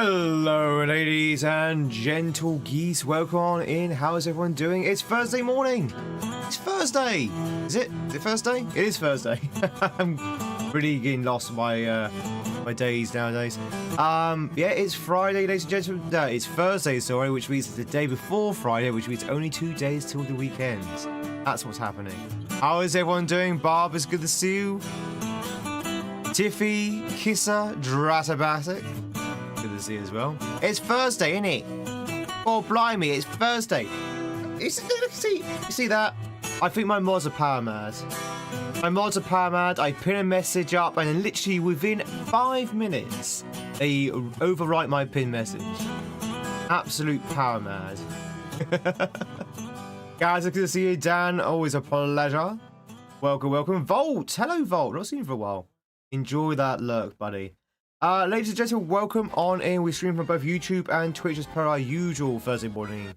Hello ladies and gentle geese, welcome on in. How is everyone doing? It's Thursday morning. It's Thursday. Is it Thursday? It is Thursday. I'm really getting lost in my days nowadays. Yeah, it's Friday, ladies and gentlemen. No, it's Thursday, sorry, which means it's the day before Friday, which means only 2 days till the weekend. That's what's happening. How is everyone doing? Barb, it's good to see you. Tiffy, Kisser, Dratabatic. Good to see you as well. It's Thursday, isn't it? Oh, blimey, it's Thursday. You see that? I think my mods are power mad. My mods are power mad. I pin a message up, and then literally within 5 minutes, they overwrite my pin message. Absolute power mad. Guys, it's good to see you. Dan, always a pleasure. Welcome, welcome. Volt, hello, Volt. Not seen you for a while. Enjoy that lurk, buddy. Ladies and gentlemen, welcome on in. We stream from both YouTube and Twitch as per our usual Thursday morning.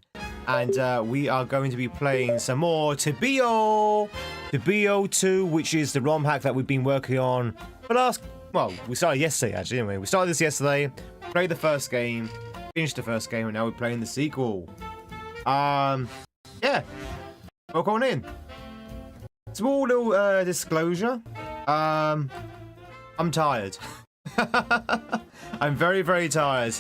And we are going to be playing some more Tibio 2, which is the ROM hack that we've been working on for last... Well, we started yesterday, actually, didn't we? We started this yesterday, played the first game, finished the first game, and now we're playing the sequel. Yeah. Welcome on in. Small little disclosure. I'm tired. I'm very, very tired.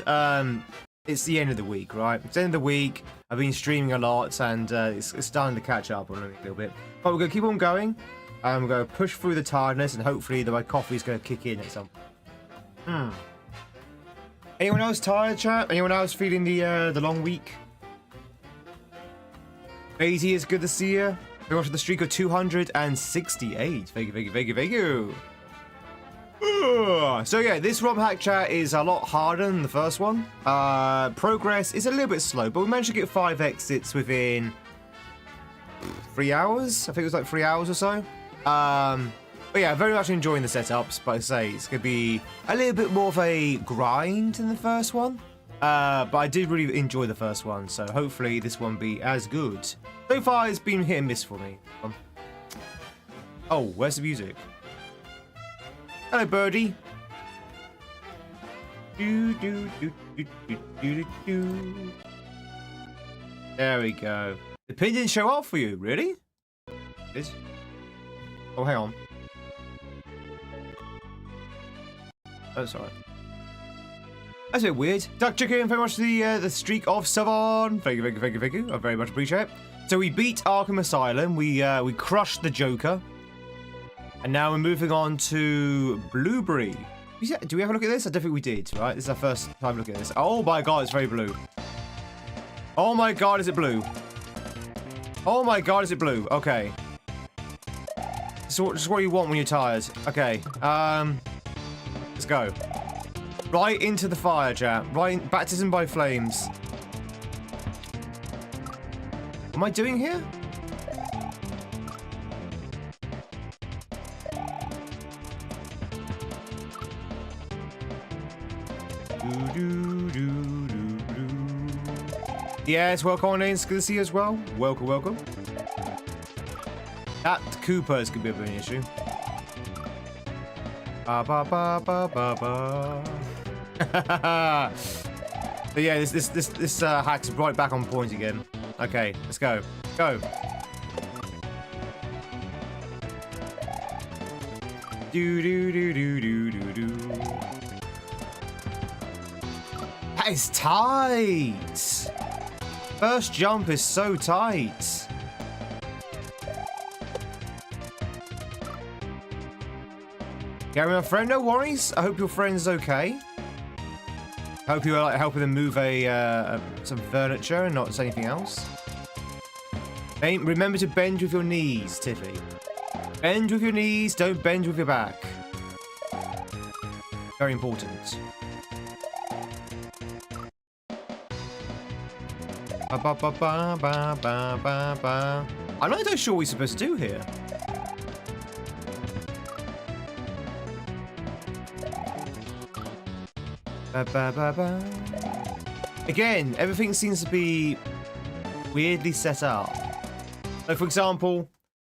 It's the end of the week, right? It's the end of the week. I've been streaming a lot, and it's starting to catch up on a little bit. But we're going to keep on going. We're going to push through the tiredness, and hopefully my coffee's going to kick in at some point. Anyone else tired, chat? Anyone else feeling the long week? Daisy, it's good to see you. We're on to the streak of 268. Thank you, thank you, thank you, thank you. So yeah, this ROM hack chat is a lot harder than the first one. Progress is a little bit slow, but we managed to get 5 exits within 3 hours. I think it was like 3 hours or so. But yeah, very much enjoying the setups, but I say it's going to be a little bit more of a grind than the first one. But I did really enjoy the first one, so hopefully this one be as good. So far, it's been hit and miss for me. Oh, where's the music? Hello, birdie. There we go. The pin didn't show up for you, really? This? Oh, hang on. Oh, sorry. That's a bit weird. Duck Chicken, very much the streak of Savon. Thank you, thank you, thank you, thank you. I very much appreciate it. So we beat Arkham Asylum. We crushed the Joker. And now we're moving on to Blueberry. Do we have a look at this? I don't think we did, right? This is our first time looking at this. Oh my god, it's very blue. Oh my god, is it blue? Oh my god, is it blue? Okay. So just what you want when you're tired. Okay. Let's go. Right into the fire, chat. Right in, baptism by flames. What am I doing here? Yes, welcome on in. It's good to see you as well. Welcome, welcome. That Cooper's could be a bit of an issue. But yeah, this hack's right back on point again. Okay, let's go. Go. That is tight. First jump is so tight. Gary, my friend, no worries. I hope your friend's okay. I hope you're like helping them move some furniture and not anything else. Remember to bend with your knees, Tiffy. Bend with your knees, don't bend with your back. Very important. I'm not entirely sure what we're supposed to do here. Again, everything seems to be weirdly set up. Like, for example,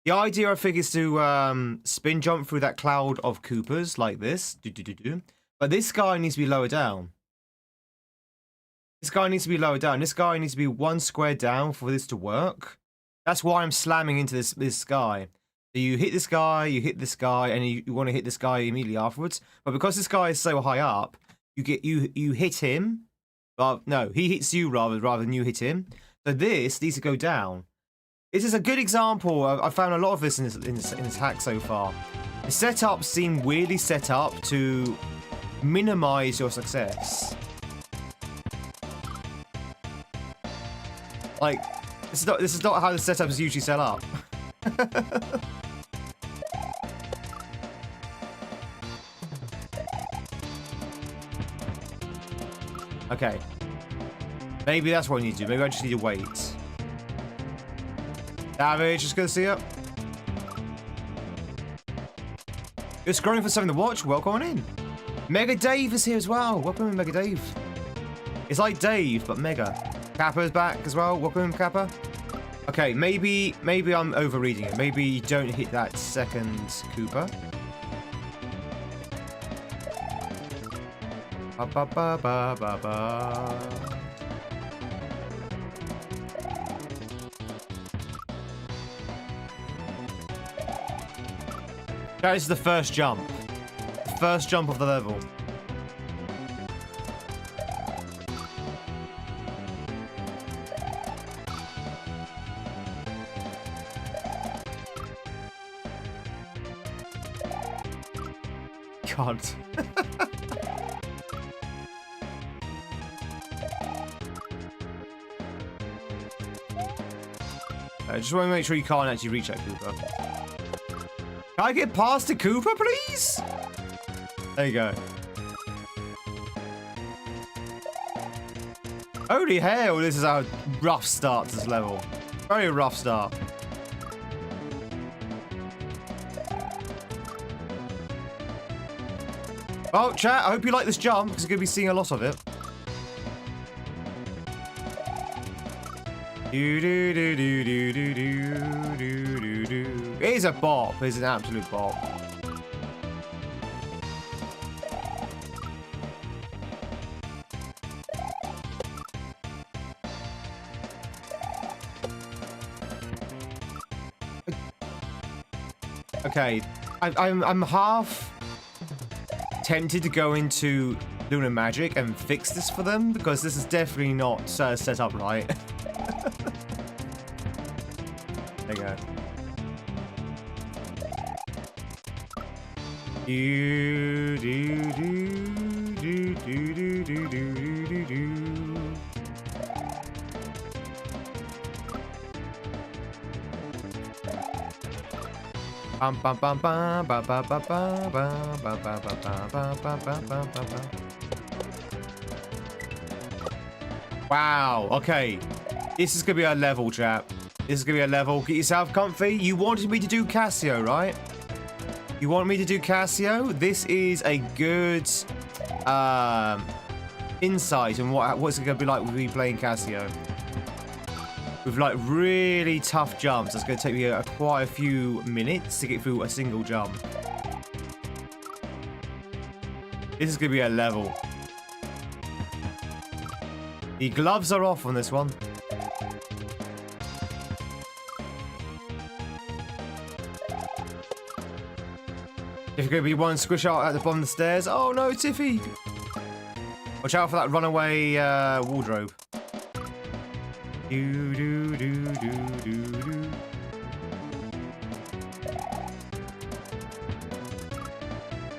the idea I think is to spin jump through that cloud of Coopers like this. But this guy needs to be lower down. This guy needs to be lower down. This guy needs to be 1 square down for this to work. That's why I'm slamming into this guy. So you hit this guy, and you want to hit this guy immediately afterwards. But because this guy is so high up, you hit him. No, he hits you rather than you hit him. So this needs to go down. This is a good example. I found a lot of this in this hack so far. The setups seem weirdly set up to minimize your success. Like, this is not how the setup is usually set up. Okay. Maybe that's what I need to do. Maybe I just need to wait. Savage, just gonna see it. You're scrolling for something to watch? Welcome on in. Mega Dave is here as well. Welcome in, Mega Dave. It's like Dave, but Mega. Kappa's back as well. Welcome in, Kappa. Okay, maybe I'm overreading it. Maybe you don't hit that second Koopa. Ba ba ba ba ba ba. That is the first jump. The first jump of the level. God. I just want to make sure you can't actually reach that Koopa. Can I get past the Koopa, please? There you go. Holy hell, this is a rough start to this level. Very rough start. Well, chat, I hope you like this jump, because you're going to be seeing a lot of it. It is a bop. It's an absolute bop. Okay, I'm half tempted to go into Lunar Magic and fix this for them, because this is definitely not set up right. There you go. Wow, okay. This is gonna be a level, chap. This is gonna be a level. Get yourself comfy. You wanted me to do Casio, right? You want me to do Casio? This is a good insight on what's it gonna be like with me playing Casio. With like really tough jumps, it's gonna take me quite a few minutes to get through a single jump. This is gonna be a level. The gloves are off on this one. If you're going to be one squish out at the bottom of the stairs. Oh no, Tiffy! Watch out for that runaway wardrobe.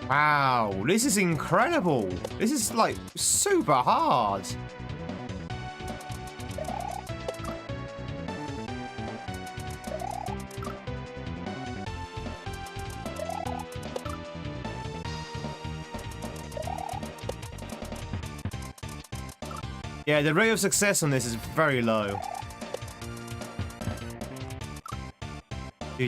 Wow, this is incredible. This is like super hard. Yeah, the rate of success on this is very low. So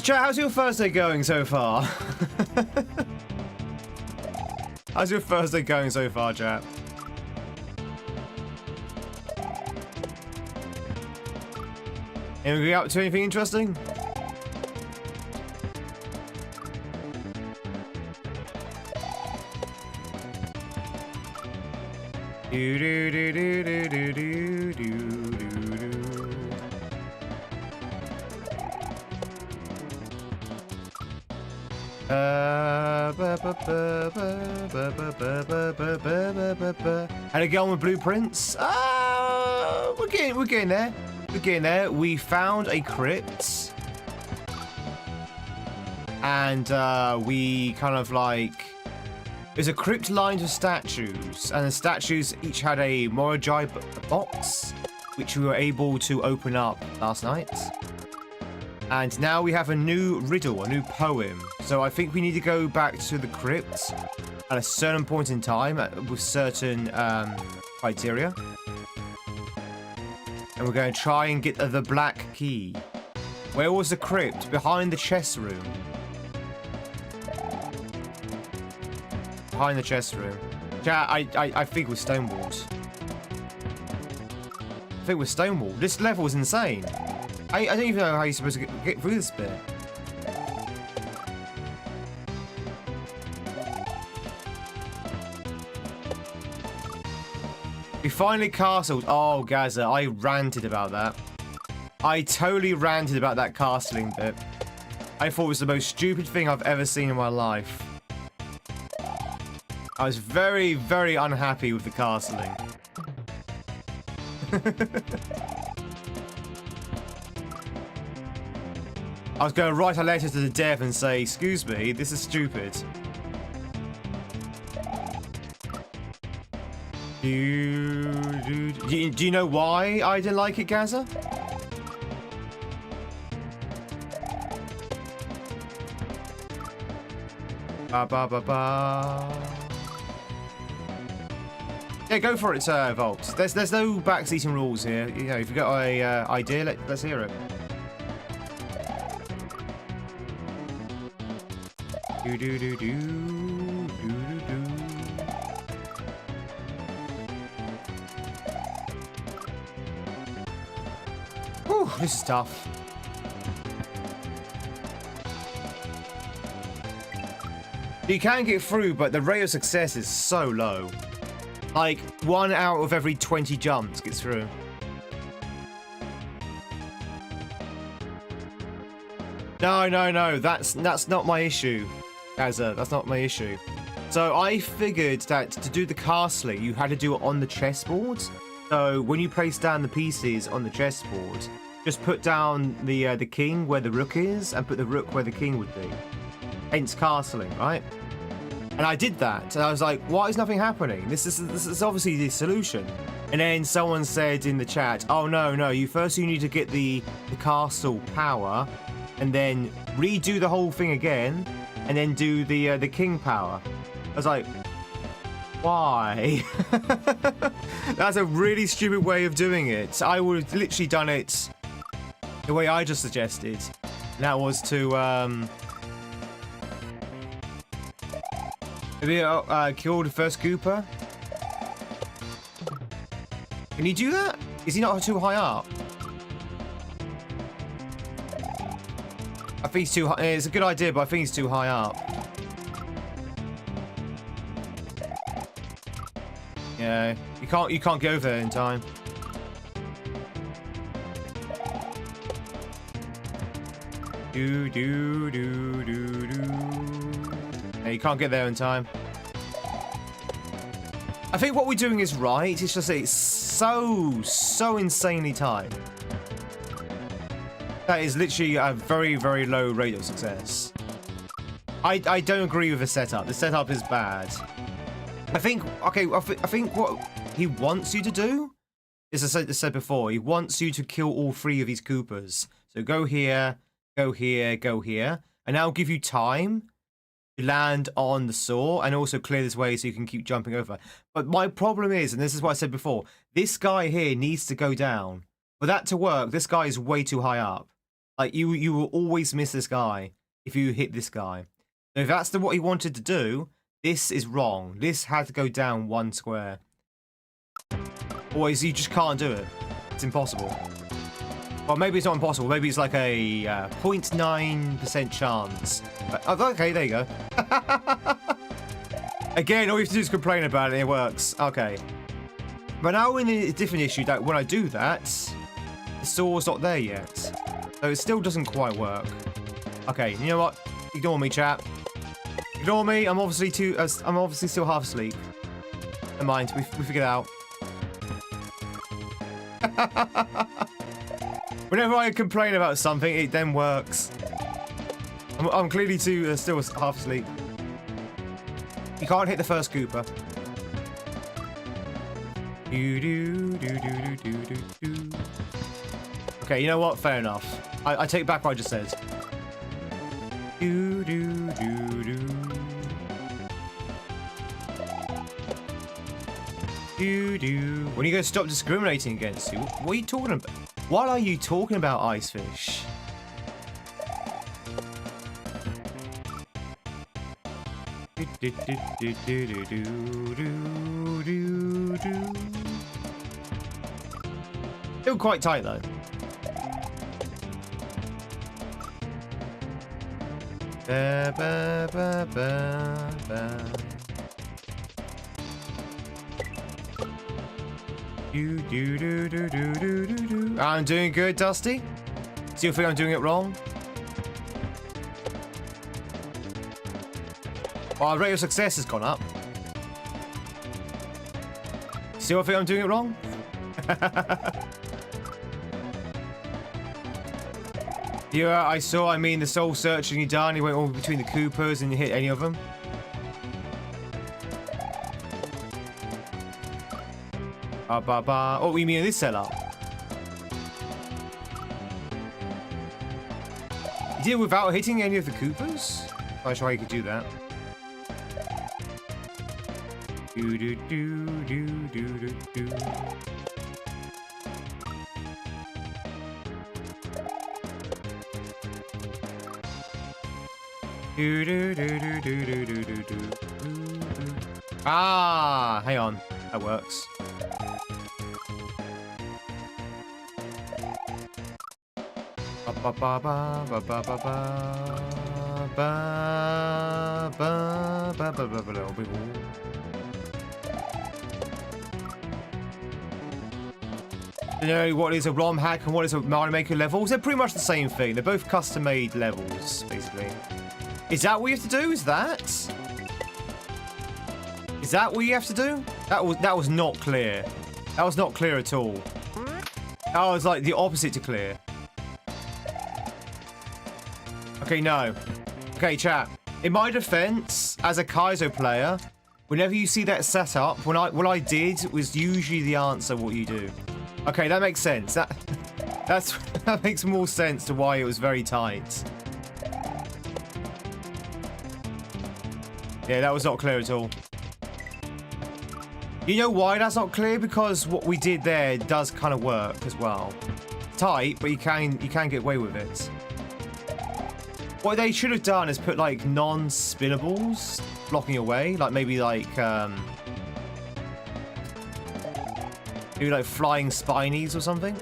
chat, how's your first day going so far? How's your first day going so far, chat? And we get up to anything interesting? Do do do do do do do do do. And a girl with blueprints. We're getting there. We're getting there. We found a crypt, and we kind of like. There's a crypt lined with statues, and the statues each had a Morajai box, which we were able to open up last night. And now we have a new riddle, a new poem. So I think we need to go back to the crypt at a certain point in time with certain criteria. And we're going to try and get the black key. Where was the crypt? Behind the chest room. Behind the chest room. Chat, I think we're stonewalled. I think we're stonewalled. This level is insane. I don't even know how you're supposed to get through this bit. We finally castled. Oh, Gaza, I ranted about that. I totally ranted about that castling bit. I thought it was the most stupid thing I've ever seen in my life. I was very, very unhappy with the castling. I was going to write a letter to the dev and say, excuse me, this is stupid. Do you know why I didn't like it, Gaza? Ba ba ba ba. Yeah, go for it, Volt. There's no backseating rules here. You know, if you've got a idea, let's hear it. Do do do do do do do. Whew, this is tough. You can get through, but the rate of success is so low. Like 1 out of every 20 jumps gets through. No. That's not my issue. Gaza, that's not my issue. So I figured that to do the castling, you had to do it on the chessboard. So when you place down the pieces on the chessboard, just put down the king where the rook is, and put the rook where the king would be. Hence castling, right? And I did that, and I was like, why is nothing happening? This is obviously the solution. And then someone said in the chat, oh no, you need to get the castle power, and then redo the whole thing again, and then do the king power. I was like, why? That's a really stupid way of doing it. I would have literally done it the way I just suggested. And that was to maybe kill the first Koopa. Can you do that? Is he not too high up? I think he's too high. It's a good idea, but I think he's too high up. Yeah, you can't go there in time. Do. Yeah, you can't get there in time. I think what we're doing is right. It's just it's so insanely tight. That is literally a very, very low rate of success. I don't agree with the setup. The setup is bad. I think what he wants you to do is, as I said before, he wants you to kill all 3 of these Koopas. So go here, go here, go here, and that'll give you time to land on the saw and also clear this way so you can keep jumping over. But my problem is, and this is what I said before, this guy here needs to go down. For that to work, this guy is way too high up. Like, you will always miss this guy if you hit this guy. So if that's what he wanted to do, this is wrong. This had to go down 1 square. Otherwise, you just can't do it. It's impossible. Well, maybe it's not impossible. Maybe it's like a 0.9% chance. Oh, okay, there you go. Again, all you have to do is complain about it and it works. Okay. But now we're in a different issue that when I do that, the store's not there yet. So it still doesn't quite work. Okay, you know what? Ignore me, chat. Ignore me. I'm obviously still half asleep. Never mind. We figured it out. Whenever I complain about something, it then works. I'm clearly still half asleep. You can't hit the first Koopa. Okay, you know what? Fair enough. I take back what I just said. When are you going to stop discriminating against you? What are you talking about? What are you talking about, Icefish? Still quite tight though. Ba, ba, ba, ba, ba. I'm doing good, Dusty. Still think I'm doing it wrong? Well, our rate of success has gone up. Still think I'm doing it wrong? Yeah, I mean, the soul searching you done, you went all between the Koopas and you hit any of them. Oh, you mean in this setup? You did it without hitting any of the Koopas? I'm sure you could do that. Ah, hang on. That works. You know what is a ROM hack and what is a Mario Maker levels? They're pretty much the same thing. They're both custom-made levels, basically. Is that what you have to do? Is that what you have to do? That was not clear. That was not clear at all. That was like the opposite to clear. Okay, no. Okay, chat. In my defense, as a Kaizo player, whenever you see that setup, what I did was usually the answer what you do. Okay, that makes sense. That makes more sense to why it was very tight. Yeah, that was not clear at all. You know why that's not clear? Because what we did there does kind of work as well. Tight, but you can get away with it. What they should have done is put like non-spinnables blocking away, like maybe like maybe like flying spinies or something.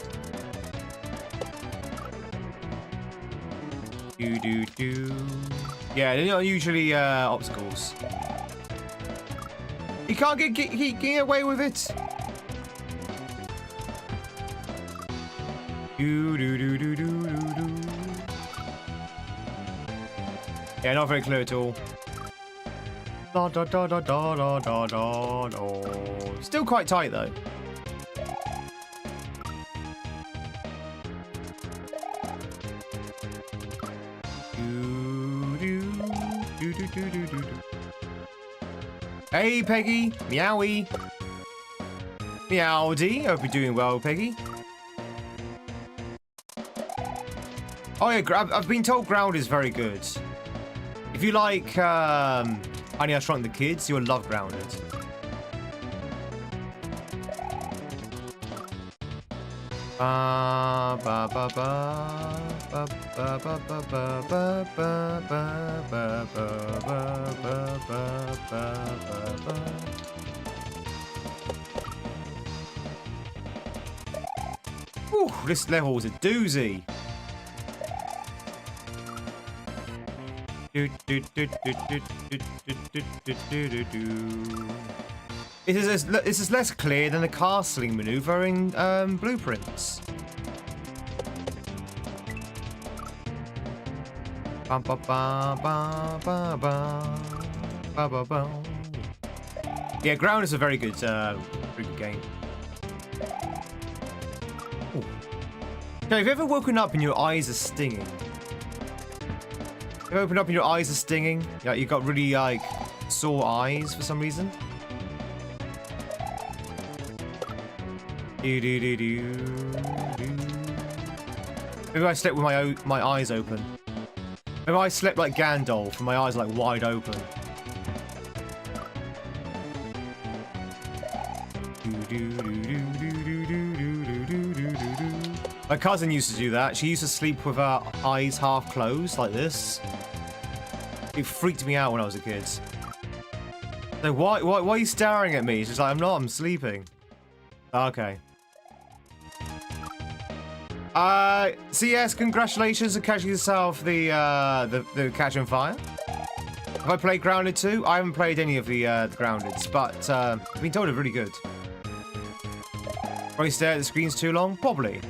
Yeah, they're not usually obstacles. You can't get away with it. Yeah, not very clear at all. Still quite tight though. Hey, Peggy. Meowie. Meowdy. Hope you're doing well, Peggy. Oh yeah, I've been told ground is very good. If you like Honey, I Shrunk the Kids, you'll love Grounded. Whew, this level is a doozy. This is less clear than the castling maneuver in Blueprints. Bum, ba, ba, ba, ba, ba, ba, ba, ba. Yeah, Ground is a very good game. Ooh. Okay, have you ever woken up and your eyes are stinging? Have you opened up and your eyes are stinging? Yeah, you got really like sore eyes for some reason. Maybe I slept with my eyes open. Maybe I slept like Gandalf and my eyes are like wide open. My cousin used to do that. She used to sleep with her eyes half closed like this. It freaked me out when I was a kid. So why are you staring at me? She's like, I'm sleeping. Okay. CS, congratulations on catching yourself the Catch on Fire. Have I played Grounded 2? I haven't played any of the Groundeds, but I've been told they're really good. Probably stare at the screens too long? Probably.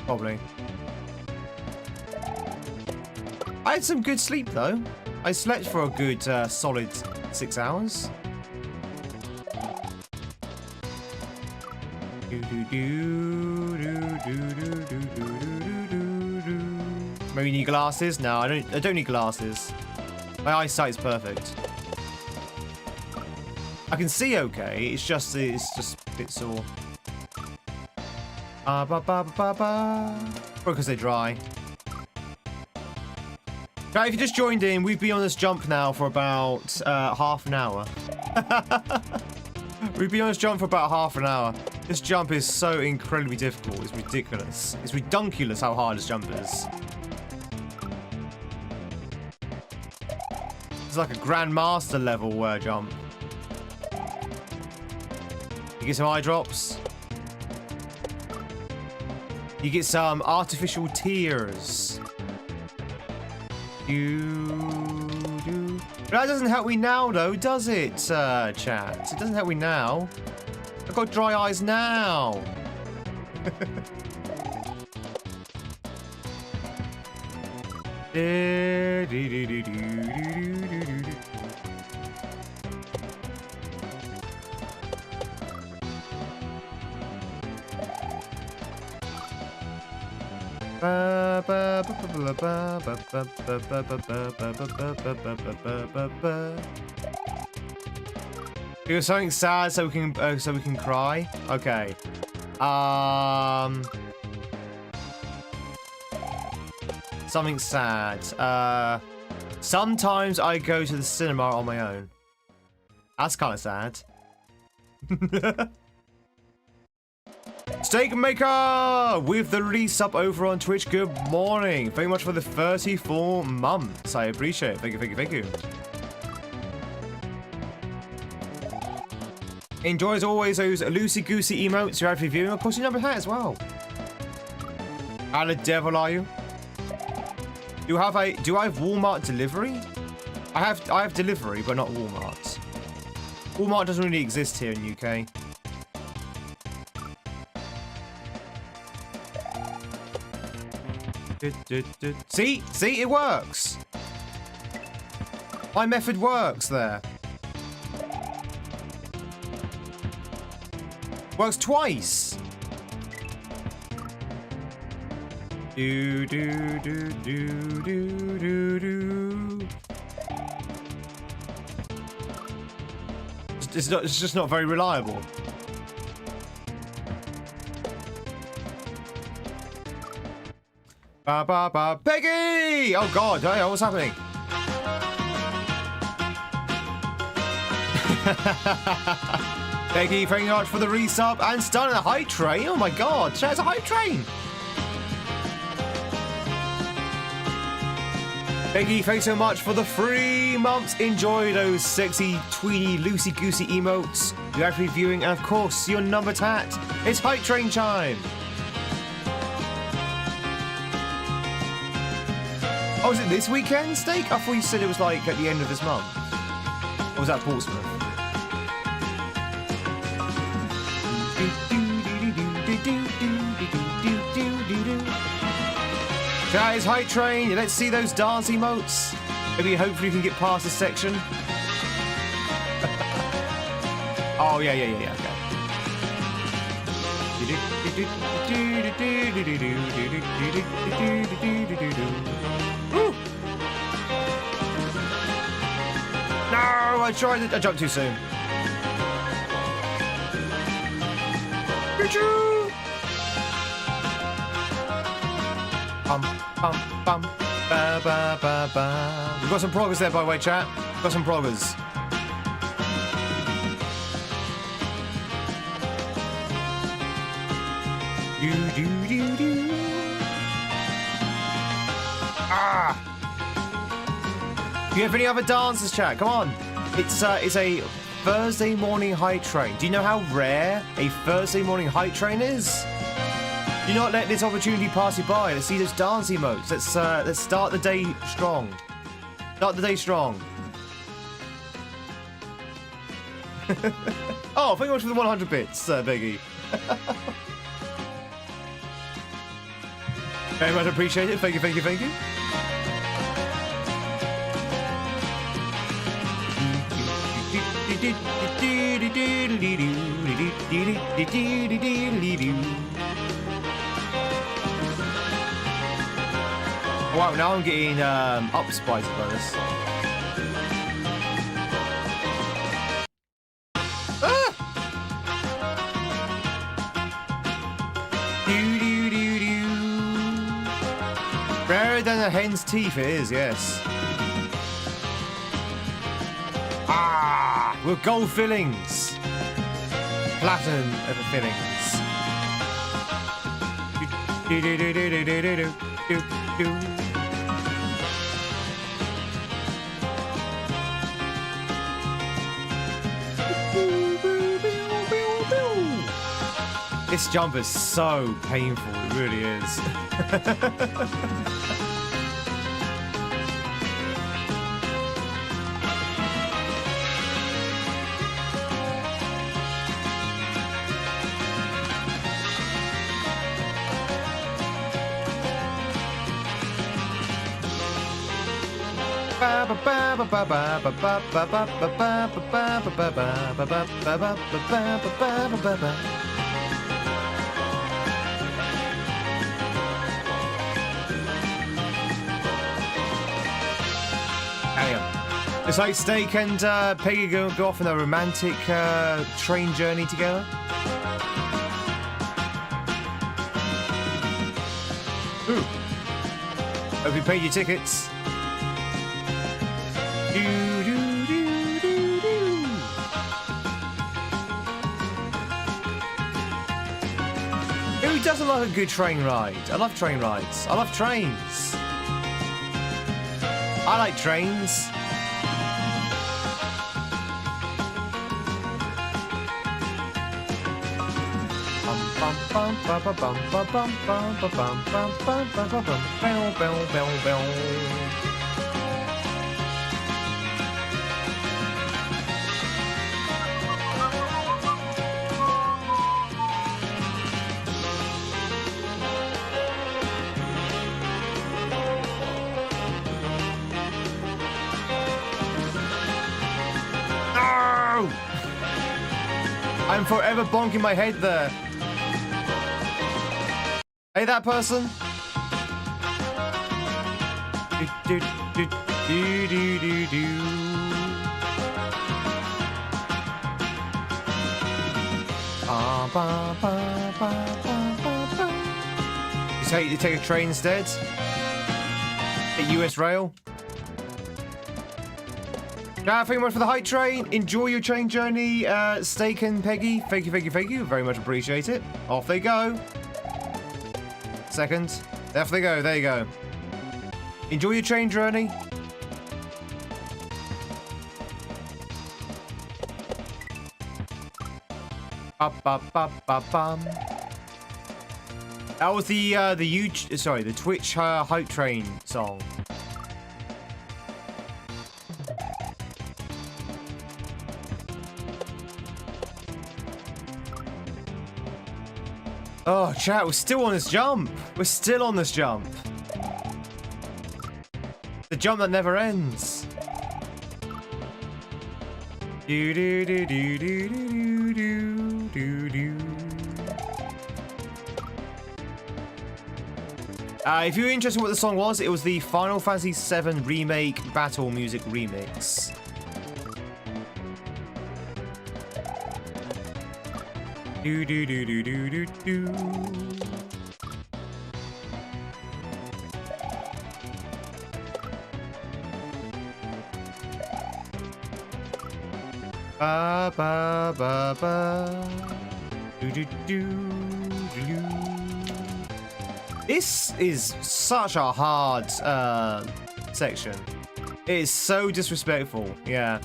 Probably. I had some good sleep though. I slept for a good solid 6 hours. Maybe you need glasses? No, I don't need glasses. My eyesight is perfect. I can see okay. It's just a bit sore. Because they're dry. Now, if you just joined in, we've been on this jump now for about half an hour. We've been on this jump for about half an hour. This jump is so incredibly difficult. It's ridiculous. It's redunculous how hard this jump is. It's like a Grandmaster level jump. You get some eye drops. You get some artificial tears. But that doesn't help me now, though, does it, chat? It doesn't help me now. I've got dry eyes now. Do something sad so we can cry. Okay. Something sad. Sometimes I go to the cinema on my own. That's kind of sad. Steak Maker with the resub over on Twitch. Good morning. Thank you much for the 34 months. I appreciate it. Thank you, thank you, thank you. Enjoy as always those loosey-goosey emotes you're actually viewing. Of course, your number hat as well. How the devil are you? Do I have Walmart delivery? I have delivery, but not Walmart. Walmart doesn't really exist here in UK. See, it works. My method works there. Works twice. Do do do do do do do. It's just not very reliable. Ba ba ba, Peggy! Oh God! Hey, what's happening? Peggy, thank you much for the resub and starting a hype train. Oh my God, it's a hype train. Peggy, thanks so much for the 3 months. Enjoy those sexy, tweedy, loosey-goosey emotes. You're actually viewing, and of course, your number tat. It's Hype Train time. Oh, is it this weekend, Steak? I thought you said it was like at the end of this month. Or was that Portsmouth? That is Hype Train. Let's see those dance emotes. Maybe hopefully we can get past this section. Oh, yeah, okay. Woo! No, I jumped too soon. Bum, ba, ba, ba, ba. We've got some progress there, by the way, chat. We've got some progress. Do. Ah! Do you have any other dances, chat? Come on. It's a Thursday morning Hype Train. Do you know how rare a Thursday morning Hype Train is? Do not let this opportunity pass you by. Let's see those dance emotes. Let's start the day strong. Start the day strong. Oh, thank you much for the 100 bits, Biggie. Very much appreciate it. Thank you. Wow, now I'm getting up spicy by this. Ah! Rarer than a hen's teeth it is, yes. Ah! With gold fillings. Platinum of the fillings. This jump is so painful, it really is. It's like Steak and Peggy go off on a romantic train journey together. Ooh. Hope you paid your tickets. Who doesn't like a good train ride? I love train rides. I love trains. I like trains. I'm forever bonking my head there. Hey, that person. You take a train instead? At US Rail? Thank you much for the Hype Train. Enjoy your train journey, Steak and Peggy. Thank you. Very much appreciate it. Off they go. Second. Off they go. There you go. Enjoy your train journey. Ba-ba-ba-ba-bum. That was the Twitch hype train song. Oh, chat, we're still on this jump. We're still on this jump. The jump that never ends. Do do do do do do do do do. If you're interested in what the song was, it was the Final Fantasy VII Remake Battle Music Remix. Do do do do do do do. Ba ba ba ba. Do do do do. This is such a hard section. It is so disrespectful. Yeah.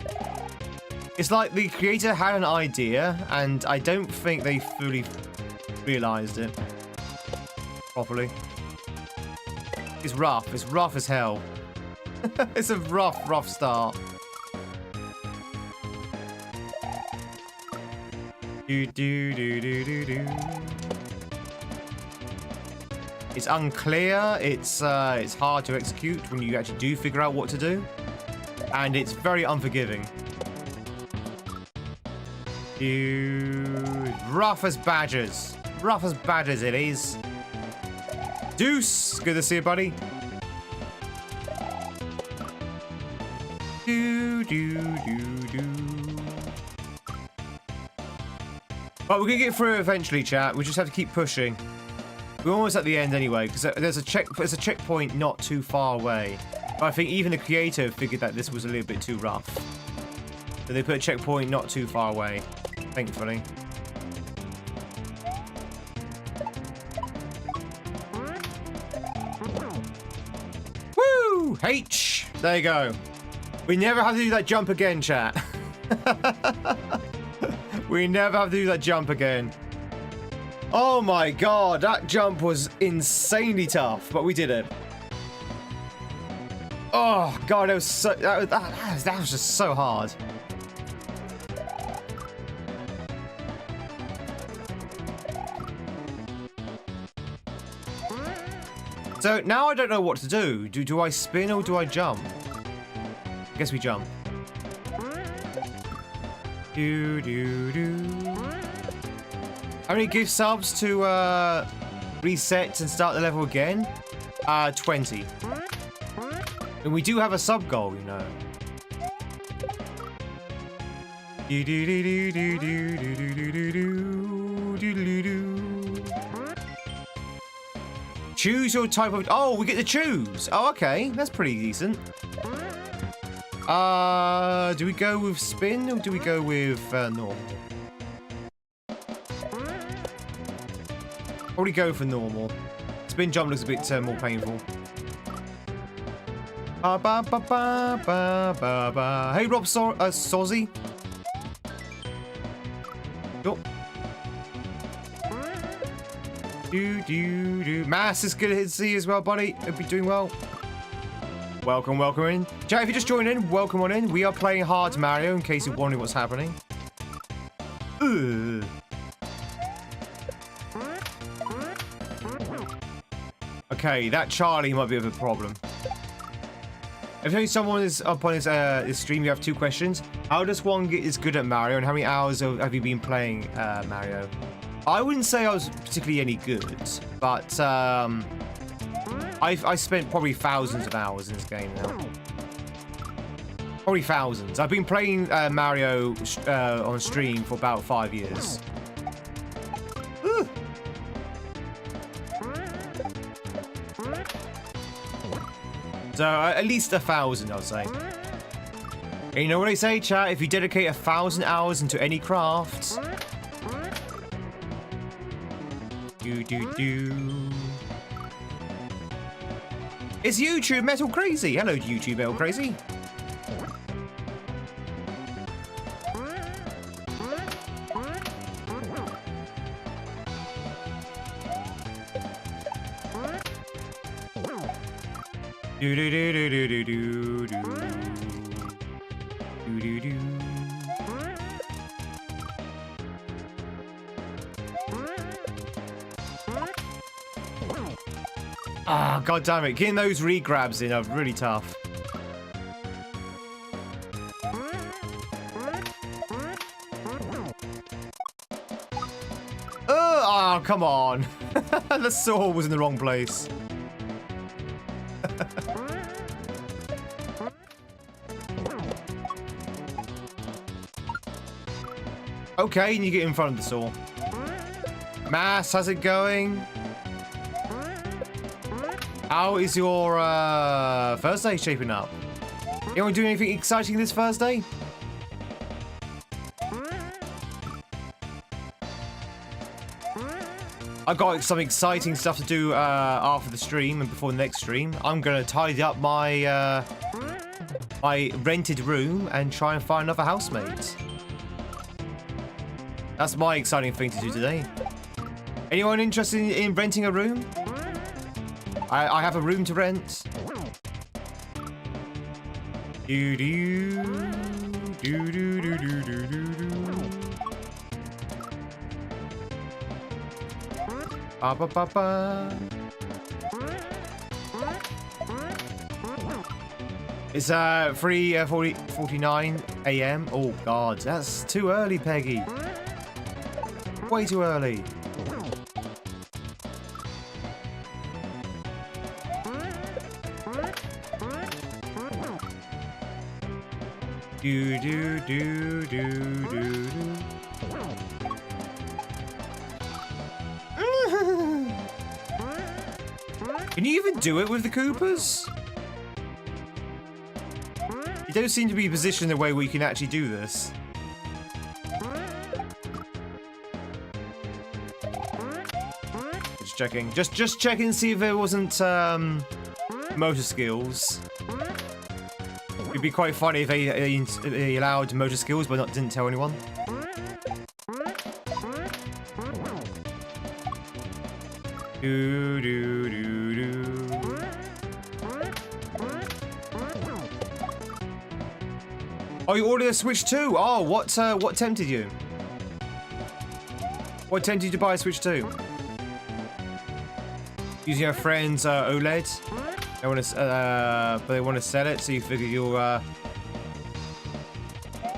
It's like the creator had an idea, and I don't think they fully realized it properly. It's rough. It's rough as hell. It's a rough start. Do do do do do do. It's unclear. It's hard to execute when you actually do figure out what to do, and it's very unforgiving. Rough as badgers. Rough as badgers it is. Deuce! Good to see you, buddy. Do, do, do, do. But we're going to get through it eventually, chat. We just have to keep pushing. We're almost at the end anyway, because there's a checkpoint not too far away. But I think even the creator figured that this was a little bit too rough. So they put a checkpoint not too far away. Thankfully. Woo! H! There you go. We never have to do that jump again, chat. We never have to do that jump again. Oh my god, that jump was insanely tough, but we did it. Oh god, that was just so hard. So now I don't know what to do. Do I spin or do I jump? I guess we jump. Do do do. How many gift subs to reset and start the level again? 20. And we do have a sub goal, you know. Do do do do do do do do do do do do do. Choose your type of... Oh, we get to choose. Oh, okay. That's pretty decent. Do we go with spin or do we go with normal? Probably go for normal. Spin jump looks a bit more painful. Ba ba ba ba ba ba ba. Hey, Rob Sozzy. Oh. Do do do. Mass is good to see you as well, buddy. Hope you're doing well. Welcome in. Chat, if you just joined in, welcome on in. We are playing Hard Mario, in case you're wondering what's happening. Ugh. Okay, that Charlie might be a bit of a problem. If only someone is up on his stream, you have two questions. How does one get as good at Mario, and how many hours have you been playing Mario? I wouldn't say I was particularly any good, but I spent probably thousands of hours in this game now. Probably thousands. I've been playing Mario on stream for about 5 years. Ooh. So at least 1,000, I'll say. And you know what I say, chat? If you dedicate 1,000 hours into any craft, It's YouTube Metal Crazy. Hello, YouTube Metal Crazy. Do do do do do do do do do do. Ah, god damn it! Getting those re-grabs in are really tough. Oh, come on! The saw was in the wrong place. Okay, and you get in front of the saw. Mass, how's it going? How is your first day shaping up? Anyone doing anything exciting this first day? I've got some exciting stuff to do after the stream and before the next stream. I'm gonna tidy up my my rented room and try and find another housemate. That's my exciting thing to do today. Anyone interested in renting a room? I have a room to rent. Do do do do do do do do. Ba ba ba ba. It's 3:49 a.m. Oh god, that's too early, Peggy. Way too early. Do do do do do do. Can you even do it with the Coopers? You don't seem to be positioned the way we can actually do this. Just checking. Just checking, see if there wasn't motor skills. It'd be quite funny if they allowed motor skills but didn't tell anyone. Do do do do. Oh, you ordered a Switch 2? Oh, what tempted you? What tempted you to buy a Switch 2? Using your friend's OLED? They want to, but they want to sell it, so you figure you'll,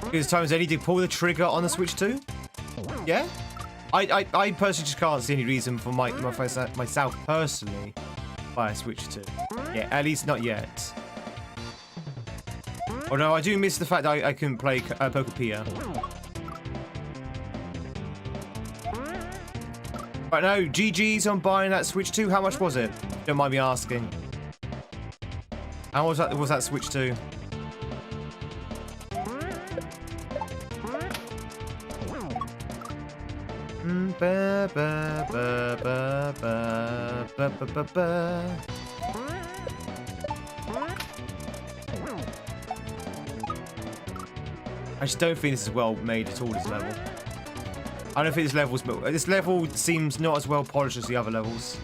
because times they need to pull the trigger on the Switch 2? Yeah? I personally just can't see any reason for myself personally buy a Switch 2. Yeah, at least not yet. Although I do miss the fact that I couldn't play Pokepia. Right, no, GG's on buying that Switch 2. How much was it? Don't mind me asking. How was that Switch 2? Ba, ba, ba, ba, ba, ba, ba, ba, ba. I just don't think this is well made at all, this level. I don't think this level seems not as well polished as the other levels.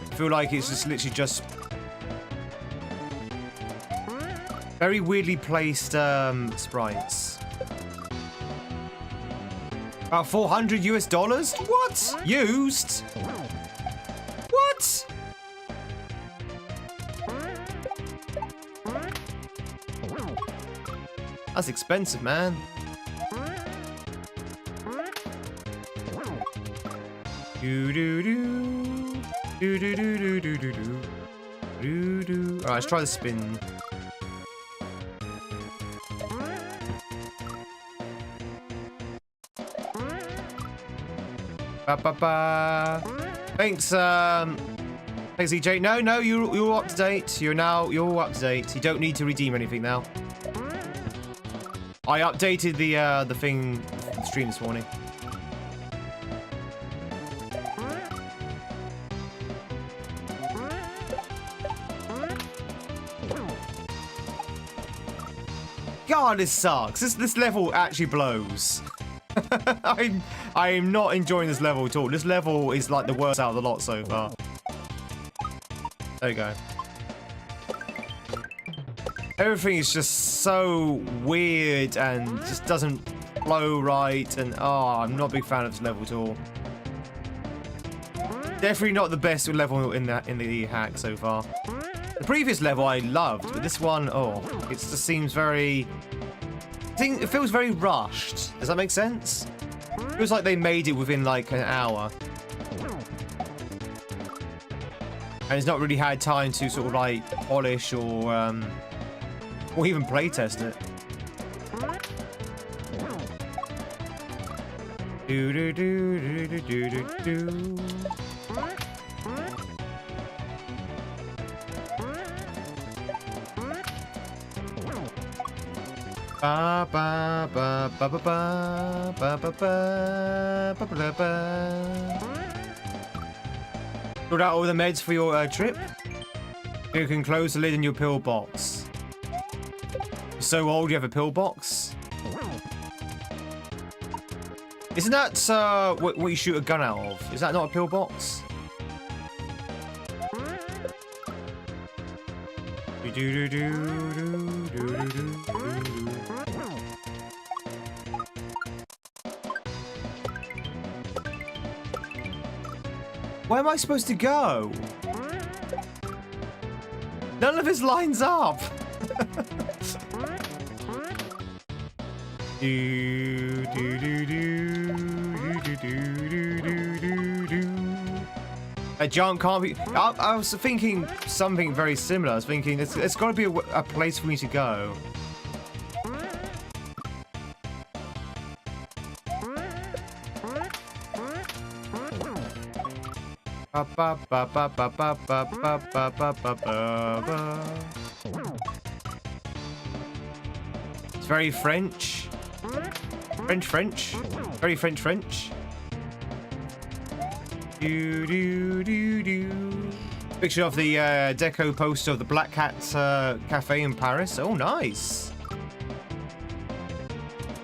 I feel like it's just literally just very weirdly placed sprites. About $400 US? What? Used? What? That's expensive, man. Do do do do do do do do do do do. Alright, let's try the spin. Ba ba ba. Thanks, thanks, EJ. No, you're up to date. You're all up to date. You don't need to redeem anything now. I updated the thing, the stream this morning. God, this sucks. This level actually blows. I am not enjoying this level at all. This level is like the worst out of the lot so far. There you go. Everything is just so weird and just doesn't flow right. And I'm not a big fan of this level at all. Definitely not the best level in the hack so far. The previous level I loved, but this one, it just seems very... it feels very rushed. Does that make sense? It feels like they made it within like an hour. And it's not really had time to sort of like polish or even playtest it. Do do do do do do do do. Ba ba ba ba ba ba ba ba ba ba ba. Sort out all the meds for your trip. You can close the lid in your pill box. You're so old, you have a pill box. Isn't that what you shoot a gun out of? Is that not a pill box? Do do do do do do do. Where am I supposed to go? None of this lines up. Do do do do do do do do do. A jump can't be. I was thinking something very similar. I was thinking there's got to be a place for me to go. Ba ba ba ba ba ba ba ba ba ba ba. It's very French. French. Very French. Do do do do. Picture of the deco poster of the Black Cat Cafe in Paris. Oh, nice.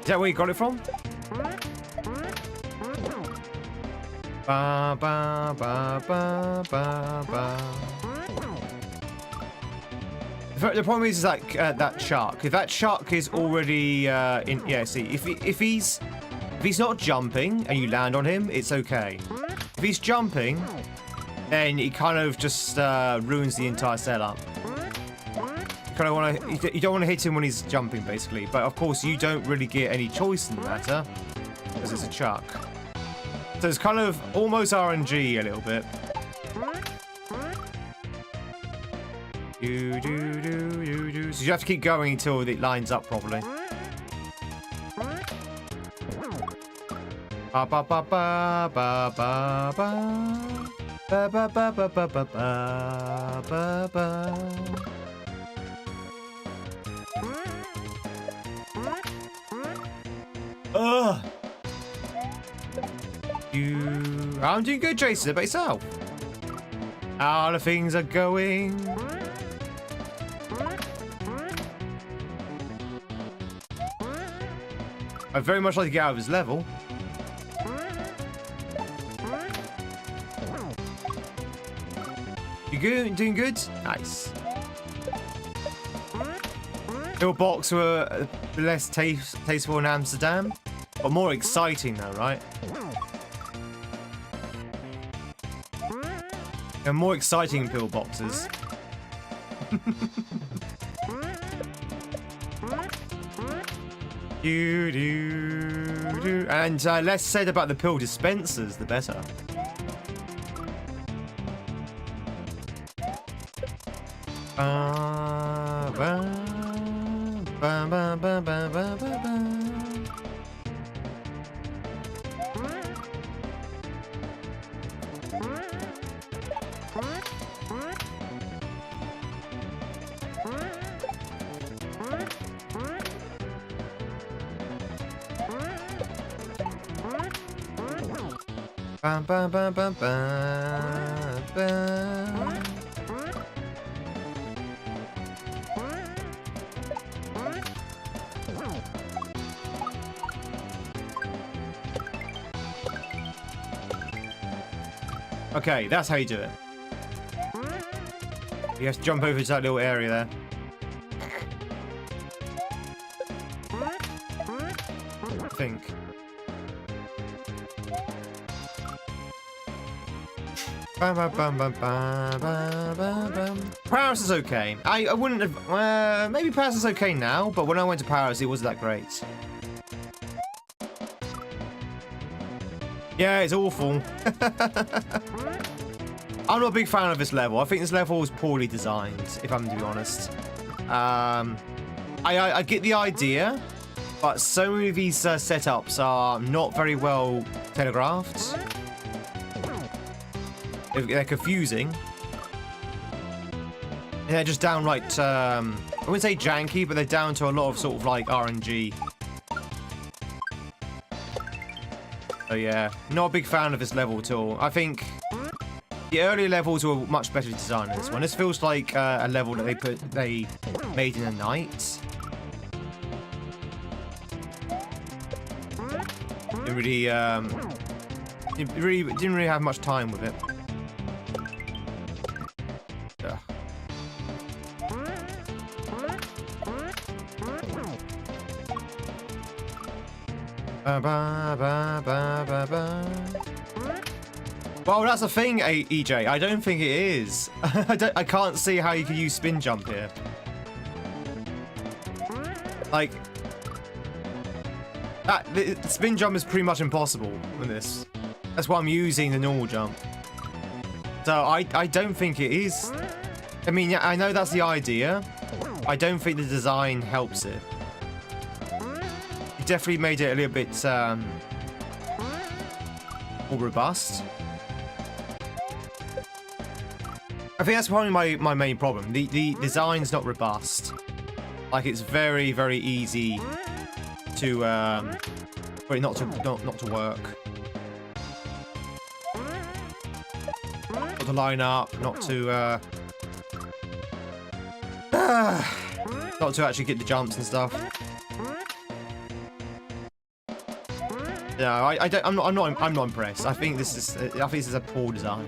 Is that where you got it from? Ba ba ba ba ba ba. The problem is that that shark. If that shark is already see, if he's not jumping and you land on him, it's okay. If he's jumping, then he kind of just ruins the entire setup. You don't want to hit him when he's jumping, basically. But of course, you don't really get any choice in the matter because it's a shark. So it's kind of almost RNG a little bit. Do, do, do, do, do. So you have to keep going until it lines up properly. Ba ba ba ba ba ba ba ba ba ba ba ba ba ba ba. Ugh. I'm doing good, Jason. About yourself? How the things are going? I'd very much like to get out of his level. You good? Doing good? Nice. Pillbox were less tasteful in Amsterdam, but more exciting though, right? They're more exciting pillboxes. Do, do, do. And less said about the pill dispensers, the better. Ba, ba, ba, ba, ba, ba, ba, ba. Bam, bam, bam, bam, bam, bam. Okay, that's how you do it. You have to jump over to that little area there. think. Paris is okay. I wouldn't have... maybe Paris is okay now, but when I went to Paris, it wasn't that great. Yeah, it's awful. I'm not a big fan of this level. I think this level was poorly designed, if I'm to be honest. I get the idea, but so many of these setups are not very well telegraphed. They're confusing. And they're just downright, I wouldn't say janky, but they're down to a lot of sort of like RNG. So yeah, not a big fan of this level at all. I think the earlier levels were much better designed than this one. This feels like a level that they made in a night. Didn't really have much time with it. Well, that's the thing, EJ. I don't think it is. I can't see how you could use spin jump here. Like, the spin jump is pretty much impossible with this. That's why I'm using the normal jump. So I don't think it is. I mean, yeah, I know that's the idea. I don't think the design helps it. It definitely made it a little bit more robust. I think that's probably my main problem. The design's not robust. Like, it's very, very easy to for it not to work. Not to line up, not to actually get the jumps and stuff. No, I'm not impressed. I think this is a poor design.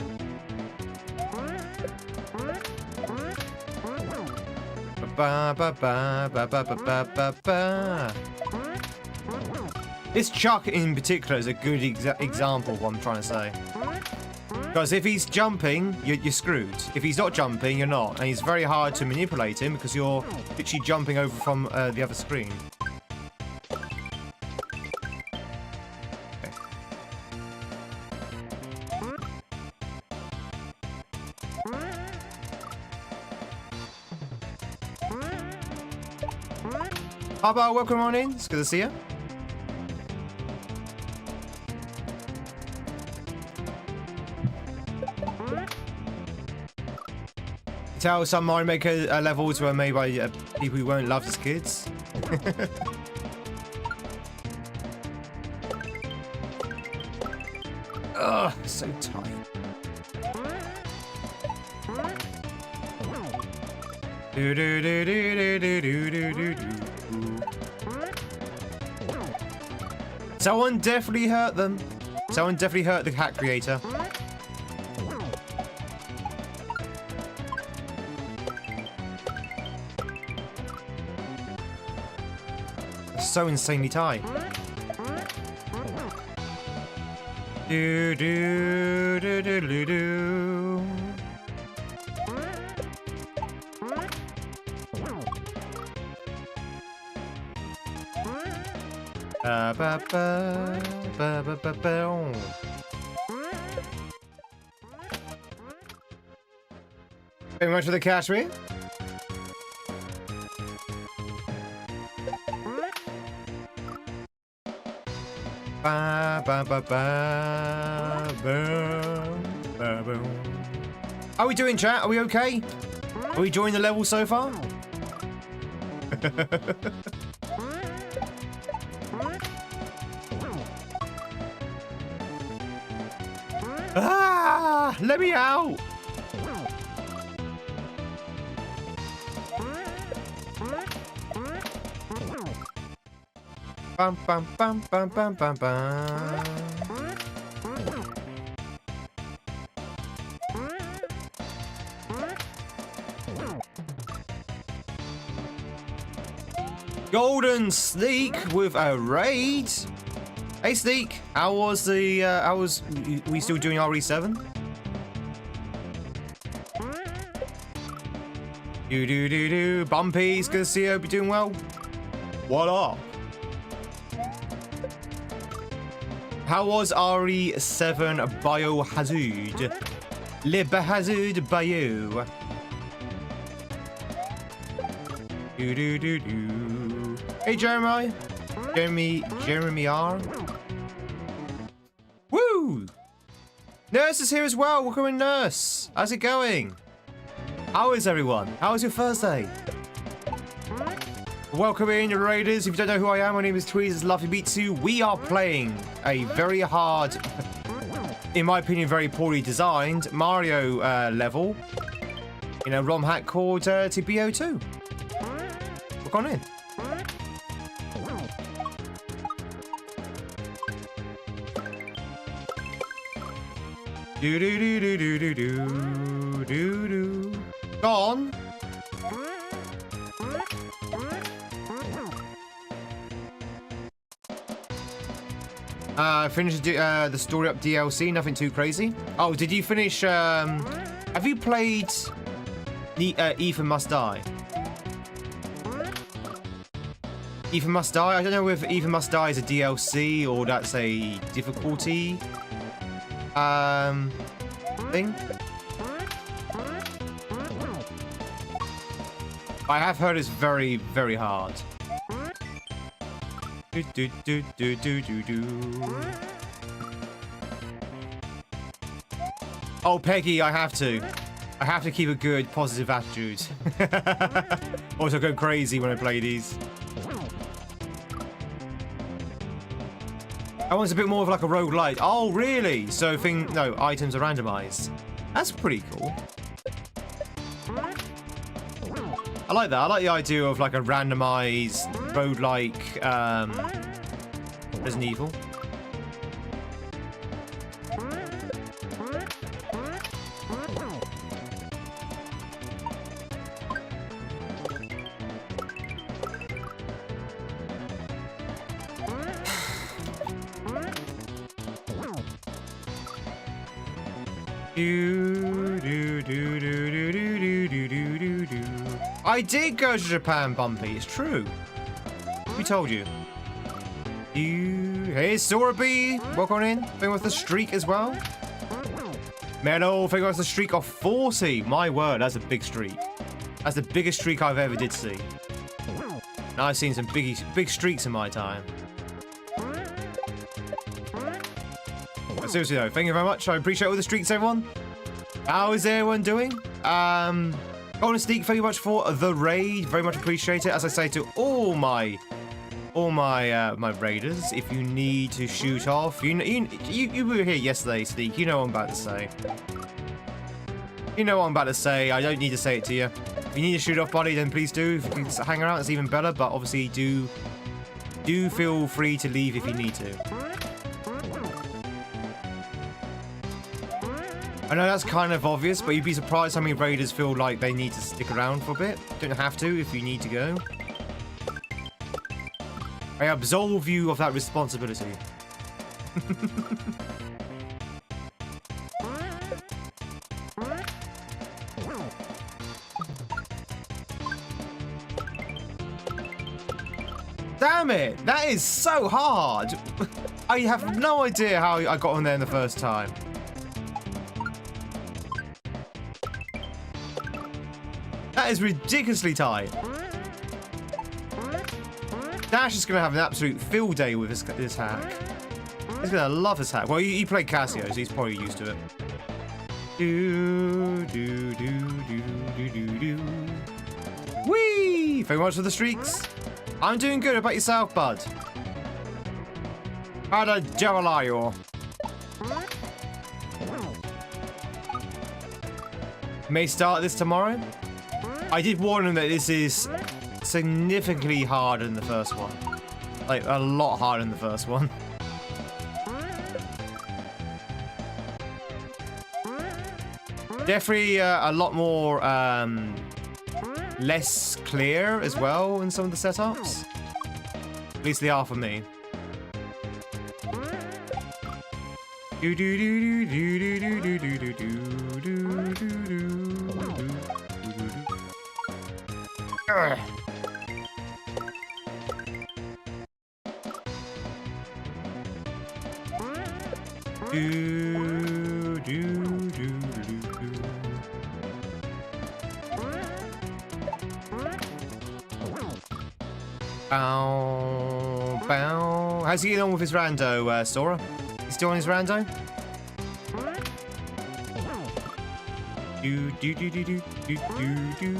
This Chuck in particular is a good example of what I'm trying to say. Because if he's jumping, you're screwed. If he's not jumping, you're not. And it's very hard to manipulate him because you're literally jumping over from the other screen. Abba, welcome on in. It's good to see you. Tell some Mario Maker levels were made by people who weren't loved as kids. Ugh, so tight. Do do do do do do do do do. Someone definitely hurt them. Someone definitely hurt the hack creator. That's so insanely tight. Do do do do do do. Ba ba ba ba ba ba. Very much for the cash, me. Ba ba ba ba ba ba ba. How are we doing, chat? Are we okay? Are we enjoying the level so far? Ah! Let me out! Bum bum bum bum bum bum bum. Golden Sneak with a raid. Hey Sneak, how was we still doing RE7? Do. Bumpy's good to see you, hope you're doing well. What up? How was RE7 Biohazard? Le Biohazard Bio. Do. Hey Jeremy. Jeremy R. Woo! Nurse is here as well. Welcome in, Nurse. How's it going? How is everyone? How was your Thursday? Welcome in, Raiders. If you don't know who I am, my name is Tweed. It's lovely to meet you. We are playing a very hard, in my opinion, very poorly designed Mario level in a ROM hack called TBO2. Look on in. Do. Gone. Finished the story up DLC, nothing too crazy. Oh, did you finish, have you played Ethan Must Die? Ethan Must Die? I don't know if Ethan Must Die is a DLC or that's a difficulty thing. I have heard it's very, very hard. Do. Oh, Peggy, I have to keep a good, positive attitude. Also go crazy when I play these. That one's a bit more of like a roguelite. Oh, really? So items are randomized. That's pretty cool. I like that. I like the idea of like a randomized roguelike Resident Evil. I did go to Japan, Bumpy. It's true. We told you. Hey, Soraby. Welcome in. Thank with the streak as well. Mellow. Thank with the streak of 40. My word, that's a big streak. That's the biggest streak I've ever did see. And I've seen some big streaks in my time. But seriously though, thank you very much. I appreciate all the streaks, everyone. How is everyone doing? Golden Sneak, thank you much for the raid. Very much appreciate it. As I say to all my raiders, if you need to shoot off, you were here yesterday, Sneak. You know what I'm about to say. You know what I'm about to say. I don't need to say it to you. If you need to shoot off, buddy, then please do. If you can hang around, it's even better. But obviously, do feel free to leave if you need to. I know that's kind of obvious, but you'd be surprised how many raiders feel like they need to stick around for a bit. Don't have to if you need to go. I absolve you of that responsibility. Damn it! That is so hard! I have no idea how I got on there in the first time. That is ridiculously tight. Dash is going to have an absolute field day with this hack. He's going to love this hack. Well, he played Casio, so he's probably used to it. Whee! Thank you much for the streaks. I'm doing good. How about yourself, bud? How'd Javalayo? May start this tomorrow. I did warn him that this is significantly harder than the first one. Like, a lot harder than the first one. Definitely a lot more less clear as well in some of the setups. At least they are for me. Do do do do do do do do do do do do do. Do, do, do, do, do. Bow, bow. How's he getting on with his rando, Sora? He's still on his rando? Do, do, do, do, do, do, do,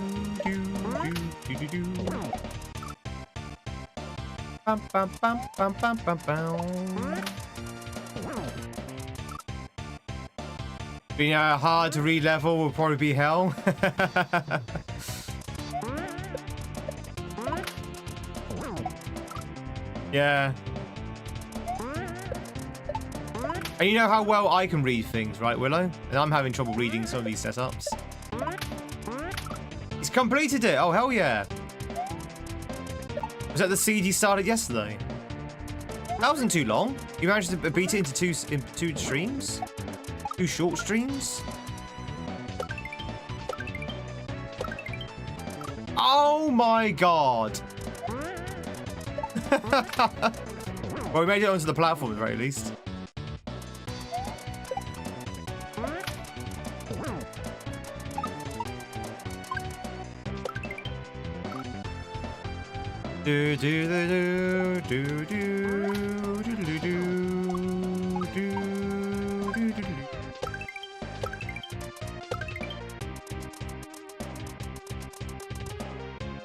do, do, do, do. Bum, bum, bum, bum, bum, bum, bum. Being hard to re-level will probably be hell. Yeah. And you know how well I can read things, right, Willow? And I'm having trouble reading some of these setups. He's completed it! Oh, hell yeah! Was that the seed he started yesterday? That wasn't too long. You managed to beat it into two streams? 2 short streams? Oh my god! Well, we made it onto the platform at the very least. Do do do do do do do do do do do.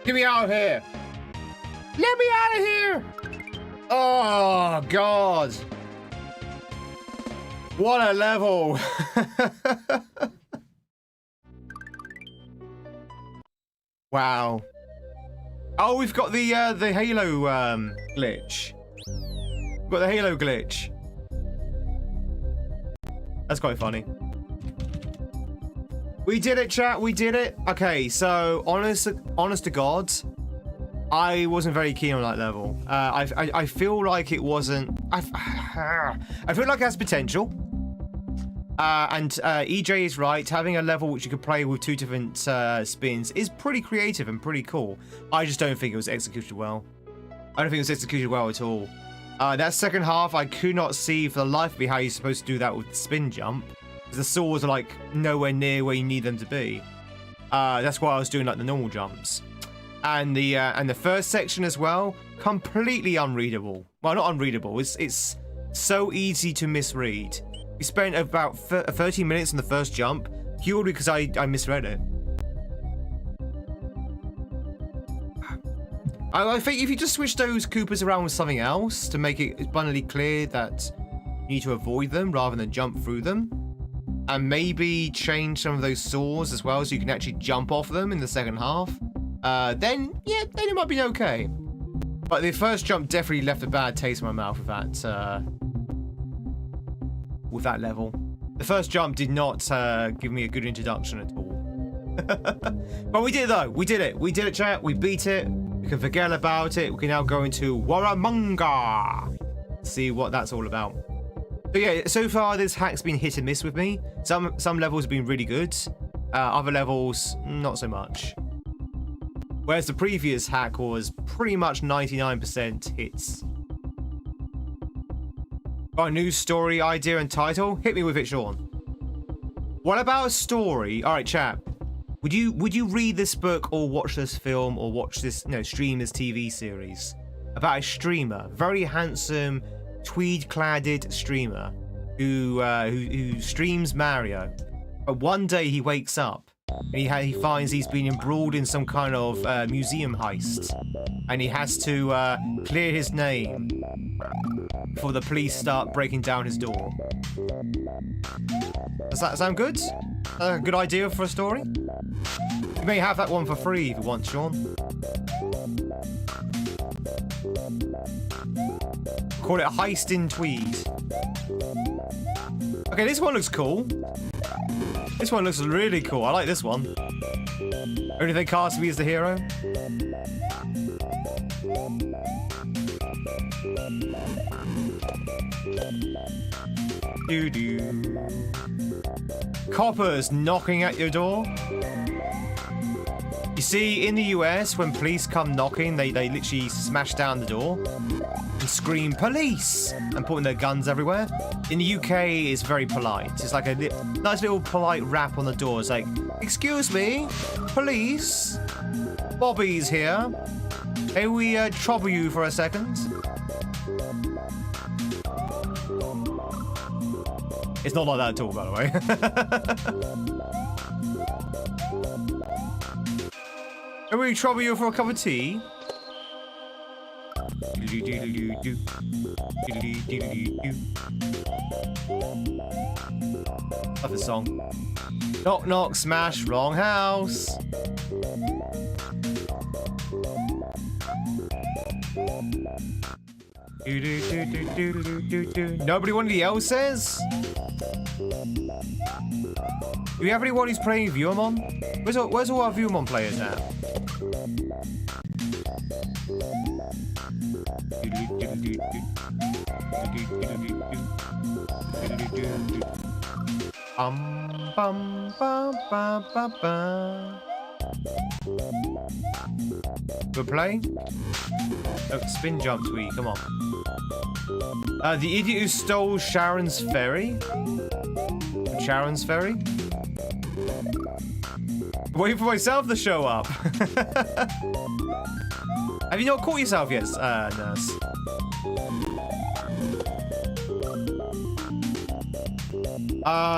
Get me out of here! Let me out of here! Oh god! What a level! Wow. Oh, we've got the Halo glitch. We've got the Halo glitch. That's quite funny. We did it, chat. We did it. Okay, so honest to God, I wasn't very keen on that level. I feel like it wasn't. I feel like it has potential. And EJ is right. Having a level which you could play with 2 different spins is pretty creative and pretty cool. I just don't think it was executed well. I don't think it was executed well at all. That second half, I could not see for the life of me how you're supposed to do that with the spin jump. Because the swords are like nowhere near where you need them to be. That's why I was doing like the normal jumps. And the first section as well, completely unreadable. Well, not unreadable. It's so easy to misread. We spent about 30 minutes in the first jump, purely because I misread it. I think if you just switch those Koopas around with something else to make it abundantly clear that you need to avoid them rather than jump through them, and maybe change some of those swords as well so you can actually jump off them in the second half, then it might be okay. But the first jump definitely left a bad taste in my mouth with that level. The first jump did not give me a good introduction at all. But we did it though. We did it. We did it, chat. We beat it. We can forget about it. We can now go into Warramunga. See what that's all about. So yeah, so far this hack's been hit and miss with me. Some levels have been really good. Other levels, not so much. Whereas the previous hack was pretty much 99% hits. Got a new story idea and title? Hit me with it, Sean. What about a story? All right, chat. Would you read this book or watch this film or watch this stream this TV series about a streamer, very handsome, tweed-cladded streamer who streams Mario, but one day he wakes up and he finds he's been embroiled in some kind of museum heist, and he has to clear his name before the police start breaking down his door. Does that sound good? A good idea for a story? You may have that one for free if you want, Sean. Call it Heist in Tweed. Okay, this one looks cool. This one looks really cool. I like this one. Only they cast me as the hero. Coppers knocking at your door. You see, in the US, when police come knocking, they literally smash down the door and scream police and putting their guns everywhere. In the UK, it's very polite. It's like a nice little polite rap on the door. It's like, excuse me, police, Bobby's here. May we trouble you for a second? It's not like that at all, by the way. May we trouble you for a cup of tea? Love this song. Knock, knock, smash, wrong house. Nobody want any else's? Do we have anyone who's playing Viewmon? Where's all our Viewmon players at? We're playing? Oh, spin jump, Tweed, come on. The idiot who stole Sharon's ferry? Sharon's ferry? Waiting for myself to show up. Have you not caught yourself yet, nurse?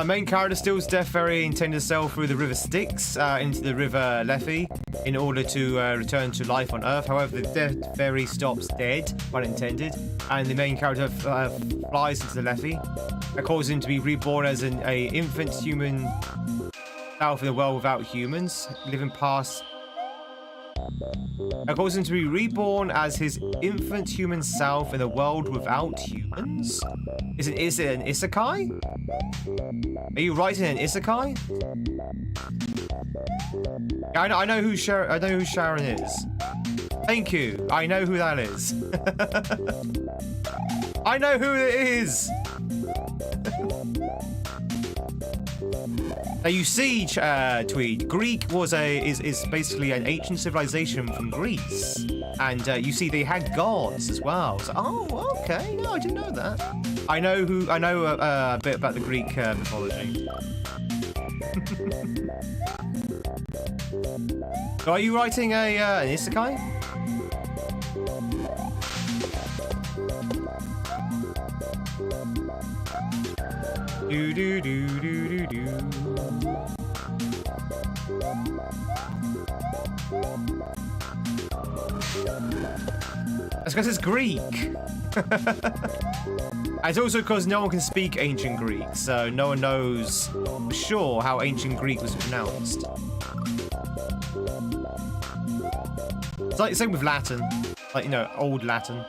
Main character steals Death Ferry intended to sail through the River Styx into the River Lethe in order to return to life on Earth. However, the Death Ferry stops dead, pun intended, and the main character flies into the Lethe. That causes him to be reborn as an infant human self in a world without humans, living past. That causes him to be reborn as his infant human self in a world without humans. Is it an isekai? Are you writing an isekai? Yeah, I know who Sharon is. Thank you. I know who that is. I know who it is. Now you see, Tweed, Greek is basically an ancient civilization from Greece, and you see they had gods as well. So, oh, okay, no, I didn't know that. I know a bit about the Greek mythology. So are you writing an isekai? Do do do do do do. That's because it's Greek. It's also because no one can speak ancient Greek, so no one knows for sure how ancient Greek was pronounced. It's like the same with Latin, like, you know, old Latin.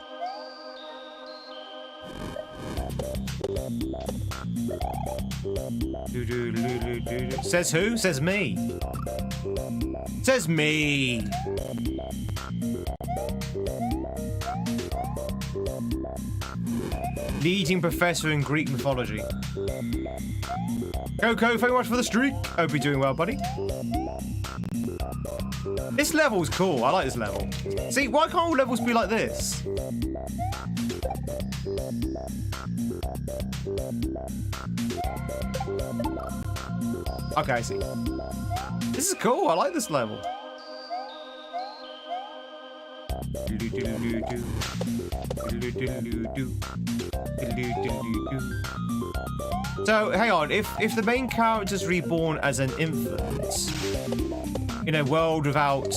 Says who? Says me. Says me. Leading professor in Greek mythology. Coco, thank you much for the streak. Hope you're doing well, buddy. This level's cool. I like this level. See, why can't all levels be like this? Okay, I see. This is cool. I like this level. So, hang on. If the main character's reborn as an infant in a world without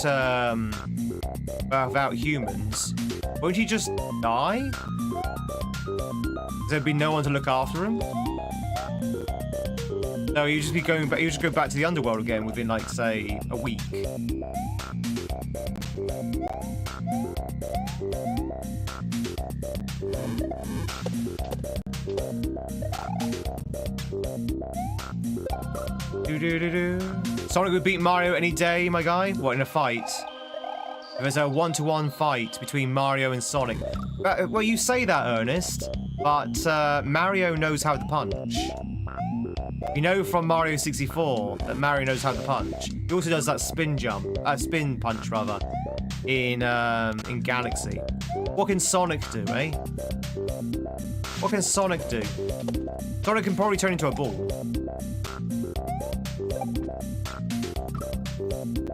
humans, won't he just die? There'd be no one to look after him. No, you just be going back. You just go back to the underworld again within, like, say, a week. Sonic would beat Mario any day, my guy. What, in a fight? There's a one-to-one fight between Mario and Sonic. Well, you say that, Ernest, but Mario knows how to punch. You know from Mario 64 that Mario knows how to punch. He also does that spin punch rather, in Galaxy. What can Sonic do, eh? What can Sonic do? Sonic can probably turn into a ball.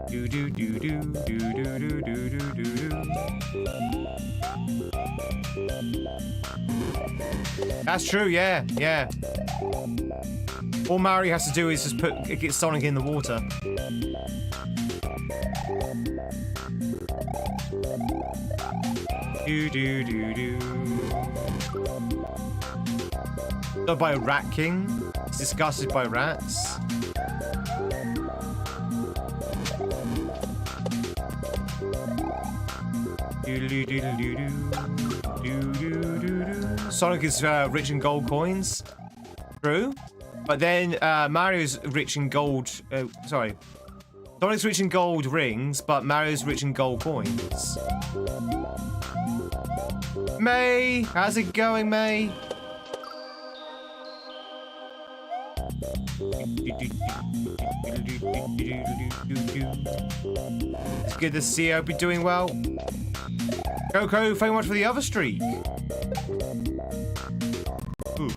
Do do do do do do do do do do. That's true, yeah, yeah. All Mario has to do is just get Sonic in the water. Do do do do. Not by a rat king. He's disgusted by rats. Sonic is rich in gold coins. True. But then Mario's rich in gold. Sorry. Sonic's rich in gold rings, but Mario's rich in gold coins. May! How's it going, May? It's good to see you. Hope you're doing well. Coco, thank you much for the other streak. Ooh.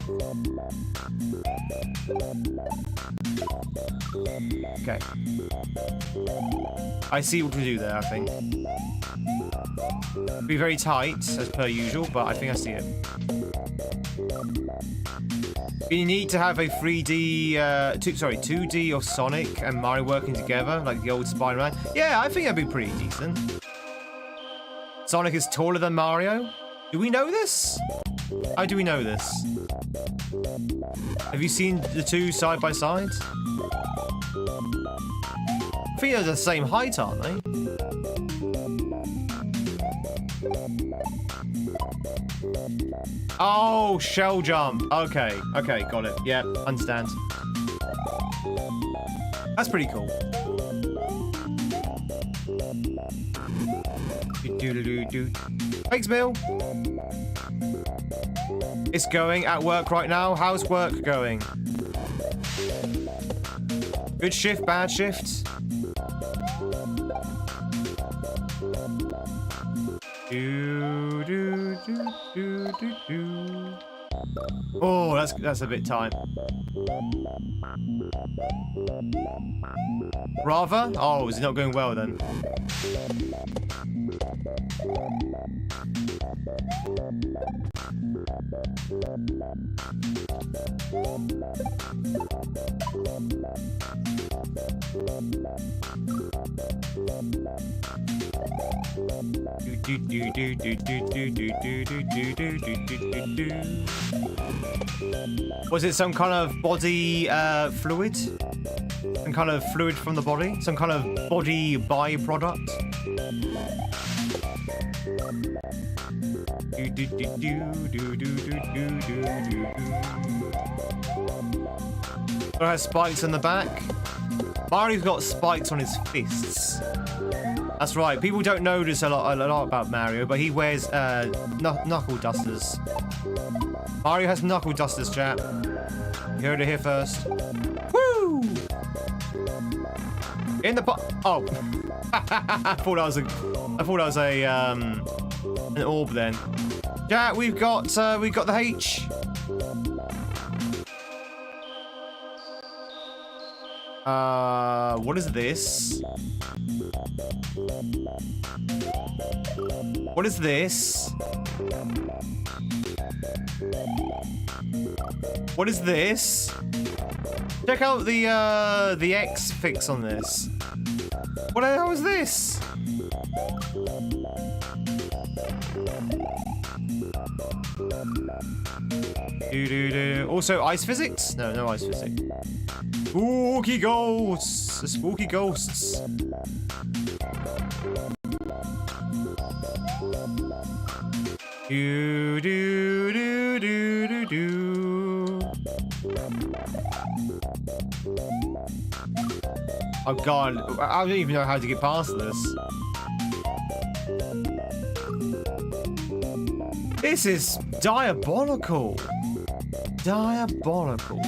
Okay. I see what to do there, I think. Be very tight, as per usual, but I think I see it. We need to have a 2D of Sonic and Mario working together, like the old Spider-Man. Yeah, I think that'd be pretty decent. Sonic is taller than Mario? Do we know this? How do we know this? Have you seen the two side by side? I think they're the same height, aren't they? Oh, shell jump. Okay, okay, got it. Yeah, understand. That's pretty cool. Thanks, Bill. It's going at work right now. How's work going? Good shift, bad shift? Oh, that's a bit tight. Rather? Oh, is it not going well then? Was it some kind of body fluid? Some kind of fluid from the body? Some kind of body byproduct? It has spikes in the back. Mario's got spikes on his fists. That's right. People don't notice a lot about Mario, but he wears knuckle dusters. Mario has knuckle dusters, chat. You heard it here first. Woo! In the pot. Oh, I thought that was an orb then. Chat, we've got the H. What is this? What is this? What is this? Check out the X fix on this. What the hell is this? Also, ice physics? No, no ice physics. Spooky ghosts! The spooky ghosts. Do do do do do do. Oh god, I don't even know how to get past this. This is diabolical. Diabolical.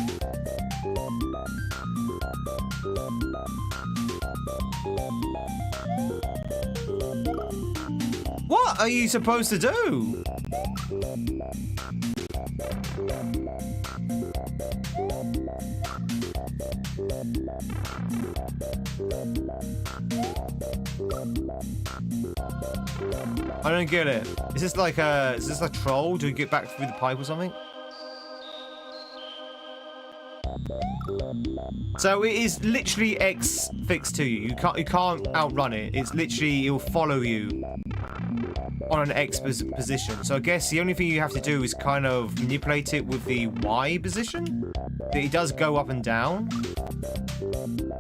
What are you supposed to do? I don't get it. Is this like a troll? Do we get back through the pipe or something? So it is literally X fixed to you. You can't outrun it. It's literally, it'll follow you on an X position. So I guess the only thing you have to do is kind of manipulate it with the Y position. It does go up and down.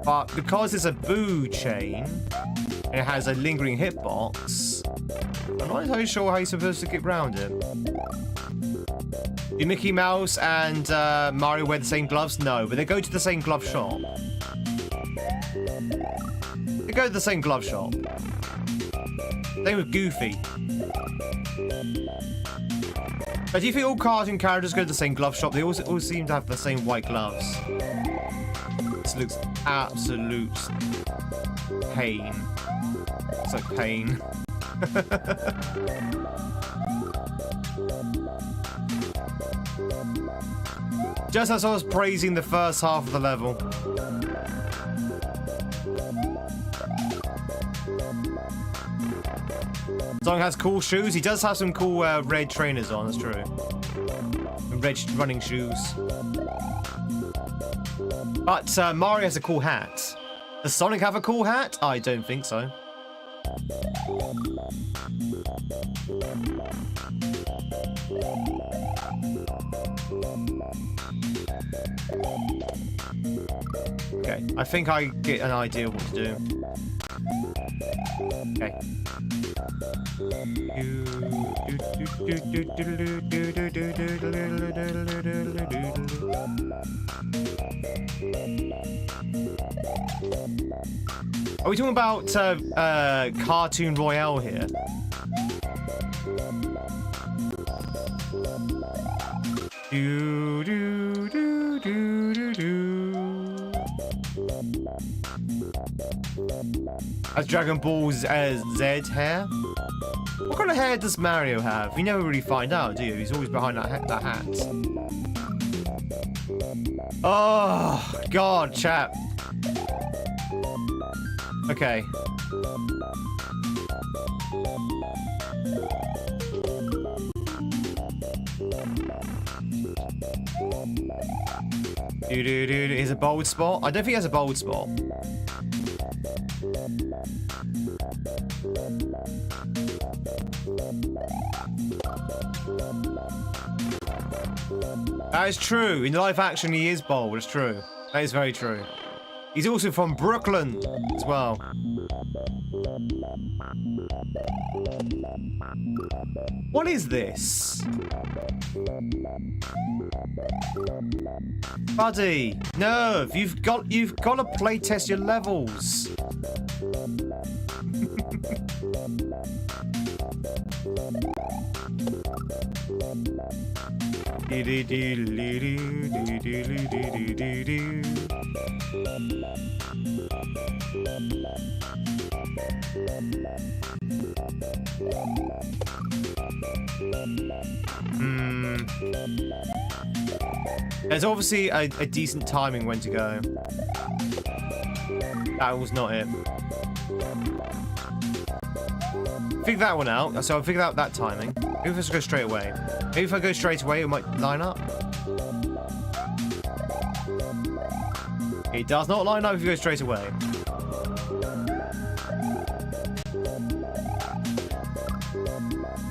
But because it's a boo chain and it has a lingering hitbox, I'm not entirely sure how you're supposed to get around it. Do Mickey Mouse and Mario wear the same gloves? No, but they go to the same glove shop. They go to the same glove shop. Same with Goofy. But do you think all cartoon characters go to the same glove shop? They all seem to have the same white gloves. This looks absolute pain. It's like pain. Just as I was praising the first half of the level. Song has cool shoes. He does have some cool red trainers on, that's true. And red running shoes. But Mario has a cool hat. Does Sonic have a cool hat? I don't think so. Okay, I think I get an idea of what to do. Okay. Are we talking about Cartoon Royale here? As Dragon Ball Z hair? What kind of hair does Mario have? You never really find out, do you? He's always behind that hat. Oh, God, chap. Okay. Here's a bold spot. I don't think he has a bold spot. That is true. In live action, he is bold. It's true. That is very true. He's also from Brooklyn as well. What is this? Buddy, Nerve, you've got to play test your levels. There's obviously a decent timing when to go. That was not it. Figure that one out. So I'll figure out that timing. Maybe if I go straight away. Maybe if I go straight away, it might line up. It does not line up if you go straight away.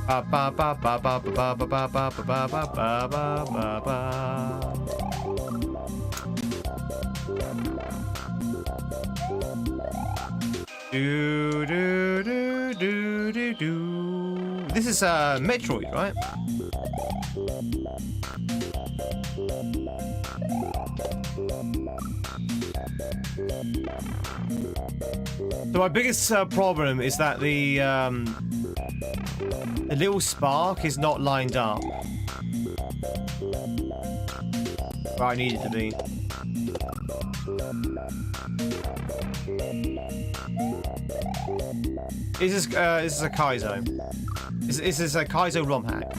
Ba ba ba ba ba ba ba ba ba ba ba ba ba ba ba. Do do do do do do. This is Metroid, right? So my biggest problem is that the The little spark is not lined up where I need it to be. This is a kaizo. This is a kaizo romhack.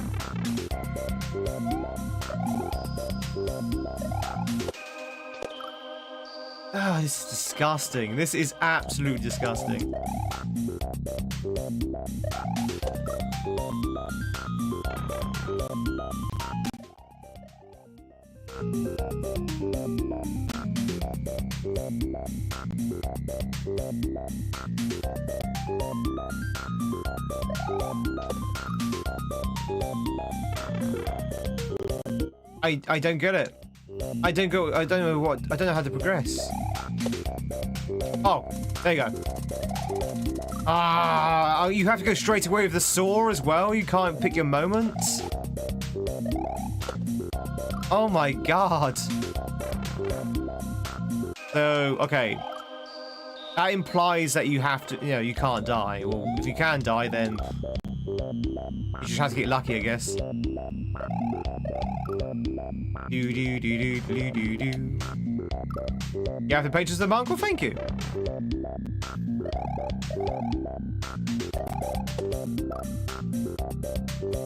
Oh, this is disgusting. This is absolutely disgusting. I don't get it. I don't know how to progress. Oh, there you go. Ah, you have to go straight away with the saw as well. You can't pick your moments. Oh my god. So, okay. That implies that you have to, you can't die. Well, if you can die, then you just have to get lucky, I guess. Do do do do do do do. You have the pages of the monk? Well, thank you.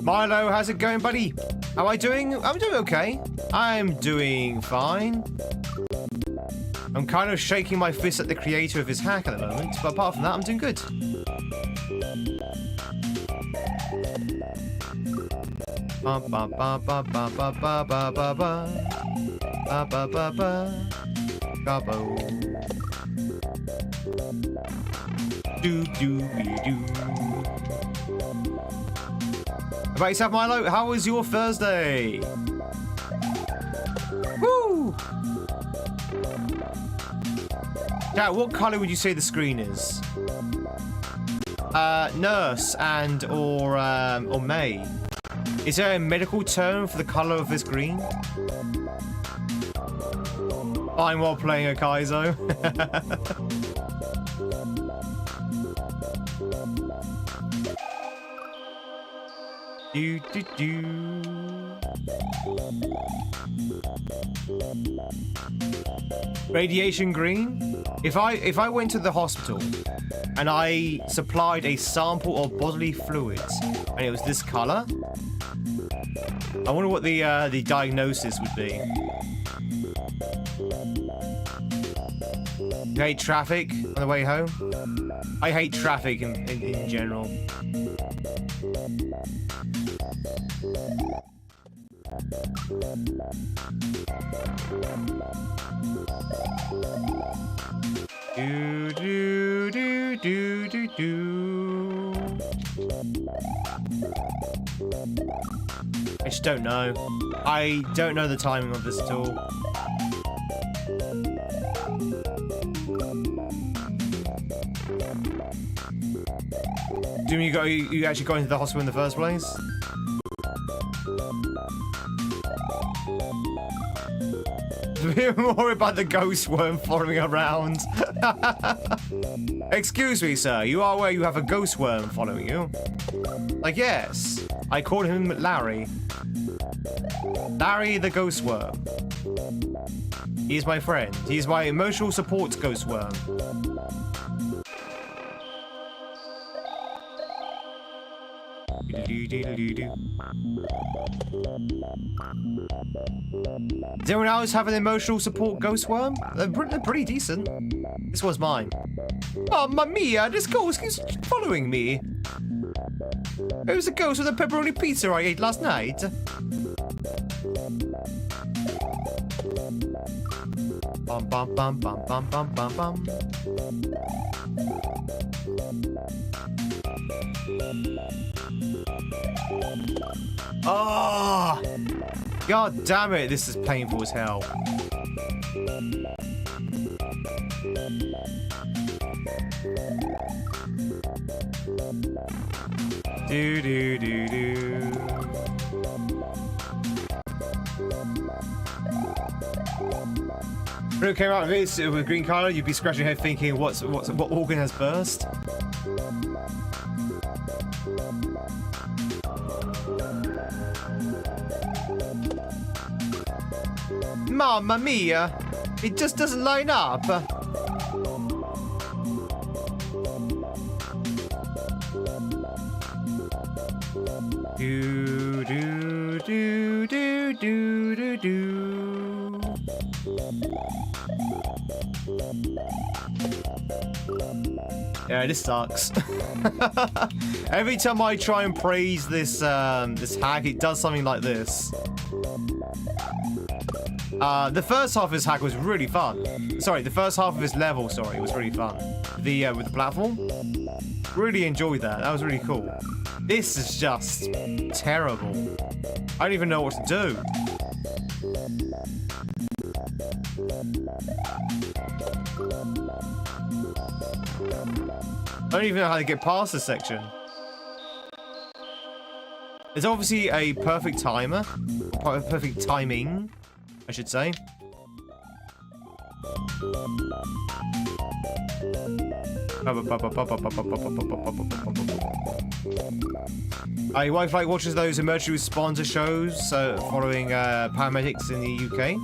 Milo, how's it going, buddy? How am I doing? I'm doing okay. I'm doing fine. I'm kind of shaking my fist at the creator of his hack at the moment, but apart from that, I'm doing good. Ba ba ba ba ba ba ba ba ba ba ba ba ba. Gabo. Do do do. About yourself, Milo? How was your Thursday? Woo! Yeah, what color would you say the screen is? Nurse and or May. Is there a medical term for the color of this green? Fine while playing a kaizo. Do do do. Radiation green? If I went to the hospital and I supplied a sample of bodily fluids and it was this color, I wonder what the diagnosis would be. You hate traffic on the way home? I hate traffic in general. Do do do do do do. I just don't know. I don't know the timing of this at all. Do you actually go into the hospital in the first place? More about the ghost worm following around. Excuse me, sir. You are aware you have a ghost worm following you? Like, yes. I call him Larry. Larry the ghost worm. He's my friend. He's my emotional support ghost worm. Does anyone else have an emotional support ghost worm? They're pretty decent. This one's mine. Mamma mia, this ghost is following me. It was the ghost of the pepperoni pizza I ate last night. Bum bum bum bum bum bum bum bum. Oh! God damn it, this is painful as hell. Do do do do. If it came out of this with green color, you'd be scratching your head thinking, what organ has burst? Mamma mia! It just doesn't line up. Do do do do do do do. Yeah, this sucks. Every time I try and praise this this hack, it does something like this. The first half of this hack was really fun. Sorry, the first half of this level, sorry, was really fun. The with the platform, really enjoyed that. That was really cool. This is just terrible. I don't even know what to do. I don't even know how to get past this section. There's obviously a perfect timer, or perfect timing, I should say. Your wife watches those emergency responder shows following paramedics in the UK.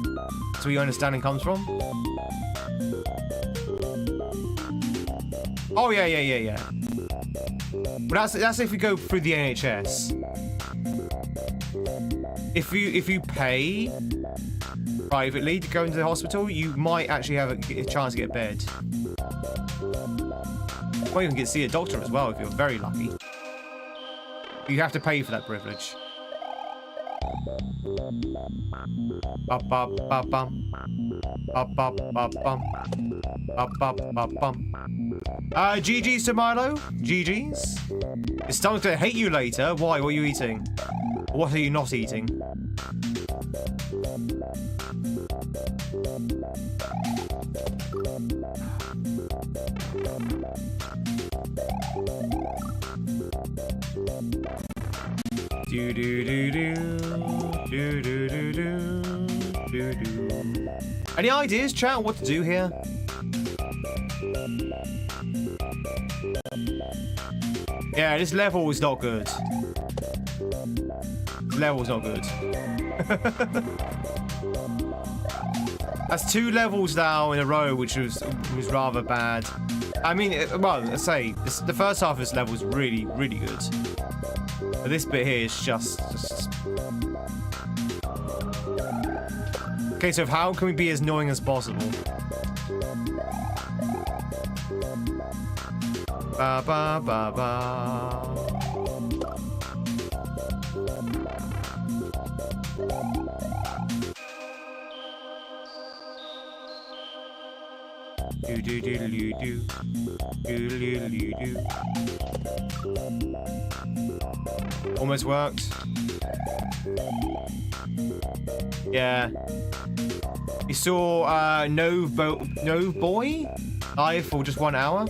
That's where your understanding comes from. Oh yeah. But that's if you go through the NHS. If you pay privately to go into the hospital, you might actually have a chance to get a bed. Or you can see a doctor as well if you're very lucky. You have to pay for that privilege. GG's to Milo. GG's. Your stomach's gonna hate you later. Why? What are you eating? What are you not eating? Do do do do do do do do do. Any ideas, chat? What to do here? Yeah, this level is not good. This level is not good. That's 2 levels now in a row, which was rather bad. I mean, well, let's say the first half of this level is really, really good. But this bit here is just... Okay, so how can we be as annoying as possible? Ba ba ba ba. Do do do do do do do do do. Almost worked. Yeah. You saw No Boy live for just 1 hour.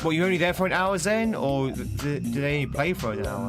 Were you only there for an hour then, or did they only play for an hour?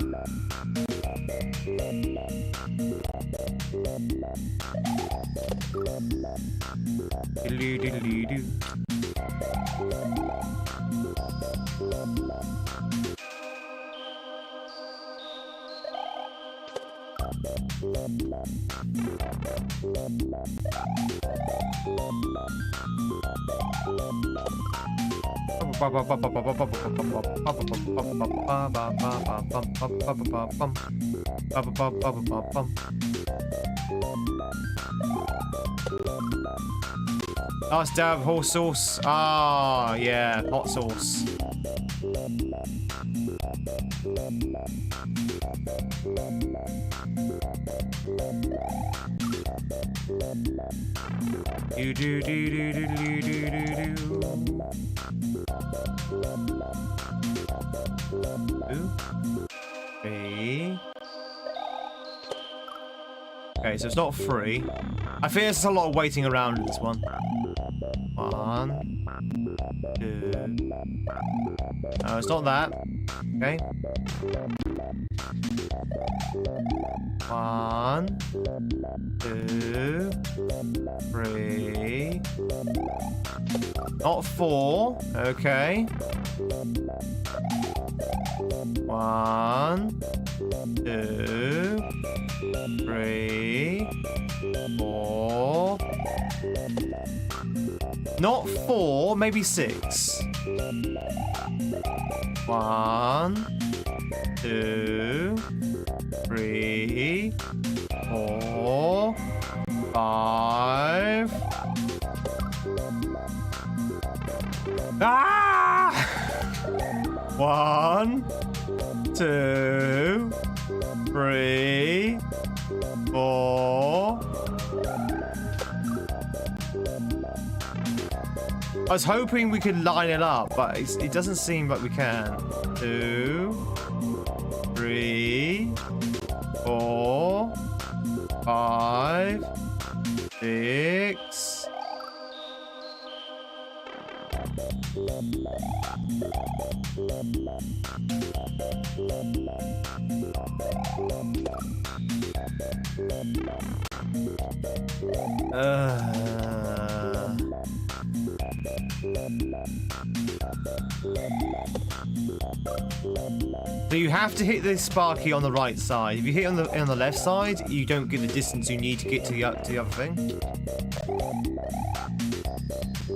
Last dab, horse sauce. Ah, yeah, hot sauce. Do do do do do do do do. Three. Okay, so it's not free. I fear there's a lot of waiting around in this one. 1, 2. No, it's not that. Okay. 1, 2, 3. Not 4. Okay. 1, 2, 3, 4. Not 4, maybe 6. 1, 2, 3, 4, 5. Ah! 1, 2, 3, 4. I was hoping we could line it up, but it doesn't seem like we can. 2, 3, 4, 5, 6. So you have to hit the sparky on the right side. If you hit on the left side, you don't get the distance you need to get to the other thing.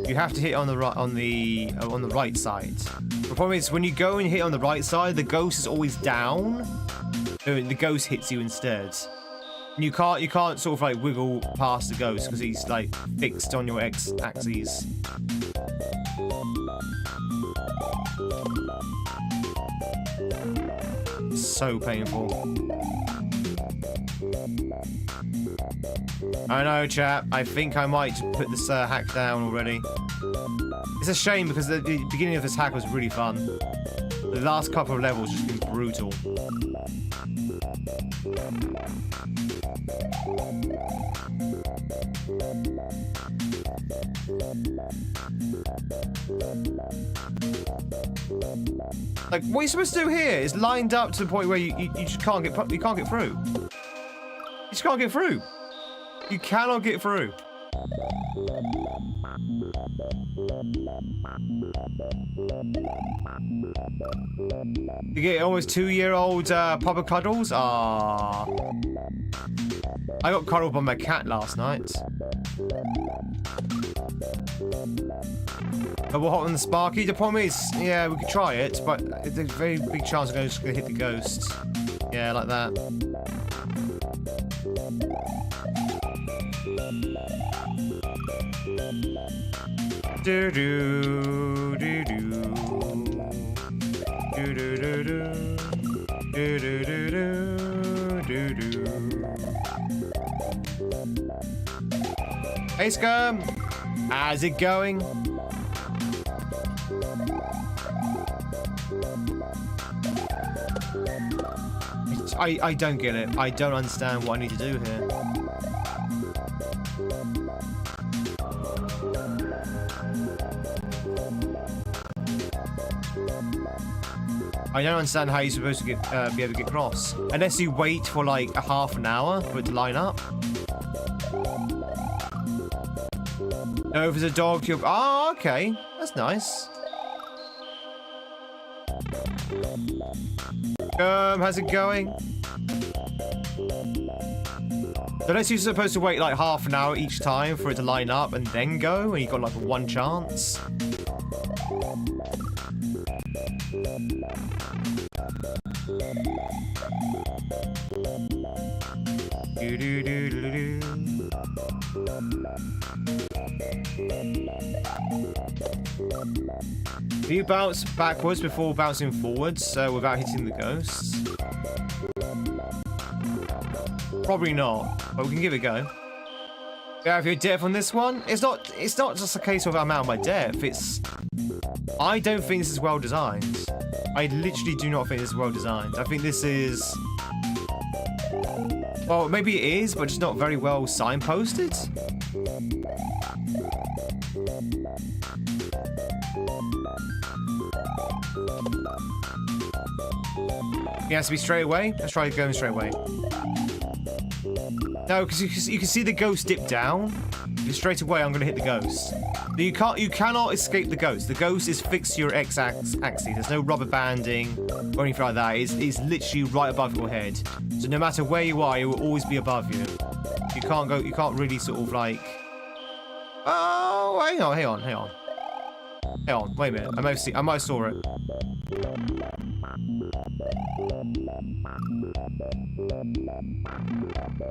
You have to hit on the right side. The problem is when you go and hit on the right side, the ghost is always down. So the ghost hits you instead. And you can't sort of like wiggle past the ghost because he's like fixed on your x-axis. So painful. I know, chap. I think I might put this hack down already. It's a shame because the beginning of this hack was really fun. The last couple of levels just been brutal. Like, what are you supposed to do here? It's lined up to the point where you just can't get through. You just can't get through. You cannot get through. You get almost 2-year-old Papa Cuddles? Ah, I got cuddled by my cat last night. But we're hot on the Sparky. The problem is, yeah, we could try it, but there's a very big chance I'm just going to hit the ghost. Yeah, like that. Do do do do do do do do do do do do. Hey Scum, how's it going? I don't get it. I don't understand what I need to do here. I don't understand how you're supposed to be able to get across. Unless you wait for like a half an hour for it to line up. No, if there's a dog, you'll... Oh, okay. That's nice. How's it going? So unless you're supposed to wait like half an hour each time for it to line up and then go, and you've got like one chance. Do you bounce backwards before bouncing forwards without hitting the ghosts? Probably not, but we can give it a go. Yeah, if you're deaf on this one, it's not just a case of I'm out of my depth. I don't think this is well designed. I literally do not think this is well designed. I think this is... Well, maybe it is, but it's not very well signposted. It has to be straight away. Let's try going straight away. No, because you can see the ghost dip down. Straight away, I'm going to hit the ghost. But you cannot escape the ghost. The ghost is fixed to your x-axis. There's no rubber banding or anything like that. It's literally right above your head. So no matter where you are, it will always be above you. You can't really sort of like... Oh, hang on. Hang on, wait a minute. I might have saw it.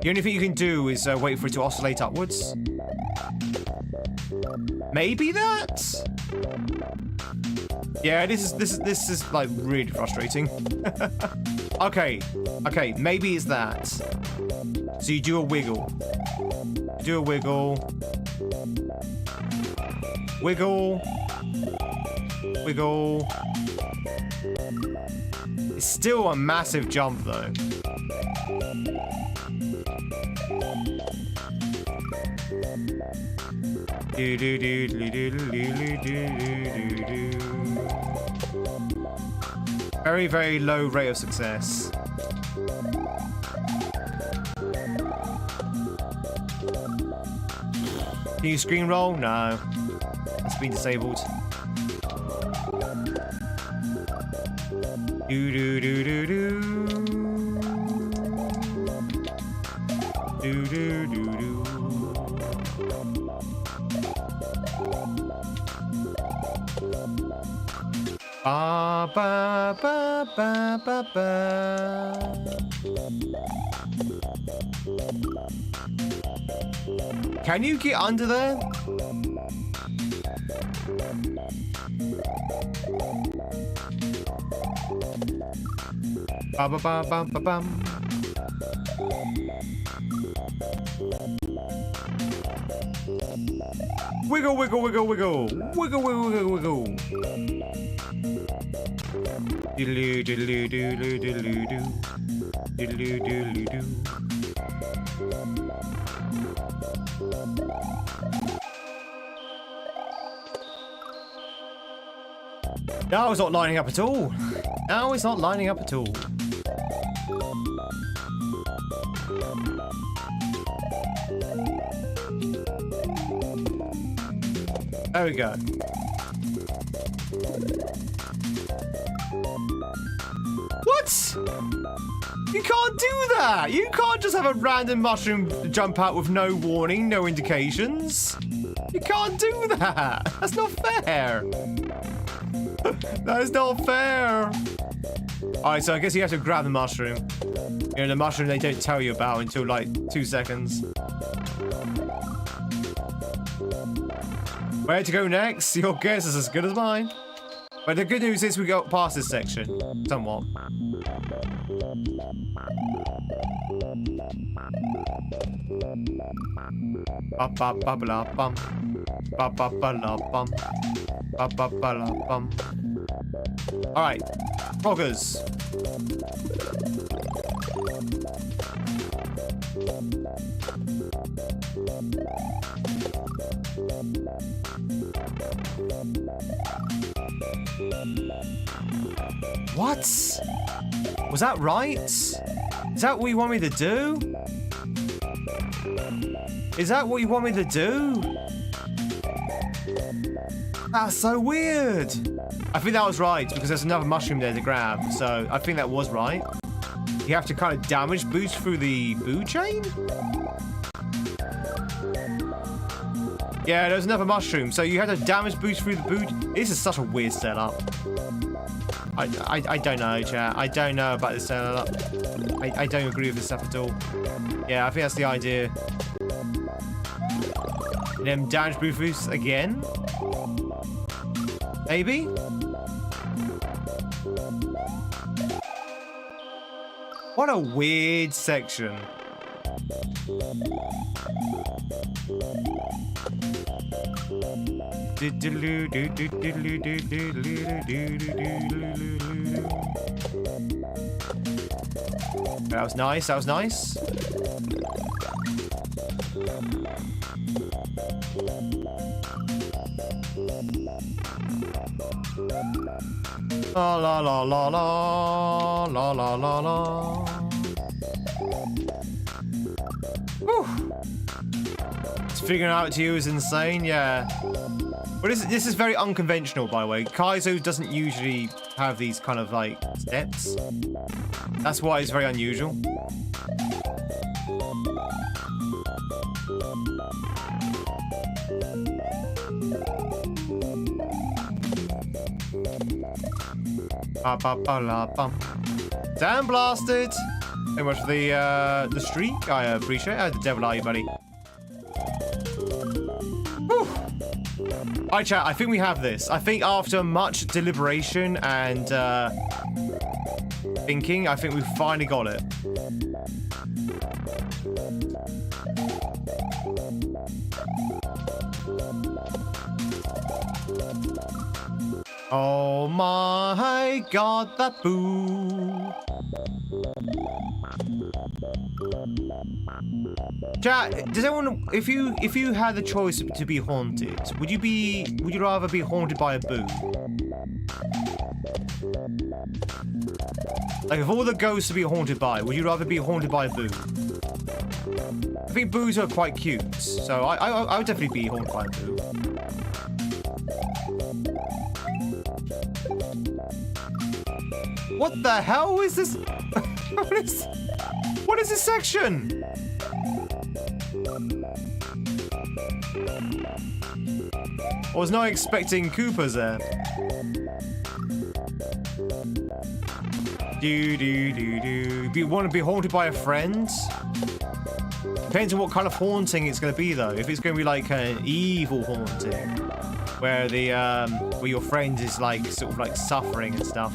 The only thing you can do is wait for it to oscillate upwards. Maybe that? Yeah, this is like really frustrating. Okay, maybe it's that. So you do a wiggle. Wiggle. It's still a massive jump though. Very, very low rate of success. Can you screen roll? No. It's been disabled. Ba ba ba ba ba ba. Can you get under there? Ba ba ba ba ba bum. Wiggle, wiggle, wiggle, wiggle. Wiggle, wiggle, wiggle, wiggle. Diddly, diddly, diddly, diddly, doo. Diddly, diddly, doo. Now it's not lining up at all. Now it's not lining up at all. There we go. What? You can't do that! You can't just have a random mushroom jump out with no warning, no indications. You can't do that! That's not fair! That is not fair! Alright, so I guess you have to grab the mushroom. You know, the mushroom they don't tell you about until like 2 seconds. Where to go next? Your guess is as good as mine. But the good news is we got past this section. Somewhat. Alright. Froggers. What? Was that right? Is that what you want me to do? Is that what you want me to do? That's so weird. I think that was right because there's another mushroom there to grab. So I think that was right. You have to kind of damage boost through the food chain? Yeah, there's another mushroom. So you had to damage boost through the food. This is such a weird setup. I don't know, chat. I don't know about this setup. I don't agree with this stuff at all. Yeah, I think that's the idea. And then damage boost again? Maybe? What a weird section. That was nice, that was nice. La la la la la la la la la. Whew. Figuring out to you is insane, yeah. But this is very unconventional, by the way. Kaizo doesn't usually have these kind of like steps. That's why it's very unusual. Damn blasted! So much for the streak. I appreciate it. How the devil are you, buddy? Alright, chat, I think we have this. I think after much deliberation and thinking, I think we've finally got it. Oh my god, that boo. Chat, does anyone, if you had the choice to be haunted, would you rather be haunted by a boo? Like, of all the ghosts to be haunted by, would you rather be haunted by a boo? I think boos are quite cute, so I would definitely be haunted by a boo. What the hell is this? What is this section? I was not expecting Koopas there. Do you want to be haunted by a friend? Depends on what kind of haunting it's going to be, though. If it's going to be like an evil haunting, where where your friend is like sort of like suffering and stuff.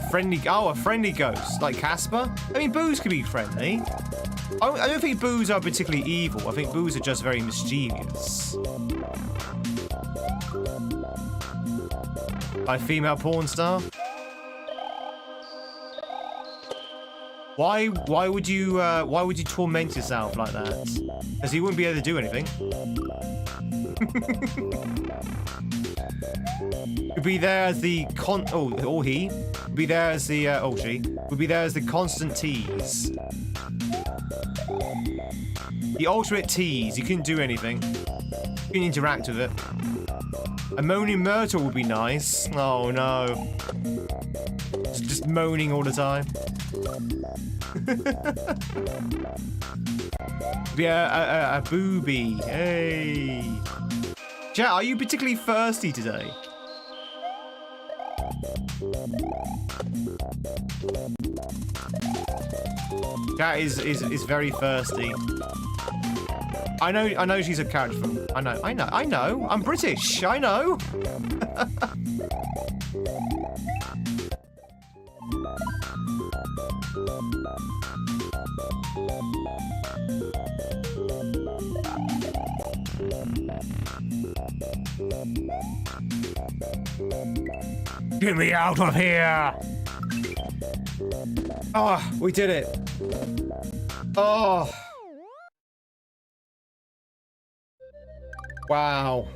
A friendly ghost, like Casper? I mean, boos can be friendly. I don't think boos are particularly evil. I think boos are just very mischievous. Like female porn star? Why would you torment yourself like that? Because you wouldn't be able to do anything. Would be there as the or he would be there as the she would be there as the constant tease. The ultimate tease. You couldn't do anything. You couldn't interact with it. A moaning myrtle would be nice. Oh no. Just moaning all the time. Yeah, a booby. Hey. Chat, are you particularly thirsty today? Cat is very thirsty. I know she's a character from. I know. I'm British. I know. Get me out of here! Oh, we did it. Oh. Wow.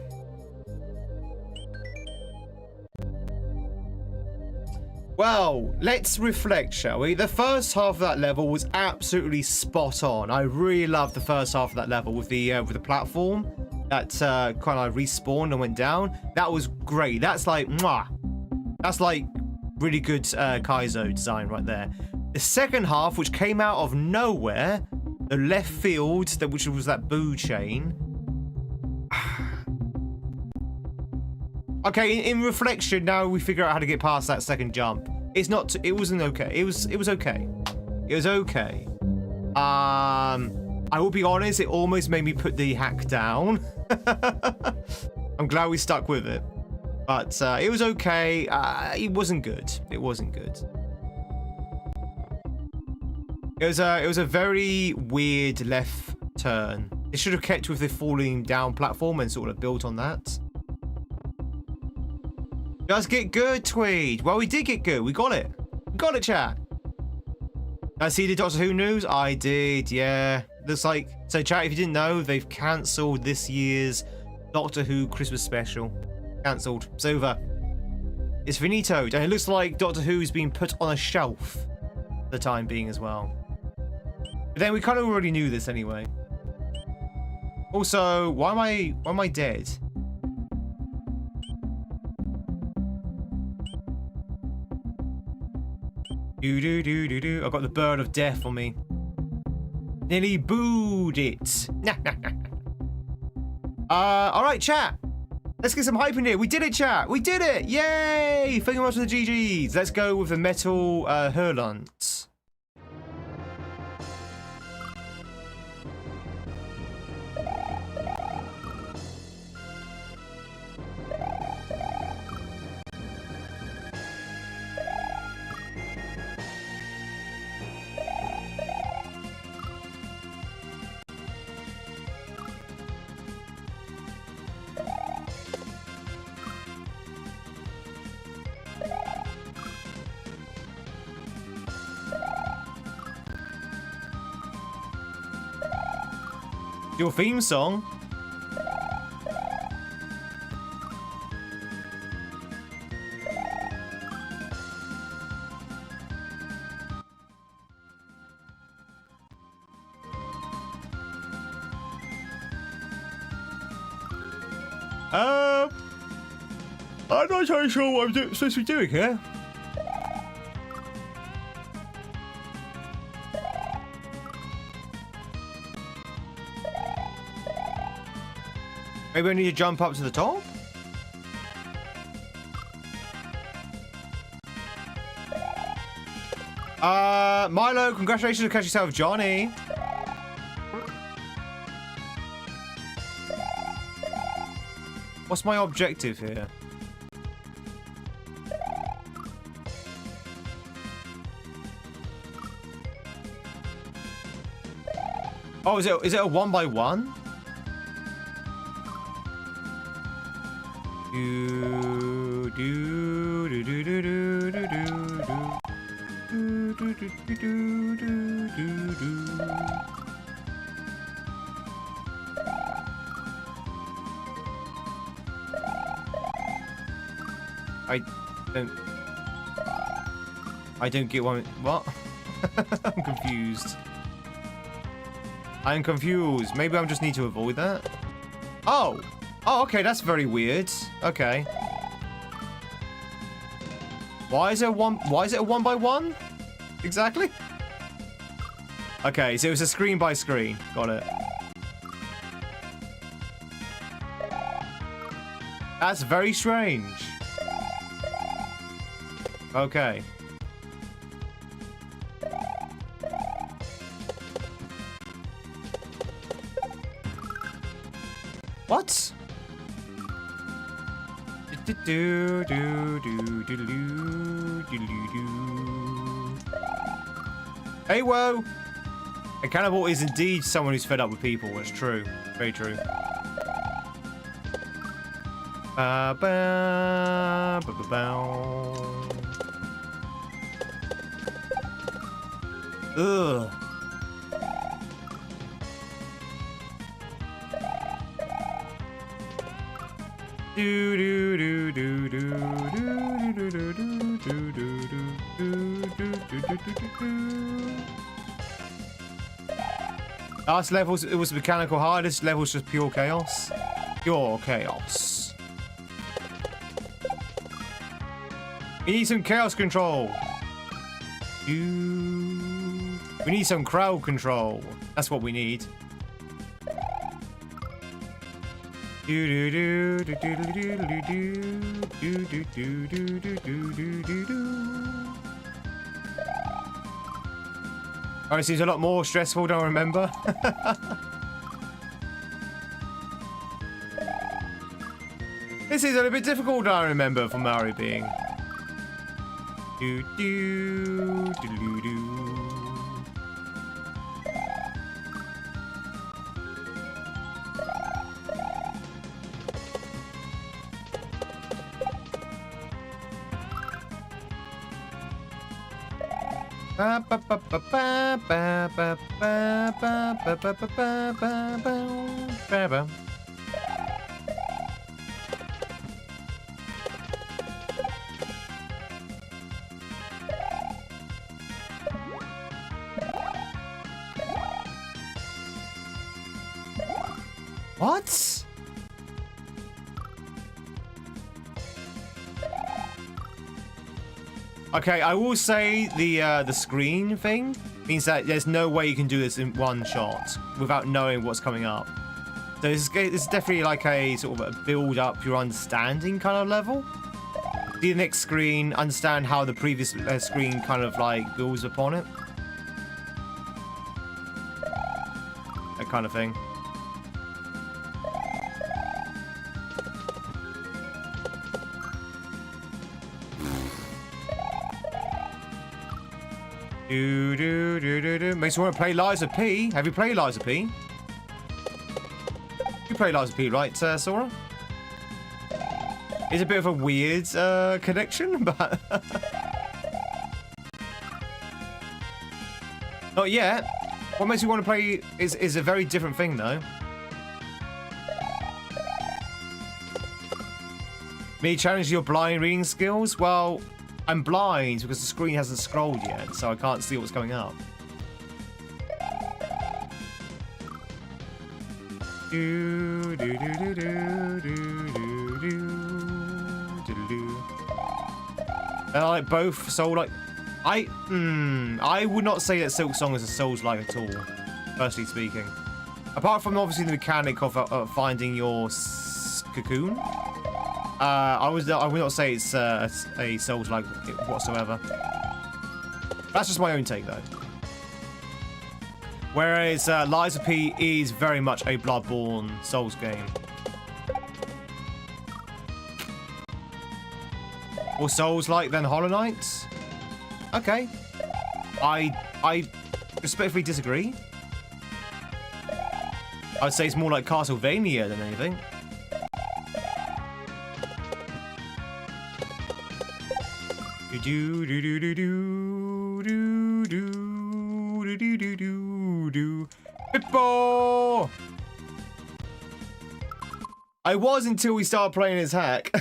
Well, let's reflect, shall we? The first half of that level was absolutely spot on. I really loved the first half of that level with the platform that kind of respawned and went down. That was great. That's like, mwah. That's like really good kaizo design right there. The second half, which came out of nowhere, the left field, which was that boo chain. Okay, in reflection, now we figure out how to get past that second jump. It wasn't okay. It was okay. It was okay. I will be honest, it almost made me put the hack down. I'm glad we stuck with it. But it was okay. It wasn't good. It wasn't good. It was a very weird left turn. It should have kept with the falling down platform and sort of built on that. Just get good, Tweed. Well, we did get good. We got it. We got it, chat. I see the Doctor Who news. I did. Yeah. Looks like, so chat, if you didn't know, they've cancelled this year's Doctor Who Christmas special. Cancelled. It's over. It's finito. And it looks like Doctor Who's been put on a shelf for the time being as well. But then we kind of already knew this anyway. Also, why am I dead? Do. I got the bird of death on me. Nearly booed it. Alright, chat. Let's get some hype in here. We did it, chat. We did it. Yay! Thank you much for the GGs. Let's go with the metal hurlant. Your theme song. I'm not entirely sure what I'm supposed to be doing here. Maybe I need to jump up to the top? Milo, congratulations on catching yourself, Johnny. What's my objective here? Oh, is it a 1x1? I don't get what? I'm confused. I'm confused. Maybe I just need to avoid that. Oh, okay, that's very weird. Okay. Why is it a 1x1? Exactly. Okay, so it was a screen by screen. Got it. That's very strange. Okay. What? Hey, whoa! A cannibal is indeed someone who's fed up with people. It's true. Very true. Ugh. Last levels, it was mechanical hard. This level's just pure chaos. Pure chaos. We need some chaos control. We need some crowd control. That's what we need. Oh, it seems a lot more stressful, don't I remember? This is a little bit difficult, don't I remember, from Mario being. What? Okay, I will say the screen thing means that there's no way you can do this in one shot without knowing what's coming up. So this is definitely like a sort of a build up your understanding kind of level. See the next screen, understand how the previous screen kind of like builds upon it. That kind of thing. Makes me want to play Liza P. Have you played Liza P? You play Liza P, right, Sora? It's a bit of a weird connection, but not yet. What makes you want to play is a very different thing, though. Me challenge your blind reading skills? Well, I'm blind because the screen hasn't scrolled yet, so I can't see what's going up. I like both Soul-like. I would not say that Silk Song is a Souls-like at all, personally speaking. Apart from obviously the mechanic of finding your cocoon. I would not say it's a Souls-like whatsoever. That's just my own take, though. Whereas Liza P is very much a Bloodborne Souls game. Or Souls-like than Hollow Knight? Okay. I respectfully disagree. I'd say it's more like Castlevania than anything. Bippo! I was until we started playing his hack.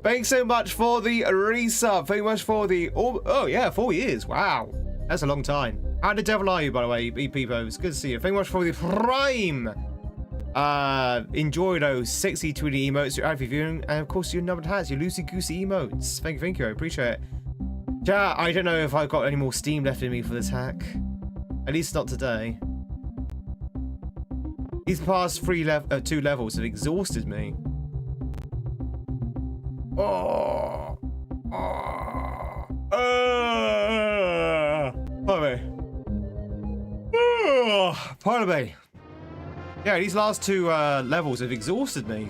Thanks so much for the resub. Thank you much for the... Oh, yeah, 4 years. Wow. That's a long time. How the devil are you, by the way, Peepos? Good to see you. Thank you much for the Prime. Enjoy those sexy Tweedy emotes you're out viewing, and of course your numbered hats, your loosey goosey emotes. Thank you, I appreciate it. Yeah, I don't know if I've got any more steam left in me for this hack. At least not today. These past 2 levels have exhausted me. Oh. Pardon me. Pardon me. Yeah, these last 2 levels have exhausted me.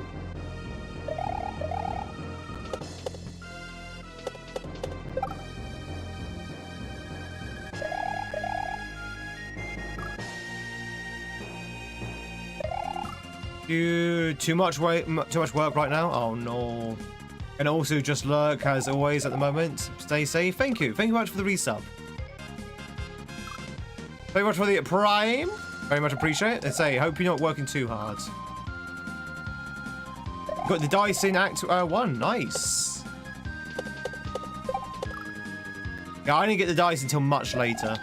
Dude, too much work right now. Oh no. And also just lurk as always at the moment. Stay safe. Thank you. Thank you much for the resub. Thank you much for the Prime. Very much appreciate it. Let's say, hope you're not working too hard. Got the dice in Act 1. Nice. Yeah, I didn't get the dice until much later.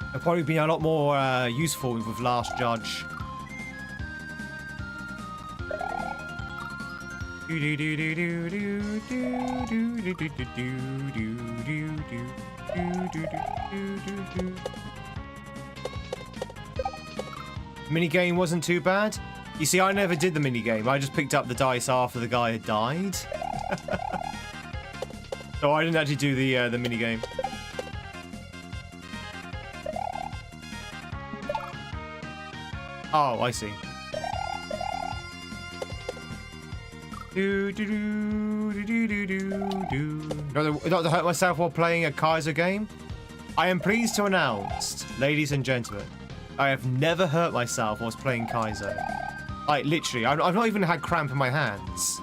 It'll probably be a lot more useful with Last Judge. Minigame wasn't too bad. You see, I never did the minigame. I just picked up the dice after the guy had died. So I didn't actually do the minigame. Oh, I see. Not to hurt myself while playing a kaizo game. I am pleased to announce, ladies and gentlemen, I have never hurt myself whilst playing kaizo. Like, literally, I've not even had cramp in my hands.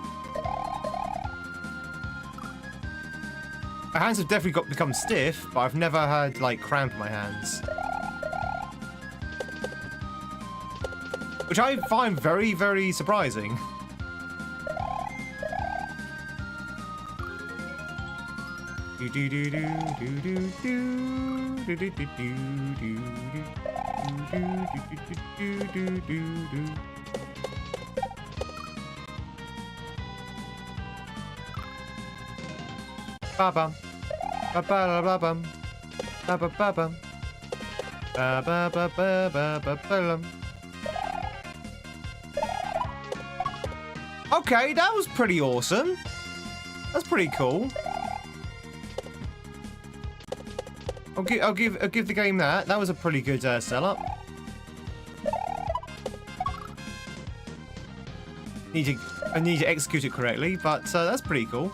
My hands have definitely become stiff, but I've never had, like, cramp in my hands. Which I find very, very surprising. Ba-bum. Ba-ba-da-ba-bum. Ba-ba-ba-bum. Ba-ba-ba-ba-ba-ba-ba-bum. Okay, that was pretty awesome. That's pretty cool. I'll give the game that. That was a pretty good setup. I need to execute it correctly, but that's pretty cool.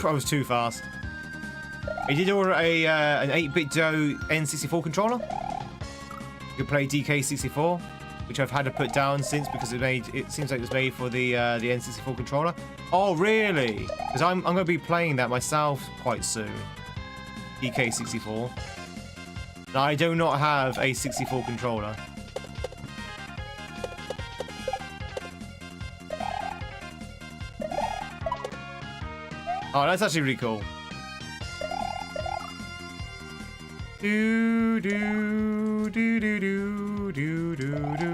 I was too fast. I did order an 8-bit N64 controller. You can play DK64, which I've had to put down since because it seems like it was made for the N64 controller. Oh, really? Because I'm going to be playing that myself quite soon. DK64. Now, I do not have a 64 controller. Oh, that's actually really cool.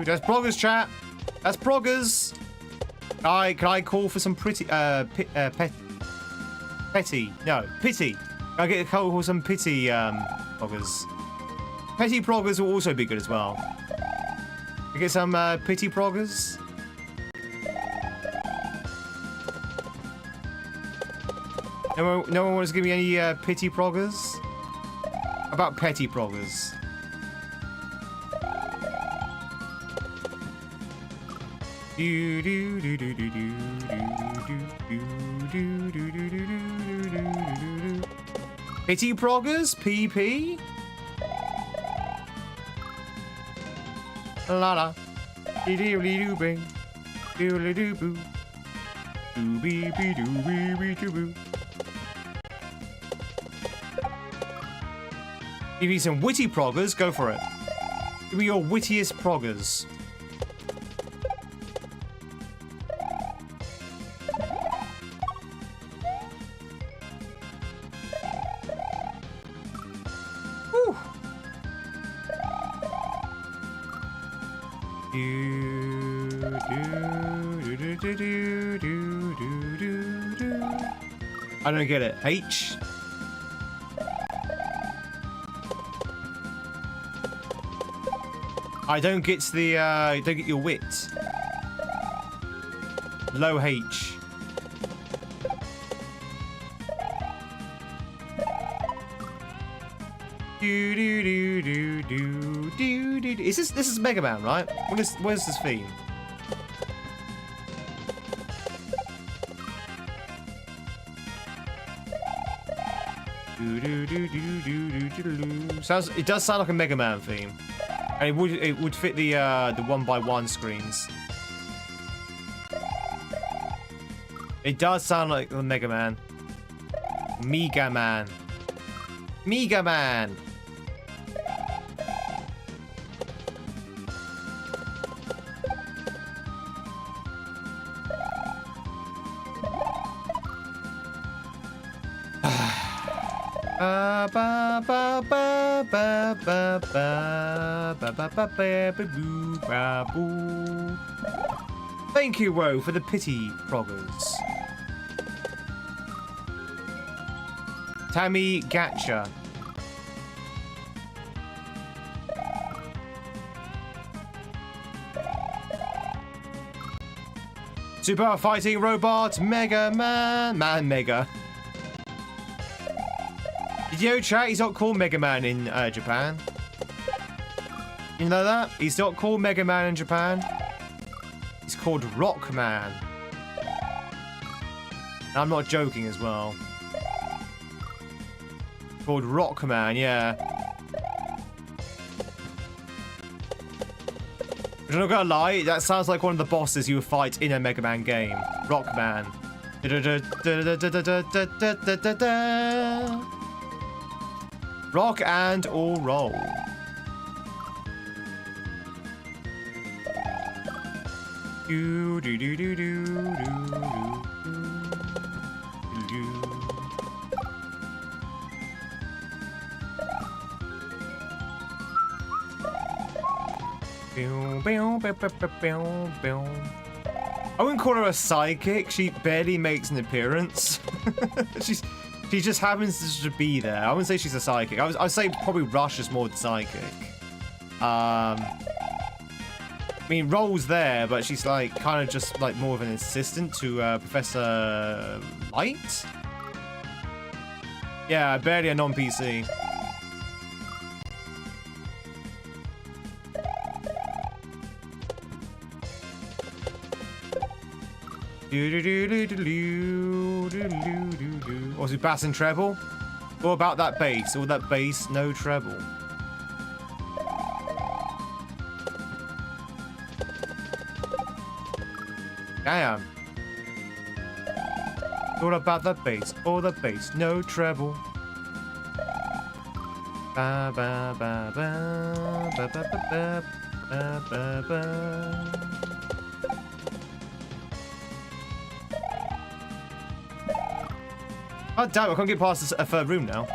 That's Proggers, chat. That's Proggers. Can I call for some pretty petty? No, pity. I get a call for some pity Proggers. Petty Proggers will also be good as well. I get some pity Proggers. No one wants to give me any pity Proggers? How about petty Proggers? Pity Proggers? PP? La la. Doo bing. Doo doo boo. Doo bee bee doo bee bee doo boo. Give me some witty Proggers, go for it. Give me your wittiest Proggers. Whew. I don't get it. H? I don't get the don't get your wit. Low H. Is this is Mega Man, right? Where's this theme? It does sound like a Mega Man theme. And it would fit the 1x1 screens. It does sound like the Mega Man. Mega Man. Mega Man. Thank you, Woe, for the pity Proggers. Tammy Gatcha. Super fighting robot Mega Man. Mega. Did you know, chat? He's not called Mega Man in Japan. You know that? He's not called Mega Man in Japan. He's called Rock Man. And I'm not joking as well. Called Rockman, yeah. I'm not gonna lie, that sounds like one of the bosses you would fight in a Mega Man game. Rockman. Rock and or roll. Do do do do do do do. I wouldn't call her a psychic. She barely makes an appearance. She just happens to be there. I wouldn't say she's a psychic. I'd say probably Rush is more psychic. I mean, Roll's there, but she's like kind of just like more of an assistant to Professor Light. Yeah, barely a non-PC. What's it, bass and treble? What about that bass? All that bass, no treble. Damn. All about that bass, all the bass, no treble. Ba ba ba ba ba ba ba ba ba ba. Oh damn, I can't get past a third room now.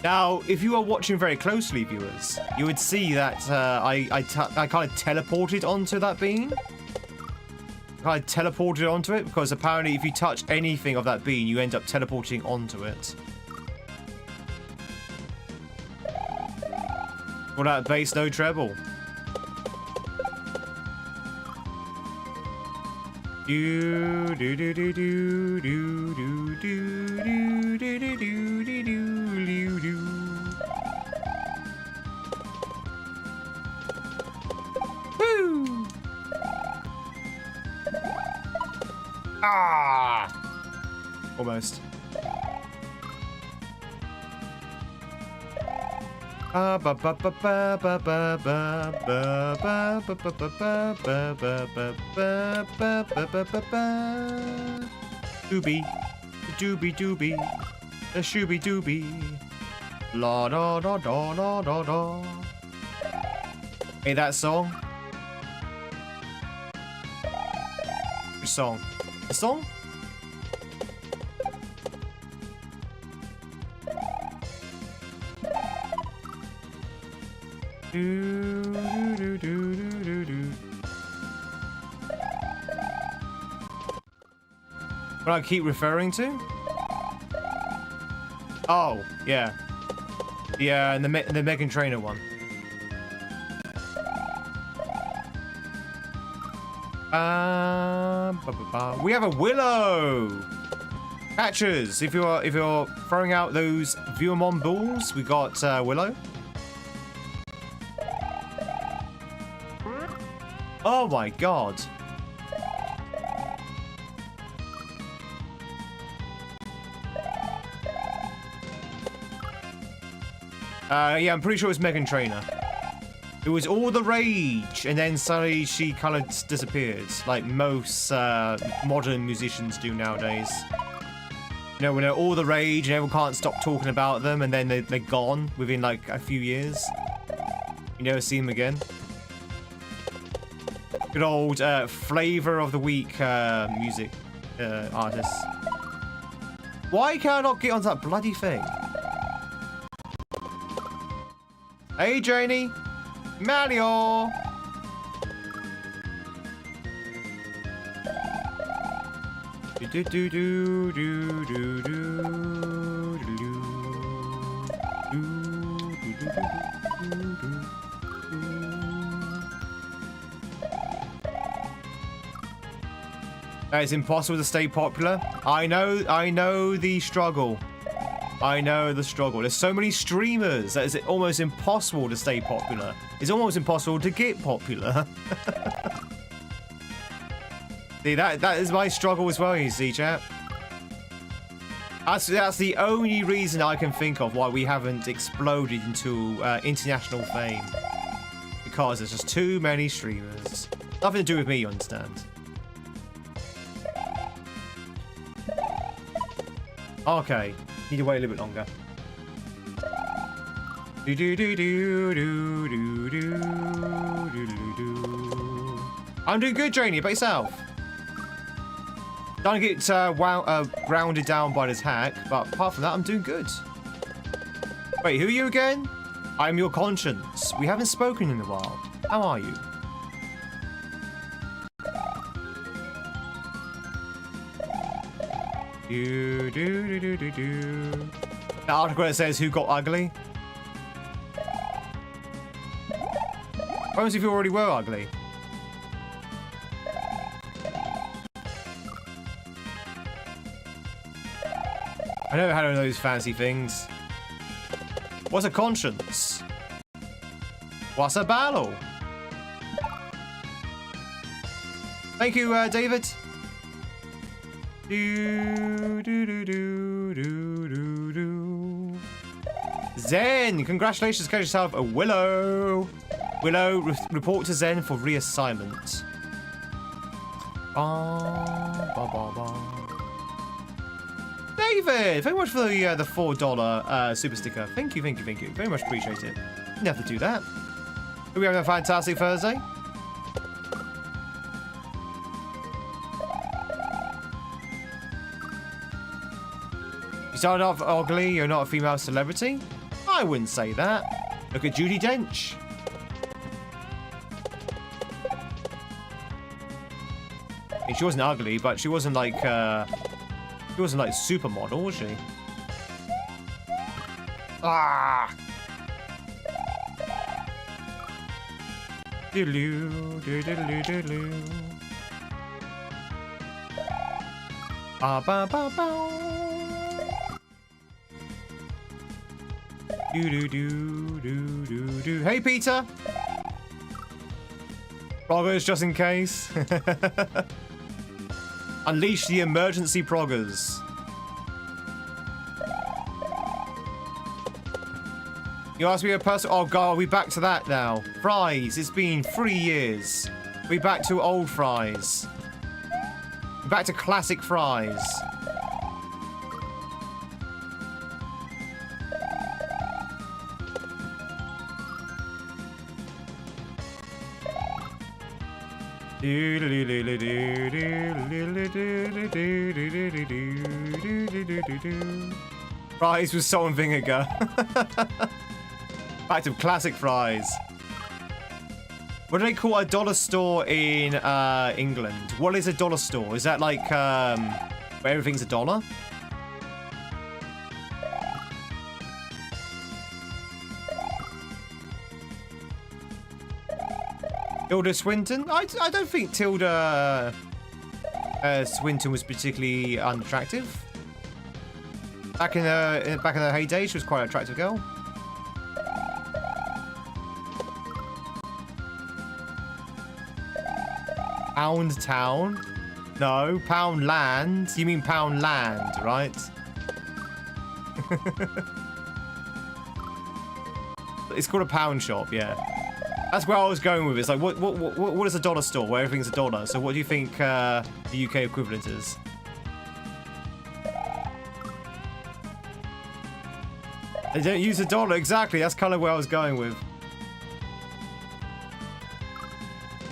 Now, if you are watching very closely, viewers, you would see that I kind of teleported onto that bean. I teleported onto it because apparently if you touch anything of that bean, you end up teleporting onto it. All that bass, no treble. Do do do do do do do do do do do do do do. Woo! Ah! Almost. Ba ba ba ba ba ba ba ba ba ba ba ba ba ba ba ba ba ba ba ba. Doobie, doobie doobie, a shooby doobie, la da da da da da da. Hey, that song. Which song? The song? Do, do, do, do, do, do. What I keep referring to? Oh, yeah. Yeah, and the Megan Trainor one. We have a Willow. Catchers. If you're throwing out those Viewamon balls, we got Willow. Oh my god. Yeah, I'm pretty sure it's Megan Trainor. It was all the rage, and then suddenly she kind of disappeared, like most modern musicians do nowadays. You know, when they're all the rage and everyone can't stop talking about them, and then they're gone within like a few years. You never see them again. Good old flavor of the week music artists. Why can I not get onto that bloody thing? Hey, Janie. Mario. Do do do do do do do. It's impossible to stay popular. I know the struggle. I know the struggle. There's so many streamers that it's almost impossible to stay popular. It's almost impossible to get popular. See, that is my struggle as well, you see, chat. That's the only reason I can think of why we haven't exploded into international fame. Because there's just too many streamers. Nothing to do with me, you understand. Okay. Need to wait a little bit longer. Do do do do do do do do do do. I'm doing good, Janie. About yourself? Don't get grounded down by this hack, but apart from that, I'm doing good. Wait, who are you again? I'm your conscience. We haven't spoken in a while. How are you? Do do do do do do. The article that says who got ugly. What happens if you already were ugly? I never had one of those fancy things. What's a conscience? What's a battle? Thank you, David. Do, do, do, do, do, do, do. Zen, congratulations, catch yourself a Willow. Willow, report to Zen for reassignment. Ba, ba, ba, ba. David, very much for the $4 super sticker. Thank you, thank you, thank you. Very much appreciate it. You have to do that. Hope you're having a fantastic Thursday. You started off ugly, you're not a female celebrity? I wouldn't say that. Look at Judi Dench. I mean, she wasn't ugly, but she wasn't like supermodel, was she? Ah! Diddle-oo, diddle-oo, diddle-oo. Ba-ba-ba-ba. Do-do-do-do-do-do. Hey, Peter! Proggers, just in case. Unleash the emergency proggers. You asked me a person. Oh god, are we back to that now? Fries. It's been 3 years. We back to old fries. Back to classic fries. Fries with salt and vinegar. Back to classic fries. What do they call a dollar store in England? What is a dollar store? Is that like where everything's a dollar? Tilda Swinton? I don't think Tilda Swinton was particularly unattractive. Back in her heyday, she was quite an attractive girl. Pound Town? No, Pound Land. You mean Pound Land, right? It's called a pound shop, yeah. That's where I was going with it. It's like, what is a dollar store where everything's a dollar? So what do you think the UK equivalent is? They don't use a dollar, exactly. That's kind of where I was going with.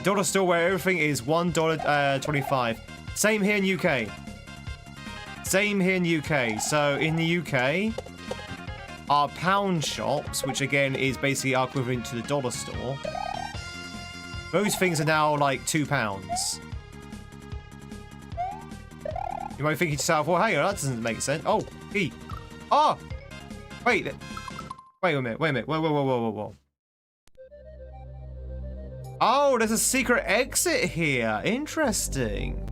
Dollar store where everything is $1.25. Same here in UK. Same here in UK. So in the UK, our pound shops, which again is basically our equivalent to the dollar store, those things are now like £2. You might think to yourself, well, hang on, that doesn't make sense. Oh, he. Oh! Wait a minute, whoa. Oh, there's a secret exit here. Interesting.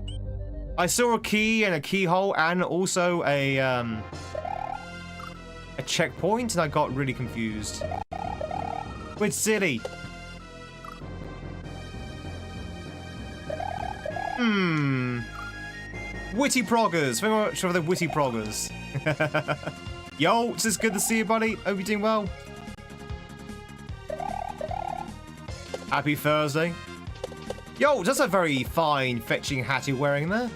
I saw a key and a keyhole and also a a checkpoint and I got really confused. We're silly. Witty proggers. Thank you very much for the witty proggers. Yo, it's just good to see you, buddy. Hope you're doing well. Happy Thursday. Yo, that's a very fine fetching hat you're wearing there.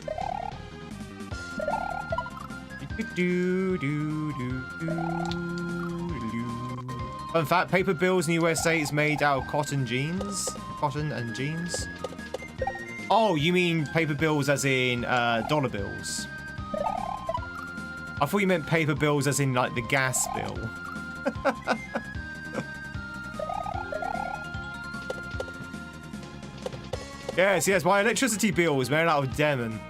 Fun fact, paper bills in the USA is made out of cotton jeans. Cotton and jeans. Oh, you mean paper bills as in dollar bills? I thought you meant paper bills as in like the gas bill. Yes, my electricity bill is made out of Demon.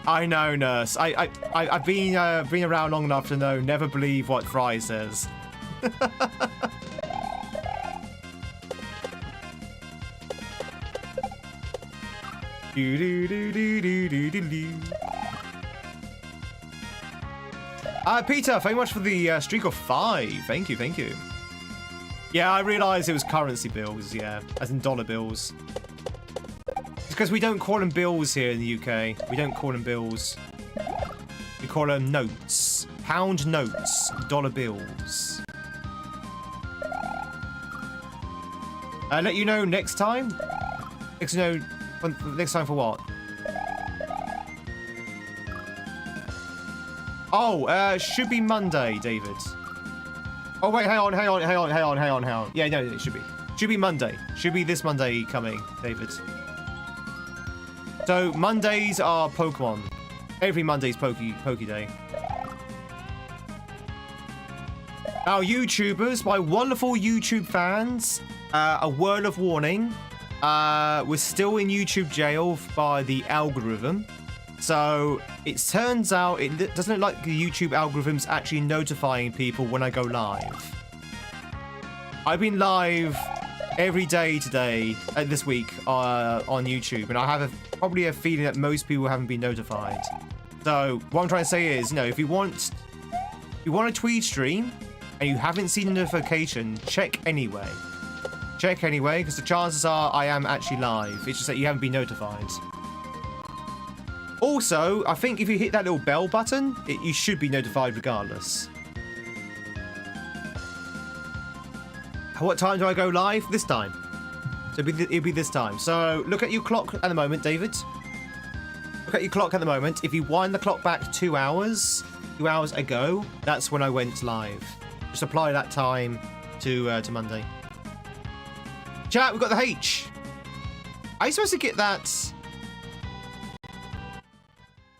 I know, nurse. I've been around long enough to know never believe what Fry says. Peter, thank you much for the streak of 5. Thank you, thank you. Yeah, I realised it was currency bills, yeah, as in dollar bills. It's because we don't call them bills here in the UK. We don't call them bills. We call them notes. Pound notes. Dollar bills. I'll let you know next time. Next time for what? Oh, should be Monday, David. Oh, wait, hang on. Yeah, no, it should be. Should be Monday. Should be this Monday coming, David. So, Mondays are Pokemon. Every Monday's Poke Day. Now, YouTubers, my wonderful YouTube fans, a word of warning. We're still in YouTube jail by the algorithm. So it turns out it doesn't look like the YouTube algorithm's actually notifying people when I go live. I've been live every day today, this week, on YouTube, and I have probably a feeling that most people haven't been notified. So what I'm trying to say is, if you want a Tweed stream and you haven't seen the notification, check anyway. Check anyway, because the chances are I am actually live. It's just that you haven't been notified. Also, I think if you hit that little bell button, you should be notified regardless. What time do I go live? This time. So it'll be this time. So look at your clock at the moment, David. Look at your clock at the moment. If you wind the clock back 2 hours ago, that's when I went live. Just apply that time to Monday. Chat, we've got the H. Are you supposed to get that?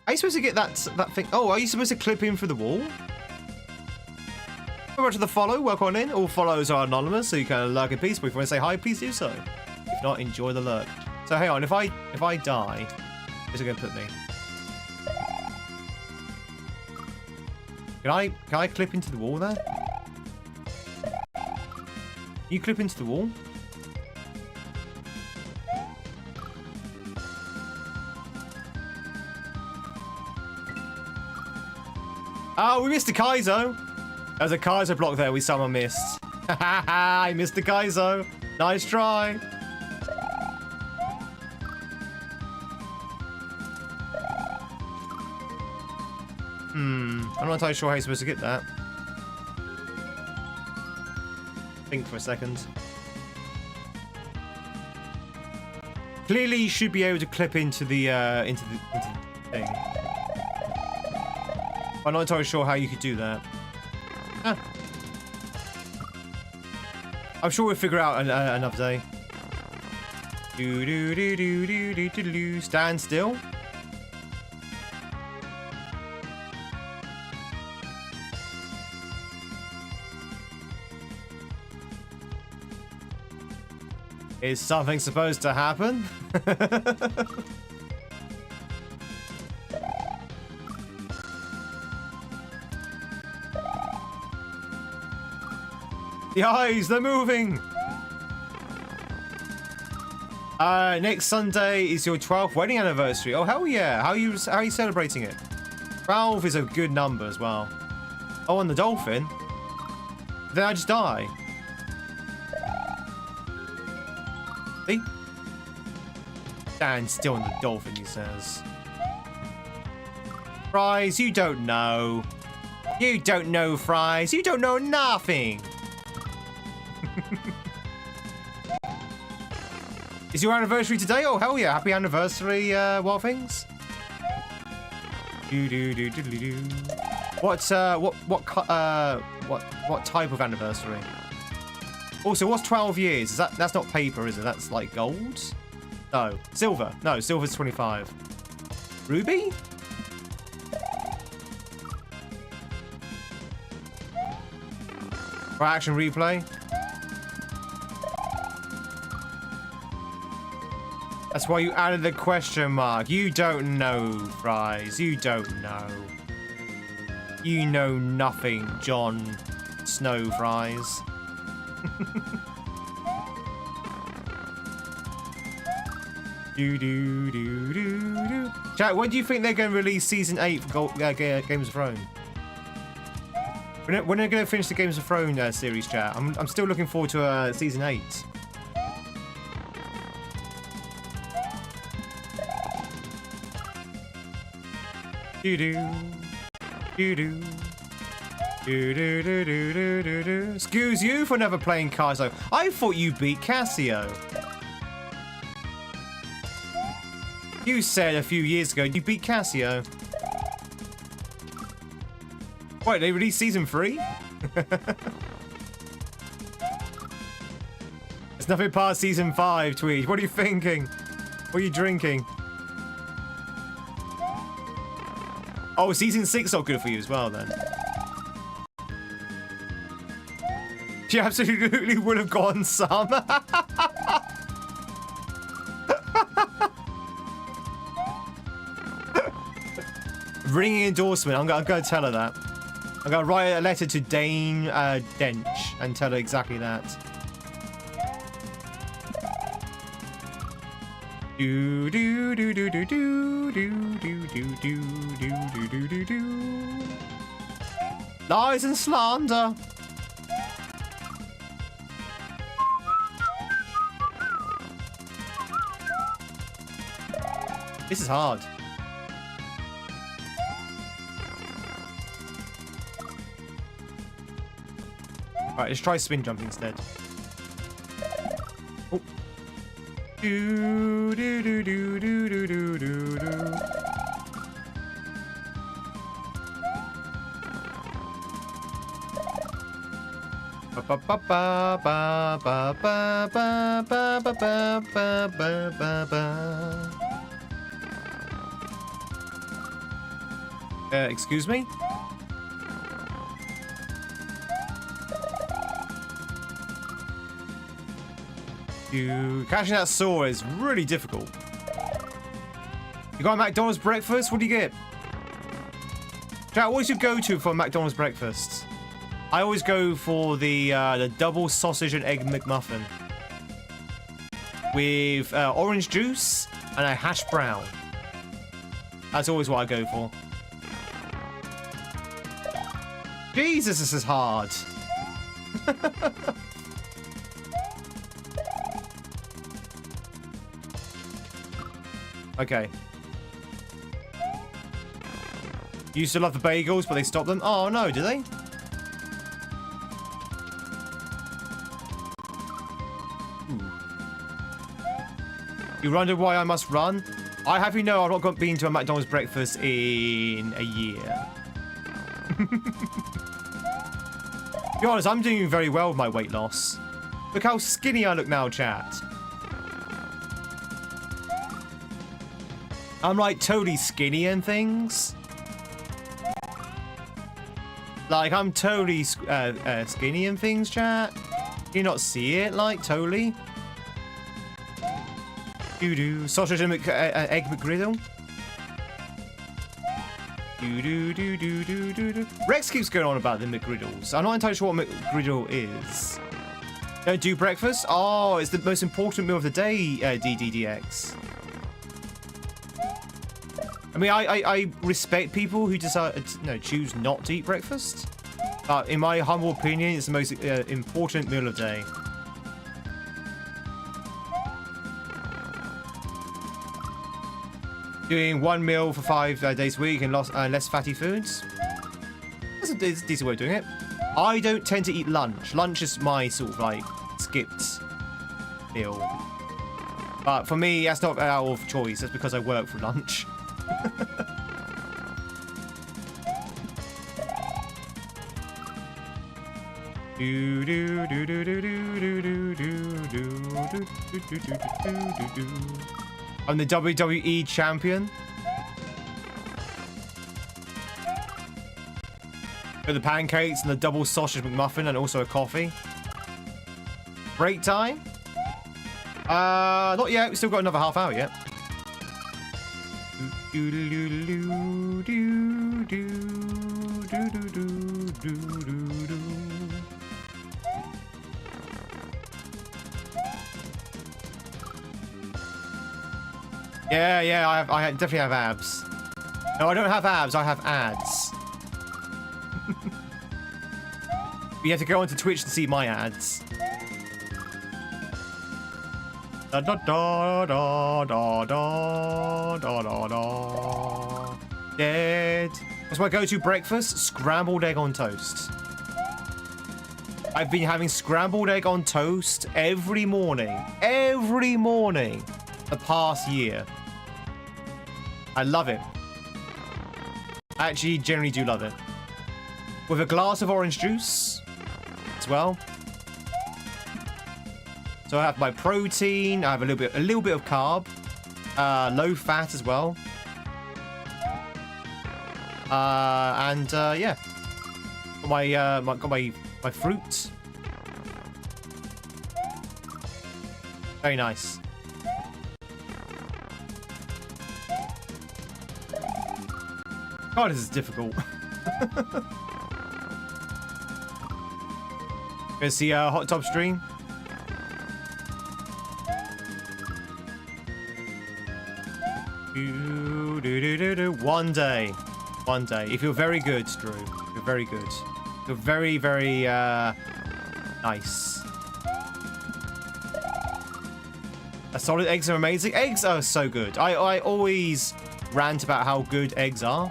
Are you supposed to get that thing? Oh, are you supposed to clip in for the wall? Very much to the follow. Welcome on in. All follows are anonymous, so you can lurk in peace. But if you want to say hi, please do so. If not, enjoy the lurk. So hang on. If I die, where's it going to put me? Can I clip into the wall there? Can you clip into the wall? Oh, we missed a kaizo. There's a kaizo block there someone missed. I missed the kaizo. Nice try. I'm not entirely sure how you're supposed to get that. Think for a second. Clearly, you should be able to clip into the thing. I'm not entirely sure how you could do that. I'm sure we'll figure out another day. Stand still. Is something supposed to happen? The eyes, they're moving! Next Sunday is your 12th wedding anniversary. Oh, hell yeah. How are you celebrating it? 12 is a good number as well. Oh, on the dolphin? Then I just die. See? Stand still on the dolphin, he says. Fries, you don't know. You don't know, Fries. You don't know nothing. Is your anniversary today? Oh, hell yeah. Happy anniversary, Wild Things. What type of anniversary? Also, what's 12 years? Is that's not paper, is it? That's like gold? No. Silver. No, silver's 25. Ruby? Right, action replay. That's why you added the question mark. You don't know, Fries. You don't know. You know nothing, Jon Snow Fries. Chat, when do you think they're going to release Season 8 for Games of Thrones? When are they going to finish the Games of Thrones series, chat? I'm still looking forward to Season 8. Excuse you for never playing kaizo. I thought you beat Cassio. You said a few years ago you beat Cassio. Wait, they released Season 3? It's nothing past Season 5, Tweed. What are you thinking? What are you drinking? Oh, Season 6 not good for you as well, then. She absolutely would have gone some. Ringing endorsement. I'm gonna tell her that. I'm gonna write a letter to Dane Dench and tell her exactly that. Do do do do do do do do do do do do do do. Lies and slander. This is hard. Alright, let's try spin jump instead. Oh. Do do do do do do do do do. Ba ba ba ba ba ba ba ba ba ba ba ba ba. Excuse me? Catching that saw is really difficult. You got a McDonald's breakfast? What do you get? Chat, what's your go-to for a McDonald's breakfast? I always go for the double sausage and egg McMuffin with orange juice and a hash brown. That's always what I go for. Jesus, this is hard. Okay. You used to love the bagels, but they stopped them? Oh no, did they? Ooh. You wonder why I must run? I have you know I've not been to a McDonald's breakfast in a year. To be honest, I'm doing very well with my weight loss. Look how skinny I look now, chat. I'm like totally skinny and things. Like I'm totally skinny and things, chat. Can you not see it? Like totally. Doo-doo. Sausage and egg McGriddle. Doo-doo-doo-doo-doo-doo. Rex keeps going on about the McGriddles. I'm not entirely sure what McGriddle is. Don't do breakfast? Oh, it's the most important meal of the day, DDDX. I mean, I respect people who decide, choose not to eat breakfast. But in my humble opinion, it's the most important meal of the day. Doing one meal for 5 days a week and less fatty foods. That's a decent way of doing it. I don't tend to eat lunch. Lunch is my sort of like skipped meal. But for me, that's not out of choice. That's because I work for lunch. I'm the WWE champion. Got the pancakes and the double sausage McMuffin and also a coffee. Break time? Not yet. We've still got another half hour yet. Yeah, I definitely have abs. No, I don't have abs, I have ads. You have to go onto Twitch to see my ads. Da da da da da da da da da. Dead. What's my go-to breakfast? Scrambled egg on toast. I've been having scrambled egg on toast every morning the past year. I love it. I actually generally do love it. With a glass of orange juice as well. So I have my protein, I have a little bit of carb, low fat as well. Yeah. Got my fruit. Very nice. God, this is difficult. Gonna see a hot tub stream. One day. If you're very good, Drew. You're very good. You're very, very nice. Solid eggs are amazing. Eggs are so good. I always rant about how good eggs are.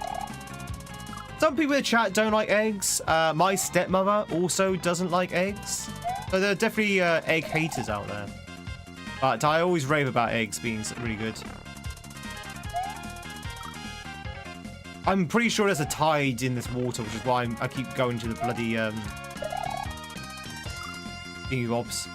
Some people in the chat don't like eggs. My stepmother also doesn't like eggs. So there are definitely egg haters out there. But I always rave about eggs being really good. I'm pretty sure there's a tide in this water, which is why I keep going to the bloody thingy bobs.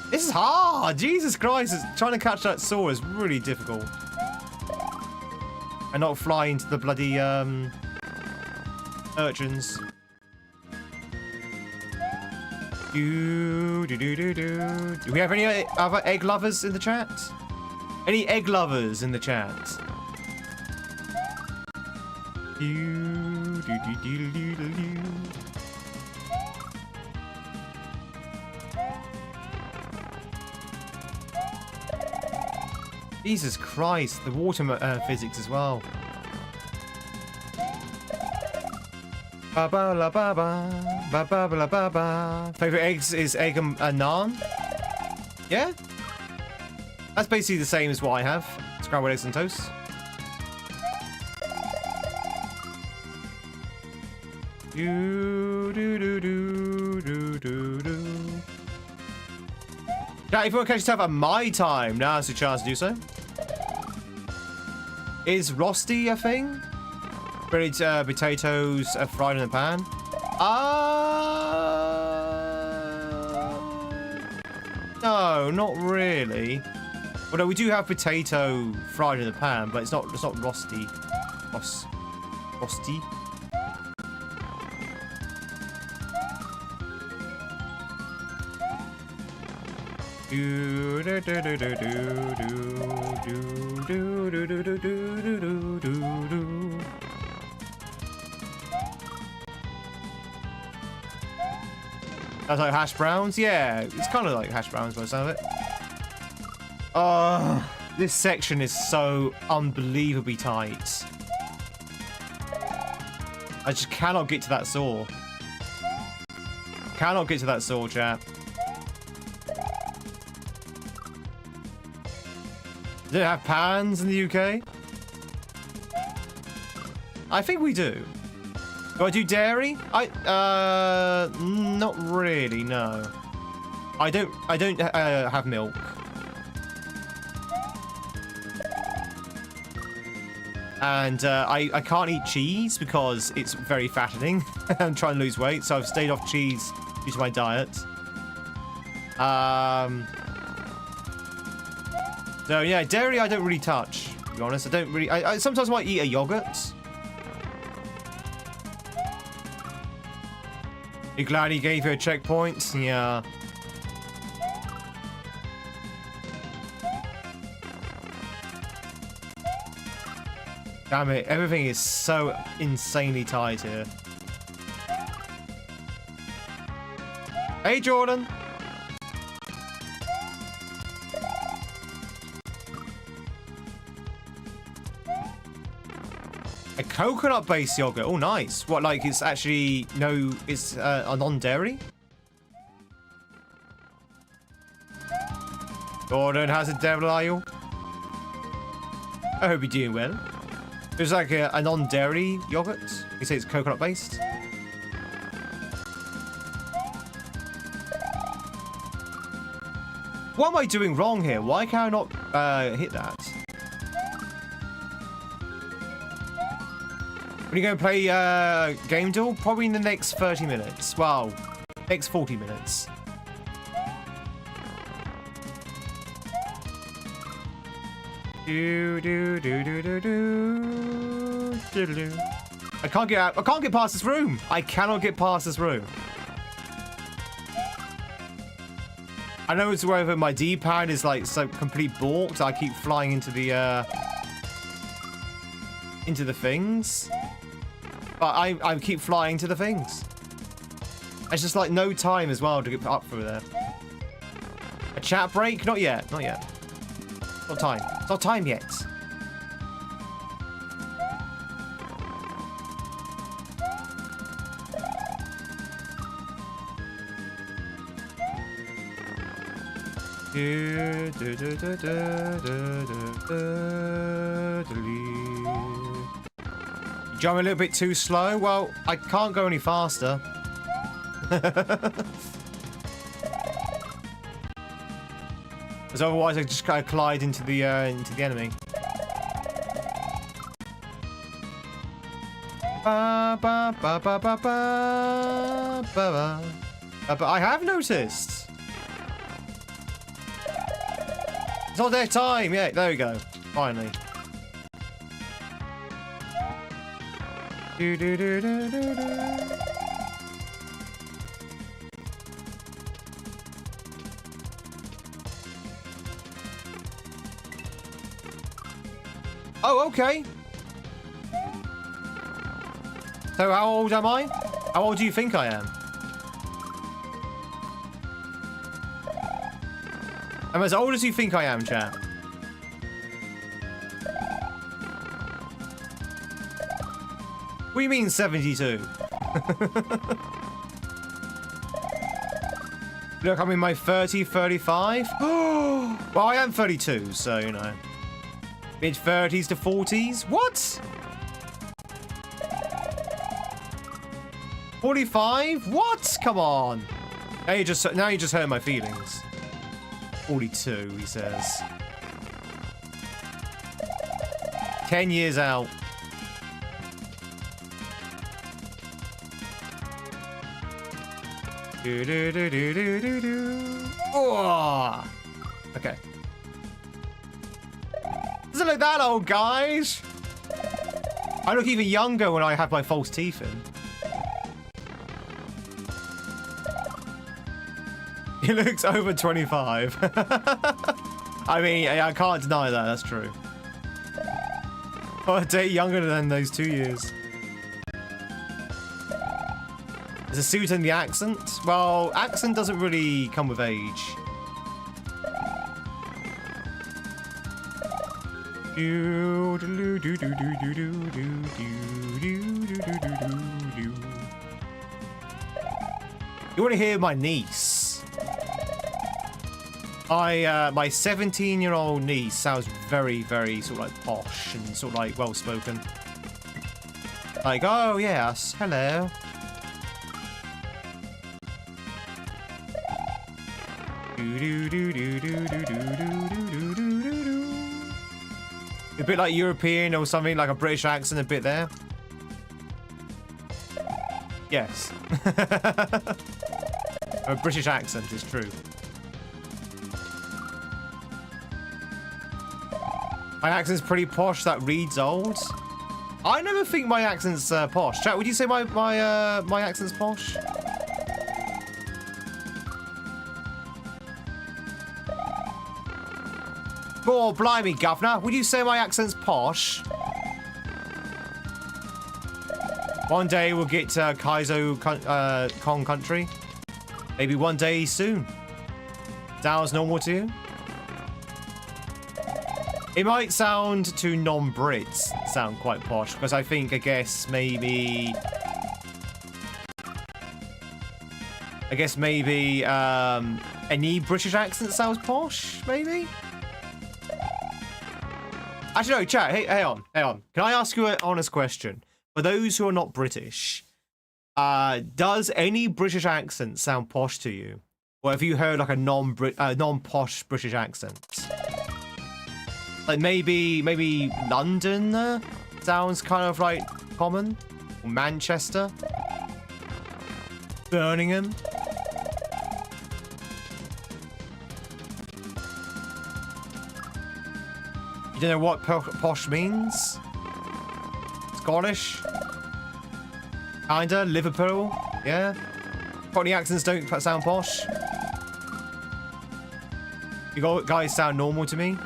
This is hard. Jesus Christ, trying to catch that saw is really difficult. And not fly into the bloody urchins. Do we have any other egg lovers in the chat? Any egg lovers in the chat? Jesus Christ, the water physics as well. Ba ba la ba ba ba ba la ba ba. Favorite eggs is egg and naan. Yeah, that's basically the same as what I have. Scrambled eggs and toast. Now, if you want to catch yourself at my time, now's your chance to do so. Is rosti a thing? Breaded potatoes fried in the pan. No, not really. Although we do have potato fried in the pan, but it's not rosti. Rosti. That's like hash browns? Yeah, it's kind of like hash browns by the sound of it. Oh, this section is so unbelievably tight. I just cannot get to that saw. Cannot get to that saw, chat. Do they have pans in the UK? I think we do. Do I do dairy? Not really, no. I don't have milk. And I can't eat cheese because it's very fattening. I'm trying to lose weight, so I've stayed off cheese due to my diet. So yeah, dairy I don't really touch, to be honest. I don't really. I sometimes might eat a yogurt. You glad he gave you a checkpoint? Yeah. Damn it, everything is so insanely tight here. Hey, Jordan. A coconut-based yogurt. Oh, nice. What, like it's actually it's a non-dairy? Jordan, how's the devil are you? I hope you're doing well. There's like a non-dairy yogurt. You say it's coconut-based. What am I doing wrong here? Why can I not hit that? When are you going to play Game Duel? Probably in the next 30 minutes. Well, next 40 minutes. I can't get out. I can't get past this room. I cannot get past this room. I know it's whether my D-pad is like so complete balked. I keep flying into the things. But I keep flying to the things. It's just like no time as well to get up through there. A chat break? Not yet. Not yet. Not time. It's not time yet. You jump a little bit too slow? Well, I can't go any faster. Because otherwise I just kind of collide into the enemy. But I have noticed. It's not their time. Yeah, there we go. Finally. Oh, okay. So how old am I? How old do you think I am? I'm as old as you think I am, chat. What do you mean 72? Look, I'm in my 35. Oh, well, I am 32, so, you know. Mid-30s to 40s? What? 45? What? Come on. Now you just hurt my feelings. 42, he says. 10 years out. Oh. Okay. Doesn't look that old, guys. I look even younger when I have my false teeth in. He looks over 25. I mean, I can't deny that. That's true. Oh, a day younger than those 2 years. Is the suit and the accent? Well, accent doesn't really come with age. You want to hear my niece? My 17-year-old niece sounds very, very sort of like posh and sort of like well-spoken. Like, oh yes, hello. A bit like European or something, like a British accent a bit there. Yes. A British accent is true. My accent's pretty posh, that reads old. I never think my accent's posh. Chat, would you say my accent's posh? Oh, blimey, governor. Would you say my accent's posh? One day we'll get to Kaizo Kong country. Maybe one day soon. Sounds normal to you? It might sound to non-Brits sound quite posh, because I think, I guess maybe any British accent sounds posh, maybe? Actually, no, chat, hey, hang on. Can I ask you an honest question? For those who are not British, does any British accent sound posh to you? Or have you heard like a non-posh British accent? Like maybe London sounds kind of like common? Or Manchester? Birmingham? You don't know what posh means? Scottish? Kinda. Liverpool? Yeah? Cockney accents don't sound posh? You guys sound normal to me?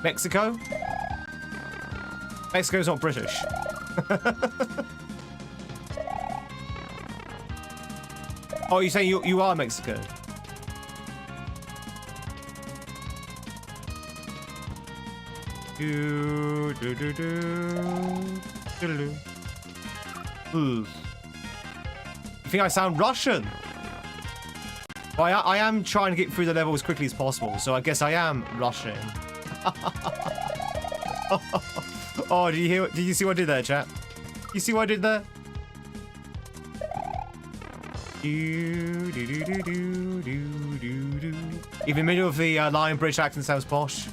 Mexico? Mexico's not British. Oh, you're saying you are Mexican? You think I sound Russian? Well, I am trying to get through the level as quickly as possible, so I guess I am Russian. Oh, did you see what I did there, chat? You see what I did there? Even the middle of the Lion British accent sounds posh.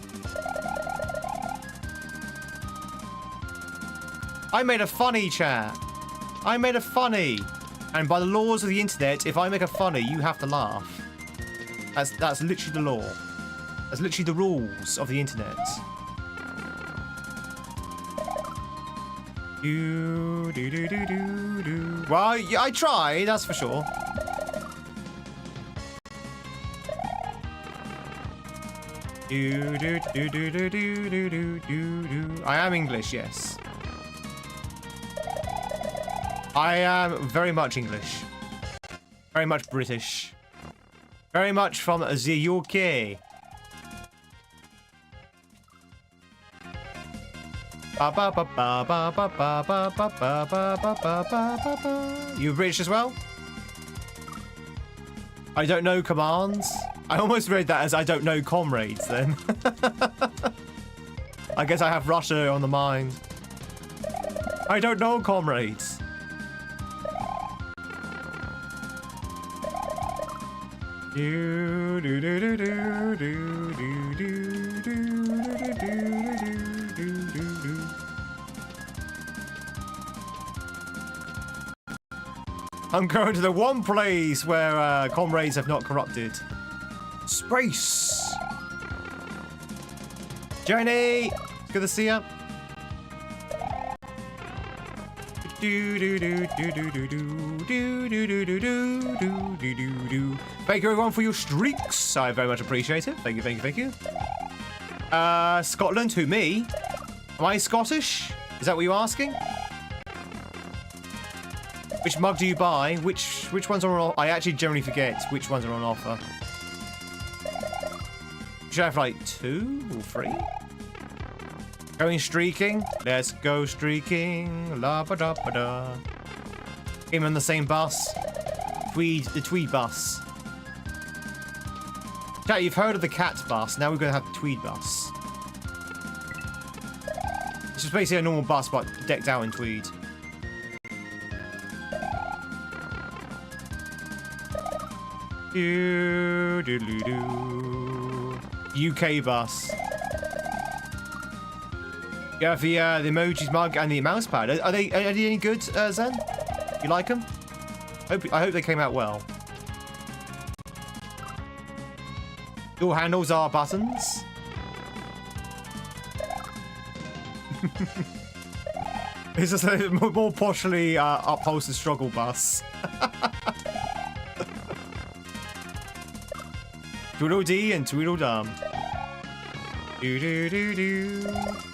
I made a funny, chat. I made a funny. And by the laws of the internet, if I make a funny, you have to laugh. That's literally the law. That's literally the rules of the internet. Well, yeah, I try, that's for sure. I am English, yes. I am very much English. Very much British. Very much from the UK. You British as well? I don't know commands. I almost read that as I don't know comrades then. I guess I have Russia on the mind. I don't know comrades. I'm going to the one place where comrades have not corrupted. Space! Jenny! Good to see ya. Thank you everyone for your streaks. I very much appreciate it. Thank you, thank you, thank you. Scotland, who, me? Am I Scottish? Is that what you're asking? Which mug do you buy? Which ones are on offer? I actually generally forget which ones are on offer. Should I have like 2 or 3? Going streaking? Let's go streaking. La ba da ba da. Came on the same bus. The Tweed bus. Chat, you've heard of the cat bus. Now we're going to have the Tweed bus. It's just basically a normal bus, but decked out in Tweed. UK bus. You have the emojis mug and the mouse pad. Are they any good, Zen? You like them? I hope they came out well. Door handles are buttons. It's just a more poshly upholstered struggle bus. Tweedledee and Tweedledum.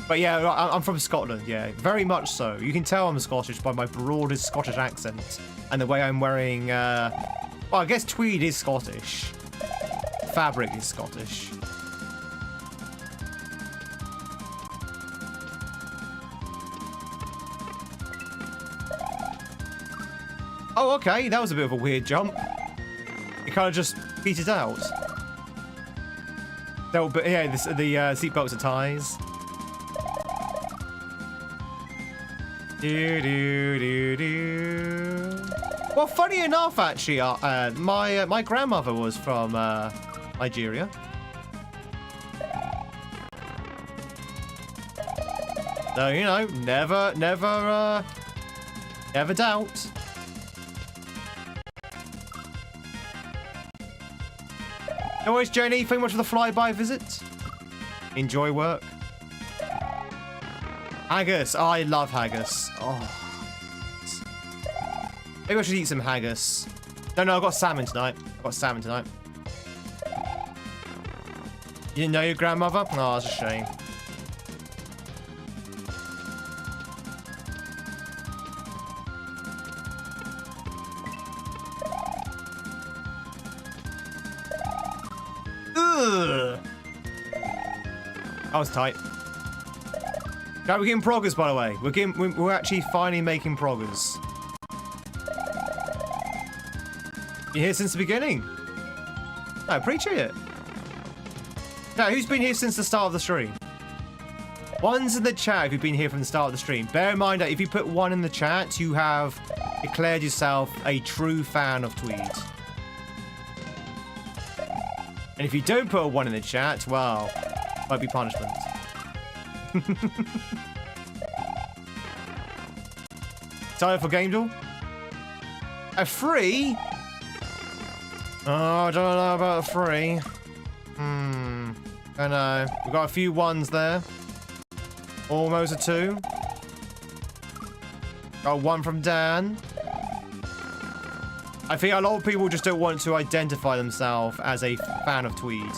But yeah, I'm from Scotland, yeah, very much so. You can tell I'm Scottish by my broadest Scottish accent and the way I'm wearing, well, I guess tweed is Scottish. Fabric is Scottish. Oh, okay, that was a bit of a weird jump. It kind of just petered out. But yeah, the seatbelts are ties. Well, funny enough, actually, my grandmother was from Nigeria. So you know, never doubt. No worries, Jenny. Thank you much for the flyby visit. Enjoy work. Haggis. Oh, I love haggis. Oh. Maybe I should eat some haggis. No, I've got salmon tonight. You didn't know your grandmother? Oh, that's a shame. That was tight. Now we're getting progress, by the way. We're actually finally making progress. You're here since the beginning. I appreciate it. Now, who's been here since the start of the stream? One's in the chat if you've been here from the start of the stream. Bear in mind that if you put 1 in the chat, you have declared yourself a true fan of Tweed. And if you don't put a 1 in the chat, well, might be punishment. Time for game duel? A free? Oh, I don't know about a free. I know. We've got a few 1s there. Almost a 2. Got 1 from Dan. I think a lot of people just don't want to identify themselves as a fan of Tweed.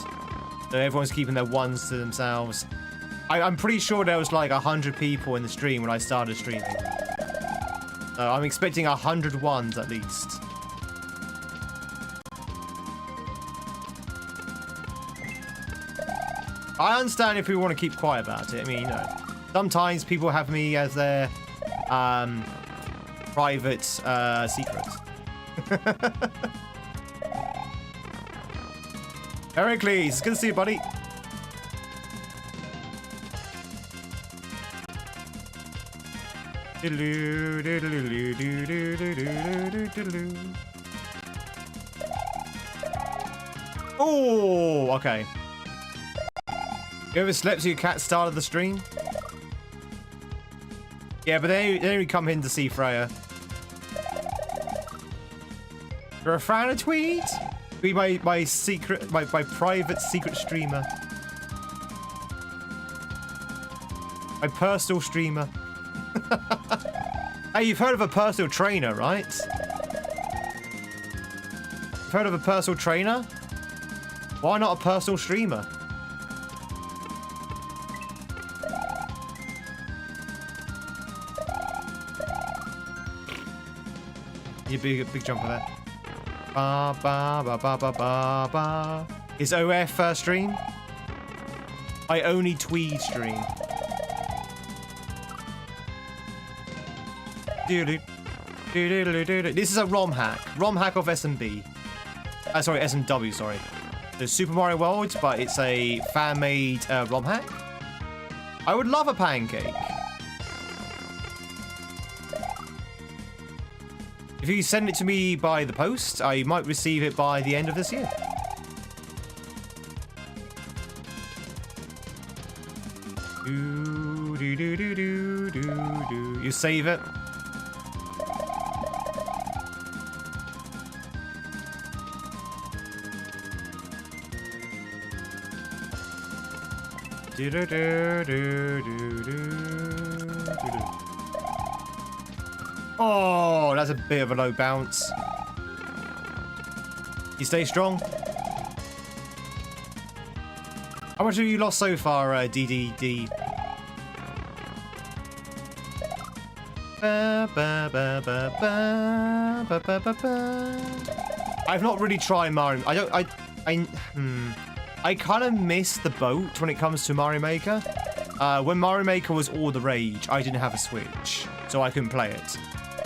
So everyone's keeping their 1s to themselves. I'm pretty sure there was like 100 people in the stream when I started streaming. So I'm expecting 100 1s at least. I understand if people want to keep quiet about it. I mean, you know, sometimes people have me as their private secret. Heracles, it's good to see you, buddy. Oh, okay. You ever slept till your cat started the stream? Yeah, but they only come in to see Freya. You're a fan of Tweed? Be my private secret streamer. My personal streamer. Hey, you've heard of a personal trainer, right? You've heard of a personal trainer? Why not a personal streamer? You big jumper there. Ba ba ba ba ba ba ba. Is OF stream? I only Tweed stream. This is a ROM hack. ROM hack of SMB. Sorry, SMW, sorry. There's Super Mario World, but it's a fan-made ROM hack. I would love a pancake. If you send it to me by the post, I might receive it by the end of this year. You save it. Oh, that's a bit of a low bounce. You stay strong. How much have you lost so far, DDD? I've not really tried Mario. I kind of miss the boat when it comes to Mario Maker. When Mario Maker was all the rage, I didn't have a Switch, so I couldn't play it.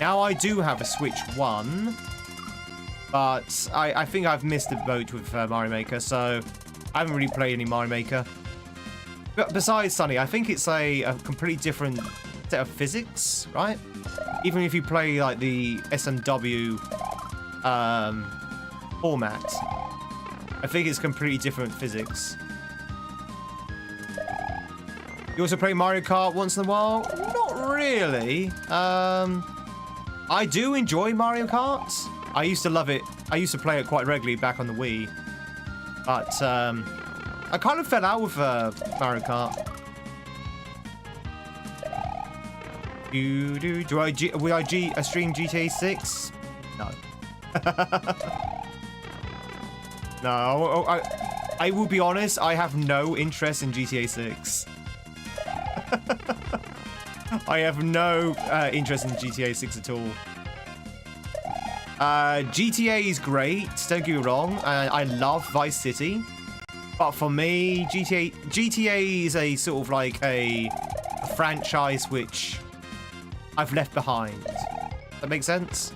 Now I do have a Switch 1, but I think I've missed the boat with Mario Maker, so I haven't really played any Mario Maker. But besides Sunny, I think it's a completely different set of physics, right? Even if you play like the SMW format, I think it's completely different physics. You also play Mario Kart once in a while? Not really. I do enjoy Mario Kart. I used to love it. I used to play it quite regularly back on the Wii. But I kind of fell out with Mario Kart. Would I stream GTA 6? No. No, I will be honest, I have no interest in GTA 6. I have no interest in GTA 6 at all. GTA is great, don't get me wrong. I love Vice City. But for me, GTA is a sort of like a franchise which I've left behind. That makes sense?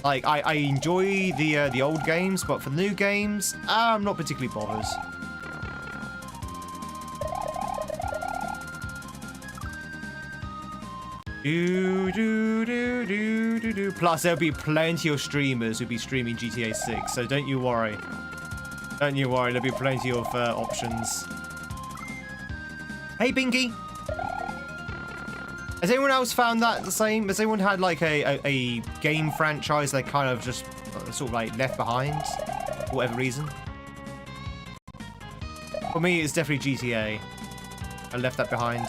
Like, I enjoy the old games, but for the new games, I'm not particularly bothered. Plus, there'll be plenty of streamers who'll be streaming GTA 6, so don't you worry. Don't you worry, there'll be plenty of options. Hey, Binky! Has anyone else found that the same? Has anyone had like a game franchise they kind of just sort of like left behind for whatever reason? For me, it's definitely GTA. I left that behind.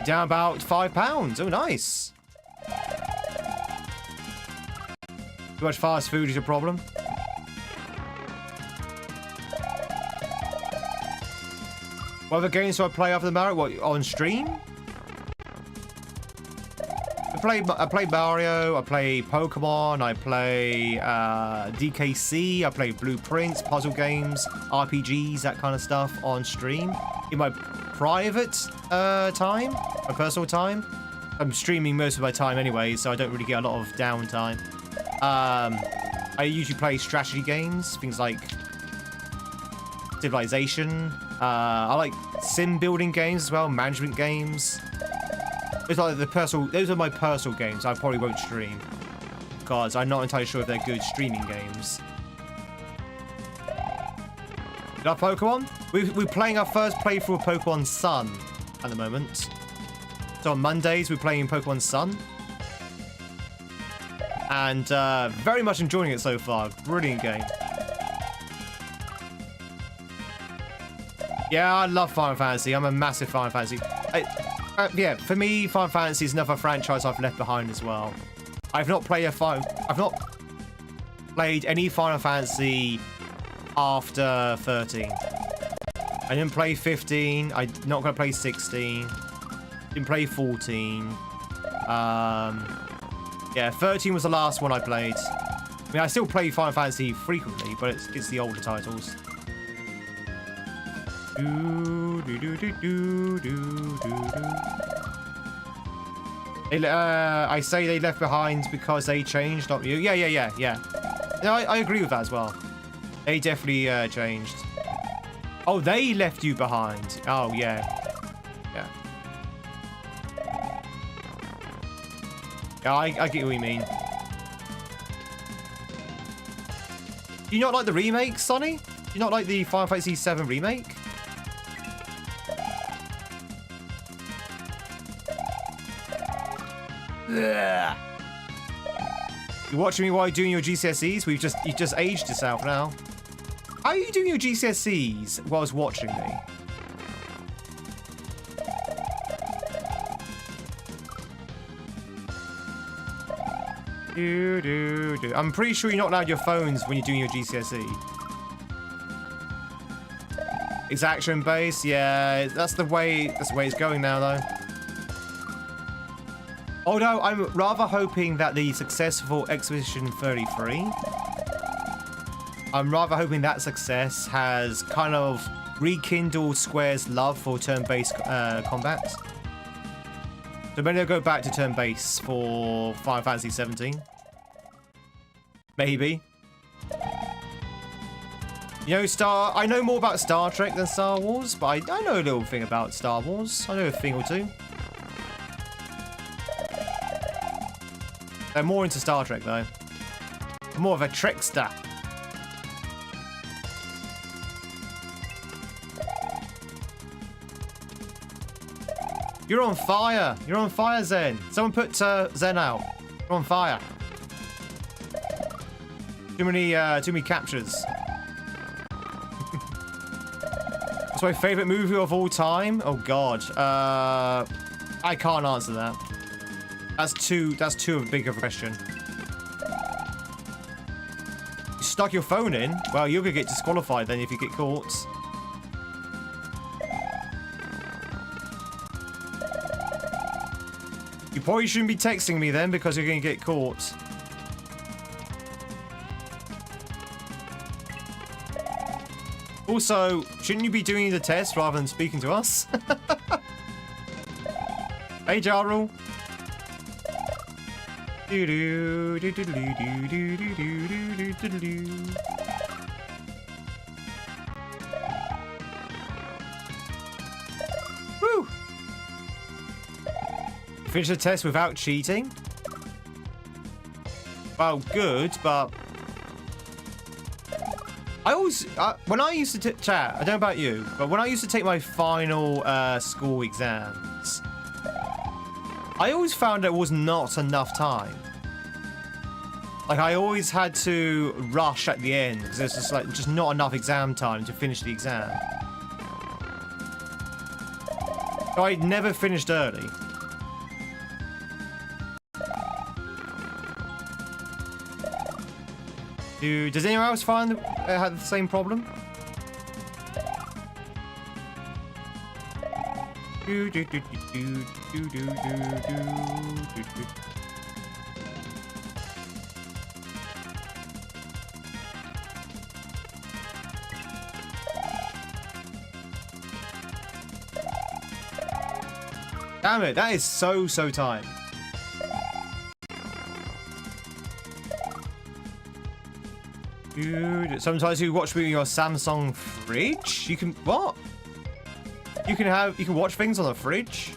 Down about £5. Oh, nice. Too much fast food is a problem. What other games do I play after the Mario? What, on stream? I play Mario, I play Pokemon, I play DKC, I play Blueprints, puzzle games, RPGs, that kind of stuff on stream. In my private time, my personal time. I'm streaming most of my time anyway, so I don't really get a lot of downtime. I usually play strategy games, things like Civilization. I like sim building games as well, management games. Those are my personal games. I probably won't stream because I'm not entirely sure if they're good streaming games. Love Pokemon? We're playing our first playthrough of Pokemon Sun at the moment. So on Mondays we're playing Pokemon Sun. And very much enjoying it so far. Brilliant game. Yeah, I love Final Fantasy. I'm a massive Final Fantasy. Yeah, for me, Final Fantasy is another franchise I've left behind as well. I've not played any Final Fantasy after 13. I didn't play 15. I'm not going to play 16. Didn't play 14. Yeah, 13 was the last one I played. I mean, I still play Final Fantasy frequently, but it's the older titles. I say they left behind because they changed, not you. Yeah. No, I agree with that as well. They definitely changed. Oh, they left you behind. Oh, yeah. Yeah, I get what you mean. Do you not like the remake, Sonny? Do you not like the Final Fantasy VII remake? Ugh. You're watching me while you're doing your GCSEs? You just aged yourself now. How are you doing your GCSEs whilst watching me? I'm pretty sure you're not allowed your phones when you're doing your GCSE. It's action based, yeah. That's the way it's going now, though. Although I'm rather hoping that the successful Expedition 33, I'm rather hoping that success has kind of rekindled Square's love for turn-based combat. So maybe they'll go back to turn-based for Final Fantasy 17. Maybe. You know, I know more about Star Trek than Star Wars, but I know a little thing about Star Wars. I know a thing or two. They're more into Star Trek, though. More of a Trekster. You're on fire. You're on fire, Zen. Someone put Zen out. You're on fire. Too many captures. What's my favorite movie of all time? Oh God. I can't answer that. That's too big of a question. You stuck your phone in? Well, you're gonna get disqualified then if you get caught. You probably shouldn't be texting me then because you're gonna get caught. Also, shouldn't you be doing the test rather than speaking to us? Hey, Jarl. Woo! Finish the test without cheating? Well, good, but I always, when I used to chat, I don't know about you, but when I used to take my final school exams, I always found there was not enough time. Like, I always had to rush at the end because there's just not enough exam time to finish the exam. So I never finished early. Does anyone else find had the same problem? Damn it, that is so time. Dude, sometimes you watch me on your Samsung fridge? You can, what? You can watch things on the fridge?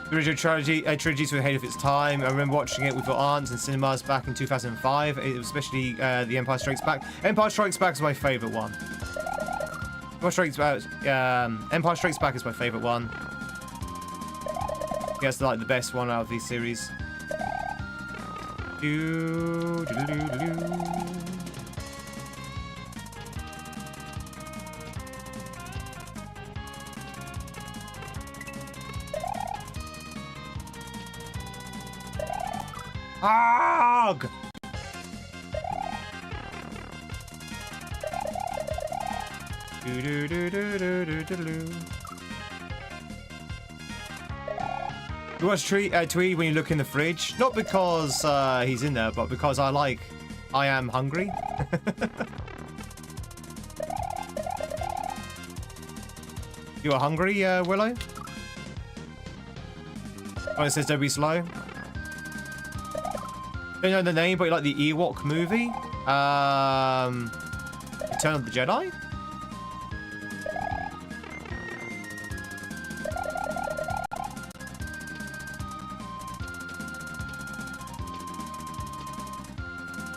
The original trilogies were ahead of its time. I remember watching it with your aunts in cinemas back in 2005. It was especially The Empire Strikes Back. Empire Strikes Back is my favorite one. Empire Strikes Back is my favorite one. I guess like the best one out of these series. Arg! You watch Tweed when you look in the fridge? Not because he's in there, but because I am hungry. You are hungry, Willow? Oh, it says don't be slow. Don't know the name, but you like the Ewok movie? Return of the Jedi?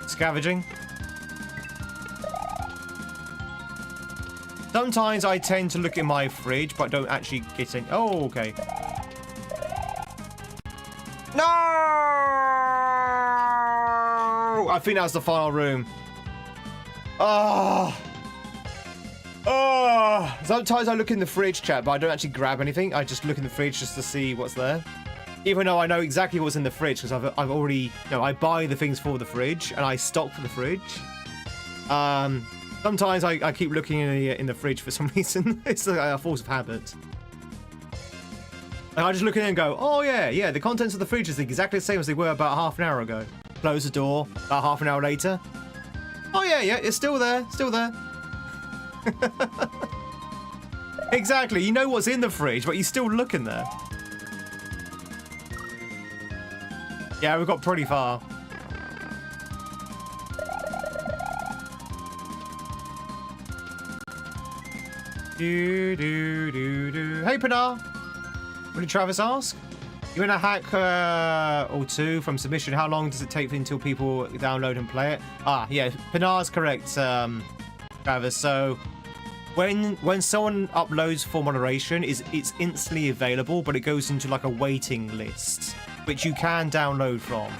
Scavenging. Sometimes I tend to look in my fridge, but don't actually get in. Oh, okay. No! I think that's the final room. Oh. Oh. Sometimes I look in the fridge, chat, but I don't actually grab anything. I just look in the fridge just to see what's there. Even though I know exactly what's in the fridge, because I've already, you know, I buy the things for the fridge and I stock for the fridge. Sometimes I keep looking in the fridge for some reason. It's a force of habit. And I just look in and go, oh yeah, the contents of the fridge is exactly the same as they were about half an hour ago. Close the door, about half an hour later. Oh yeah, it's still there, Exactly, you know what's in the fridge, but you still look in there. Yeah, we've got pretty far. Hey, Pinar. What did Travis ask? You in a hack or two from submission? How long does it take until people download and play it? Ah, yeah, Pinar's correct, Travis. So when someone uploads for moderation, it's instantly available, but it goes into like a waiting list, which you can download from.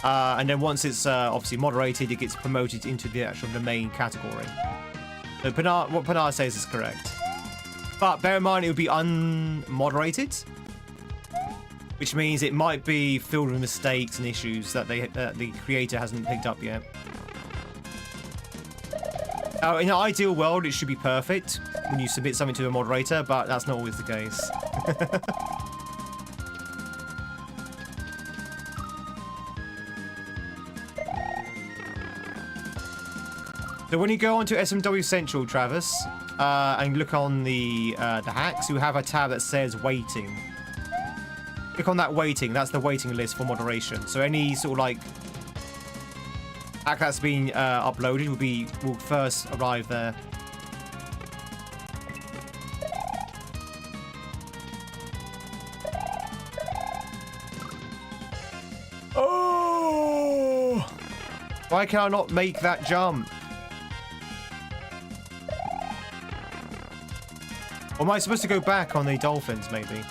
And then once it's obviously moderated, it gets promoted into the main category. So what Pinar says is correct. But bear in mind, it would be unmoderated, which means it might be filled with mistakes and issues that the creator hasn't picked up yet. In an ideal world, it should be perfect when you submit something to a moderator, but that's not always the case. So when you go onto SMW Central, Travis, and look on the hacks, you have a tab that says waiting. Click on that waiting. That's the waiting list for moderation. So any sort of like hack that's been uploaded will first arrive there. Oh! Why can I not make that jump? Or am I supposed to go back on the dolphins, maybe?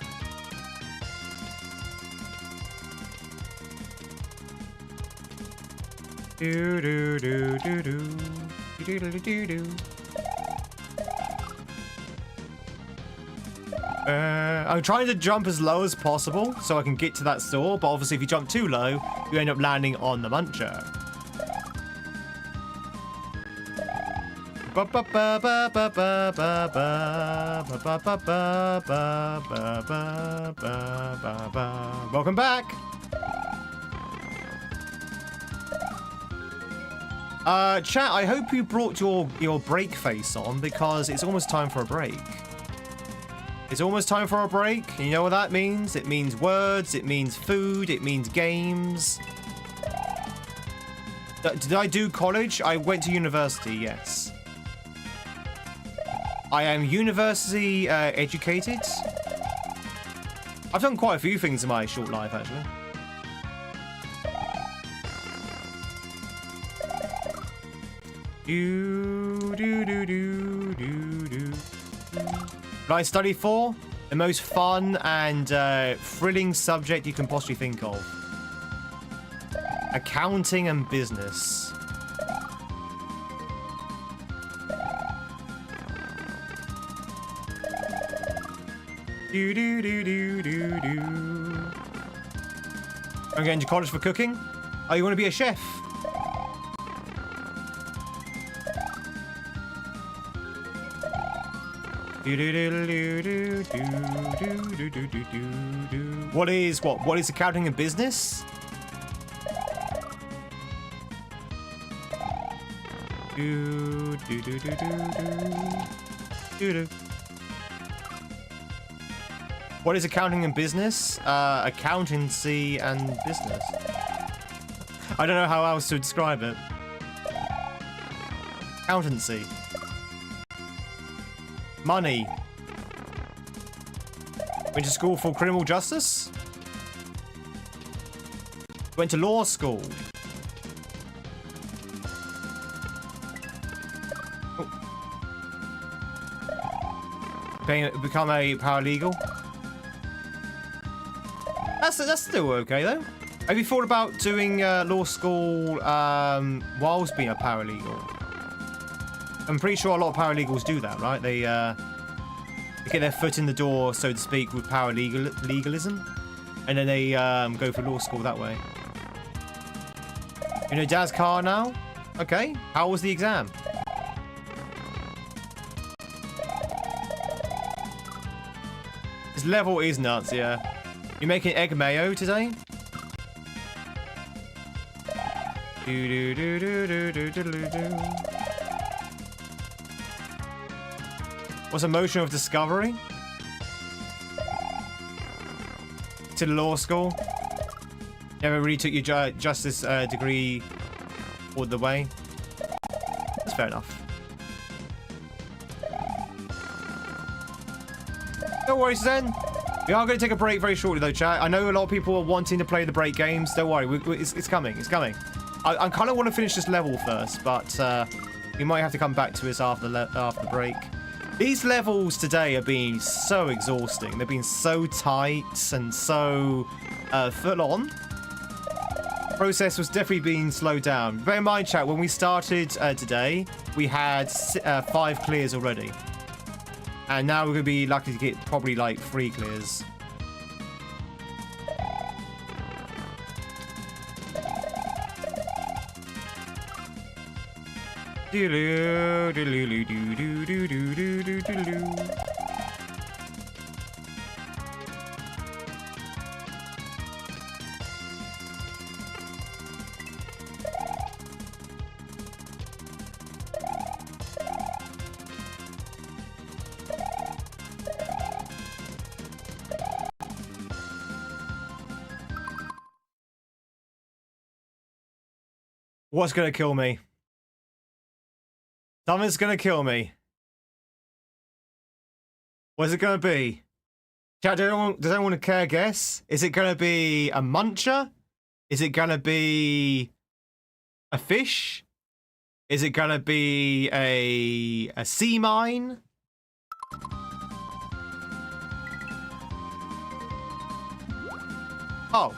I'm trying to jump as low as possible so I can get to that store, but obviously if you jump too low, you end up landing on the muncher. Welcome back. Chat, I hope you brought your break face on, because it's almost time for a break. It's almost time for a break. You know what that means? It means words, it means food, it means games. Did I do college? I went to university, yes. I am university educated. I've done quite a few things in my short life, actually. What I study for? The most fun and thrilling subject you can possibly think of. Accounting and business. I'm going to college for cooking. Oh, you want to be a chef? What is accounting and business? What is accounting and business? Accountancy and business. I don't know how else to describe it. Accountancy. Money. Went to school for criminal justice. Went to law school. Become a paralegal. That's still okay though. Have you thought about doing law school whilst being a paralegal? I'm pretty sure a lot of paralegals do that, right? They get their foot in the door, so to speak, with legalism, and then they go for law school that way. You know Dad's car now? Okay. How was the exam? This level is nuts, yeah. You making egg mayo today? What's a motion of discovery? To the law school? Never really took your justice degree all the way. That's fair enough. No worries then. We are going to take a break very shortly though, chat. I know a lot of people are wanting to play the break games. Don't worry, it's coming. It's coming. I kind of want to finish this level first, but we might have to come back to this after the break. These levels today are being so exhausting. They've been so tight and so full on. Process was definitely being slowed down. Bear in mind, chat, when we started today, we had 5 clears already. And now we're going to be lucky to get probably like 3 clears. What's gonna kill me? Something's gonna kill me. What's it gonna be? Chat, does anyone care guess? Is it gonna be a muncher? Is it gonna be a fish? Is it gonna be a sea mine? Oh.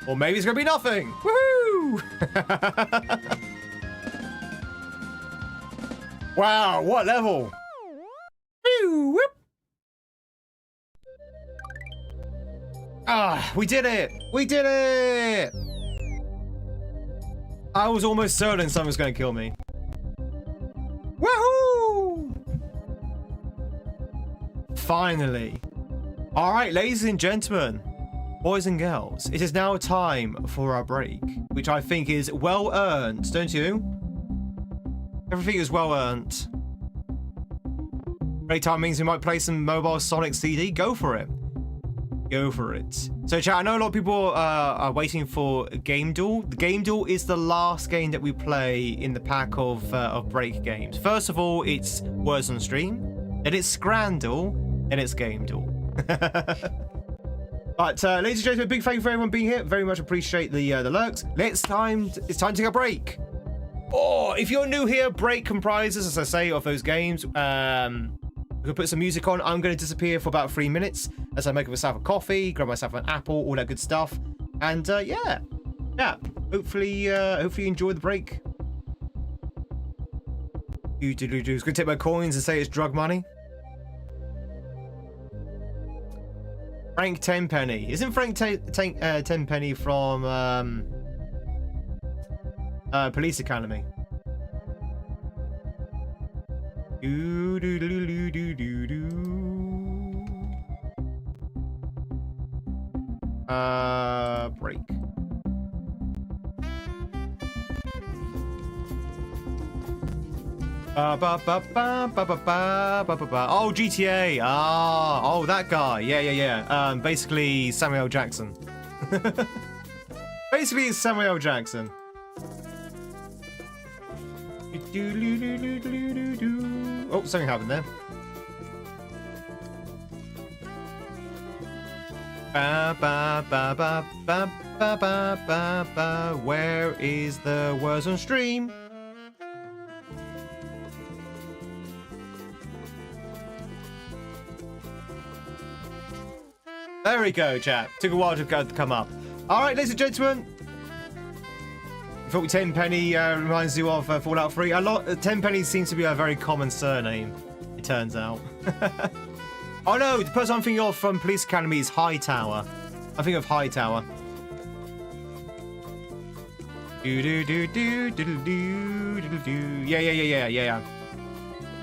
Or maybe it's gonna be nothing. Woohoo! Wow, what level? Woo, whoop. Ah, we did it! We did it! I was almost certain something was gonna kill me. Woohoo! Finally. Alright, ladies and gentlemen. Boys and girls, it is now time for our break, which I think is well earned, don't you? Everything is well earned. Break time means we might play some mobile Sonic CD. Go for it. Go for it. So, chat, I know a lot of people are waiting for Game Duel. The Game Duel is the last game that we play in the pack of break games. First of all, it's Words on Stream, then it's Scrandle, then it's Game Duel. But ladies and gentlemen, big thank you for everyone being here. Very much appreciate the lurks. It's time to take a break. Oh, if you're new here, break comprises, as I say, of those games. We can put some music on. I'm going to disappear for about 3 minutes as I make myself a coffee, grab myself an apple, all that good stuff. And yeah. Hopefully you enjoy the break. It's going to take my coins and say it's drug money. Frank Tenpenny. Isn't Frank Tenpenny from Police Academy? Do do do do do do do. Break. Oh, GTA. Ah, oh, that guy. Yeah. Basically Samuel Jackson. Basically, it's Samuel Jackson. Oh, something happened there. Where is the words on stream? There we go, chat. Took a while to come up. All right, ladies and gentlemen. I thought Tenpenny reminds you of Fallout 3. Tenpenny seems to be a very common surname, it turns out. Oh no, the person I'm thinking of from Police Academy is Hightower. I think of Hightower. Yeah.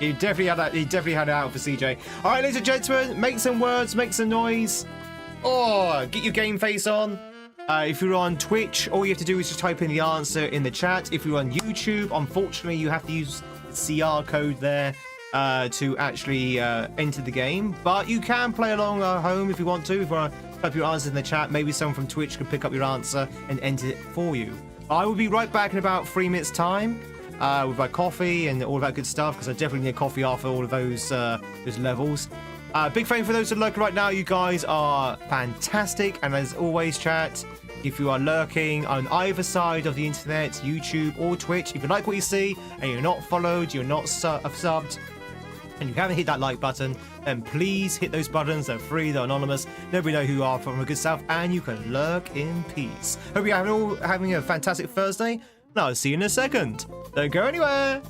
He definitely had that. He definitely had it out for CJ. All right, ladies and gentlemen, make some words, make some noise. Oh, get your game face on. If you're on Twitch, all you have to do is just type in the answer in the chat. If you're on YouTube, unfortunately, you have to use the CR code there to actually enter the game. But you can play along at home if you want to. If you want to type your answer in the chat, maybe someone from Twitch can pick up your answer and enter it for you. I will be right back in about 3 minutes' time with my coffee and all that good stuff, because I definitely need coffee after all of those levels. Big thank you for those who are lurking right now. You guys are fantastic. And as always, chat, if you are lurking on either side of the internet, YouTube or Twitch, if you like what you see and you're not followed, you're not subbed, and you haven't hit that like button, then please hit those buttons. They're free, they're anonymous. Nobody knows who you are from a good self, and you can lurk in peace. Hope you're all having a fantastic Thursday, and I'll see you in a second. Don't go anywhere.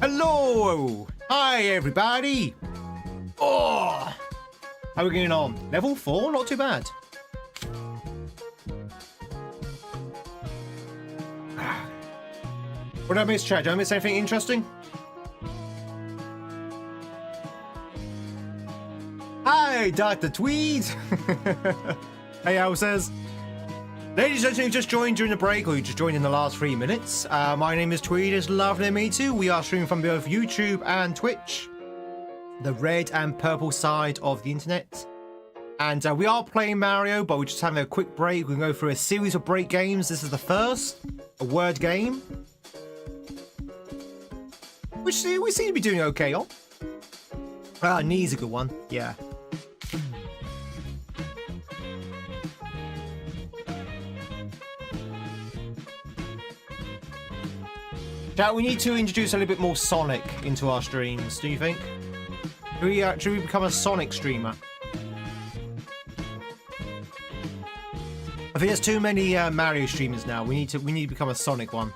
Hello! Hi, everybody! Oh! How are we getting on? Level 4? Not too bad. What did I miss, chat? Did I miss anything interesting? Hi, Dr. Tweed! Hey, Al says. Ladies and gentlemen who just joined during the break, or you just joined in the last 3 minutes, my name is Tweed. It's lovely to meet you. We are streaming from both YouTube and Twitch, the red and purple side of the internet. And we are playing Mario, but we're just having a quick break. We can go through a series of break games. This is the first, a word game, which we seem to be doing okay on. Knee's a good one, yeah. Chat, we need to introduce a little bit more Sonic into our streams, do you think? Should we become a Sonic streamer? I think there's too many Mario streamers now. We need to become a Sonic one.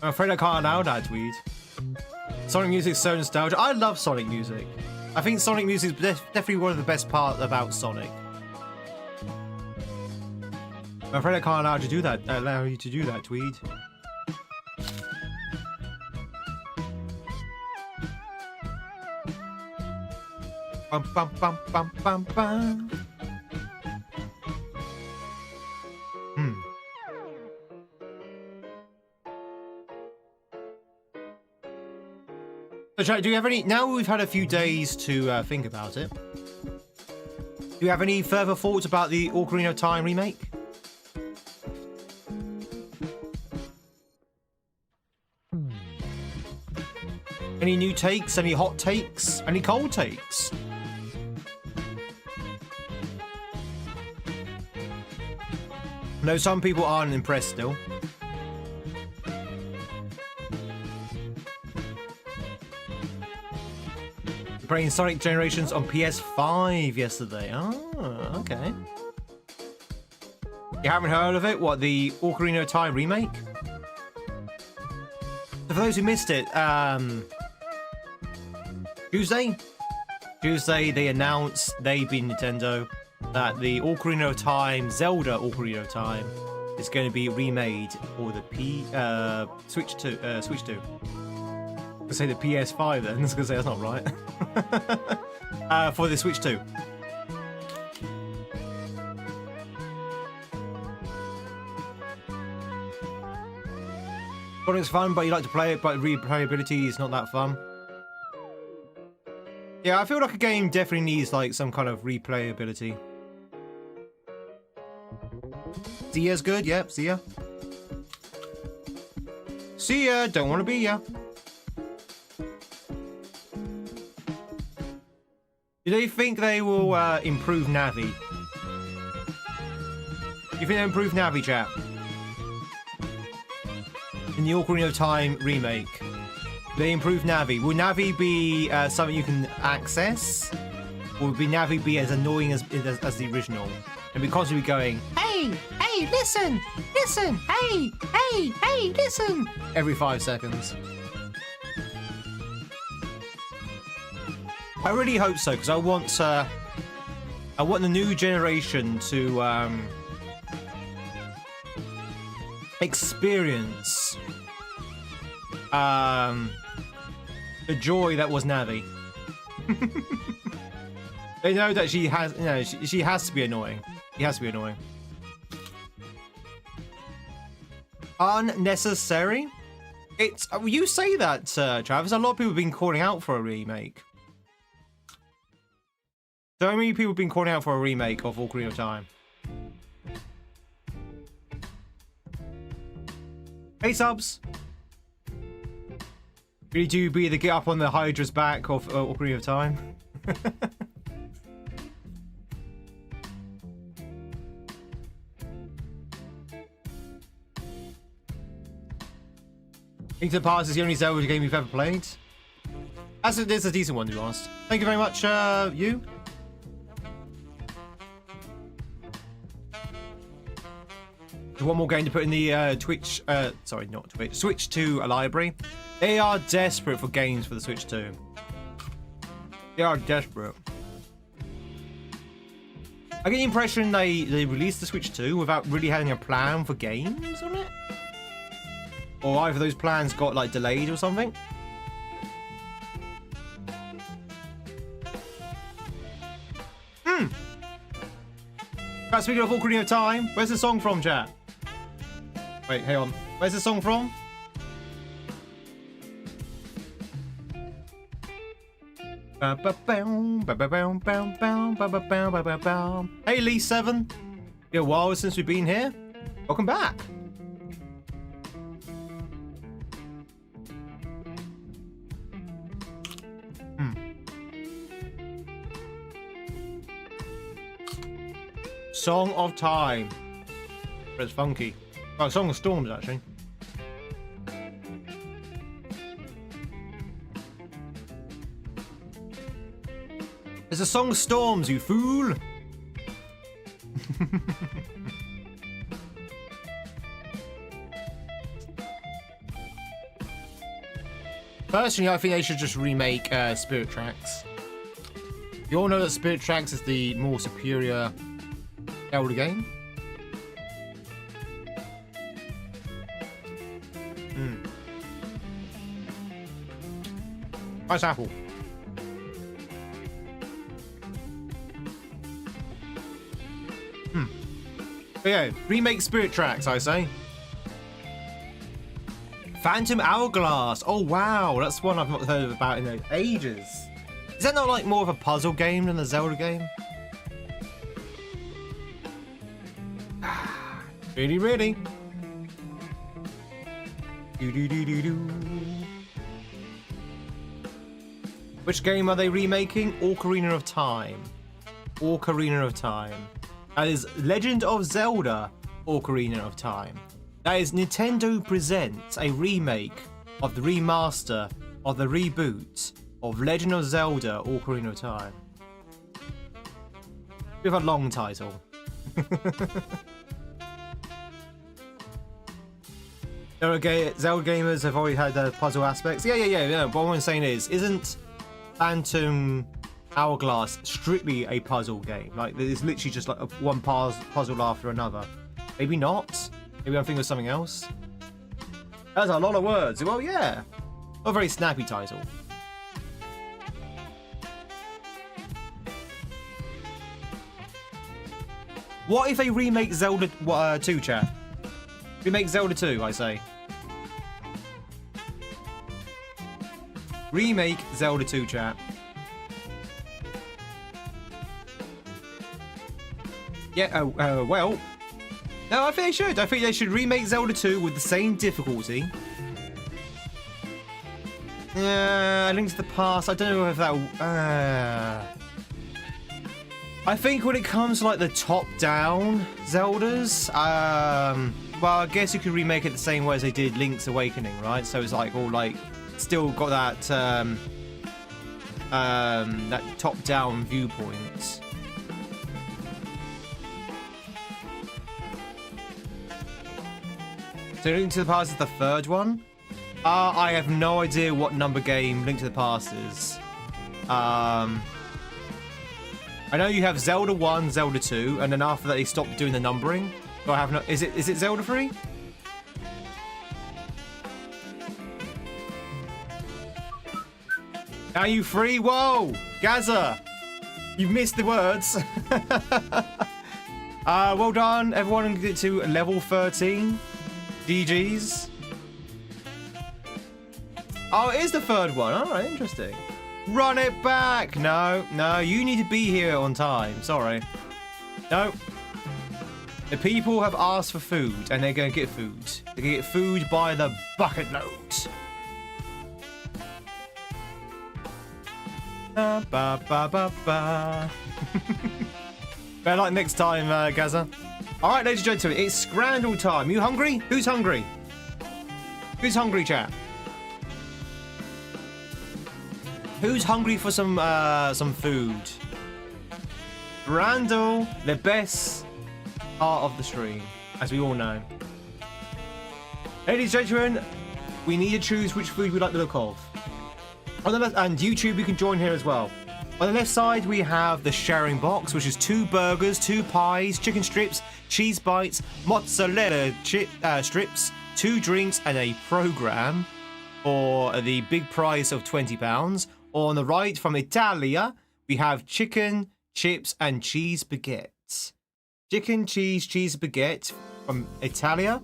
I'm afraid I can't allow that, Tweed. Sonic music's so nostalgic. I love Sonic music. I think Sonic music is definitely one of the best parts about Sonic. I'm afraid I can't allow you to do that, Tweed. Bum bum bum bum bum bum. So, do you have any? Now we've had a few days to think about it. Do you have any further thoughts about the Ocarina of Time remake? Any new takes? Any hot takes? Any cold takes? No, some people aren't impressed still. Playing Sonic Generations on PS5 yesterday. Oh, okay. You haven't heard of it? What, the Ocarina of Time remake? So for those who missed it, Tuesday they announced, they being Nintendo, that the Ocarina of Time, Zelda Ocarina of Time, is going to be remade for the Switch 2. Switch 2. I say the PS5 then, I was going to say that's not right. For the Switch 2. Sonic's fun, but you like to play it, but replayability is not that fun. Yeah, I feel like a game definitely needs like some kind of replayability. Sia's good, yep, Sia. Sia, don't want to be ya. Do they think they will improve Navi? You think they'll improve Navi, chat? In the Ocarina of Time remake, they improve Navi. Will Navi be something you can access? Or will Navi be as annoying as the original? And because we'll be going, hey, hey, listen, listen, hey, hey, hey, listen, every 5 seconds. I really hope so, because I want the new generation to experience the joy that was Navi. They know that she has, you know, she has to be annoying. She has to be annoying. Unnecessary? It's you say that, Travis. A lot of people have been calling out for a remake. So many people have been calling out for a remake of Ocarina of Time. Hey, subs. Really do be the get up on the Hydra's back of Ocarina of Time. Link to the Past is the only Zelda game you've ever played. That's a decent one, to be honest. Thank you very much, you. One more game to put in the Twitch, sorry, not Twitch, Switch 2 library. They are desperate for games for the Switch 2. They are desperate. I get the impression they released the Switch 2 without really having a plan for games on it. Or either those plans got like delayed or something. Right, speaking of Ocarina of Time, where's the song from, chat? Wait, hang on. Where's the song from? Hey, Lee7. Been a while since we've been here. Welcome back. Song of Time. But it's funky. Oh, Song of Storms, actually. It's a Song of Storms, you fool! Personally, I think they should just remake Spirit Tracks. You all know that Spirit Tracks is the more superior Zelda game. Nice apple. But yeah, remake Spirit Tracks, I say. Phantom Hourglass. Oh wow, that's one I've not heard about in ages. Is that not like more of a puzzle game than a Zelda game? Really, really. Which game are they remaking? Ocarina of Time. Ocarina of Time. That is Legend of Zelda Ocarina of Time. That is Nintendo presents a remake of the remaster of the reboot of Legend of Zelda Ocarina of Time. We have a long title. Zelda gamers have already had the puzzle aspects. Yeah. But what I'm saying is, isn't Phantom Hourglass strictly a puzzle game? Like, it's literally just like one puzzle after another. Maybe not. Maybe I'm thinking of something else. That's a lot of words. Well, yeah. Not a very snappy title. What if they remake Zelda 2, chat? Remake Zelda 2, I say. Remake Zelda 2, chat. Yeah, well. No, I think they should. I think they should remake Zelda 2 with the same difficulty. Link to the Past. I don't know if that. I think when it comes to like the top-down Zeldas, well, I guess you could remake it the same way as they did Link's Awakening, right? So it's like all like still got that that top-down viewpoint. So Link to the Past is the third one. I have no idea what number game Link to the Past is. I know you have Zelda 1, Zelda 2, and then after that they stopped doing the numbering. So I have no. Is it Zelda 3? Are you free? Whoa, Gaza, you've missed the words. Well done, everyone, and get to level 13. GG's. Oh, it is the third one. All right, interesting. Run it back. No, you need to be here on time. Sorry. No. The people have asked for food, and they're going to get food. They're going to get food by the bucket load. Better luck next time, Gaza. All right, ladies and gentlemen, it's Scrandle time. You hungry? Who's hungry? Who's hungry, chat? Who's hungry for some food? Randall, the best part of the stream, as we all know. Ladies and gentlemen, we need to choose which food we like the look of. On the left, and YouTube, you can join here as well. On the left side, we have the sharing box, which is 2 burgers, 2 pies, chicken strips, cheese bites, mozzarella strips, 2 drinks, and a program for the big price of £20. On the right, from Italia, we have chicken, chips, and cheese baguette. Chicken, cheese baguette from Italia,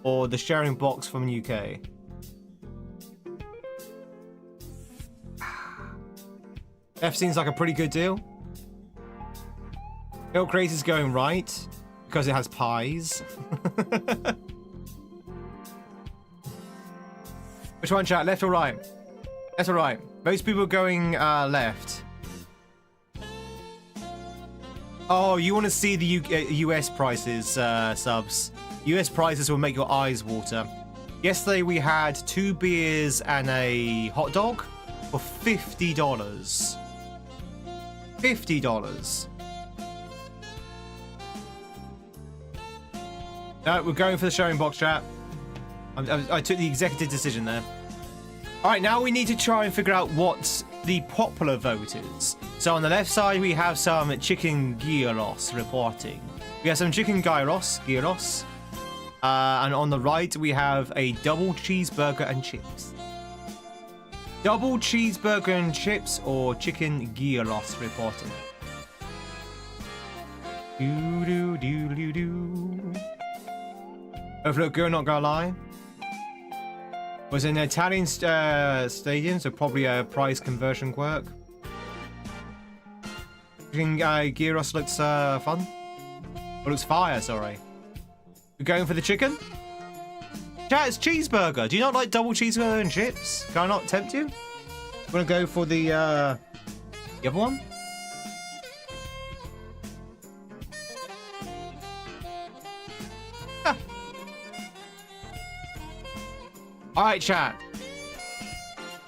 or the sharing box from the UK. F seems like a pretty good deal. Milk Crate is going right because it has pies. Which one, chat? Left or right? Left or right? Most people are going left. Oh, you want to see the US prices, subs. US prices will make your eyes water. Yesterday we had 2 beers and a hot dog for $50. $50. No, we're going for the sharing box, chat. I took the executive decision there. All right, now we need to try and figure out what the popular vote is. So on the left side, we have some chicken gyros reporting. We have some chicken gyros. And on the right, we have a double cheeseburger and chips. Double cheeseburger and chips or chicken gyros reporting. Both look good, not gonna lie. It was an Italian stadium, so probably a price conversion quirk. Chicken gyros looks fun. Or looks fire, sorry. We're going for the chicken? Chat, it's cheeseburger. Do you not like double cheeseburger and chips? Can I not tempt you? Wanna go for the other one? Ah. Alright, chat.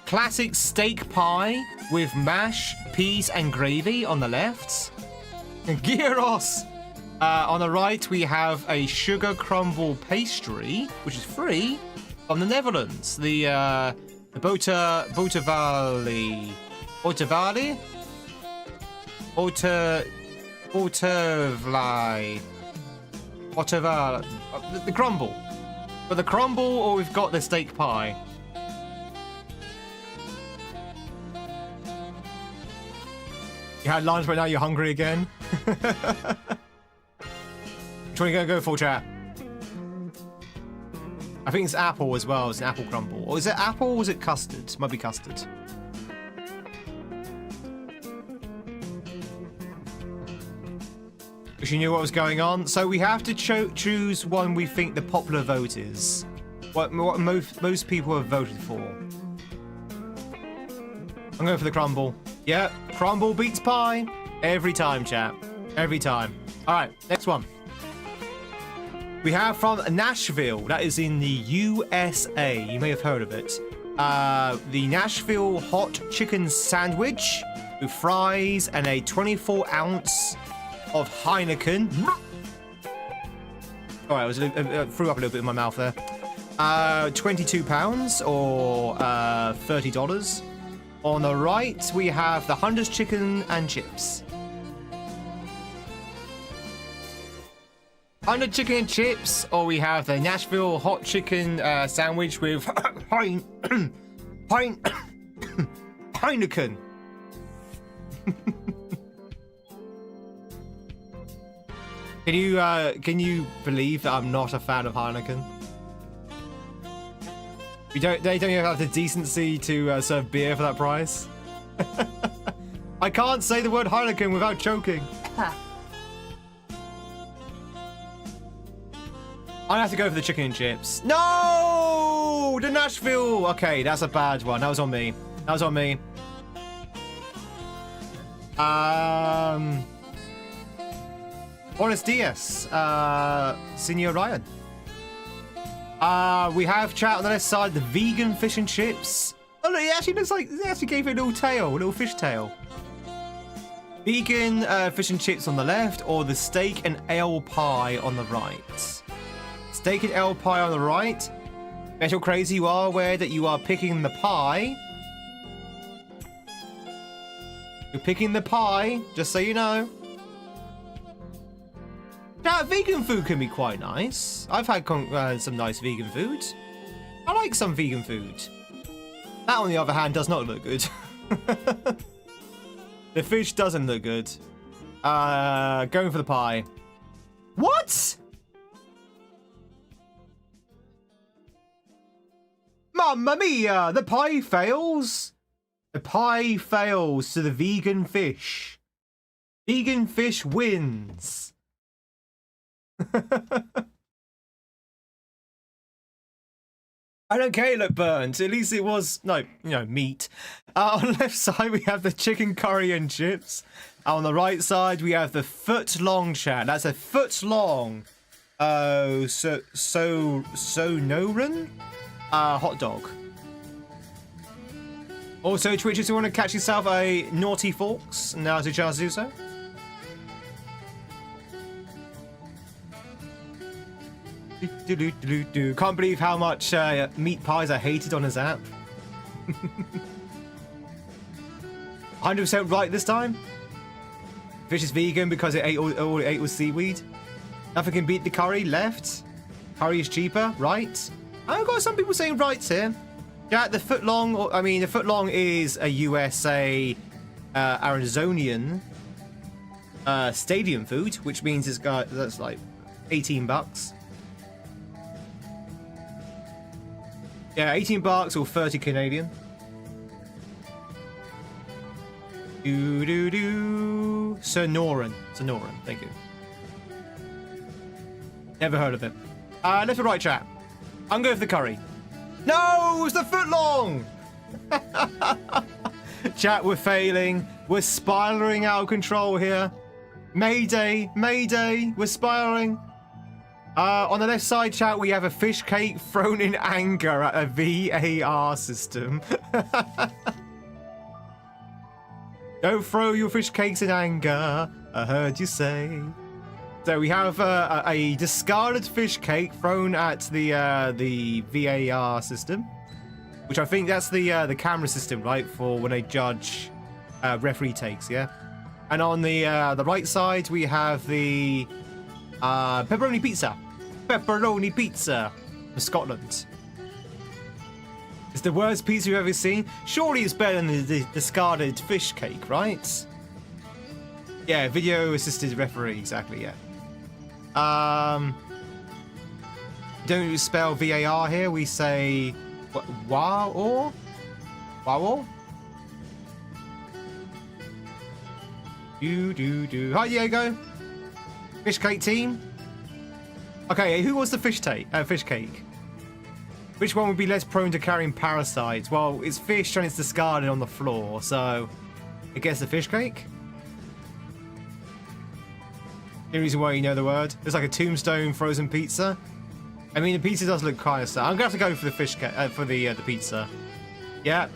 Classic steak pie with mash, peas, and gravy on the left. And gyros. On the right, we have a sugar crumble pastry, which is free, from the Netherlands. The Botervalley. The crumble. But the crumble, or we've got the steak pie. You had lunch, but now you're hungry again. Which one are you going to go for, chat? I think it's apple as well. It's an apple crumble. Or is it apple or is it custard? It might be custard. Wish you knew what was going on. So we have to choose one we think the popular vote is. What most people have voted for. I'm going for the crumble. Yeah, crumble beats pie. Every time, chat. Every time. All right, next one. We have from Nashville, that is in the USA. You may have heard of it. The Nashville hot chicken sandwich with fries and a 24-ounce of Heineken. All right, I threw up a little bit in my mouth there. £22 or $30. On the right, we have the Hunter's chicken and chips. 100 chicken and chips, or we have the Nashville hot chicken sandwich with Heineken. Can you believe that I'm not a fan of Heineken? They don't even have the decency to serve beer for that price. I can't say the word Heineken without choking. I have to go for the chicken and chips. No! The Nashville! Okay, that's a bad one. That was on me. That was on me. Buenos dias, Senor Ryan. We have chat on the left side, the vegan fish and chips. A look, it actually looks like it actually gave it a little tail, a little fish tail. Vegan fish and chips on the left, or the steak and ale pie on the right. Steak and ale pie on the right. Metal Crazy, you are aware that you are picking the pie. You're picking the pie, just so you know. Now, vegan food can be quite nice. I've had some nice vegan food. I like some vegan food. That, on the other hand, does not look good. The fish doesn't look good. Going for the pie. What? Mamma mia! The pie fails. The pie fails to the vegan fish. Vegan fish wins. I don't care, it looked burnt. At least it was, meat. On the left side, we have the chicken curry and chips. On the right side, we have the foot-long chat. That's a foot-long. Sonoran? Hot dog. Also, Twitch, if you want to catch yourself a Naughty Forks, now's your chance to do so. Can't believe how much meat pies are hated on his app. 100% right this time. Fish is vegan because it ate all it ate was seaweed. Nothing can beat the curry. Left. Curry is cheaper. Right. I've got some people saying rights here. Yeah, the footlong. The footlong is a USA Arizonian stadium food, which means that's like $18. Yeah, $18 or 30 Canadian. Sonoran, thank you. Never heard of it. Left or right, chat? I'm going for the curry. No, it's the footlong! Chat, we're failing. We're spiraling out of control here. Mayday, mayday, we're spiraling. On the left side, chat, we have a fish cake thrown in anger at a VAR system. Don't throw your fish cakes in anger, I heard you say. So we have a discarded fish cake thrown at the VAR system, which I think that's the camera system, right, for when they judge referee takes, yeah? And on the right side, we have the pepperoni pizza. Pepperoni pizza from Scotland. It's the worst pizza you've ever seen. Surely it's better than the discarded fish cake, right? Yeah, video assisted referee, exactly, yeah. Don't spell VAR here, we say wow or? Wow. Do. Hi, Diego. Fish cake team. Okay, who was the fish cake? Which one would be less prone to carrying parasites? Well, it's fish and it's discarded on the floor, so I guess the fish cake. The reason why you know the word. It's like a tombstone frozen pizza. I mean, the pizza does look kind of sad. I'm gonna have to go for the fish cake, for the pizza. Yeah.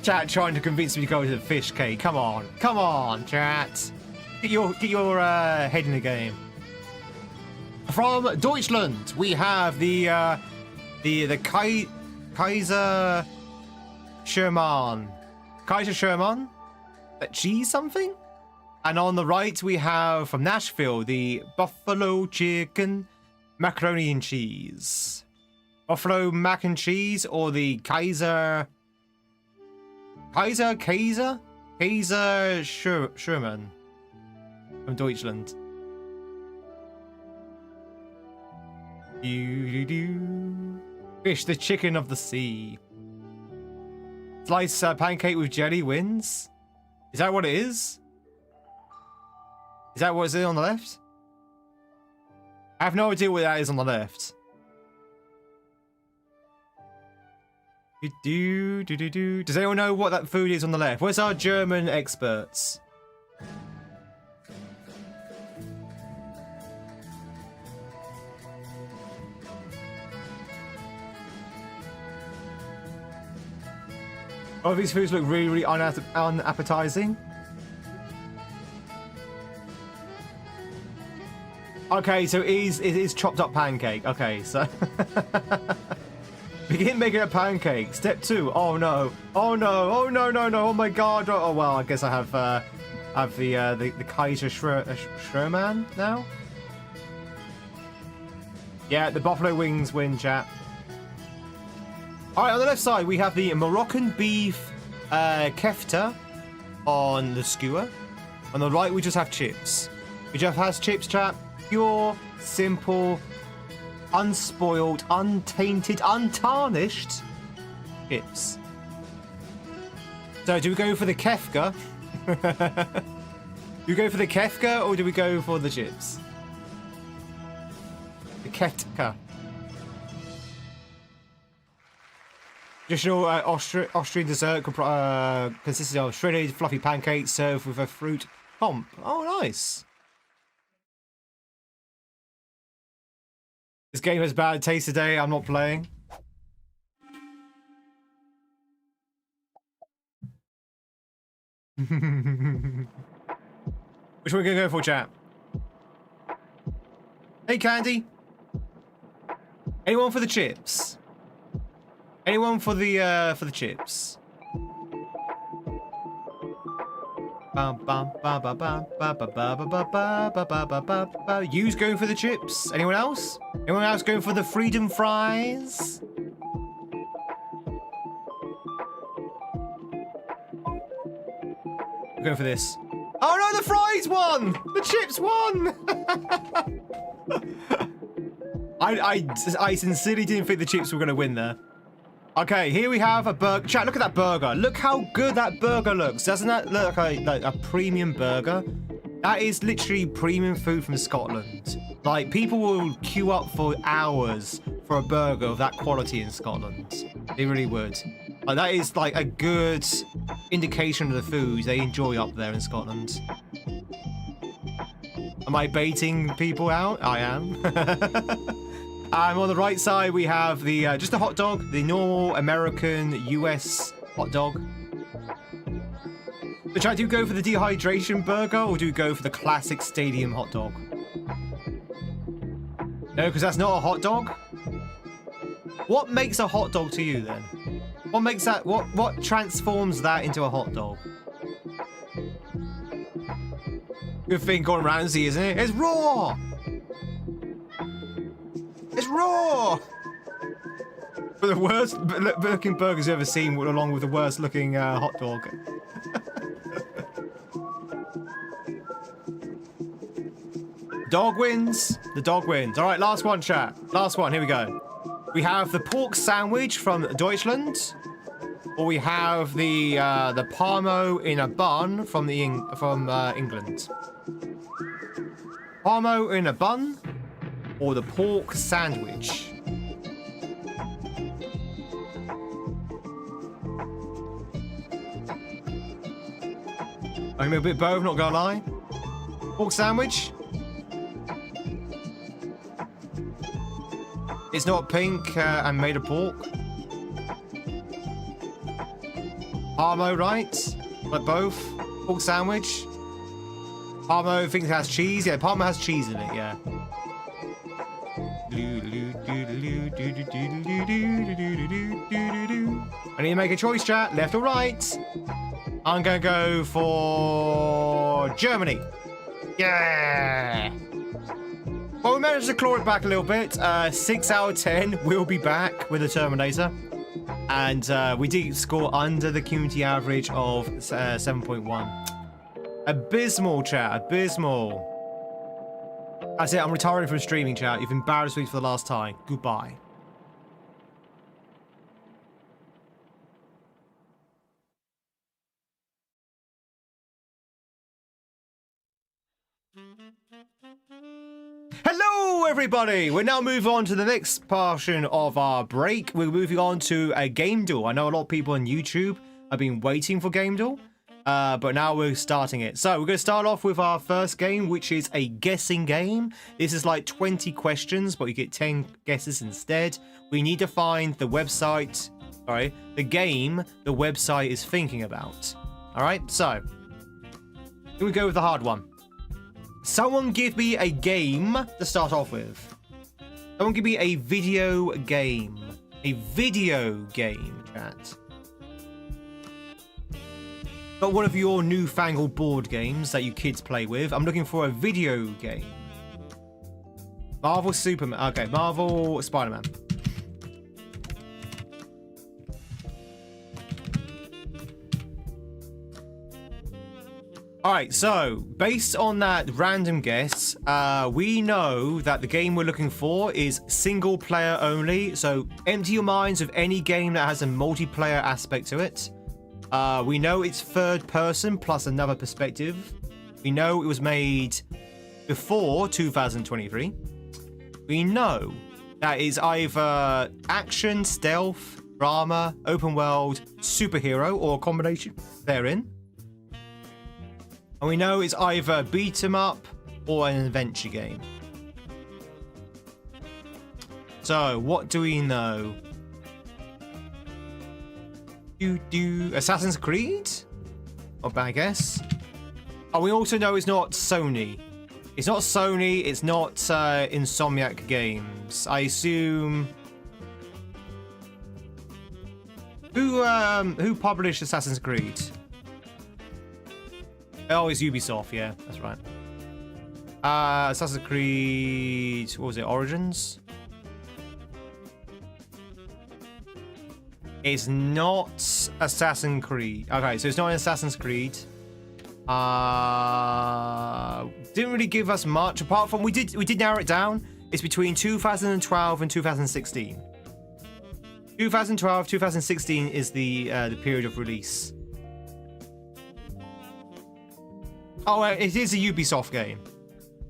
Chat trying to convince me to go to the fish cake. Come on, chat. Get your head in the game. From Deutschland, we have the Kaiser Sherman. Kaiser Sherman? That cheese something? And on the right, we have from Nashville the buffalo chicken macaroni and cheese. Buffalo mac and cheese, or the Kaiser Sherman from Deutschland. Fish, the chicken of the sea. Sliced pancake with jelly wins. Is that what it is? Is that what is it on the left? I have no idea what that is on the left. Does anyone know what that food is on the left? Where's our German experts? Oh, these foods look really, really unappetizing. Okay, so it is chopped up pancake. Okay, so begin making a pancake. Step 2. Oh no! Oh no! Oh no! No! No! Oh my God! Oh well, I guess I have the kaizo Schroman now. Yeah, the buffalo wings win, chat. All right, on the left side we have the Moroccan beef kefta on the skewer. On the right we just have chips. We just has chips, chat. Pure, simple, unspoiled, untainted, untarnished chips. So do we go for the kefka? Do we go for the kefka or do we go for the chips? The kefka. Traditional Austrian dessert consisted of shredded fluffy pancakes served with a fruit pomp. Oh, nice. This game has bad taste today. I'm not playing. Which one are we gonna go for, chat? Hey, Candy. Anyone for the chips? Anyone for the chips? You's going for the chips. Anyone else? Anyone else going for the freedom fries? We're going for this. Oh no, the fries won! The chips won! I sincerely didn't think the chips were going to win there. Okay, here we have a burger. Chat, look at that burger. Look how good that burger looks. Doesn't that look like a premium burger? That is literally premium food from Scotland. Like, people will queue up for hours for a burger of that quality in Scotland. They really would. Like, that is like a good indication of the food they enjoy up there in Scotland. Am I baiting people out? I am. On the right side, we have the just a hot dog, the normal American US hot dog. Which I do go for the dehydration burger, or do you go for the classic stadium hot dog? No, because that's not a hot dog. What makes a hot dog to you then? What makes that? What transforms that into a hot dog? Good thing Gordon Ramsay, isn't it? It's raw. It's raw! But the worst looking burgers you've ever seen, along with the worst looking hot dog. Dog wins. The dog wins. All right, last one, chat. Last one. Here we go. We have the pork sandwich from Deutschland, or we have the parmo in a bun from England. Parmo in a bun. Or the pork sandwich. I'm a bit both, not gonna lie. Pork sandwich. It's not pink and made of pork. Parmo, right? Like both. Pork sandwich. Parmo thinks it has cheese. Yeah, Parmo has cheese in it, yeah. I need to make a choice, chat. Left or right? I'm going to go for Germany. Yeah! Well, we managed to claw it back a little bit. 6 out of 10. We'll be back with the Terminator. And we did score under the community average of 7.1. Abysmal, chat. Abysmal. That's it. I'm retiring from streaming, chat. You've embarrassed me for the last time. Goodbye. Hello, everybody! We're now moving on to the next portion of our break. We're moving on to a game duel. I know a lot of people on YouTube have been waiting for game duel, but now we're starting it. So we're going to start off with our first game, which is a guessing game. This is like 20 questions, but you get 10 guesses instead. We need to find the website Sorry, the game the website is thinking about. All right, so here we go with the hard one. Someone give me a game to start off with. Someone give me a video game. A video game, chat. Not one of your newfangled board games that you kids play with. I'm looking for a video game. Marvel Superman. Okay, Marvel Spider-Man. Alright, so based on that random guess, we know that the game we're looking for is single player only. So empty your minds of any game that has a multiplayer aspect to it. We know it's third person plus another perspective. We know it was made before 2023. We know that is either action, stealth, drama, open world, superhero, or a combination therein. And we know it's either beat 'em up or an adventure game. So, what do we know? Assassin's Creed? Not bad guess. Oh, we also know it's not Sony. It's not Sony, it's not Insomniac Games. I assume... Who published Assassin's Creed? Oh, it's Ubisoft, yeah, that's right. Assassin's Creed... What was it? Origins? It's not Assassin's Creed. Okay, so it's not Assassin's Creed. Didn't really give us much, apart from we did narrow it down. It's between 2012 and 2016. 2012, 2016 is the period of release. Oh, it is a Ubisoft game.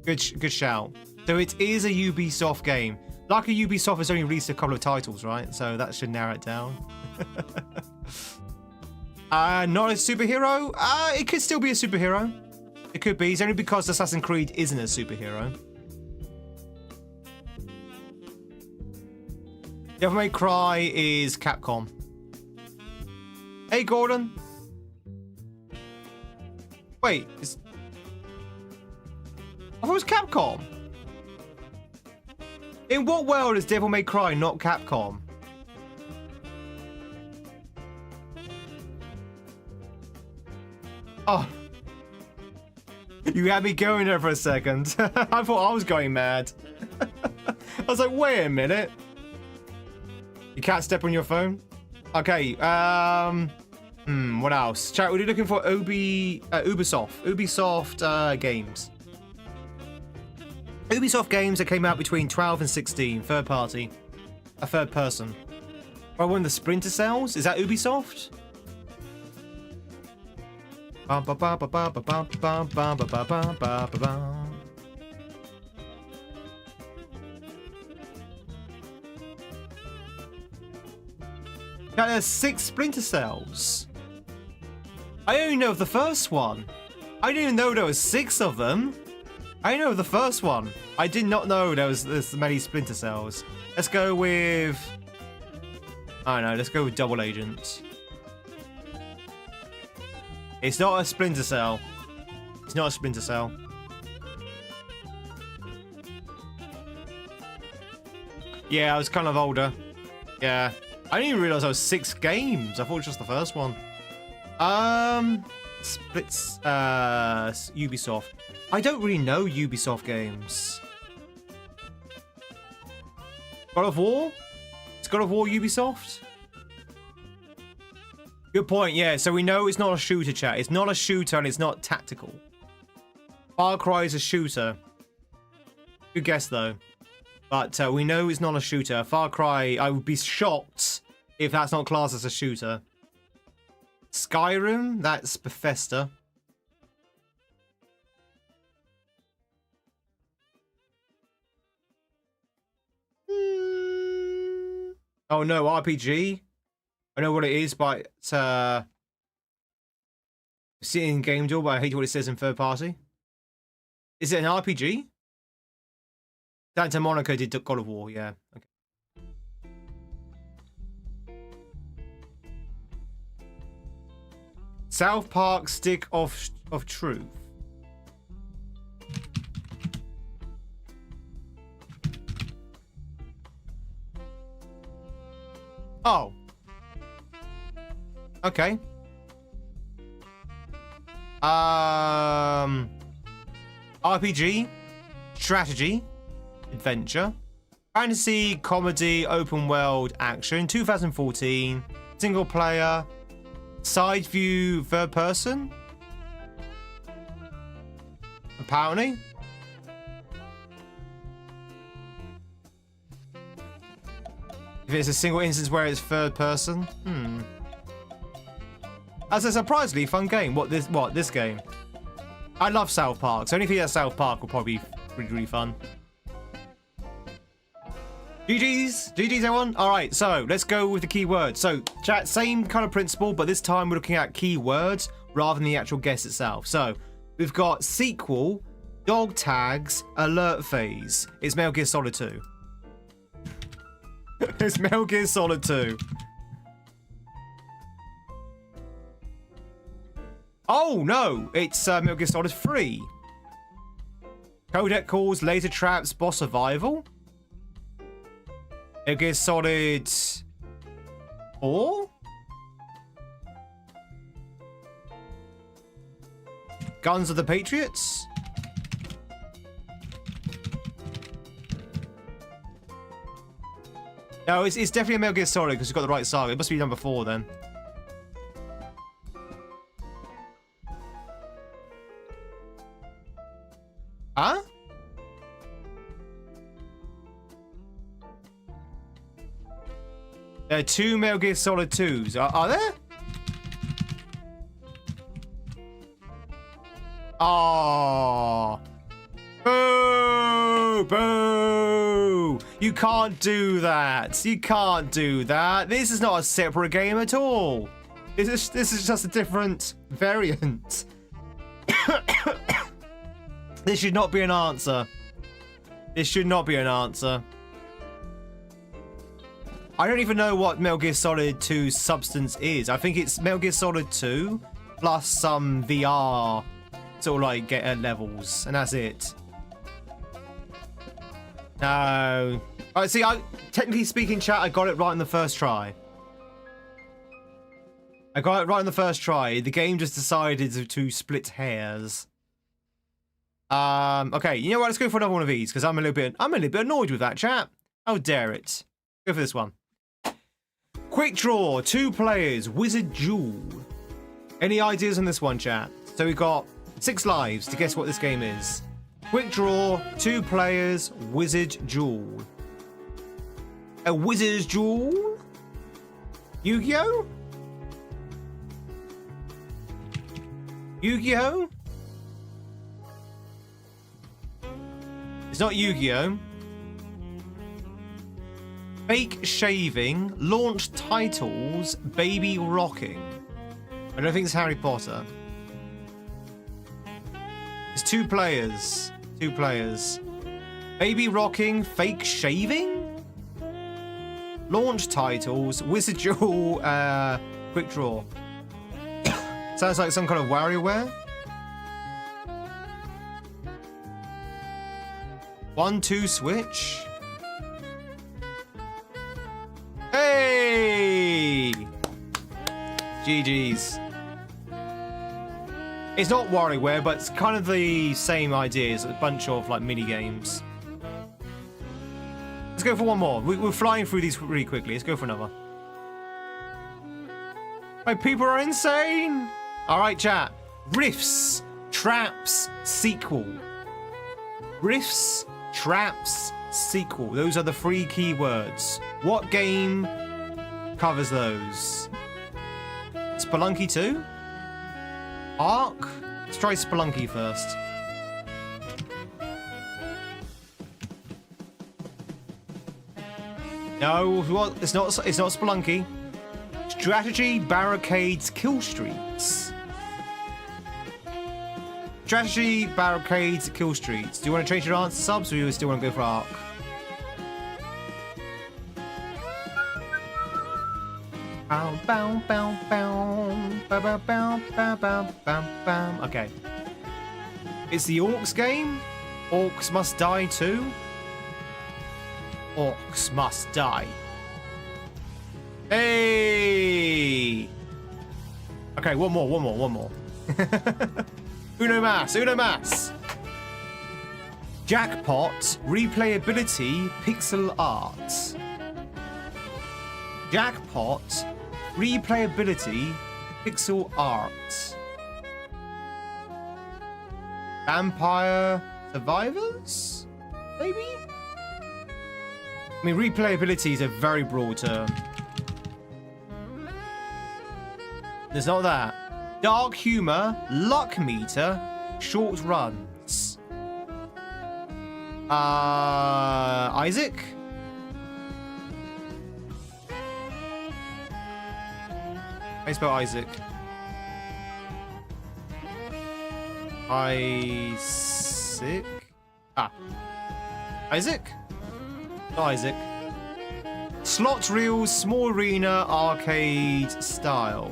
Good shout. So it is a Ubisoft game. Like a Ubisoft has only released a couple of titles, right? So that should narrow it down. Not a superhero? It could still be a superhero. It could be. It's only because Assassin's Creed isn't a superhero. Devil May Cry is Capcom. Hey, Gordon. Wait, I thought it was Capcom. In what world is Devil May Cry not Capcom? Oh. You had me going there for a second. I thought I was going mad. I was like, wait a minute. You can't step on your phone? Okay, what else? Chat, we're looking for Ubisoft games. Ubisoft games that came out between 12 and 16, third party. A third person. Oh, one of the Splinter Cells? Is that Ubisoft? Yeah, there's 6 Splinter Cells. I only know of the first one. I didn't even know there was 6 of them. I know the first one. I did not know there was this many Splinter Cells. Let's go with... I don't know, let's go with Double Agent. It's not a Splinter Cell. It's not a Splinter Cell. Yeah, I was kind of older. Yeah. I didn't even realize there was 6 games. I thought it was just the first one. Splits, Ubisoft. I don't really know Ubisoft games. God of War? It's God of War Ubisoft? Good point, yeah. So we know it's not a shooter, chat. It's not a shooter and it's not tactical. Far Cry is a shooter. Good guess, though. But we know it's not a shooter. Far Cry, I would be shocked if that's not classed as a shooter. Skyrim? That's Bethesda. Oh no, RPG? I know what it is, but sitting in Game Door, but I hate what it says in third party. Is it an RPG? Santa Monica did God of War, yeah. Okay. South Park Stick of Truth. Oh. Okay. RPG, strategy, adventure, fantasy, comedy, open world, action, 2014, single player, side view, third person. Apparently. If it's a single instance where it's third person, That's a surprisingly fun game. What this game? I love South Park, so anything at South Park will probably be really fun. GG's everyone. All right, so let's go with the keywords. So chat, same kind of principle, but this time we're looking at keywords rather than the actual guess itself. So we've got sequel, dog tags, alert phase. It's Metal Gear Solid 2. It's Metal Gear Solid 2. Oh no, it's Metal Gear Solid 3. Codec calls, laser traps, boss survival. Metal Gear Solid 4. Guns of the Patriots. No, it's definitely a Metal Gear Solid because you've got the right saga. It must be number 4 then. Huh? There are 2 Metal Gear Solid 2s. Are there? Oh. Boo! Boo! You can't do that. You can't do that. This is not a separate game at all. This is just a different variant. This should not be an answer. This should not be an answer. I don't even know what Metal Gear Solid 2's substance is. I think it's Metal Gear Solid 2 plus some VR sort of like get levels, and that's it. No. Alright, see, technically speaking, chat, I got it right in the first try. I got it right in the first try. The game just decided to split hairs. Okay, you know what? Let's go for another one of these because I'm a little bit annoyed with that, chat. How dare it? Go for this one. Quick draw, 2 players, wizard duel. Any ideas on this one, chat? So we've got 6 lives to guess what this game is. Quick draw, 2 players, wizard duel. A wizard's duel? Yu-Gi-Oh? Yu-Gi-Oh? It's not Yu-Gi-Oh. Fake shaving, launch titles, baby rocking. I don't think it's Harry Potter. It's 2 players. 2 players. Baby rocking, fake shaving? Launch titles, wizard duel, quick draw. Sounds like some kind of WarioWare. 1-2 switch. Hey! GG's. It's not WarioWare, but it's kind of the same idea. It's a bunch of like mini games. Let's go for one more. We're flying through these really quickly. Let's go for another. My people are insane. All right, chat. Riffs, traps, sequel. Riffs, traps, sequel. Those are the 3 keywords. What game covers those? Spelunky 2? Ark? Let's try Spelunky first. No, what? It's not Spelunky. Strategy, barricades, kill streaks. Strategy, barricades, kill streaks. Do you want to change your answer, subs, or do you still want to go for Ark? Okay. It's the Orcs game. Orcs must die too. Orcs must die. Hey! Okay, one more. Uno mas. Jackpot, replayability, pixel art. Jackpot, replayability, pixel art. Vampire Survivors? Maybe? I mean, replayability is a very broad term. There's not that. Dark humor, luck meter, short runs. Isaac? How do you spell Isaac? Isaac? Isaac? Not Isaac. Slot reels, small arena, arcade style.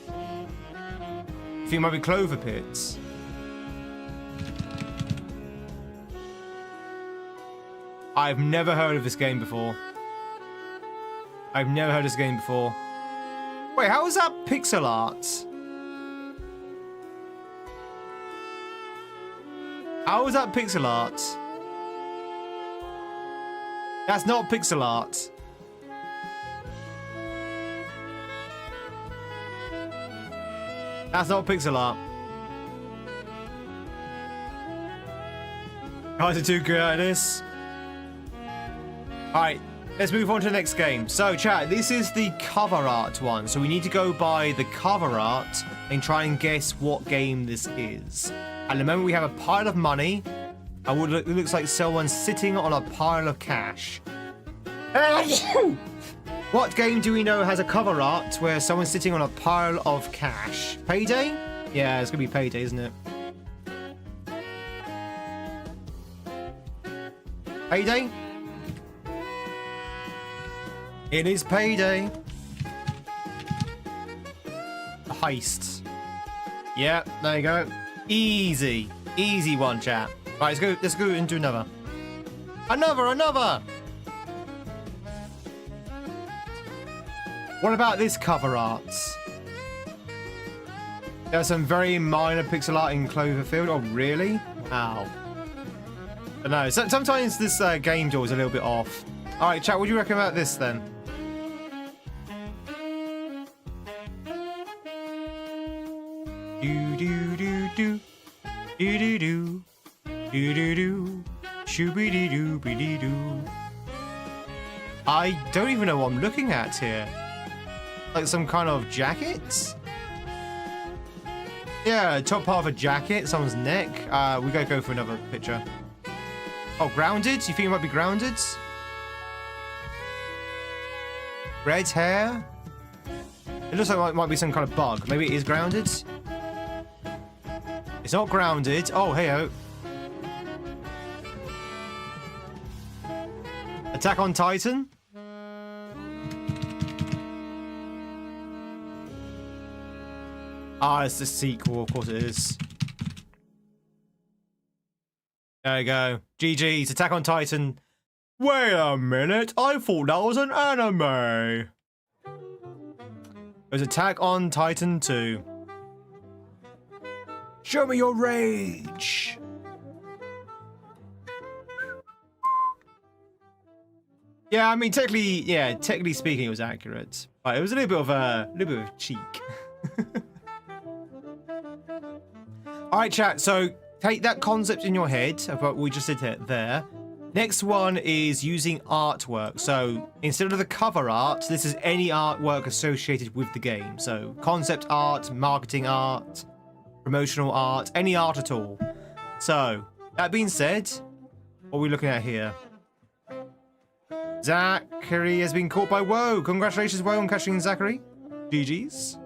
I think it might be Clover Pits. I've never heard of this game before. Wait, how is that pixel art? How is that pixel art? That's not pixel art. That's not pixel art. Guys are too good at this. Alright, let's move on to the next game. So, chat, this is the cover art one. So we need to go by the cover art and try and guess what game this is. At the moment, we have a pile of money. And it looks like someone's sitting on a pile of cash. What game do we know has a cover art where someone's sitting on a pile of cash? Payday? Yeah, it's going to be Payday, isn't it? Payday? It is Payday. A heist. Yeah, there you go. Easy. Easy one, chat. Right, let's go into another. Another! What about this cover art? There's some very minor pixel art in Cloverfield. Oh, really? Wow. I don't know. Sometimes this game door is a little bit off. All right, chat, what do you reckon about this then? Do-do-do-do. Do-do-do. Do-do-do. Shooby-dee-doo-be-dee-doo. I don't even know what I'm looking at here. Like some kind of jacket? Yeah, top part of a jacket, someone's neck. We gotta go for another picture. Oh, grounded? You think it might be grounded? Red hair? It looks like it might be some kind of bug. Maybe it is grounded? It's not grounded. Oh, hey-ho. Attack on Titan? Ah, it's the sequel. Of course it is. There you go. GG's. Attack on Titan. Wait a minute. I thought that was an anime. There's Attack on Titan 2. Show me your rage. Yeah, I mean, technically speaking, it was accurate. But it was a little bit of cheek. All right, chat. So take that concept in your head of what we just did there. Next one is using artwork. So instead of the cover art, this is any artwork associated with the game. So concept art, marketing art, promotional art, any art at all. So that being said, what are we looking at here? Zachary has been caught by Woe. Congratulations, Woe, on catching Zachary. GG's.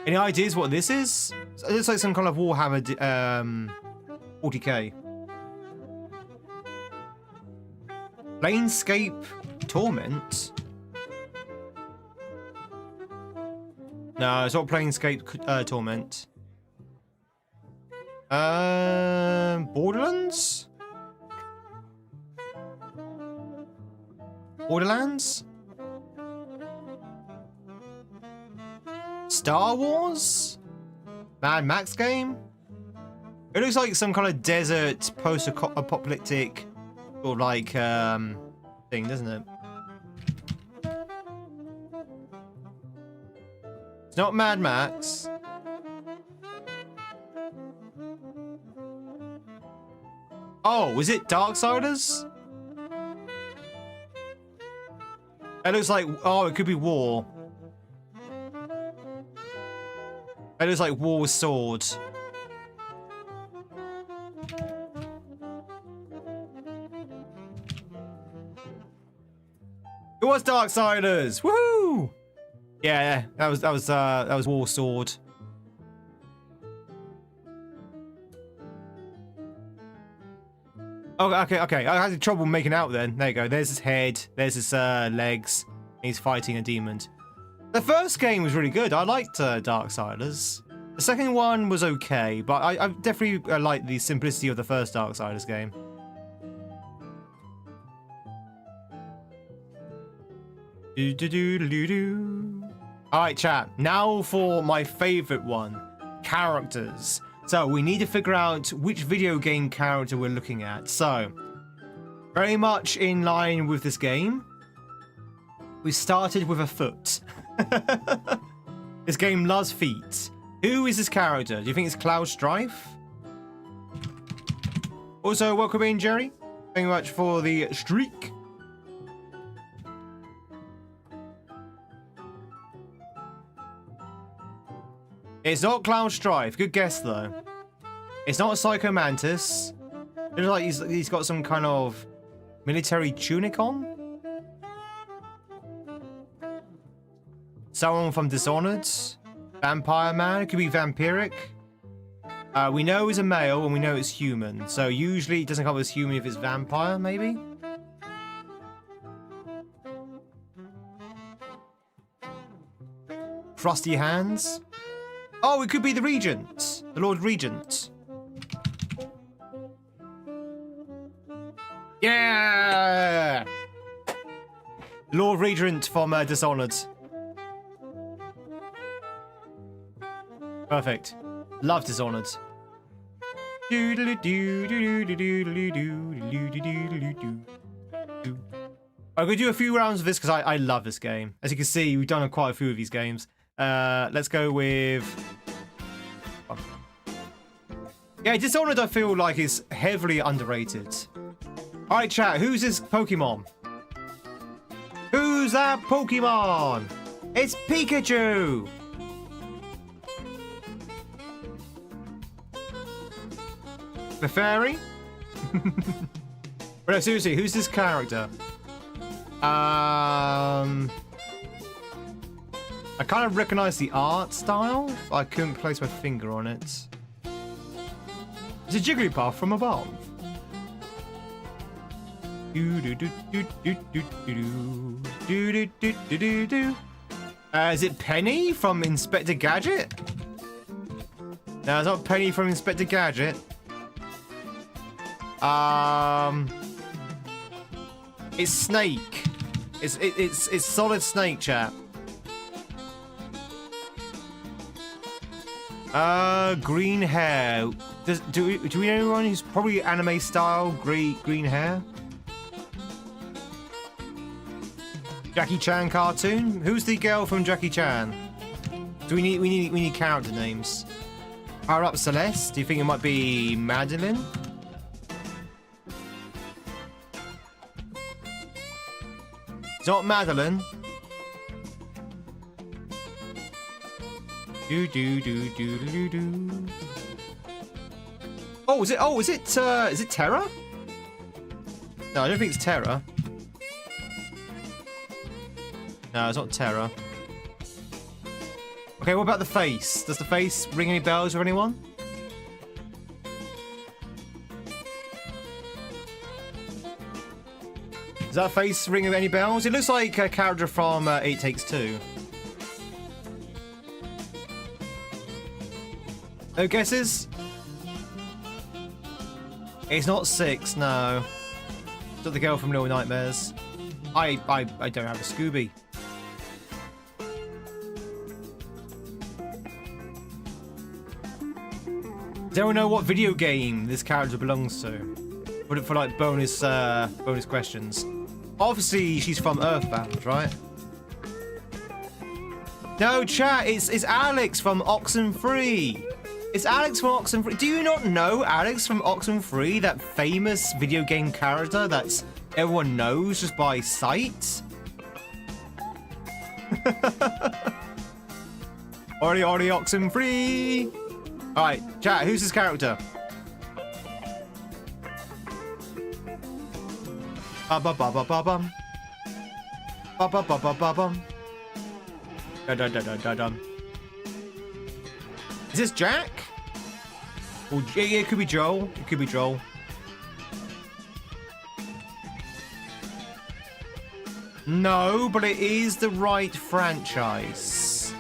Any ideas what this is? It looks like some kind of Warhammer 40k. Planescape Torment. No, it's not Planescape Torment. Borderlands? Borderlands? Star Wars? Mad Max game? It looks like some kind of desert post-apocalyptic sort of like thing, doesn't it? It's not Mad Max. Oh, was it Darksiders? It looks like, oh, it could be War. It looks like War with Sword. It was Darksiders! Woohoo! Yeah, that was War Sword. Oh, okay. I had trouble making out then. There you go. There's his head. There's his legs. He's fighting a demon. The first game was really good. I liked Darksiders. The second one was okay, but I definitely like the simplicity of the first Darksiders game. Alright, chat. Now for my favorite one. Characters. So, we need to figure out which video game character we're looking at. So, very much in line with this game, we started with a foot. This game loves feet. Who is this character? Do you think it's Cloud Strife? Also, welcome in, Jerry. Thank you much for the streak. It's not Cloud Strife. Good guess, though. It's not Psycho Mantis. It looks like he's got some kind of military tunic on. Someone from Dishonored. Vampire Man. It could be vampiric. We know it's a male and we know it's human. So usually it doesn't come as human if it's vampire, maybe? Crusty hands. Oh, it could be the Regent. The Lord Regent. Yeah! Lord Regent from Dishonored. Perfect. Love Dishonored. I'm going to do a few rounds of this because I love this game. As you can see, we've done quite a few of these games. Let's go with... Yeah, Dishonored I feel like is heavily underrated. Alright, chat, who's this Pokemon? Who's that Pokemon? It's Pikachu! The fairy? But no, seriously, who's this character? I kind of recognize the art style, but I couldn't place my finger on it. It's a Jigglypuff from above. Is it Penny from Inspector Gadget? No, it's not Penny from Inspector Gadget. It's Snake. It's Solid Snake, chat. Green hair. Do we know anyone who's probably anime style green hair? Jackie Chan cartoon. Who's the girl from Jackie Chan? Do we need character names? Power Up Celeste. Do you think it might be Madeline? It's not Madeline. Oh, is it Terra? No, I don't think it's Terra. No, it's not Terra. Okay, what about the face? Does the face ring any bells with anyone? Does that face ring any bells? It looks like a character from It Takes Two. No guesses? It's not 6, no. It's not the girl from Little Nightmares. I don't have a Scooby. Does anyone know what video game this character belongs to? Put it for like bonus questions. Obviously, she's from Earthbound, right? No, chat. It's Alex from Oxenfree. It's Alex from Oxenfree. Do you not know Alex from Oxenfree, that famous video game character that everyone knows just by sight? Ori Oxenfree. All right, chat. Who's this character? Ba ba ba ba ba bum. Ba ba ba ba ba bum. Da da da da da dum. Is this Jack? Or yeah, it could be Joel. It could be Joel. No, but it is the right franchise.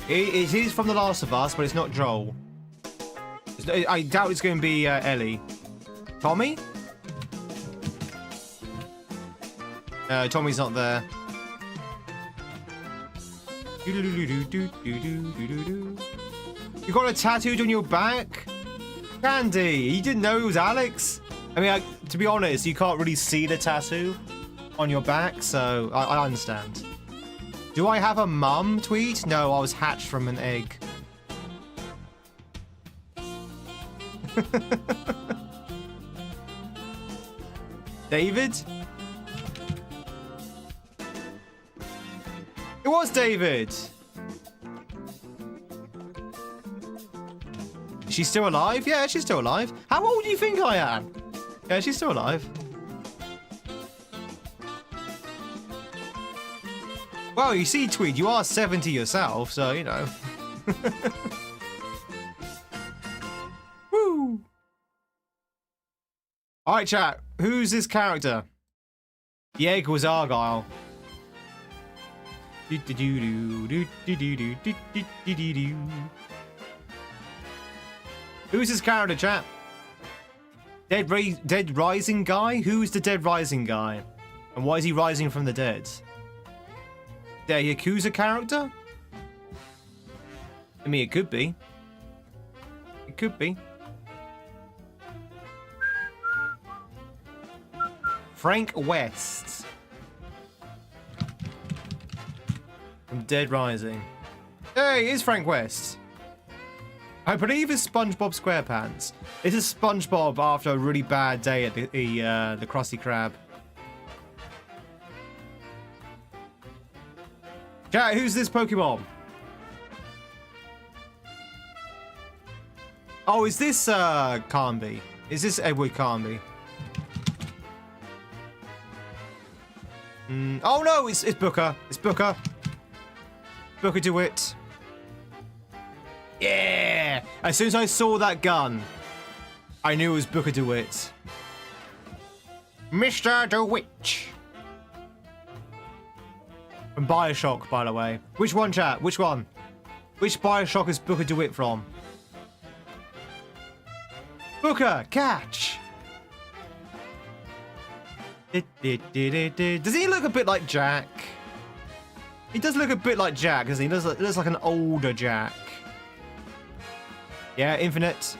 It is from The Last of Us, but it's not Joel. I doubt it's going to be Ellie. Tommy? Tommy's not there. You got a tattooed on your back? Candy, you didn't know it was Alex? I mean, to be honest, you can't really see the tattoo on your back, so I understand. Do I have a mum, Tweed? No, I was hatched from an egg. David? It was David! She's still alive? Yeah, she's still alive. How old do you think I am? Yeah, she's still alive. Well, you see, Tweed, you are 70 yourself, so, you know. Woo! Alright, chat. Who's this character? The egg was Argyle. Who's this character, chat? Dead rising guy? Who's the dead rising guy? And why is he rising from the dead? Their Yakuza character? I mean, it could be. It could be. Frank West. From Dead Rising. Hey, it's Frank West. I believe it's SpongeBob SquarePants. This is SpongeBob after a really bad day at the Krusty Krab. Chat, who's this Pokemon? Oh, is this Carnby? Is this Edward Carnby? Oh no, it's Booker. It's Booker. Booker DeWitt. Yeah! As soon as I saw that gun, I knew it was Booker DeWitt. Mr. DeWitt. From Bioshock, by the way. Which one, chat? Which one? Which Bioshock is Booker DeWitt from? Booker, catch! Does he look a bit like Jack? He does look a bit like Jack, doesn't he? He looks like an older Jack. Yeah, Infinite.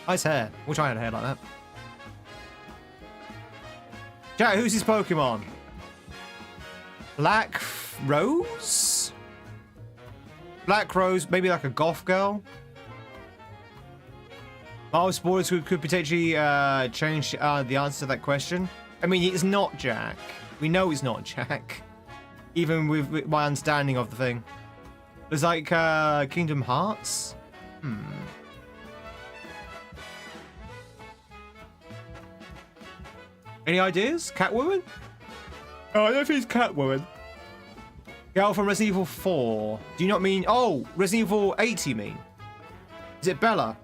Nice hair. Wish I had hair like that. Chat, who's his Pokemon? Black Rose? Black Rose, maybe like a goth girl? Miles Spoilers could potentially change the answer to that question. I mean, it's not Jack. We know it's not Jack. Even with my understanding of the thing. There's like Kingdom Hearts? Any ideas? Catwoman? Oh, I don't think it's Catwoman. Girl from Resident Evil 4. Do you not mean... Oh, Resident Evil 8 you mean? Is it Bella?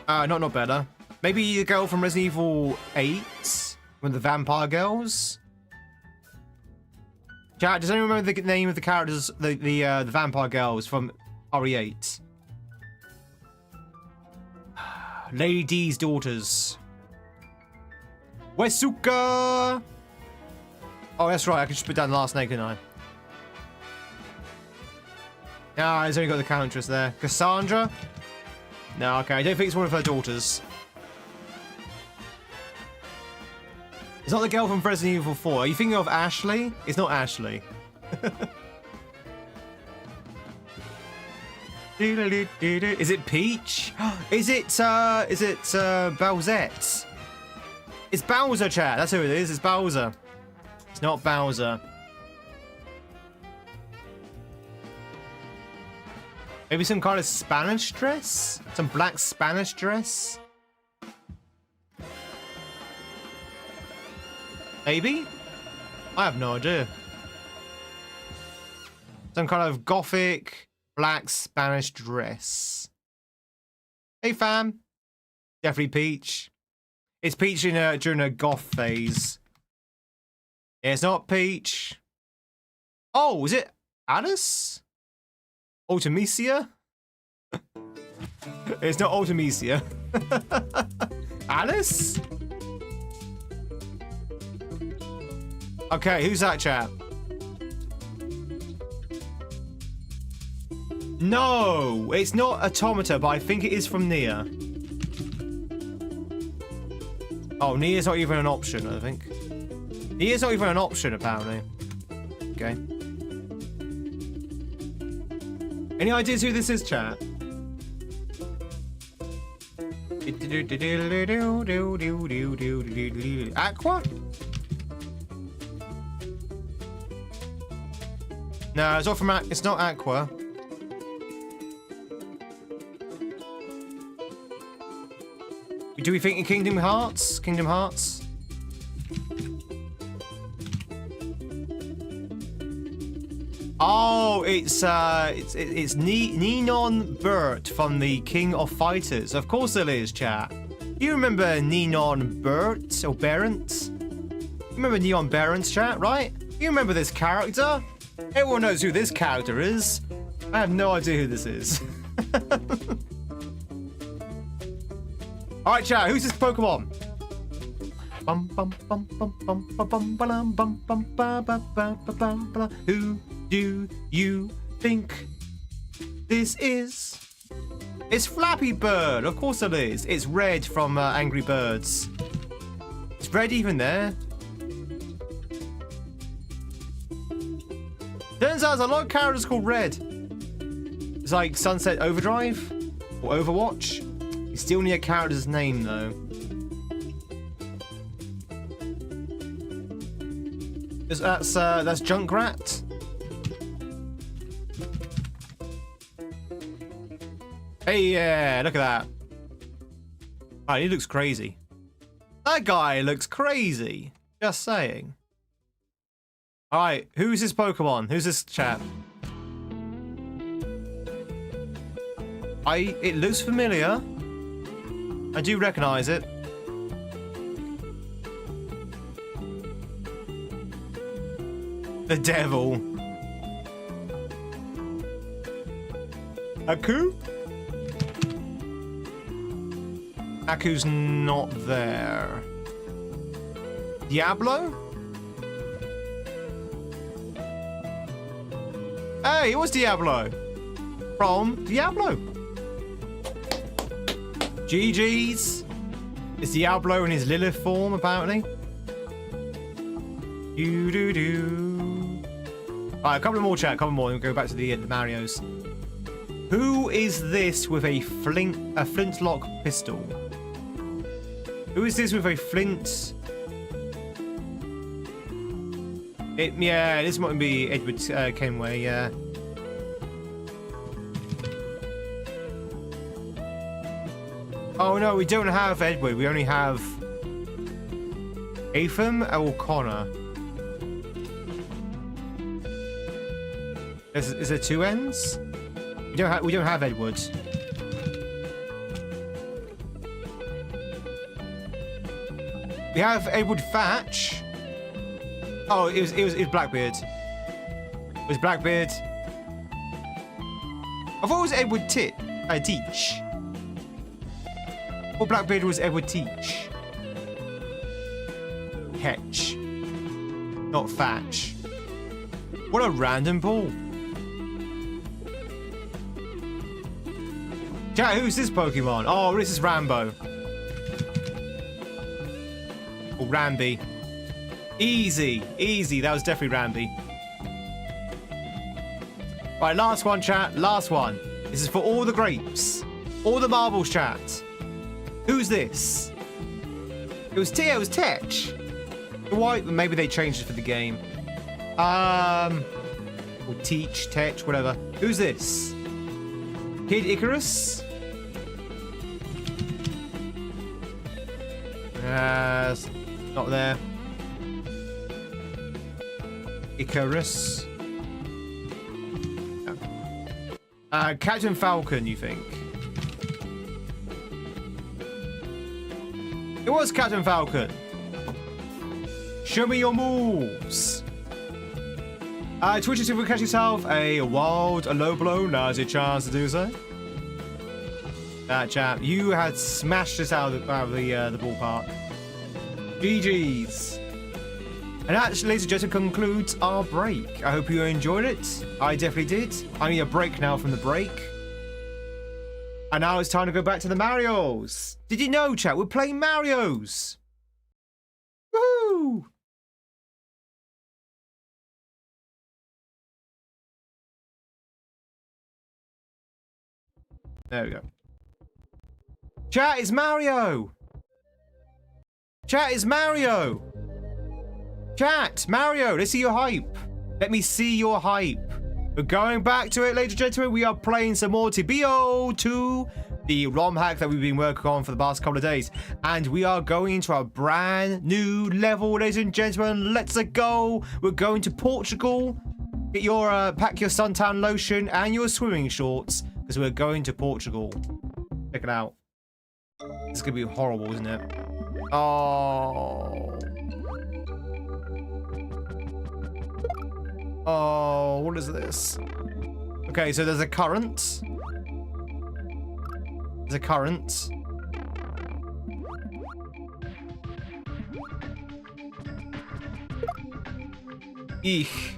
Not Bella. Maybe the girl from Resident Evil 8, one of the vampire girls. Chat, does anyone remember the name of the characters, the vampire girls from RE8? Lady D's daughters. Wesuka! Oh, that's right. I can just put down the last name, couldn't I? Ah, he's only got the countress there. Cassandra? No, okay. I don't think it's one of her daughters. It's not the girl from Resident Evil 4. Are you thinking of Ashley? It's not Ashley. Is it Peach? Is it Bowsette? It's Bowser, chat. That's who it is. It's Bowser. It's not Bowser. Maybe some kind of Spanish dress? Some black Spanish dress? Maybe? I have no idea. Some kind of gothic black Spanish dress. Hey fam. Definitely Peach. It's Peach during a goth phase. Yeah, it's not Peach. Oh, is it Alice? Ultimisia? It's not Ultimisia. Alice? Okay, who's that chap? No, it's not Automata, but I think it is from Nier. Oh, Nier's not even an option, I think. Nier's not even an option, apparently. Okay. Any ideas who this is, chat? Aqua? No, it's not from. It's not Aqua. Do we think in Kingdom Hearts? Kingdom Hearts? Oh, it's Ninon Burt from the King of Fighters. Of course it is, chat. You remember Ninon Burt or Berent? You remember Neon Berent, chat, right? You remember this character? Everyone knows who this character is. I have no idea who this is. Alright, chat, who's this Pokemon? Who do you think this is? It's Flappy Bird, of course it is. It's Red from Angry Birds. Is Red even there? Turns out there's a lot of characters called Red. It's like Sunset Overdrive or Overwatch. You still need a character's name though. That's Junkrat. Hey, yeah, look at that. Oh, he looks crazy. That guy looks crazy. Just saying. Alright, who's this Pokemon? Who's this chap? It looks familiar. I do recognize it. The devil. Aku? Aku's not there. Diablo? Hey, it was Diablo. From Diablo. GG's. It's Diablo in his Lilith form, apparently. Alright, a couple more, chat. A couple more. We'll go back to the Marios. Who is this with a flintlock pistol? Who is this with a flint? Yeah, this might be Edward Kenway, yeah. Oh no, we don't have Edward. We only have Atham or Connor. Is there two ends? We don't have Edward. We have Edward Thatch. Oh, it was Blackbeard. It was Blackbeard. I thought it was Edward Teach. Or Blackbeard was Edward Teach. Hetch. Not Thatch. What a random ball. Chat, who's this Pokemon? Oh, this is Rambo. Or Rambi. Easy, easy. That was definitely Rambi. Right, last one, chat. Last one. This is for all the grapes. All the marbles, chat. Who's this? It was Tetch. Why? Maybe they changed it for the game. Or Teach, Tetch, whatever. Who's this? Kid Icarus? Not there. Icarus. No. Captain Falcon, you think? It was Captain Falcon. Show me your moves. Twitch, if you catch yourself a wild, a low blow, now's your chance to do so. That chap, you had smashed this out of the ballpark. GG's. And that, ladies and gentlemen, concludes our break. I hope you enjoyed it. I definitely did. I need a break now from the break. And now it's time to go back to the Marios. Did you know, chat? We're playing Marios. Woo! There we go. Chat, it's Mario. Chat, it's Mario. Chat, Mario, let's see your hype. Let me see your hype. We're going back to it, ladies and gentlemen. We are playing some more TBO2, the ROM hack that we've been working on for the past couple of days. And we are going into a brand new level, ladies and gentlemen. Let's go. We're going to Portugal. Get your, pack your suntan lotion and your swimming shorts, because we're going to Portugal. Check it out. This is going to be horrible, isn't it? Oh. Oh, what is this? Okay, so there's a current. There's a current. Eek.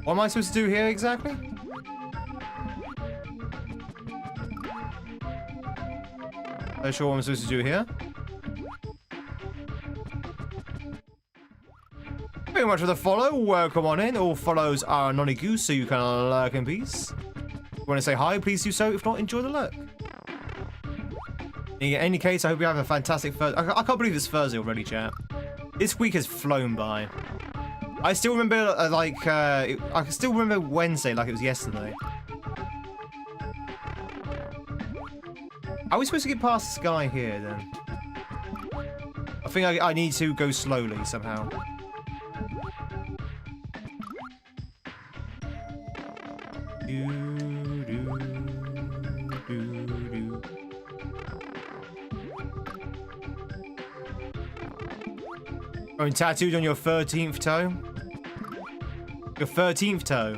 What am I supposed to do here exactly? Not sure what I'm supposed to do here. Thank you very much for the follow. Welcome on in. All follows are non-goose, so you can lurk in peace. If you want to say hi, please do so. If not, enjoy the lurk. In any case, I hope you have a fantastic Thursday. I can't believe it's Thursday already, chat. This week has flown by. I still remember, I can still remember Wednesday like it was yesterday. Are we supposed to get past this guy here, then? I think I need to go slowly somehow. Going tattooed on your 13th toe? Your 13th toe.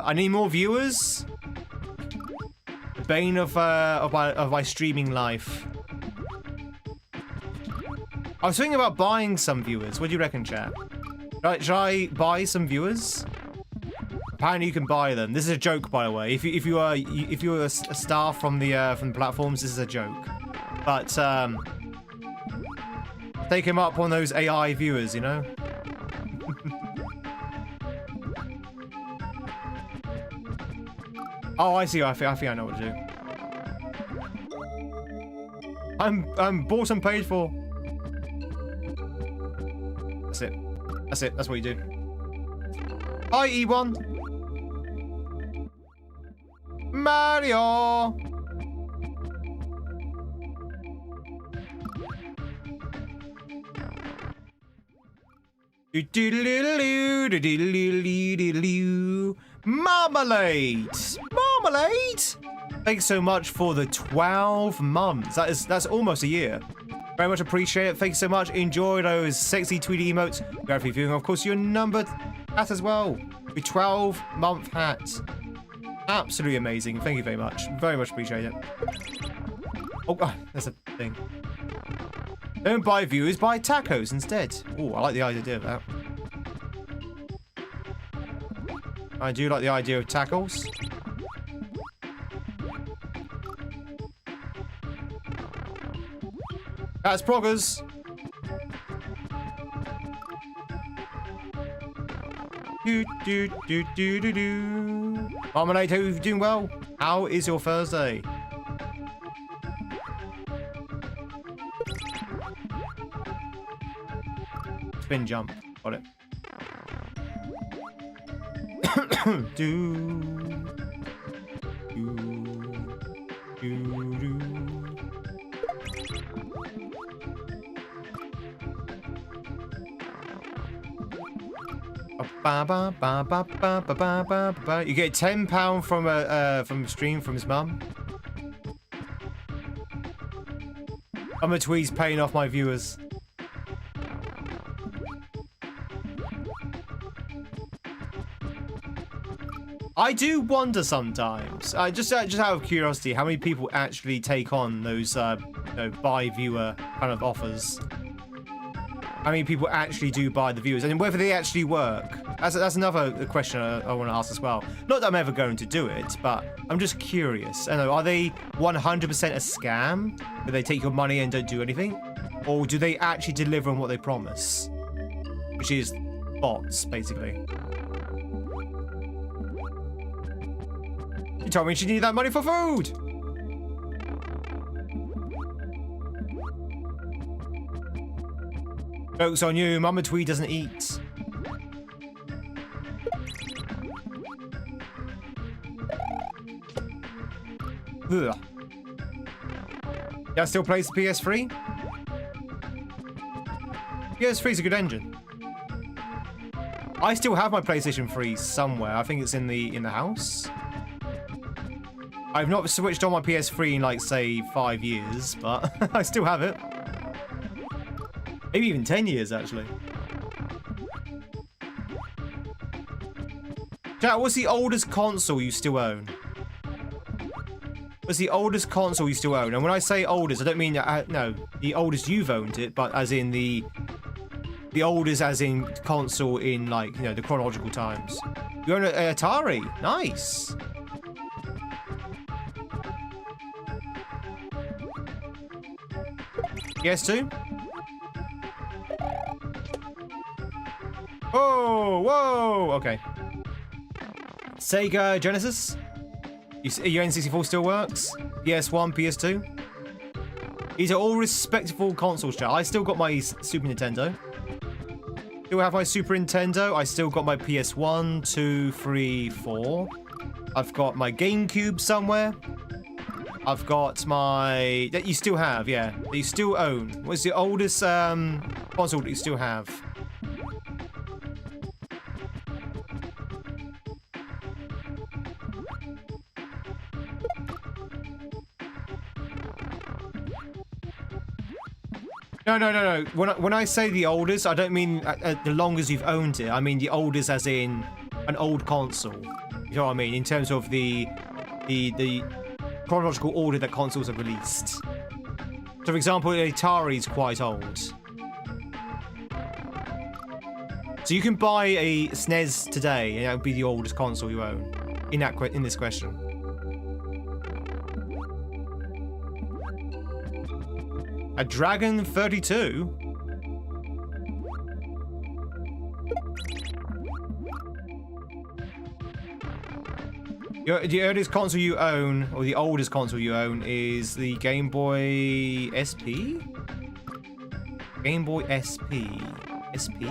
I need more viewers. The bane of my streaming life. I was thinking about buying some viewers. What do you reckon, chat? Should I buy some viewers? Apparently, you can buy them. This is a joke, by the way. If you are a star from the platforms, this is a joke. But take him up on those AI viewers, you know. Oh, I see. I think I know what to do. I'm bought and paid for. That's it. That's it. That's what you do. Hi, E1. Mario. Marmalade! Marmalade! Thanks so much for the 12 months. That's almost a year. Very much appreciate it. Thanks so much. Enjoy those sexy Tweedy emotes. Glad for viewing. Of course, your numbered hat as well. The 12-month hat. Absolutely amazing. Thank you very much. Very much appreciate it. Oh, there's a thing. Don't buy viewers, buy tacos instead. Oh, I like the idea of that. I do like the idea of tacos. That's proggers. Do. Marmalade, hope you're doing well. How is your Thursday? Spin jump. Got it. do. You get £10 from a stream from his mum. I'm a Tweed's paying off my viewers. I do wonder sometimes, just out of curiosity, how many people actually take on those buy viewer kind of offers. How many people actually do buy the viewers, and whether they actually work. That's another question I want to ask as well. Not that I'm ever going to do it, but I'm just curious. I know, are they 100% a scam? Do they take your money and don't do anything? Or do they actually deliver on what they promise? Which is bots, basically. You told me she needed that money for food! Joke's on you, Mama Tweed doesn't eat. Ugh. Yeah, still plays the PS3? PS3's a good engine. I still have my PlayStation 3 somewhere. I think it's in the house. I've not switched on my PS3 in, like, say, 5 years, but I still have it. Maybe even 10 years, actually. Chat, what's the oldest console you still own? What's the oldest console you still own? And when I say oldest, I don't mean, no, the oldest you've owned it, but as in the oldest as in console in, like, you know, the chronological times. You own an Atari. Nice. PS2? Whoa! Okay. Sega Genesis? Your N64 still works? PS1, PS2? These are all respectable consoles, chat. I still got my Super Nintendo. Still have my Super Nintendo. I still got my PS1, 2, 3, 4. I've got my GameCube somewhere. I've got my... That you still have, yeah. That you still own. What's the oldest console that you still have? No. When I say the oldest, I don't mean the longest you've owned it. I mean the oldest as in an old console. You know what I mean? In terms of the chronological order that consoles are released. So, for example, the Atari is quite old. So you can buy a SNES today, and that would be the oldest console you own. In this question. A Dragon 32? The earliest console you own, or the oldest console you own, is the Game Boy SP? Game Boy SP? SP?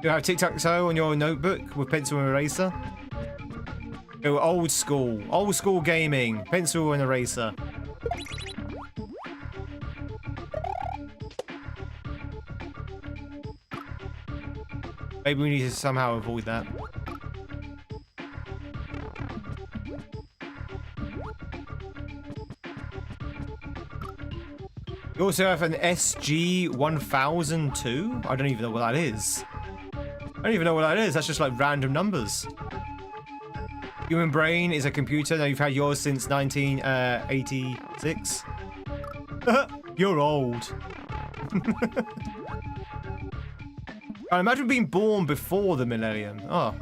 You have tic-tac-toe on your notebook with pencil and eraser? Go old school. Old school gaming. Pencil and eraser. Maybe we need to somehow avoid that. You also have an SG-1002. I don't even know what that is. I don't even know what that is. That's just like random numbers. Human brain is a computer. Now you've had yours since 1986. You're old. I imagine being born before the millennium. Oh.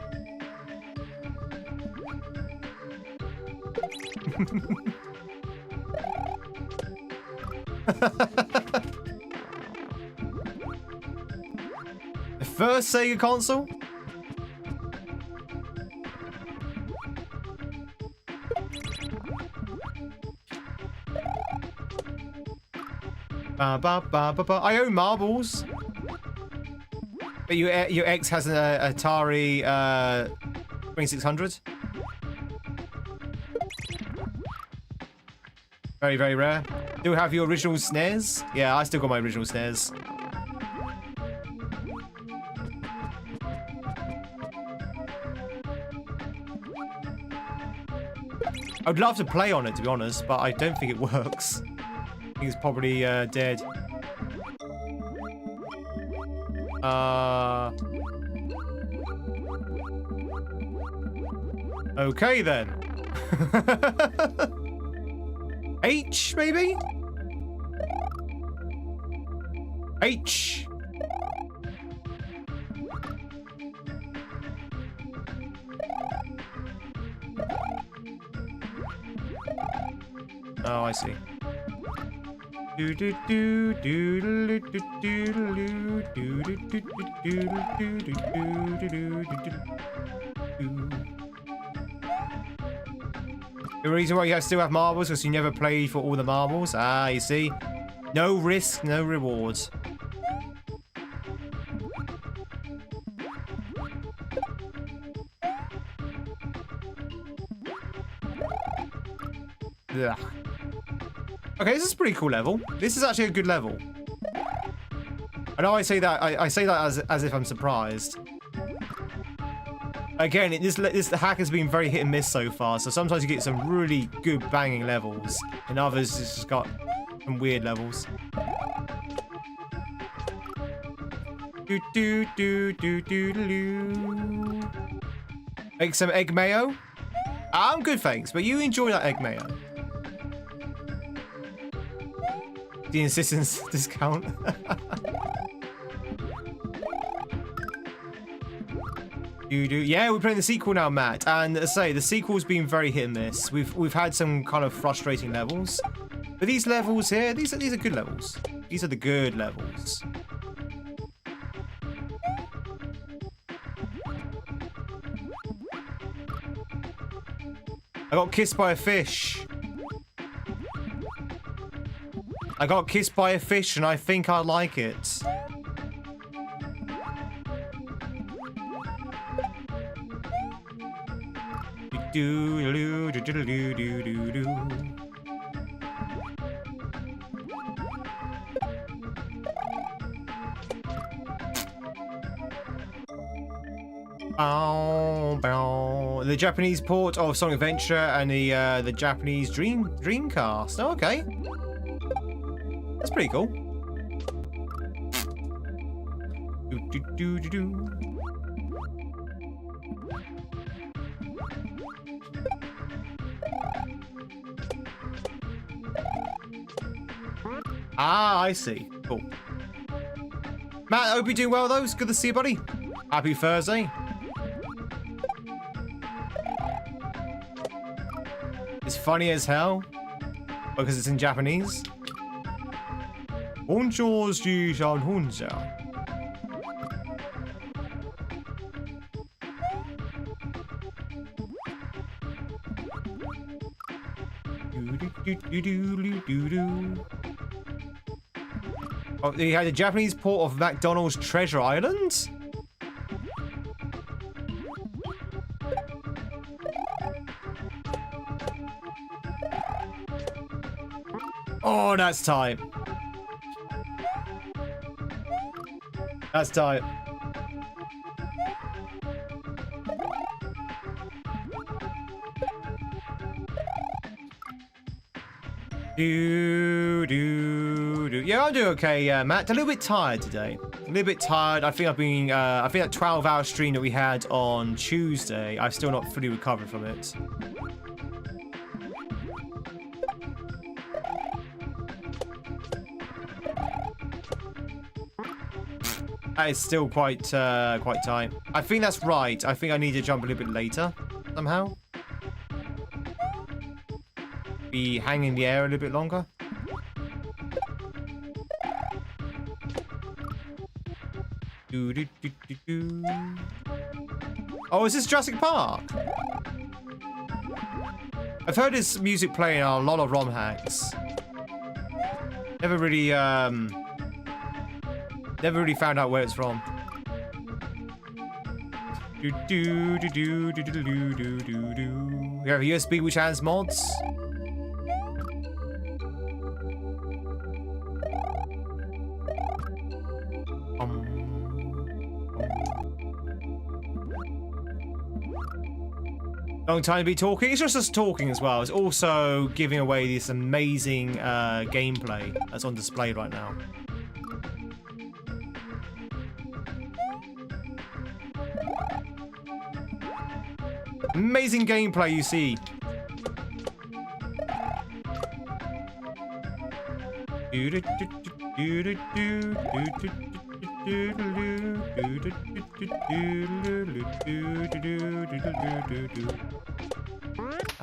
The first Sega console? I own marbles. But your ex has an Atari 2600. Very, very rare. Do you have your original SNES? Yeah, I still got my original SNES. I'd love to play on it, to be honest, but I don't think it works. I think it's probably dead. Okay then. H, maybe? H. Oh, I see. Do do do do do do do do do do do. The reason why you still have marbles is you never played for all the marbles. Ah, you see? No risk, no rewards. Ugh. Okay, this is a pretty cool level. This is actually a good level. I know I say that. I say that as if I'm surprised. Again, this hack has been very hit and miss so far. So sometimes you get some really good banging levels, and others it's just got some weird levels. Do do do do do do. Make some egg mayo. I'm good, thanks. But you enjoy that egg mayo. The insistence discount. Yeah, we're playing the sequel now, Matt. And as I say, the sequel's been very hit and miss. We've had some kind of frustrating levels, but these levels here, these are good levels. These are the good levels. I got kissed by a fish. I got kissed by a fish, and I think I like it. Do do do do do do do do. Bow, bow. The Japanese port of Sonic Adventure and the Japanese Dreamcast. Oh, okay, that's pretty cool. Do do do do do. Ah, I see. Cool. Matt, I hope you're doing well, though. It's good to see you, buddy. Happy Thursday. It's funny as hell because it's in Japanese. Bonjour, Hunza. Oh, they had the Japanese port of McDonald's Treasure Island? Oh, that's tight. That's tight. Yeah, I'm doing okay, Matt. A little bit tired today. A little bit tired. I think I've been. I think that 12-hour stream that we had on Tuesday, I've still not fully recovered from it. That is still quite tight. I think that's right. I think I need to jump a little bit later somehow. Be hanging in the air a little bit longer. Oh, is this Jurassic Park? I've heard this music playing on a lot of ROM hacks. Never really found out where it's from. You have a USB which has mods? Long time to be talking. It's just us talking as well. It's also giving away this amazing gameplay that's on display right now. Amazing gameplay you see.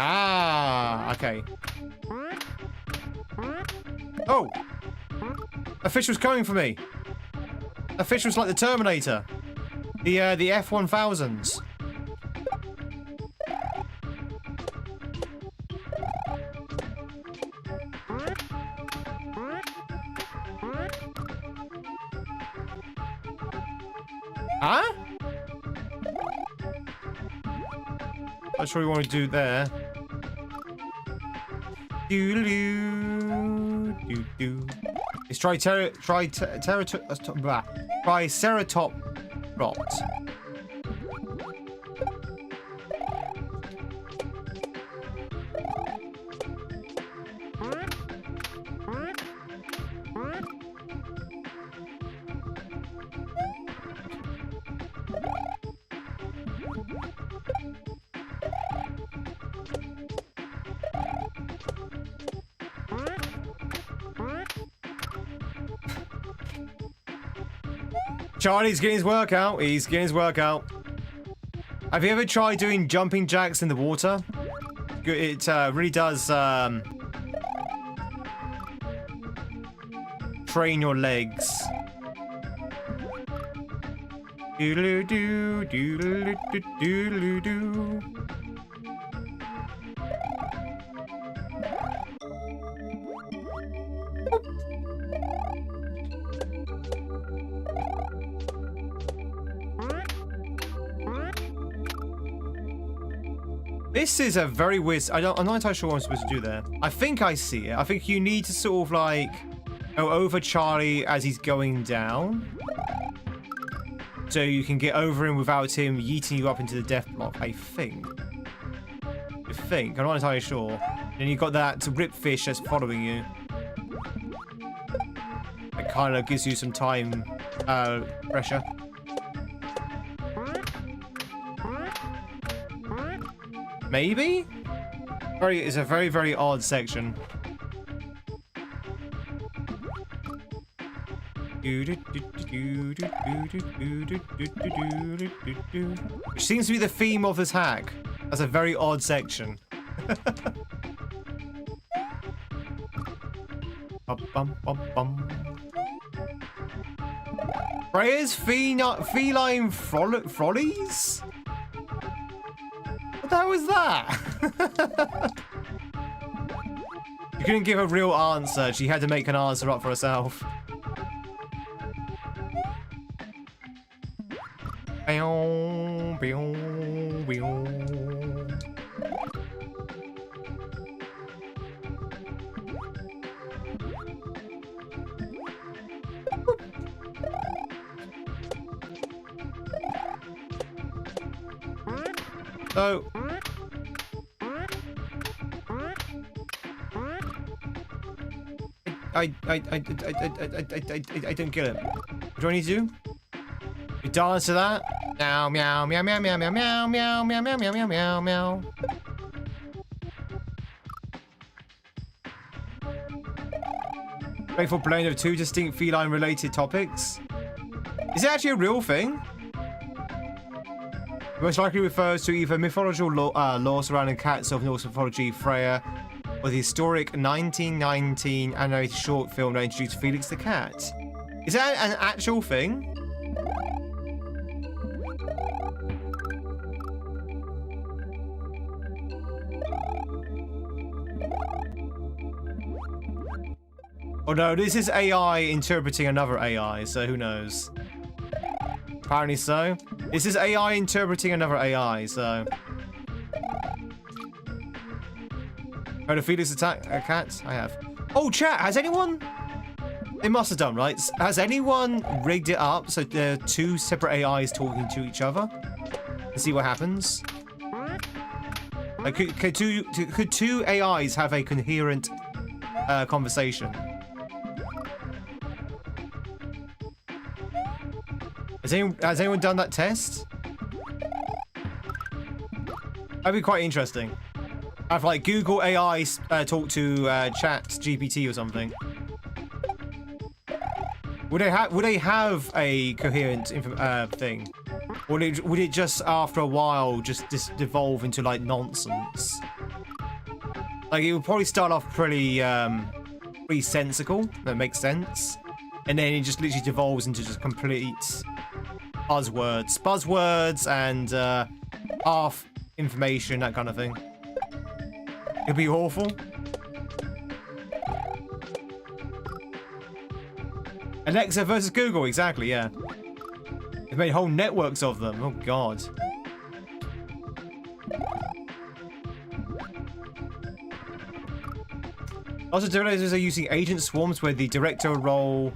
Ah, okay. Oh! A fish was coming for me. A fish was like the Terminator. The F-1000s. Huh? That's what we want to do there. It's Triceratop rot. Charlie's getting his workout. He's getting his workout. Have you ever tried doing jumping jacks in the water? It really does train your legs. Doodle-doo, doodle-doo, doodle-doo. This is a very weird. I'm not entirely sure what I'm supposed to do there. I think I see it. I think you need to sort of like go over Charlie as he's going down, so you can get over him without him yeeting you up into the death block. I think. I'm not entirely sure. Then you've got that rip fish that's following you. It kind of gives you some time pressure. Maybe? It's a very, very odd section. Which seems to be the theme of this hack. That's a very odd section. Freya's feline frollies? What the hell was that? You couldn't give a real answer. She had to make an answer up for herself. So I don't get it. What do I need to do? We dance to that? Meow meow meow meow meow meow meow meow meow meow meow meow meow meow. Playful blend of two distinct feline related topics. Is it actually a real thing? Most likely refers to either mythological lore surrounding cats of Norse mythology, Freya, or the historic 1919 animated short film that introduced Felix the cat. Is that an actual thing? Oh no, this is AI interpreting another AI, so who knows? Apparently so. This is AI interpreting another AI, so... Heard of Felix attack a cat? I have. Oh, chat, has anyone... They must have done, right? Has anyone rigged it up so there are two separate AIs talking to each other? Let's see what happens. Like, could two AIs have a coherent conversation? Has anyone done that test? That'd be quite interesting. Have like Google AI talk to Chat GPT or something. Would they have a coherent thing, or would it just after a while just devolve into like nonsense? Like it would probably start off pretty sensical, that makes sense, and then it just literally devolves into just complete buzzwords and half information, that kind of thing. It'd be awful. Alexa versus Google, exactly, yeah. They've made whole networks of them. Oh god. Also, developers are using agent swarms where the director role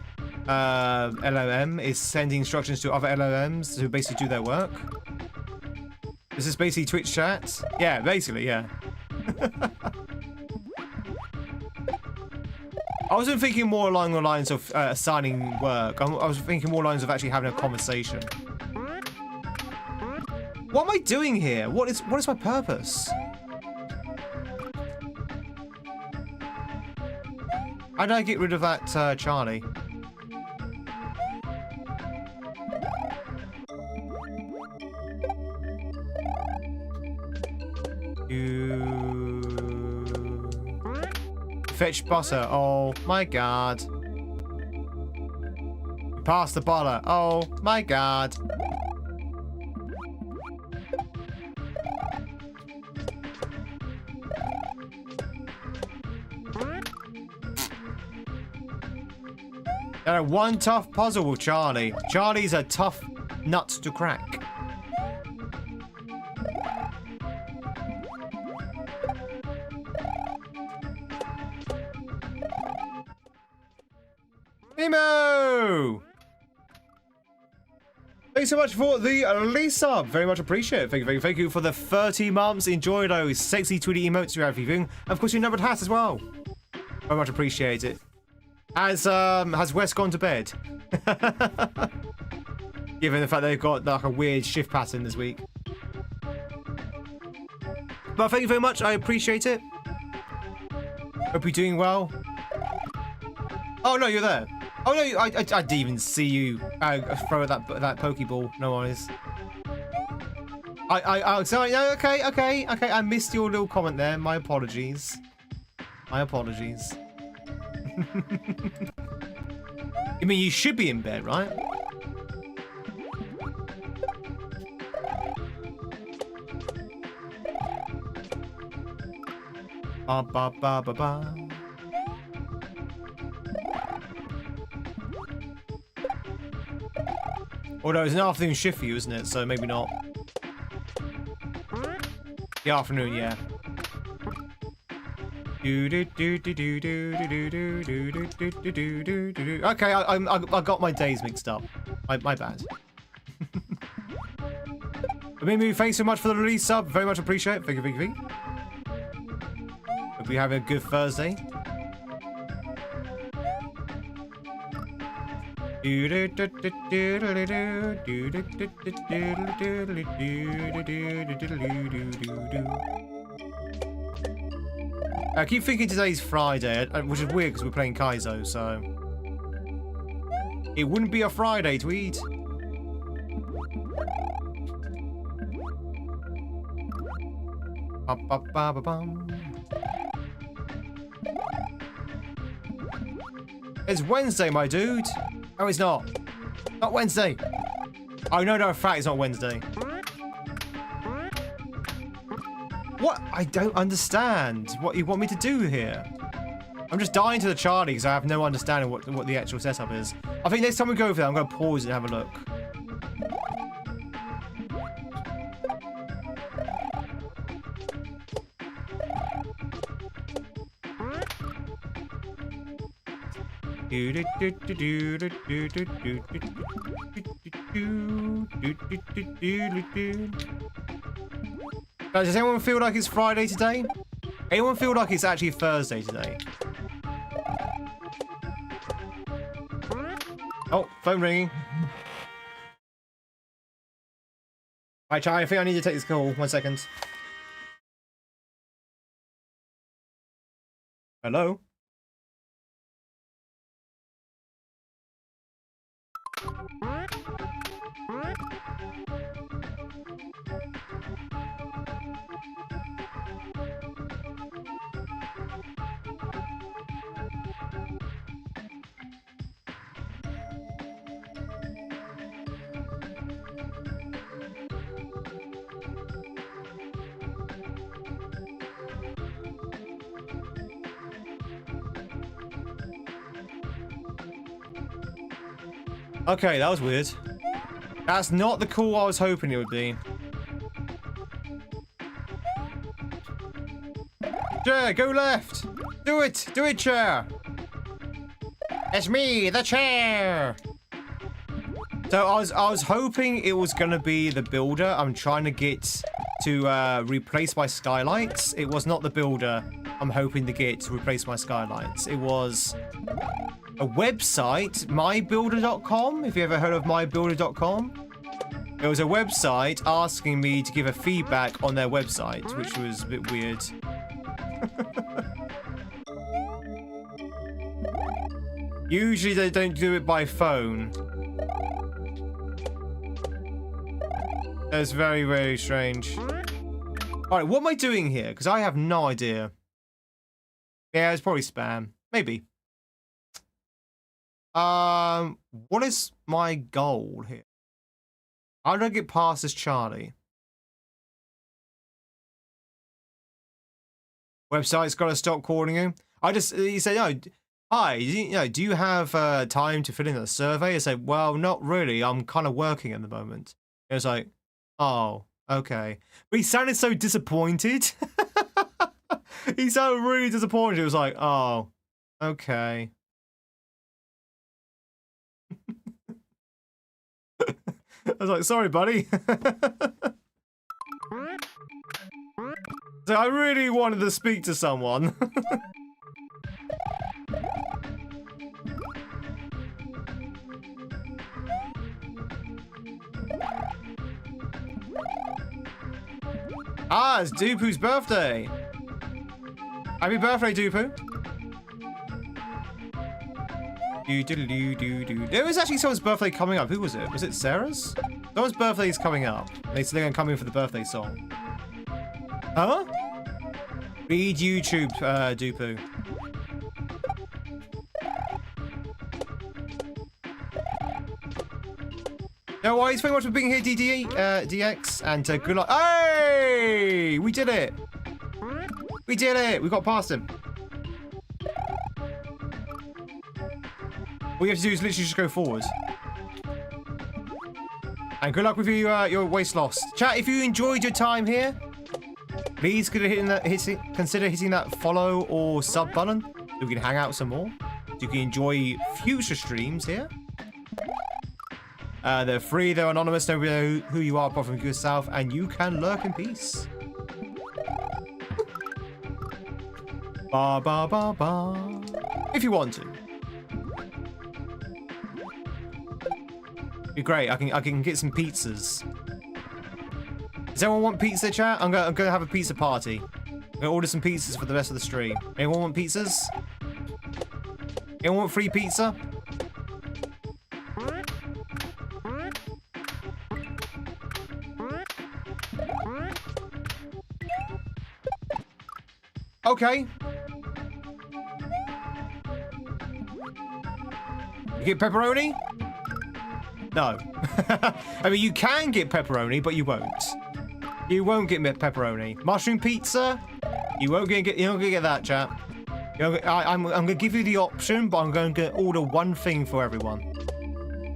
LLM is sending instructions to other LLMs to basically do their work. This is basically Twitch chat. Yeah, basically, yeah. I wasn't thinking more along the lines of assigning work. I was thinking more lines of actually having a conversation. What am I doing here? What is my purpose? How did I get rid of that Charlie? Fetch butter. Oh my god. Pass the butter. Oh my god. One tough puzzle with Charlie. Charlie's a tough nut to crack. Emo! Thanks so much for the Lisa. Very much appreciate it. Thank you for the 30 months. Enjoy those sexy Tweedy emotes you're having. Of course, your numbered hat as well. Very much appreciate it. Has Wes gone to bed? Given the fact they've got like a weird shift pattern this week. But thank you very much. I appreciate it. Hope you're doing well. Oh no, you're there. Oh no, I didn't even see you throw that Pokeball. No worries. Sorry. No, okay. I missed your little comment there. My apologies. My apologies. I mean, you should be in bed, right? Ba ba ba ba ba. Although it's an afternoon shift for you, isn't it? So maybe not. The afternoon, yeah. Okay, I got my days mixed up. My bad. Mimi, thanks so much for the release sub. Very much appreciate it. Thank you. Hope you have a good Thursday. I keep thinking today's Friday, which is weird because we're playing Kaizo, so it wouldn't be a Friday, Tweed. It's Wednesday, my dude. Oh, it's not. Not Wednesday. Oh, no, in fact, it's not Wednesday. What? I don't understand what you want me to do here. I'm just dying to the Charlie because I have no understanding what the actual setup is. I think next time we go over there, I'm going to pause and have a look. Does anyone feel like it's Friday today? Anyone feel like it's actually Thursday today? Oh, phone ringing. Right, Charlie, I think I need to take this call. 1 second. Hello? Okay, that was weird. That's not the call I was hoping it would be. Chair, go left! Do it! Do it, chair! It's me, the chair! So I was hoping it was gonna be the builder I'm trying to get to replace my skylights. It was not the builder I'm hoping to get to replace my skylights. It was a website, mybuilder.com, if you ever heard of mybuilder.com. It was a website asking me to give a feedback on their website, which was a bit weird. Usually they don't do it by phone. That's very, very strange. Alright, what am I doing here? Because I have no idea. Yeah, it's probably spam. Maybe. What is my goal here? How do I get past this Charlie? Website's got to stop calling you. He said, no, hi, do you have time to fill in a survey? I said, well, not really. I'm kind of working at the moment. It was like, oh, okay. But he sounded so disappointed. He sounded really disappointed. It was like, oh, okay. I was like, sorry, buddy. So I really wanted to speak to someone. Ah, it's Dupu's birthday. Happy birthday, Dupu. There was actually someone's birthday coming up. Who was it? Was it Sarah's? Someone's birthday is coming up. They said they're going to come in for the birthday song. Huh? Read YouTube, Dupu. No worries. Thank you much for being here, DX. And good luck. Hey! We did it. We did it. We got past him. All you have to do is literally just go forward. And good luck with your weight loss. Chat, if you enjoyed your time here, Please consider hitting that follow or sub button so we can hang out some more. So you can enjoy future streams here. They're free, they're anonymous, nobody know who you are apart from yourself, and you can lurk in peace. Ba ba ba ba. If you want to. Be great. I can get some pizzas. Does anyone want pizza, chat? I'm gonna have a pizza party. I'm gonna order some pizzas for the rest of the stream. Anyone want pizzas? Anyone want free pizza? Okay. You get pepperoni? No. I mean, you can get pepperoni, but you won't. You won't get pepperoni. Mushroom pizza? You won't get. You're not gonna get that, chat. I'm gonna give you the option, but I'm going to order one thing for everyone.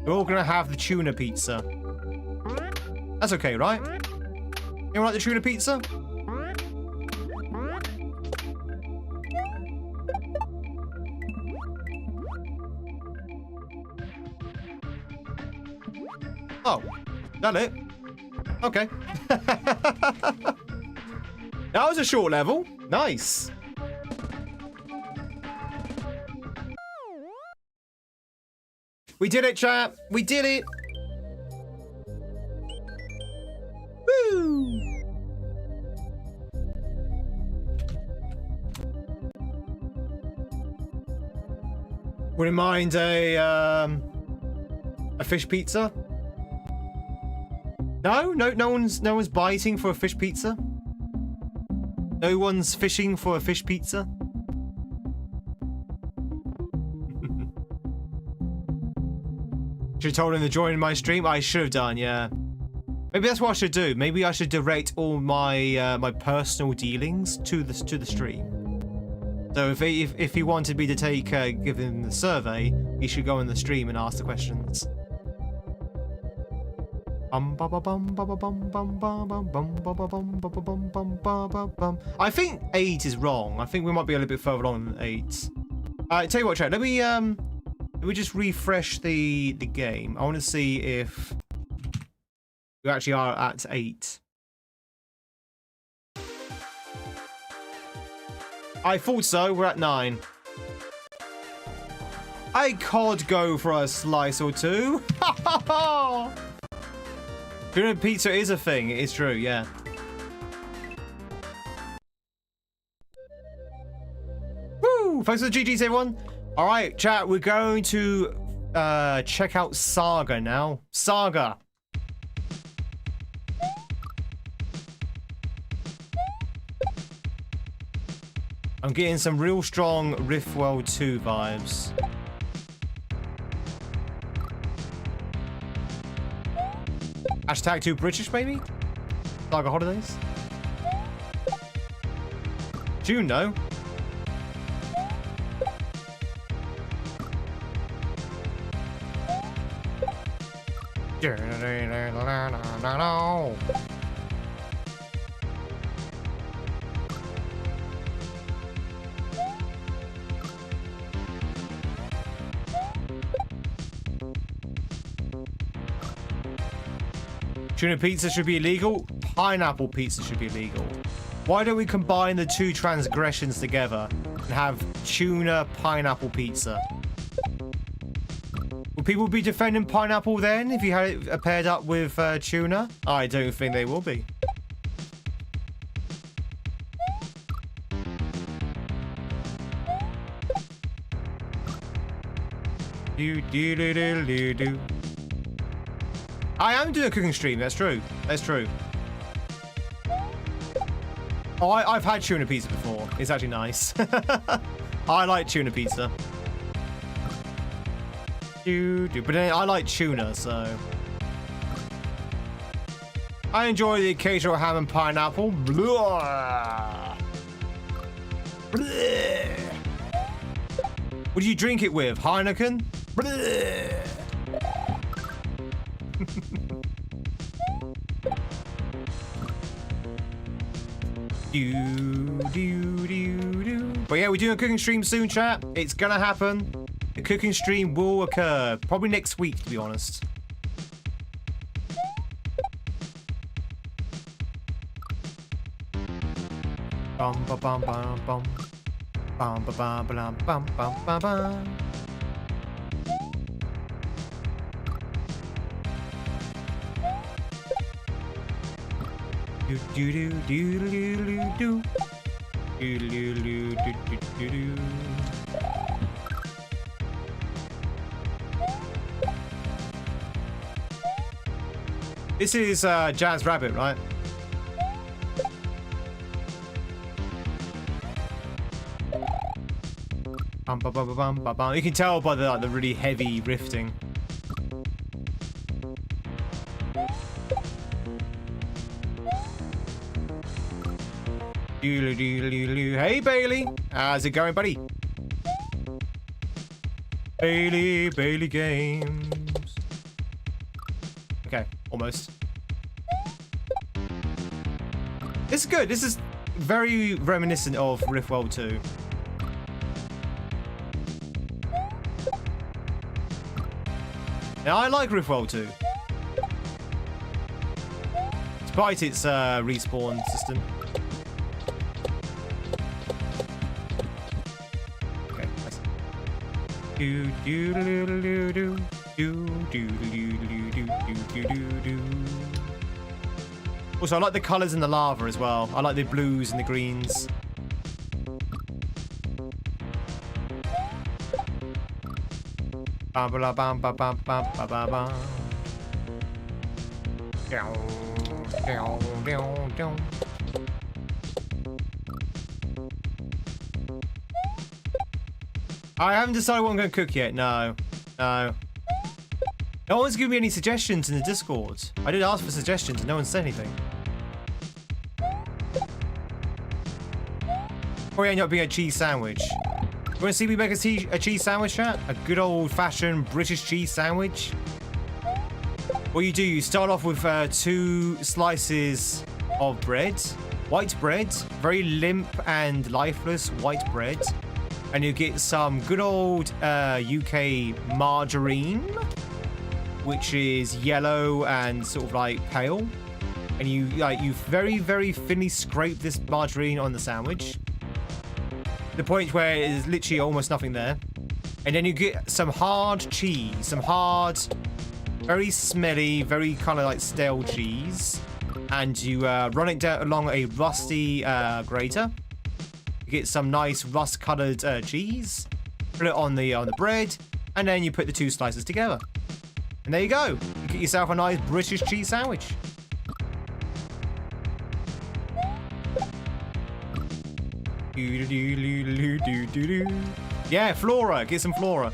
You're all gonna have the tuna pizza. That's okay, right? You like the tuna pizza? Oh, that it? Okay. That was a short level. Nice. We did it, chat. We did it. Woo! Wouldn't mind a fish pizza. No one's biting for a fish pizza. No one's fishing for a fish pizza. Should have told him to join my stream. I should have done, yeah. Maybe that's what I should do. Maybe I should direct all my my personal dealings to the stream. So if he wanted me to give him the survey, he should go on the stream and ask the questions. I think 8 is wrong. I think we might be a little bit further along than 8. Tell you what, chat. Let me just refresh the game. I want to see if we actually are at 8. I thought so. We're at 9. I could go for a slice or two. Tuna pizza is a thing. It is true, yeah. Woo! Thanks for the GGs, everyone. All right, chat. We're going to check out Saga now. Saga. I'm getting some real strong Rift World 2 vibes. Hashtag 2 British, maybe? Saga Holidays? June, no. Tuna pizza should be illegal. Pineapple pizza should be illegal. Why don't we combine the two transgressions together and have tuna pineapple pizza? Will people be defending pineapple then if you had it paired up with tuna? I don't think they will be. Do. I am doing a cooking stream, that's true. That's true. Oh, I've had tuna pizza before. It's actually nice. I like tuna pizza. But then I like tuna, so... I enjoy the occasional ham and pineapple. Blah. Blah. What do you drink it with? Heineken? Blah. But yeah, we're doing a cooking stream soon, chat. It's gonna happen. The cooking stream will occur probably next week, to be honest. Bum ba bum bum bum. Bum ba bum bum bum bum bum bum. Do do do do do do do. Do do do do do do. This is Jazz Rabbit, right? Bum, bum, bum, bum, bum, bum. You can tell by the really heavy riffing. Hey Bailey, how's it going, buddy? Bailey Games. Okay, almost. This is good. This is very reminiscent of Rift World 2. Now, I like Rift World 2. Despite its respawn system. Okay, nice. Do do do do do do do do do do do do. Also, I like the colours in the lava as well. I like the blues and the greens. Bam bam bam bam bam bam bam bam. I haven't decided what I'm going to cook yet. No. No one's given me any suggestions in the Discord. I did ask for suggestions and no one said anything. Probably end up being a cheese sandwich. You want to see me make a cheese sandwich, chat? A good old-fashioned British cheese sandwich? What you do, you start off with 2 slices of bread. White bread. Very limp and lifeless white bread. And you get some good old UK margarine, which is yellow and sort of like pale. And you very, very thinly scrape this margarine on the sandwich. The point where it is literally almost nothing there. And then you get some hard cheese, some hard, very smelly, very kind of like stale cheese. And you run it down along a rusty grater. You get some nice rust-colored cheese. Put it on the bread. And then you put the 2 slices together. And there you go. You get yourself a nice British cheese sandwich. Yeah, Flora. Get some Flora.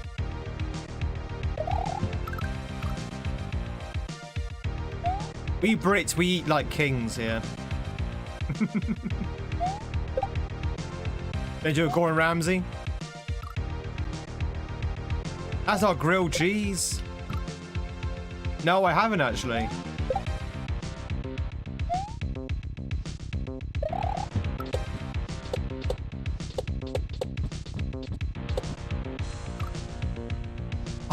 We Brits, we eat like kings here. They do a Gordon Ramsay. That's our grilled cheese. No, I haven't actually.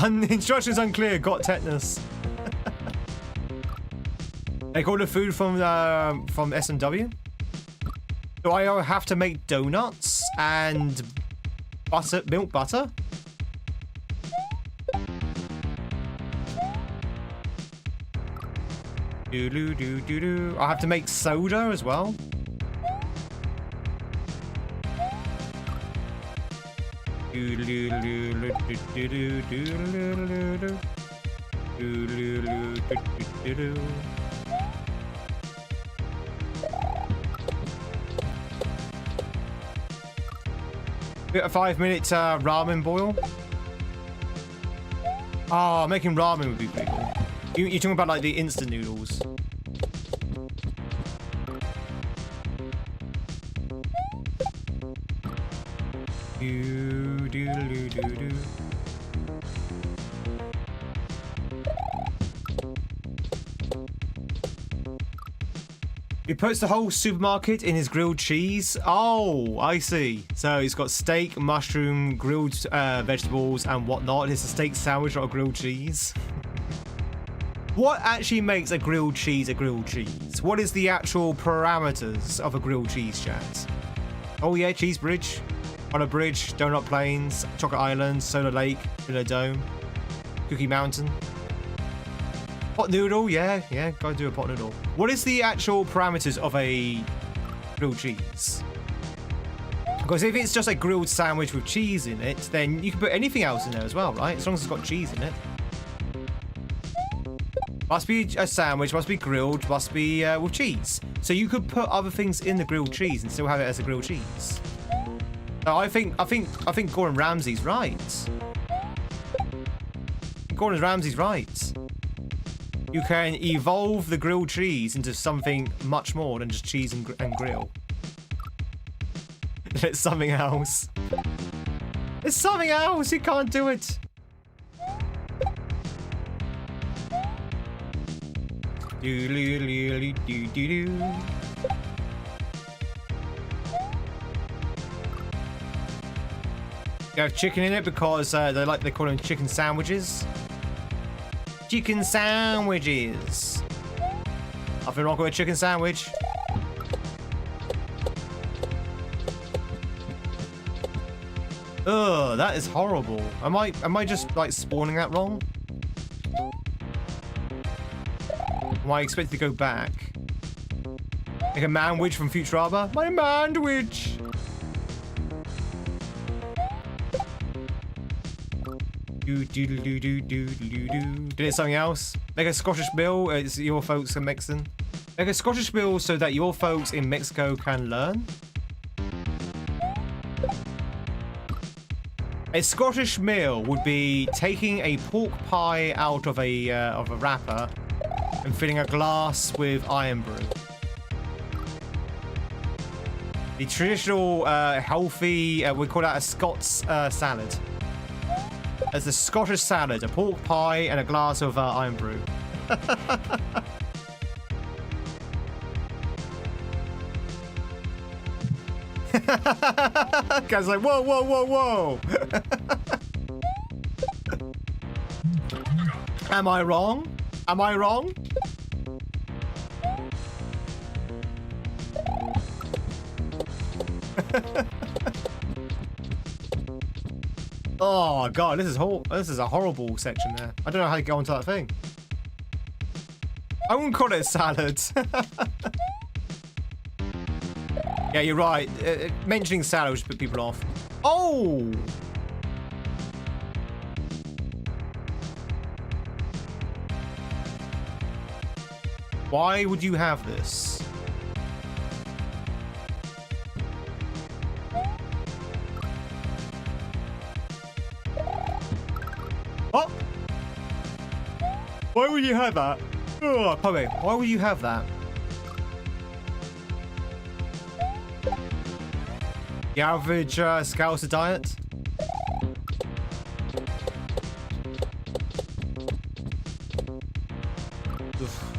Instructions unclear. Got tetanus. They call the food from SMW. Do I have to make donuts and butter, milk butter? I have to make soda as well. Bit of 5-minute ramen boil. Oh, making ramen would be pretty cool. You're talking about like the instant noodles. He puts the whole supermarket in his grilled cheese. Oh, I see. So he's got steak, mushroom, grilled vegetables, and whatnot. It's a steak sandwich, not a grilled cheese. What actually makes a grilled cheese a grilled cheese? What is the actual parameters of a grilled cheese, chat? Oh yeah, cheese bridge, on a bridge, donut plains, chocolate island, solar lake, Villa dome, cookie mountain. Pot noodle, yeah, gotta do a pot noodle. What is the actual parameters of a grilled cheese? Because if it's just a grilled sandwich with cheese in it, then you can put anything else in there as well, right? As long as it's got cheese in it. Must be a sandwich, must be grilled, must be with cheese. So you could put other things in the grilled cheese and still have it as a grilled cheese. So I think Gordon Ramsay's right. Gordon Ramsay's right. You can evolve the grilled cheese into something much more than just cheese and grill. It's something else. It's something else. You can't do it. Do do do do do do. You have chicken in it because they call them chicken sandwiches. Chicken sandwiches. Nothing wrong with a chicken sandwich. Ugh, that is horrible. Am I just like spawning that wrong? Am I expected to go back? Like a manwich from Futurama? My manwich! Did it something else? Make a Scottish bill. It's your folks are Mexican. Make a Scottish bill so that your folks in Mexico can learn. A Scottish meal would be taking a pork pie out of a wrapper and filling a glass with iron brew. The traditional healthy, we call that a Scots salad. As the Scottish salad, a pork pie and a glass of iron brew. Guy's like, whoa, whoa, whoa, whoa. Am I wrong? Am I wrong? Oh god, this is a horrible section there. I don't know how to go onto that thing. I wouldn't call it a salad. Yeah, you're right. Mentioning salad would just put people off. Oh! Why would you have this? Oh! Why would you have that? Oh, Poe, why would you have that? The average Scouser diet? Oof.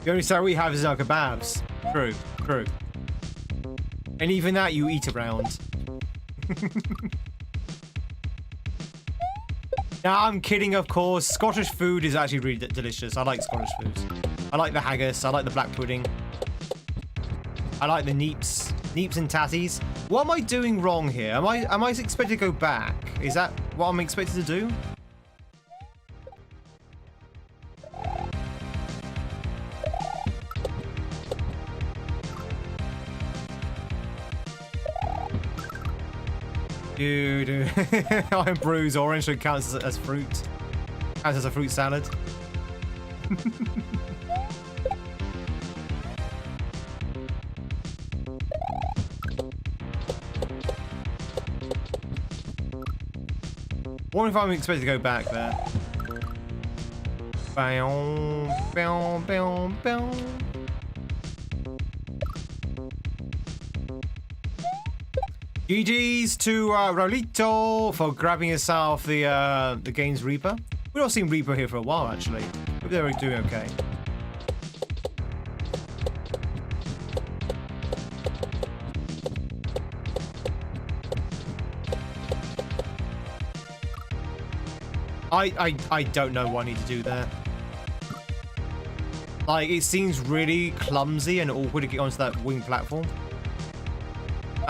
The only salad we have is our kebabs. True, true. And even that you eat around. Now, I'm kidding, of course. Scottish food is actually really delicious. I like Scottish food. I like the haggis. I like the black pudding. I like the neeps and tatties. What am I doing wrong here? Am I expected to go back? Is that what I'm expected to do? Dude, iron brews orange, so it counts as fruit. Counts as a fruit salad. What if I'm expected to go back there? Bow, bow, bow, bow. GG's to Rolito for grabbing yourself the Games Reaper. We've not seen Reaper here for a while, actually. Hope they're doing okay. I don't know what I need to do there. Like, it seems really clumsy and awkward to get onto that wing platform.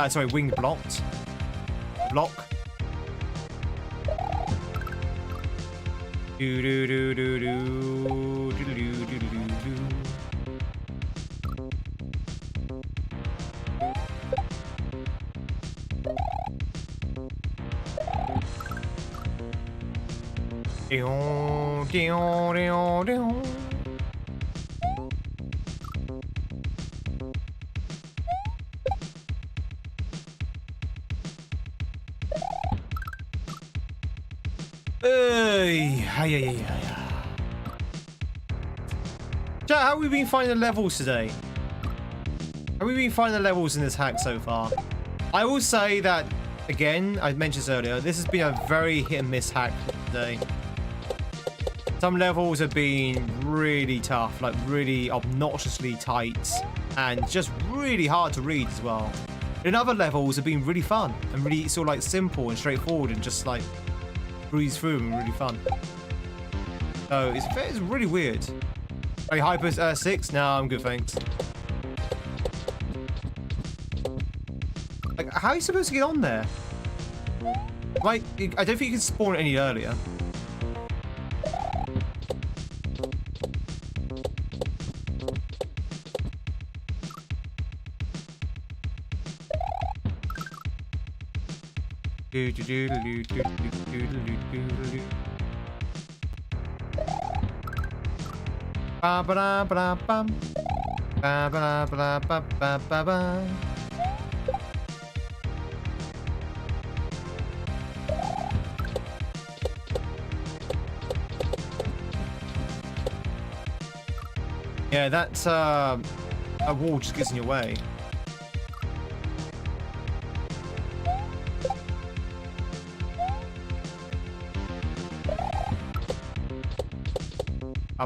Sorry, wing blocked. Block. Do do do do do do do do do do. Down, down, down, down. Chat, how have we been finding the levels today? Have we been finding the levels in this hack so far? I will say that, again, I mentioned this earlier, this has been a very hit and miss hack today. Some levels have been really tough, like really obnoxiously tight, and just really hard to read as well. And other levels have been really fun, and really sort of like simple and straightforward, and just like breeze through and really fun. So it's really weird. Are you hyper 6? No, I'm good, thanks. Like, how are you supposed to get on there? Like, I don't think you can spawn it any earlier. Do do do do do do do do do. Ba ba da ba da bum. Ba ba da ba da ba ba ba ba. Yeah, that's a wall just gets in your way. I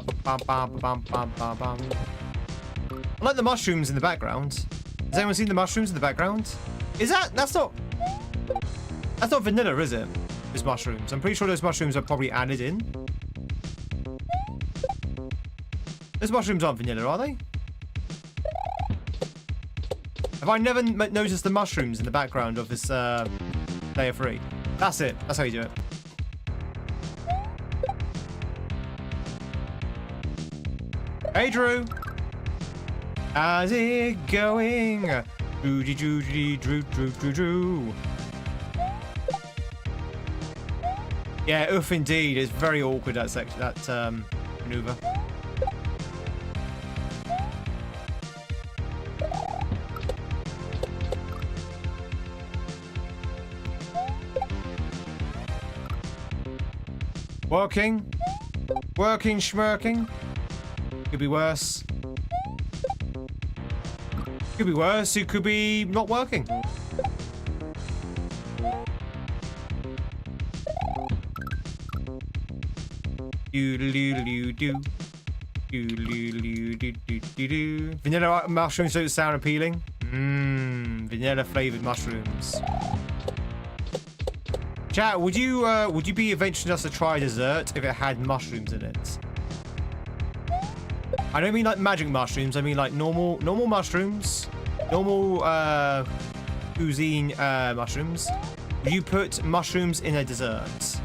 like the mushrooms in the background. Has anyone seen the mushrooms in the background? That's not vanilla, is it? Those mushrooms. I'm pretty sure those mushrooms are probably added in. Those mushrooms aren't vanilla, are they? Have I never noticed the mushrooms in the background of this layer 3? That's it. That's how you do it. Hey, Drew. How's it going? Drew. Yeah, oof, indeed. It's very awkward, that section, that maneuver. Working, schmirking. Could be worse. Could be worse. It could be not working. Vanilla mushrooms don't sound appealing. Vanilla flavored mushrooms. Chat, would you be venturing us to try dessert if it had mushrooms in it? I don't mean like magic mushrooms. I mean like normal mushrooms, normal cuisine mushrooms. Would you put mushrooms in a dessert?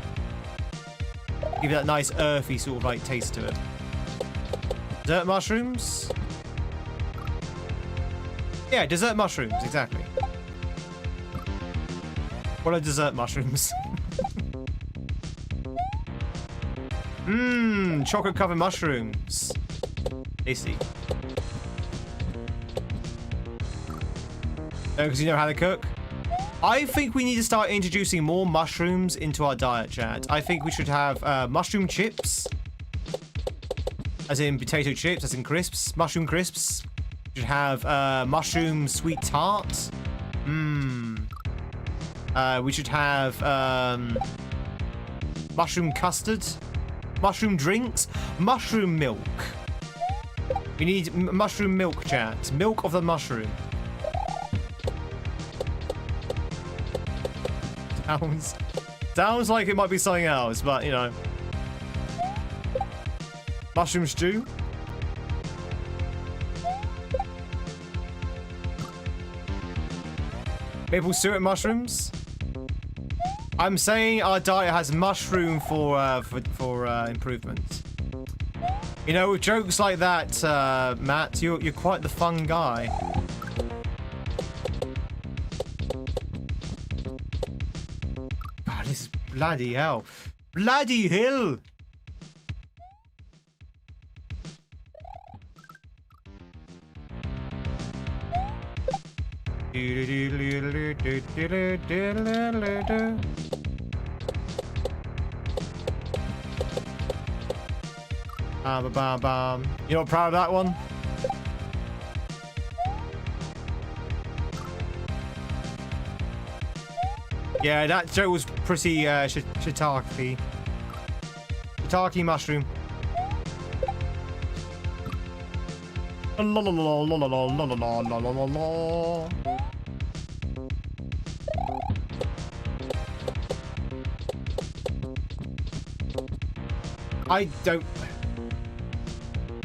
Give it that nice earthy sort of like taste to it. Dessert mushrooms? Yeah, dessert mushrooms, exactly. What are dessert mushrooms? Chocolate covered mushrooms. Tasty. Because you know how to cook? I think we need to start introducing more mushrooms into our diet, chat. I think we should have mushroom chips. As in potato chips, as in crisps. Mushroom crisps. We should have mushroom sweet tart. We should have mushroom custard. Mushroom drinks. Mushroom milk. We need mushroom milk, chat. Milk of the mushroom. Sounds like it might be something else, but you know, Mushroom stew. Maple syrup mushrooms. I'm saying our diet has mushroom for improvement. You know, with jokes like that, Matt, you're quite the fun guy. God, this is bloody hell. Bloody hell! You're not proud of that one? Yeah, that joke was pretty shiitake. Shiitake mushroom. I don't...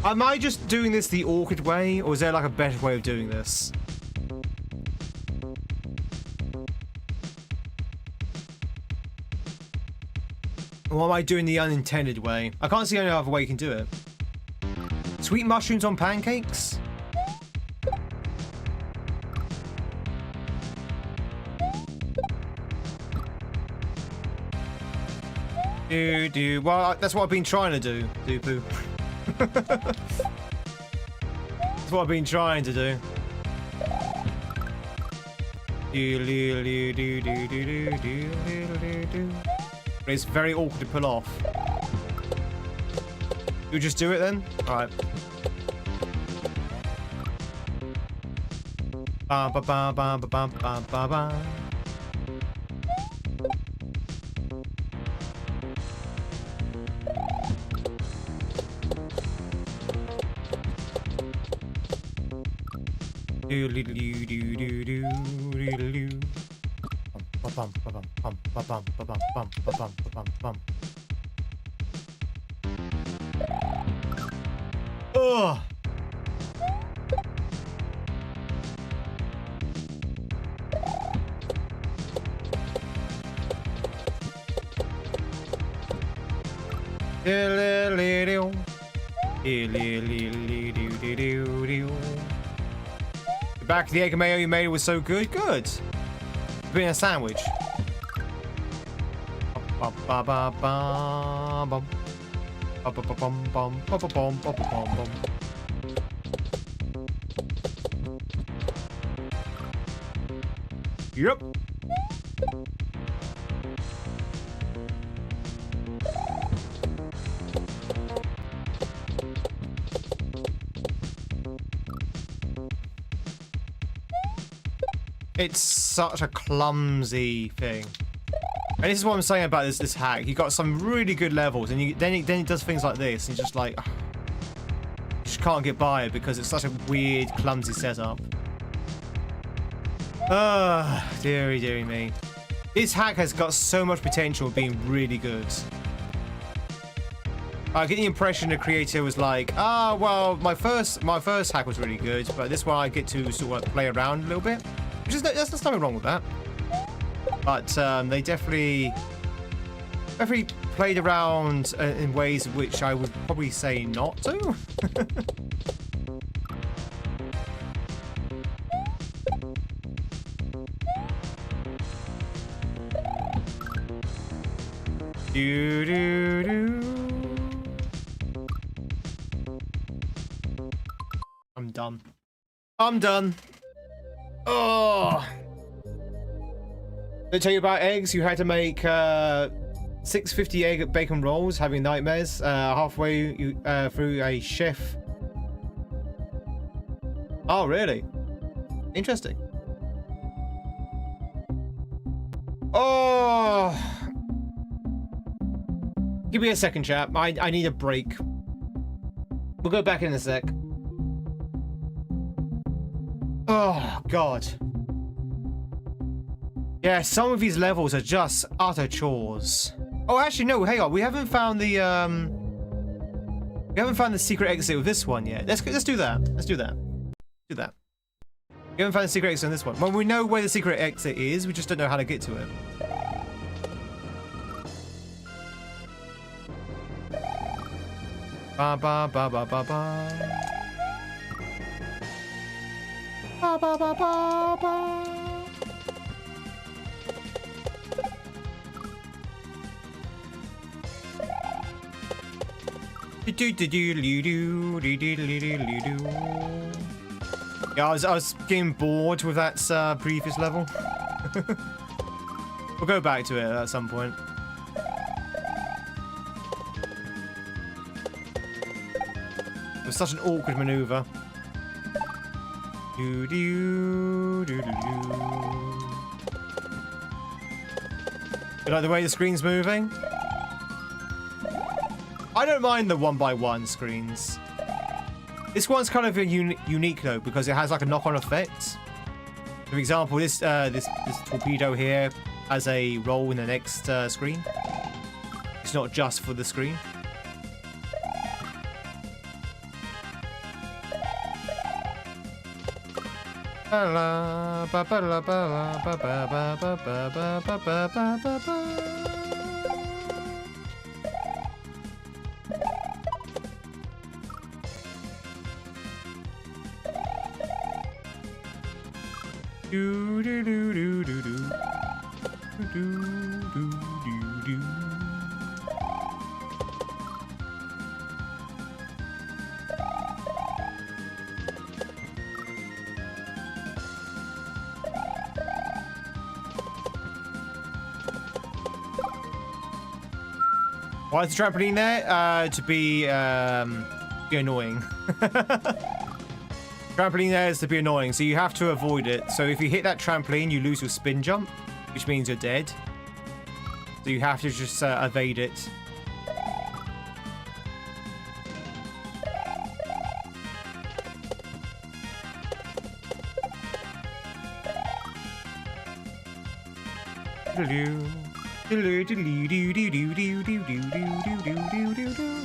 Am I just doing this the awkward way, or is there like a better way of doing this? Or am I doing the unintended way? I can't see any other way you can do it. Sweet mushrooms on pancakes? Well, that's what I've been trying to do, Dupu. That's what I've been trying to do. But it's very awkward to pull off. You just do it then? Alright. Ba ba ba ba ba ba ba ba ba. Ugh. The back of the egg and mayo you made was so good. Good. Being a sandwich. Yep. It's such a clumsy thing. And this is what I'm saying about this hack. You got some really good levels, and then it does things like this, and you're just like, you just can't get by it because it's such a weird, clumsy setup. Dearie me. This hack has got so much potential of being really good. I get the impression the creator was like, well, my first hack was really good, but this one I get to sort of play around a little bit. Which is, there's nothing wrong with that. But they definitely played around in ways which I would probably say not to. I'm done. I'm done. Oh. Did I tell you about eggs? You had to make 650 egg bacon rolls, having nightmares halfway through a chef. Oh, really? Interesting. Oh. Give me a second, chap. I need a break. We'll go back in a sec. Oh, God. Yeah, some of these levels are just utter chores. Oh, actually, no, hang on. We haven't found the We haven't found the secret exit with this one yet. Let's do that. Let's do that. Do that. We haven't found the secret exit on this one. Well, we know where the secret exit is. We just don't know how to get to it. Ba ba ba ba ba ba. Ba ba ba ba ba. Yeah, I was getting bored with that previous level. We'll go back to it at some point. It was such an awkward maneuver. You like the way the screen's moving? I don't mind the 1x1 screens. This one's kind of unique though, because it has like a knock-on effect. For example, this torpedo here has a role in the next screen. It's not just for the screen. Why is the trampoline there? To be annoying. Trampoline there is to be annoying, so you have to avoid it. So if you hit that trampoline, you lose your spin jump, which means you're dead. So you have to just evade it.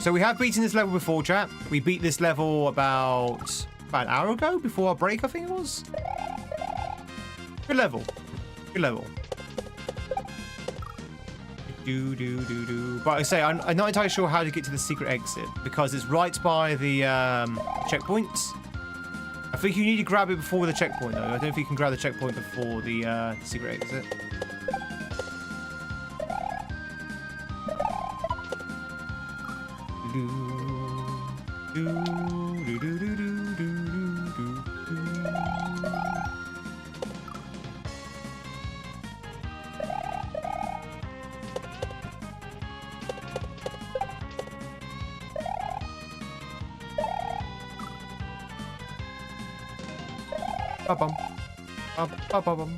So we have beaten this level before, chat. We beat this level about an hour ago, before our break, I think it was. Good level. Good level. But I say, I'm not entirely sure how to get to the secret exit, because it's right by the checkpoints. I think you need to grab it before the checkpoint, though. I don't know if you can grab the checkpoint before the secret exit. Ba-bum. Ba-ba-bum.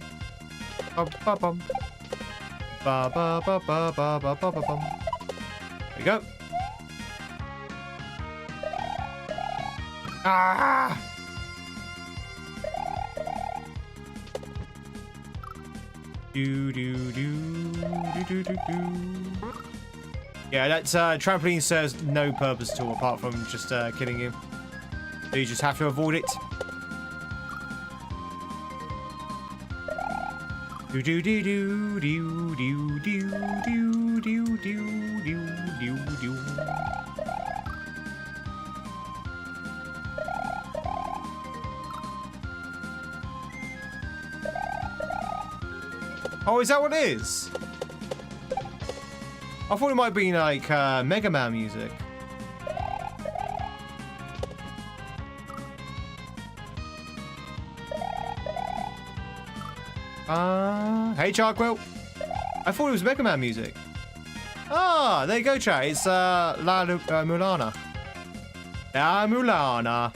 Ba-ba-bum. Ba-ba-ba-ba-ba-ba-ba-bum. There we go. Ah! Yeah, that trampoline serves no purpose at all apart from just killing you. So you just have to avoid it. Oh, is that what it is? I thought it might be like Mega Man music. Hey Charquill. I thought it was Mega Man music. Ah, there you go, chat. It's La Mulana. La Mulana.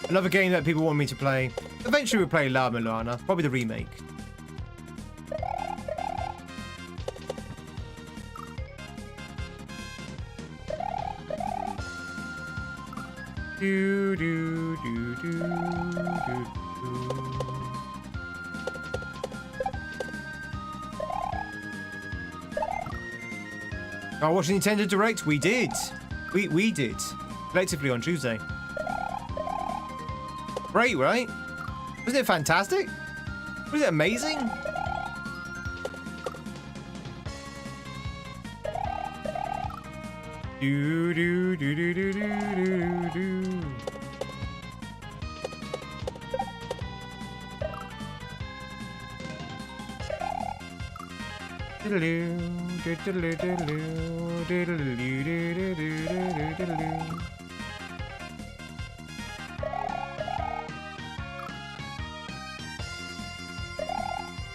Another game that people want me to play. Eventually we'll play La Mulana. Probably the remake. Do, do, do, do, do, do. I watched Nintendo Direct. We did. We did. Collectively on Tuesday. Great, right? Wasn't it fantastic? Was it amazing? Do do do do do do do. What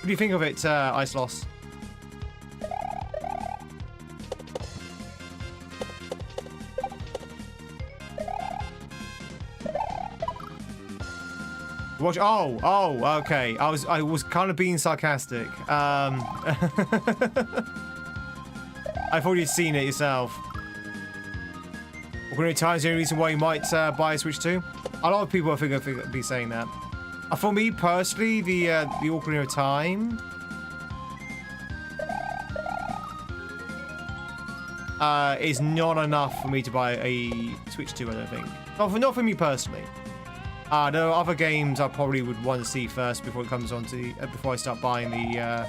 do you think of it, Ice Loss? Watch. Oh, okay. I was kind of being sarcastic. I thought you'd seen it yourself. Ocarina of Time is the only reason why you might buy a Switch 2. A lot of people I think be saying that. For me personally, the Ocarina of Time is not enough for me to buy a Switch 2. I don't think. Not for me personally. There are other games I probably would want to see first before it comes on to before I start buying the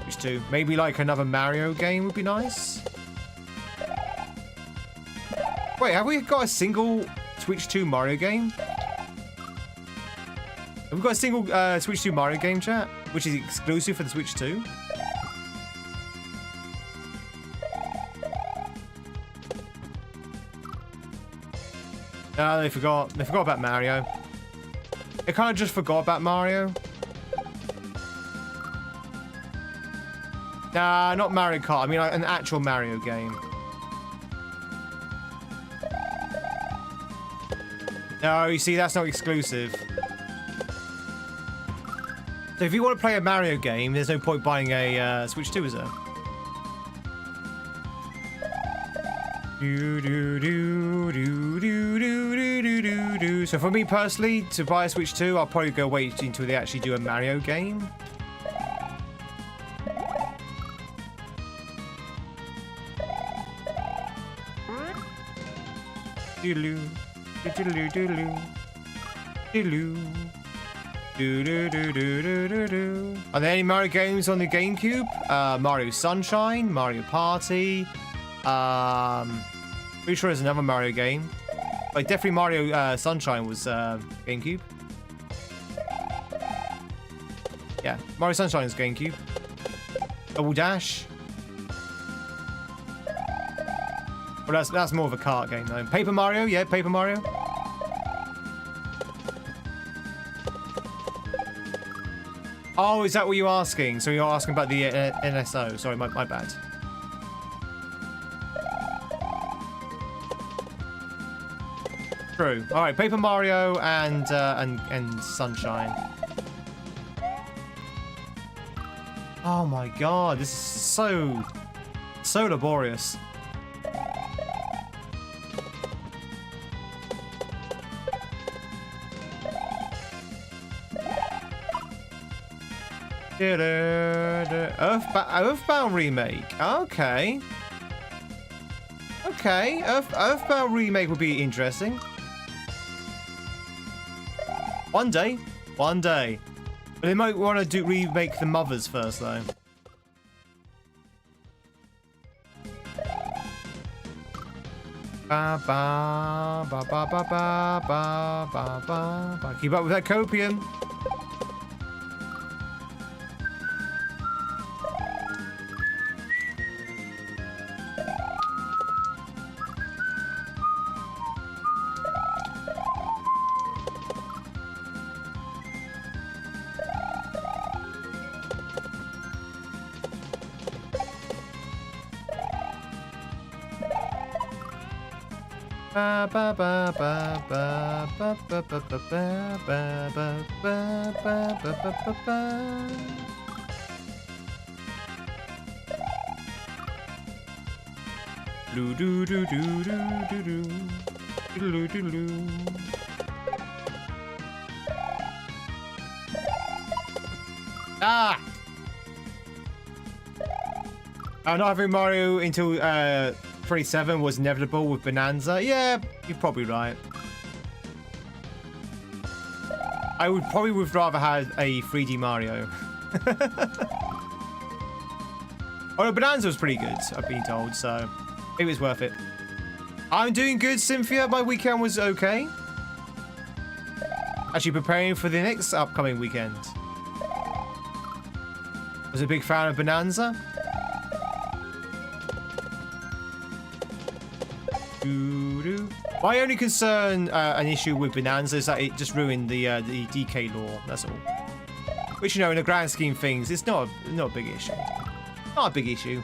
Switch 2. Maybe like another Mario game would be nice. Wait, have we got a single Switch 2 Mario game? Have we got a single Switch 2 Mario game, chat? Which is exclusive for the Switch 2? No, they forgot. They forgot about Mario. They kind of just forgot about Mario. Nah, not Mario Kart. I mean, like, an actual Mario game. No, you see, that's not exclusive. So if you want to play a Mario game, there's no point buying a Switch 2, is there? So for me personally, to buy a Switch 2, I'll probably go wait until they actually do a Mario game. Are there any Mario games on the GameCube? Mario Sunshine, Mario Party. Pretty sure there's another Mario game. Like, definitely Mario Sunshine was GameCube. Yeah, Mario Sunshine is GameCube. Double Dash. Well, that's more of a kart game though. Paper Mario, yeah, Paper Mario. Oh, is that what you're asking? So you're asking about the NSO? Sorry, my bad. True. All right, Paper Mario and Sunshine. Oh my God, this is so laborious. Earthbound remake. Okay. Okay, Earthbound remake would be interesting. One day. But they might want to remake the Mothers first, though. Ba ba ba ba ba ba ba ba ba. Keep up with that copium. Ba ba ba ba ba ba ba ba ba ba ba ba ba ba ba. Do do do do do do do do do do. Ah! Not having Mario until 27 was inevitable with Bonanza. Yeah, you're probably right. I would probably rather have a 3D Mario. Oh, Bonanza was pretty good, I've been told, so it was worth it. I'm doing good, Cynthia. My weekend was okay. Actually preparing for the next upcoming weekend. Was a big fan of Bonanza. My only concern, an issue with Bonanza is that it just ruined the DK law. That's all. Which, you know, in the grand scheme of things, it's not a big issue. Not a big issue.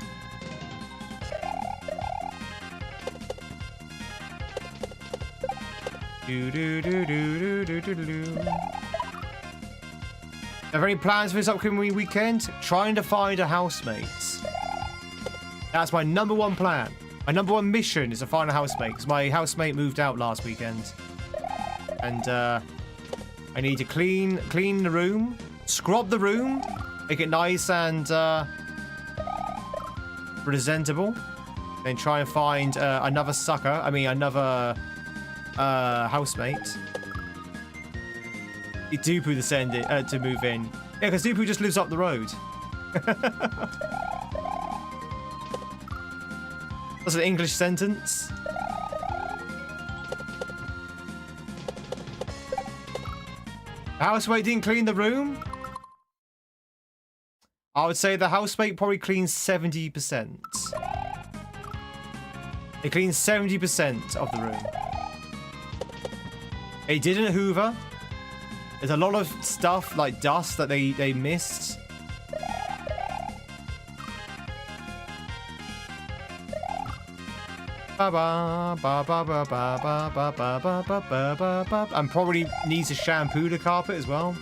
Have any plans for this upcoming weekend? Trying to find a housemate. That's my #1 plan. My #1 mission is to find a housemate, because my housemate moved out last weekend. And I need to clean the room, scrub the room, make it nice and presentable. Then try and find another sucker. I mean, another housemate. Dupu to send it to move in. Yeah, because Dupu just lives up the road. That's an English sentence. The housemate didn't clean the room? I would say the housemate probably cleans 70%. They clean 70% of the room. They didn't hoover. There's a lot of stuff like dust that they missed. And probably needs to shampoo the carpet as well.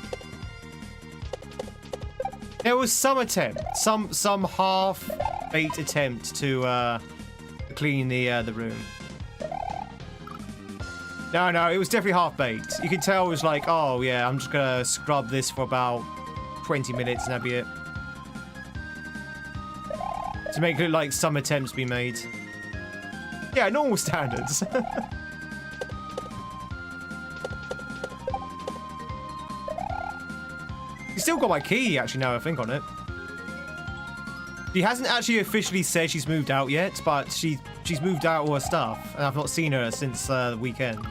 There was some attempt, some half-baked attempt to clean the room. No, it was definitely half-baked. You could tell it was like, oh yeah, I'm just gonna scrub this for about 20 minutes and that'd be it. To make it look like some attempts be made. Yeah, normal standards. You still got my key, actually, now I think on it. She hasn't actually officially said she's moved out yet, but she's moved out all her stuff, and I've not seen her since the weekend.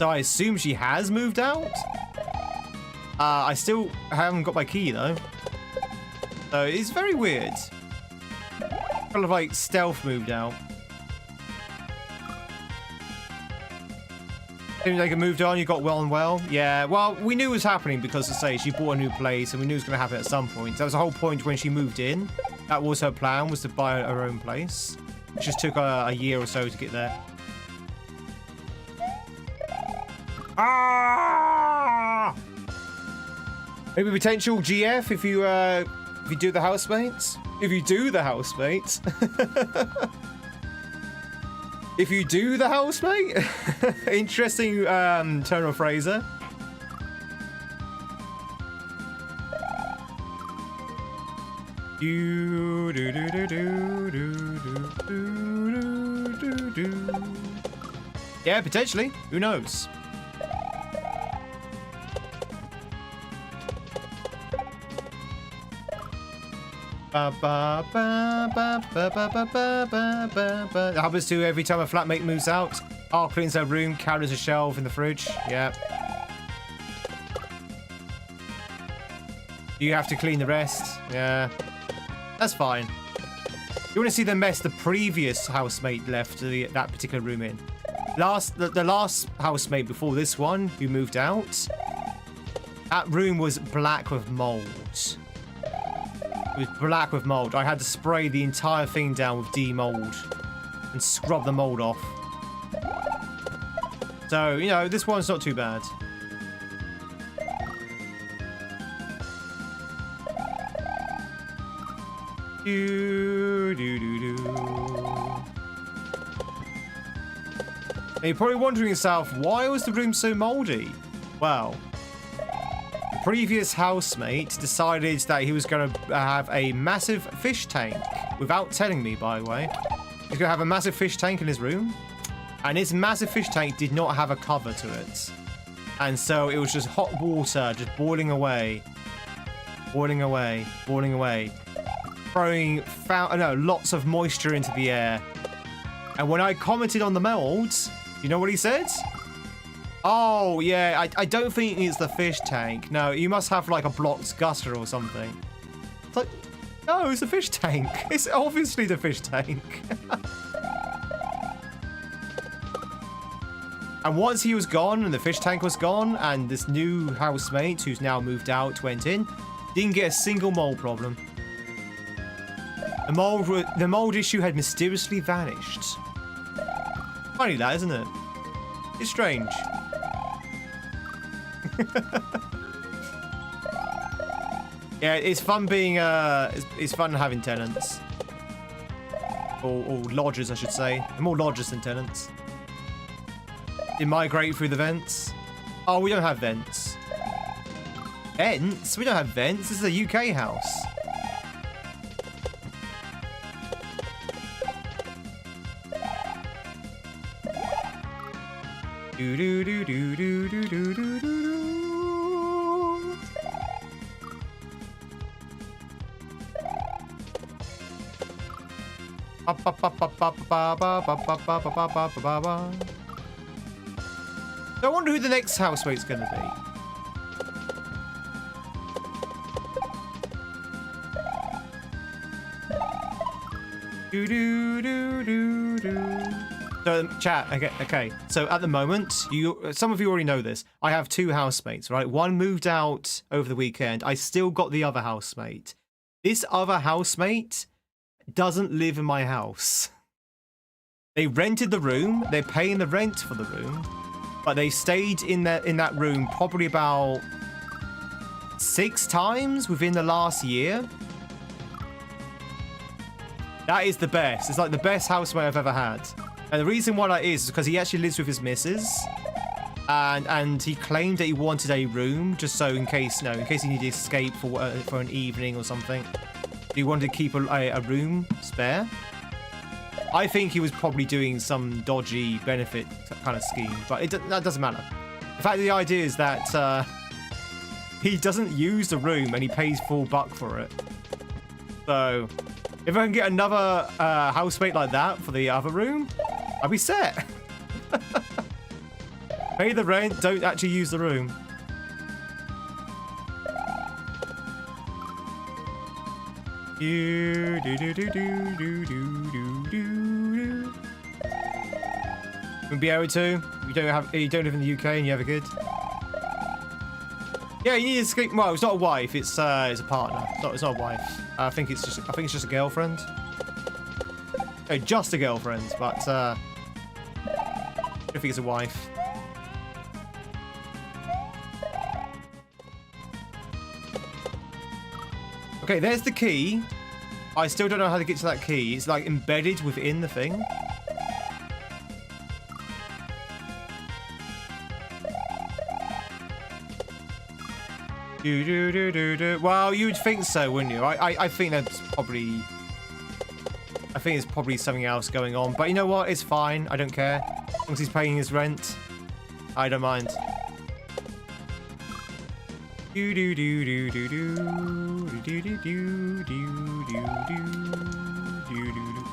So I assume she has moved out? I still haven't got my key, though. So it's very weird. Kind of like stealth moved out. Seems like it moved on, you got well and well. Yeah, well, we knew it was happening because, as I say, she bought a new place and we knew it was going to happen at some point. That was the whole point when she moved in. That was her plan, was to buy her own place. It just took a year or so to get there. Ah! Maybe potential GF if you do the housemates. If you do the housemates. If you do the housemate. Interesting turn of phraser. Yeah, potentially. Who knows? That happens to every time a flatmate moves out. R cleans their room, carries a shelf in the fridge. Yeah. You have to clean the rest. Yeah. That's fine. You want to see the mess the previous housemate left that particular room in. The last housemate before this one, who moved out, that room was black with mold. It was black with mold. I had to spray the entire thing down with demold and scrub the mold off. So, you know, this one's not too bad. Now you're probably wondering yourself, why was the room so moldy? Well, you're previous housemate decided that he was going to have a massive fish tank without telling me, by the way. He's going to have a massive fish tank in his room, and his massive fish tank did not have a cover to it. And so it was just hot water just boiling away, boiling away, boiling away, throwing lots of moisture into the air. And when I commented on the mold, you know what he said? Oh, yeah, I don't think it's the fish tank. No, you must have like a blocked gutter or something. It's like, no, it's a fish tank. It's obviously the fish tank. And once he was gone and the fish tank was gone and this new housemate who's now moved out went in, didn't get a single mold problem. The mold issue had mysteriously vanished. Funny that, isn't it? It's strange. Yeah, it's fun being it's fun having tenants. Or lodgers, I should say. They're more lodgers than tenants. They migrate through the vents. Oh, we don't have vents. Vents? We don't have vents. This is a UK house. Do do do do do do do do do. I wonder who the next housemate's going to be. Do do do do do. So chat. Okay. So at the moment, some of you already know this. I have two housemates, right? One moved out over the weekend. I still got the other housemate. This other housemate doesn't live in my house. They rented the room. They're paying the rent for the room, but they stayed in that room probably about 6 times within the last year. That is the best. It's like the best housemate I've ever had. And the reason why that is because he actually lives with his missus, and he claimed that he wanted a room just so in case he needed to escape for an evening or something. He wanted to keep a room spare. I think he was probably doing some dodgy benefit kind of scheme, but that doesn't matter. In fact, the idea is that he doesn't use the room and he pays full buck for it. So if I can get another housemate like that for the other room, I'll be set. Pay the rent, don't actually use the room. Do do do do do do do do. We'll be able to. You don't live in the UK and you have a kid. Yeah, you need to escape. Well, it's not a wife. It's a partner. It's not a wife. I think it's just a girlfriend. Oh, just a girlfriend, but I don't think it's a wife. Okay, there's the key. I still don't know how to get to that key. It's like embedded within the thing. Do do do do do. Well, you'd think so, wouldn't you? I think that's probably. I think there's probably something else going on, but you know what? It's fine. I don't care. As long as he's paying his rent, I don't mind. Do do do do do do do do do do do do do do.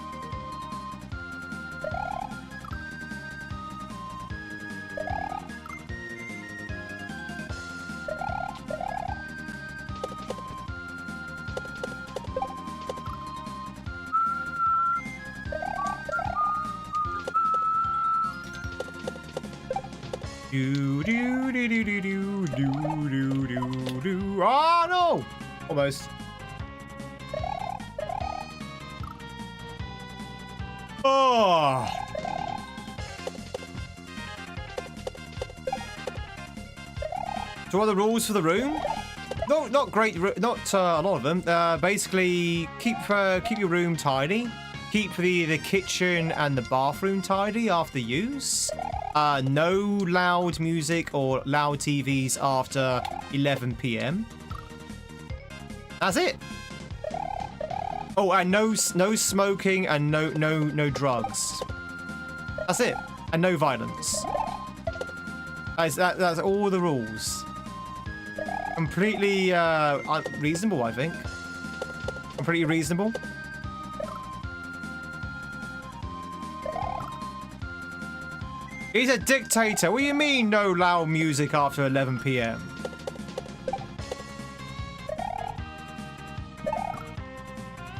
Do do do do do do do do do do. Oh no! Almost. Oh. So what are the rules for the room? No, not great. Not a lot of them. Basically, keep your room tidy. Keep the kitchen and the bathroom tidy after use. No loud music or loud TVs after 11 p.m. That's it. Oh, and no smoking and no drugs. That's it. And no violence. That's all the rules. Completely reasonable, I think. Completely reasonable. He's a dictator. What do you mean no loud music after 11 p.m.?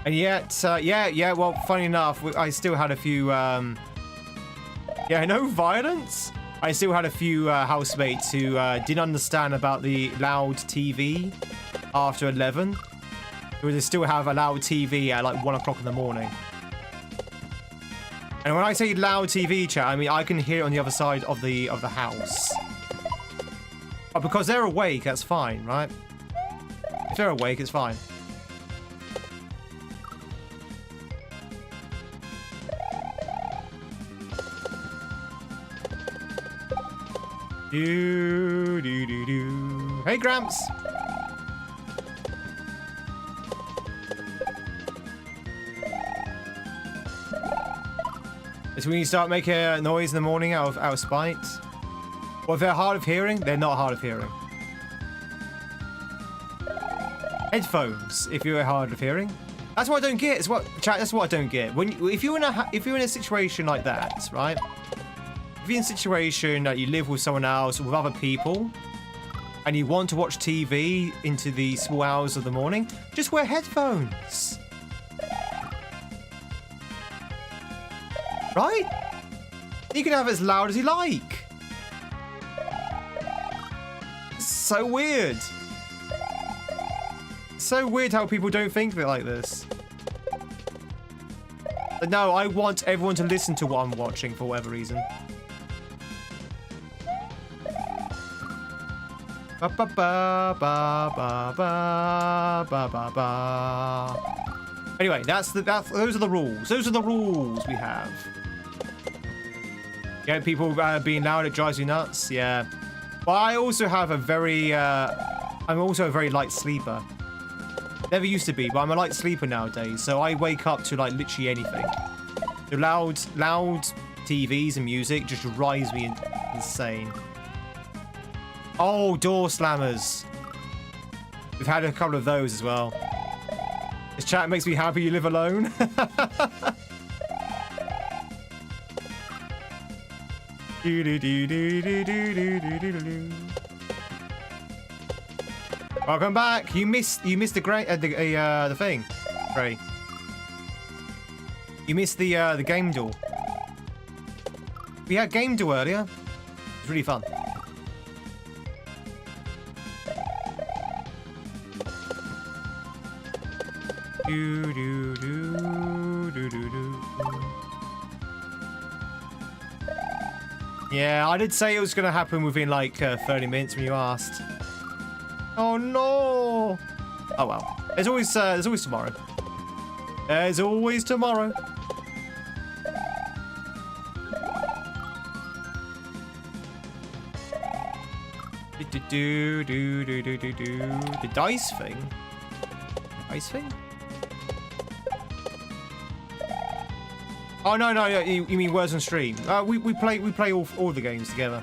And yet, yeah, well, funny enough, I still had a few, yeah, no violence. I still had a few housemates who didn't understand about the loud TV after 11. Who would still have a loud TV at like 1 o'clock in the morning. And when I say loud TV, chat, I mean I can hear it on the other side of the house. But because they're awake, that's fine, right? If they're awake, it's fine. Hey, Gramps. It's when you start making a noise in the morning out of spite. Well, if they're hard of hearing, they're not hard of hearing. Headphones, if you're hard of hearing. That's what I don't get. Chat. That's what I don't get. If you're in a situation like that, right? If you're in a situation that you live with someone else, with other people, and you want to watch TV into the small hours of the morning, just wear headphones. Right? You can have it as loud as you like. So weird. So weird how people don't think of it like this. But no, I want everyone to listen to what I'm watching for whatever reason. Ba ba ba ba ba ba ba ba ba. Anyway, those are the rules. Those are the rules we have. Yeah, people being loud, it drives you nuts. Yeah. But I also have a very, I'm also a very light sleeper. Never used to be, but I'm a light sleeper nowadays. So I wake up to like literally anything. The loud TVs and music just drives me insane. Oh, door slammers. We've had a couple of those as well. This chat makes me happy you live alone. Welcome back. You missed the thing, Gray. You missed the game duel. We had game duel earlier. It was really fun. Yeah, I did say it was going to happen within like 30 minutes when you asked. Oh no! Oh well. There's always tomorrow. There's always tomorrow. The dice thing. Dice thing? Oh no, you mean words on stream? We play all the games together.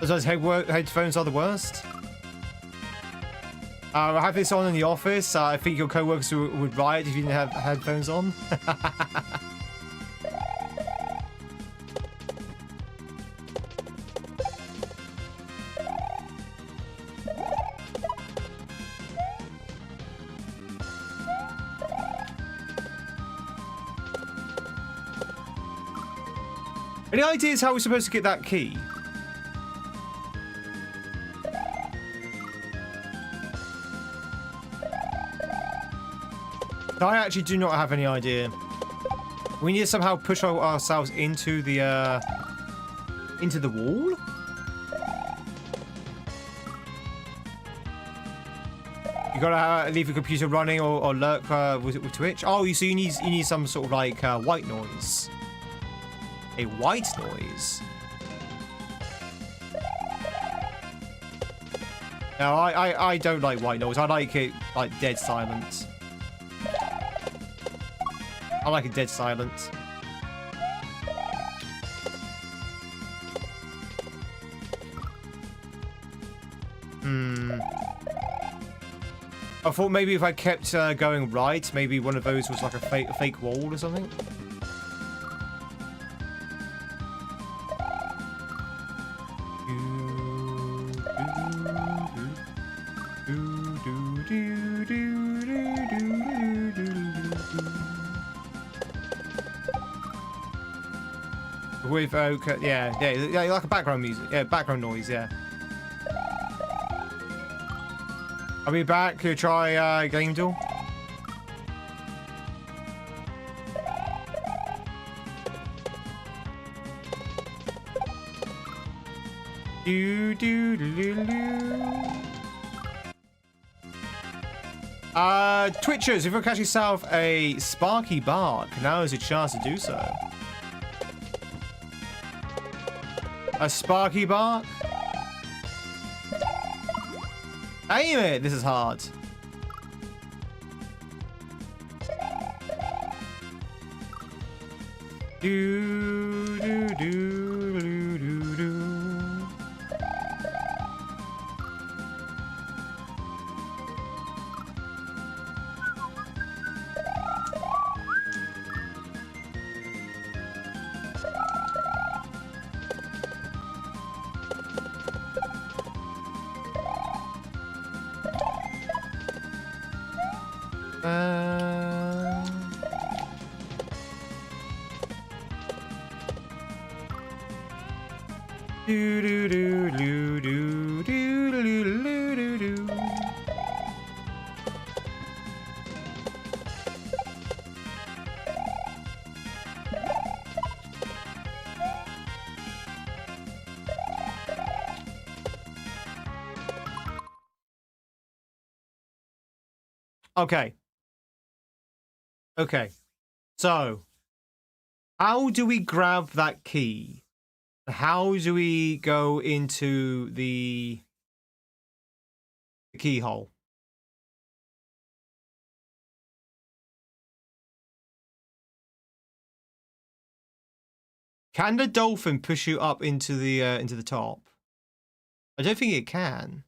Those headphones are the worst. I have this on in the office. I think your co-workers would riot if you didn't have headphones on. Any ideas how we're supposed to get that key? I actually do not have any idea. We need to somehow push ourselves into the wall. You gotta leave your computer running or lurk with Twitch. Oh, so you need some sort of like white noise. A white noise. No, I don't like white noise. I like it like dead silence. I like a dead silence. I thought maybe if I kept going right, maybe one of those was like a fake wall or something. With okay, yeah, like a background music, yeah, background noise, yeah. I'll be back to try Game Duel. Twitchers, if you catch yourself a sparky bark, now is your chance to do so. A sparky bark? Aim it! This is hard. Do do do do do do. Okay. Okay. So, how do we grab that key? How do we go into the keyhole? Can the dolphin push you up into the top? I don't think it can.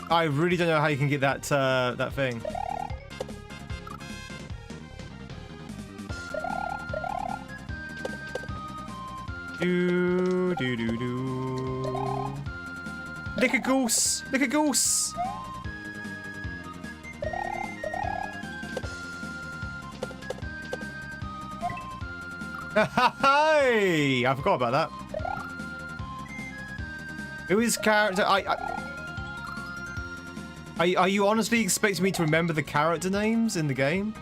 I really don't know how you can get that that thing. Do do do do. Lick a goose! Lick a goose! Hey! I forgot about that. Who is character? Are you honestly expecting me to remember the character names in the game?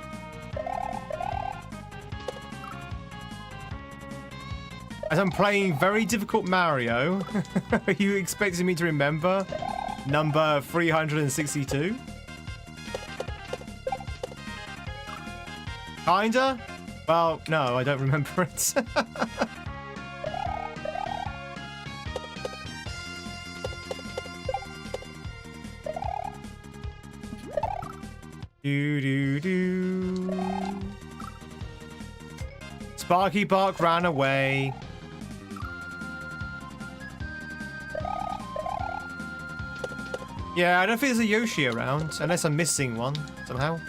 As I'm playing very difficult Mario, are you expecting me to remember number 362? Kinda? Well, no, I don't remember it. Do do do. Sparky Bark ran away. Yeah, I don't think there's a Yoshi around, unless I'm missing one somehow.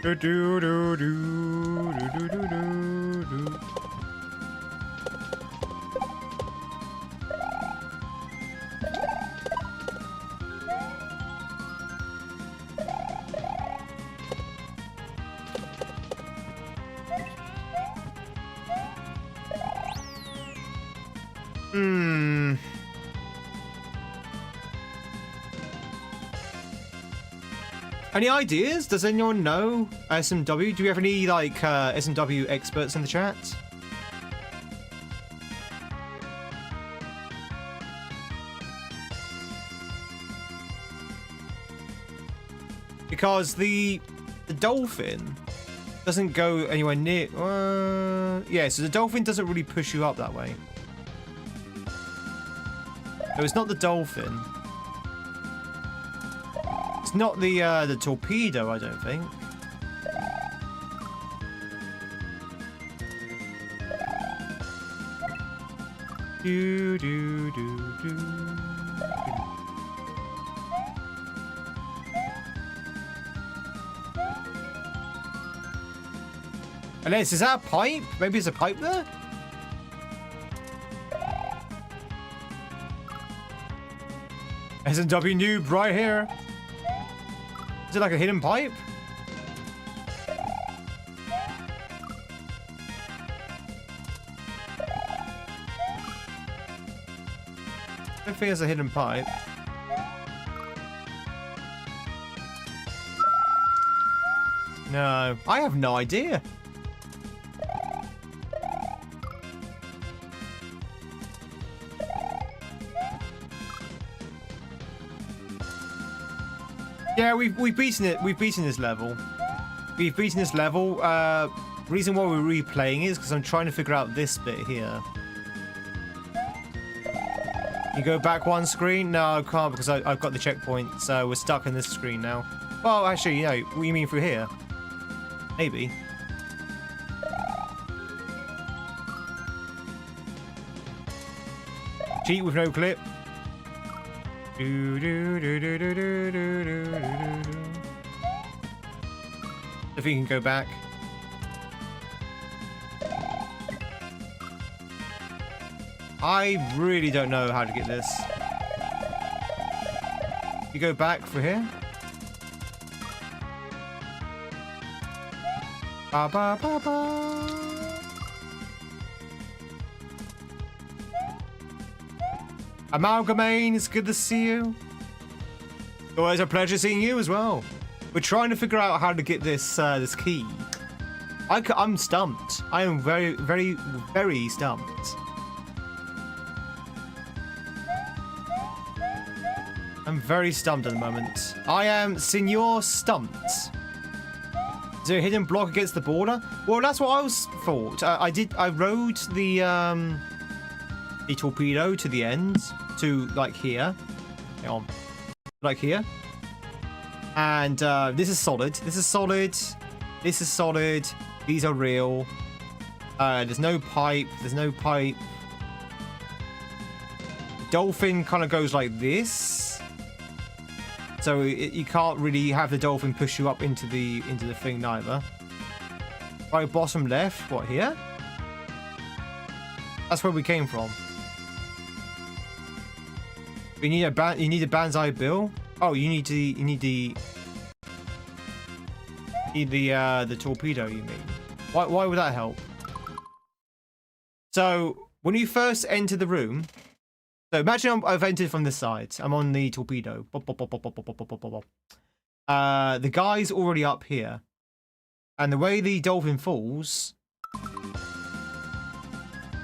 Do do do do do do do do. Any ideas? Does anyone know SMW? Do we have any like SMW experts in the chat? Because the dolphin doesn't go anywhere near. Yeah, so the dolphin doesn't really push you up that way. So it's not the dolphin. It's not the torpedo, I don't think. Do do do do. Unless, is that a pipe? Maybe there's a pipe there? S&W noob right here. Is it like a hidden pipe? I don't think there's a hidden pipe. No, I have no idea. Yeah, we've beaten it. We've beaten this level. We've beaten this level. Reason why we're replaying is because I'm trying to figure out this bit here. You go back one screen? No, I can't because I've got the checkpoint, so we're stuck in this screen now. Well, actually, no. What do you mean through here? Maybe. Cheat with no clip. Do, do, do, do, do, do, do, do, do. If we can go back. I really don't know how to get this. You go back for here. Ba ba ba ba. Amalgamane, it's good to see you. Always a pleasure seeing you as well. We're trying to figure out how to get this this key. I'm stumped. I am very, very, very stumped. I'm very stumped at the moment. I am Senor Stumped. Is there a hidden block against the border? Well, that's what I was thought. I rode the torpedo to the end, to like here. Hang on. Like here. And this is solid. This is solid. This is solid. These are real. There's no pipe. There's no pipe. Dolphin kind of goes like this. So you can't really have the dolphin push you up into the thing neither. Right, bottom left. What, here? That's where we came from. You need a Banzai Bill. Oh, you need the torpedo. You mean? Why would that help? So when you first enter the room, so imagine I've entered from this side. I'm on the torpedo. The guy's already up here, and the way the dolphin falls.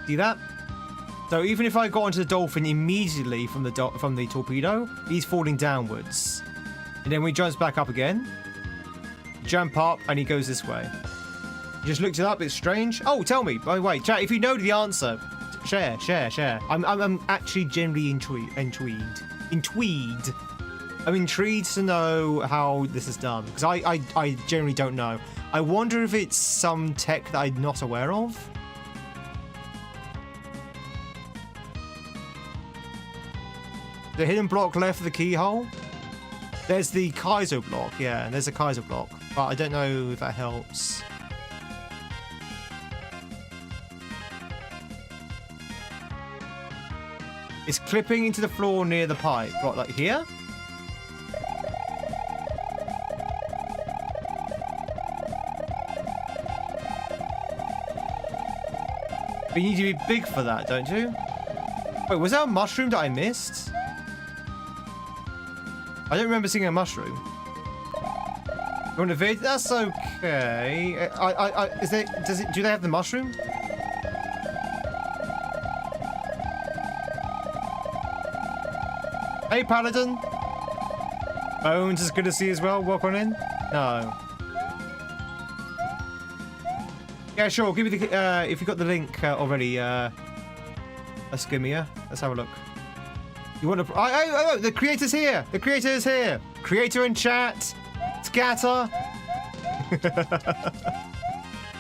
See that? So even if I got onto the dolphin immediately from the torpedo, he's falling downwards. And then when he jumps back up again, jump up, and he goes this way. You just looked it up. It's strange. Oh, tell me. By the way, chat, if you know the answer, share. I'm actually genuinely intrigued. I'm intrigued to know how this is done, because I generally don't know. I wonder if it's some tech that I'm not aware of. The hidden block left of the keyhole. There's the kaizo block, yeah, there's a kaizo block, but I don't know if that helps. It's clipping into the floor near the pipe, right, like here. But you need to be big for that, don't you? Wait, was that a mushroom that I missed? I don't remember seeing a mushroom. You want a vid? That's okay. Do they have the mushroom? Hey, Paladin. Bones is good to see as well. Welcome in. No. Yeah, sure. Give me the if you got the link already. Let's give me let's have a look. You want to? Oh, the creator's here. The creator is here. Creator in chat. Scatter.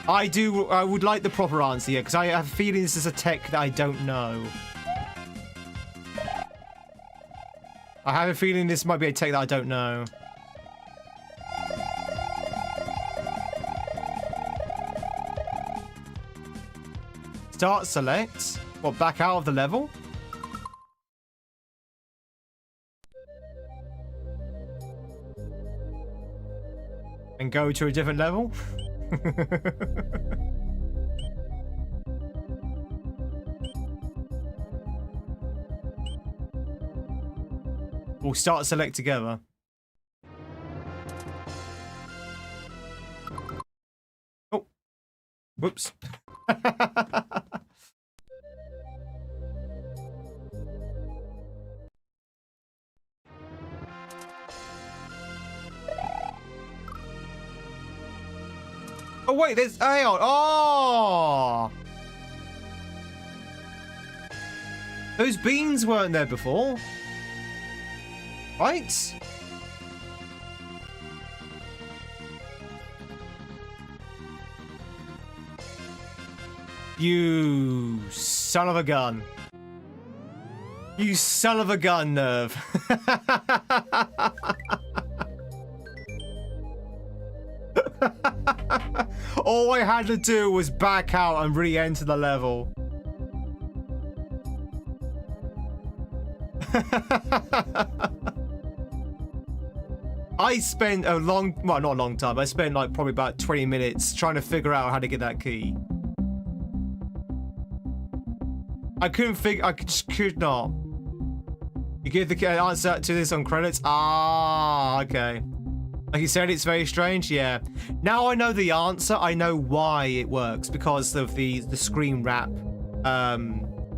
I would like the proper answer here because I have a feeling this is a tech that I don't know. I have a feeling this might be a tech that I don't know. Start select. What, back out of the level? And go to a different level? We'll start select together. Oh. Whoops. Oh wait, there's hang on. Oh, those beans weren't there before, right? You son of a gun! You son of a gun, Nerve! All I had to do was back out and re-enter the level. I spent a long, well, not a long time. I spent like probably about 20 minutes trying to figure out how to get that key. I couldn't figure, I just could not. You give the answer to this on credits? Ah, okay. Like you said, it's very strange. Yeah. Now I know the answer. I know why it works because of the screen wrap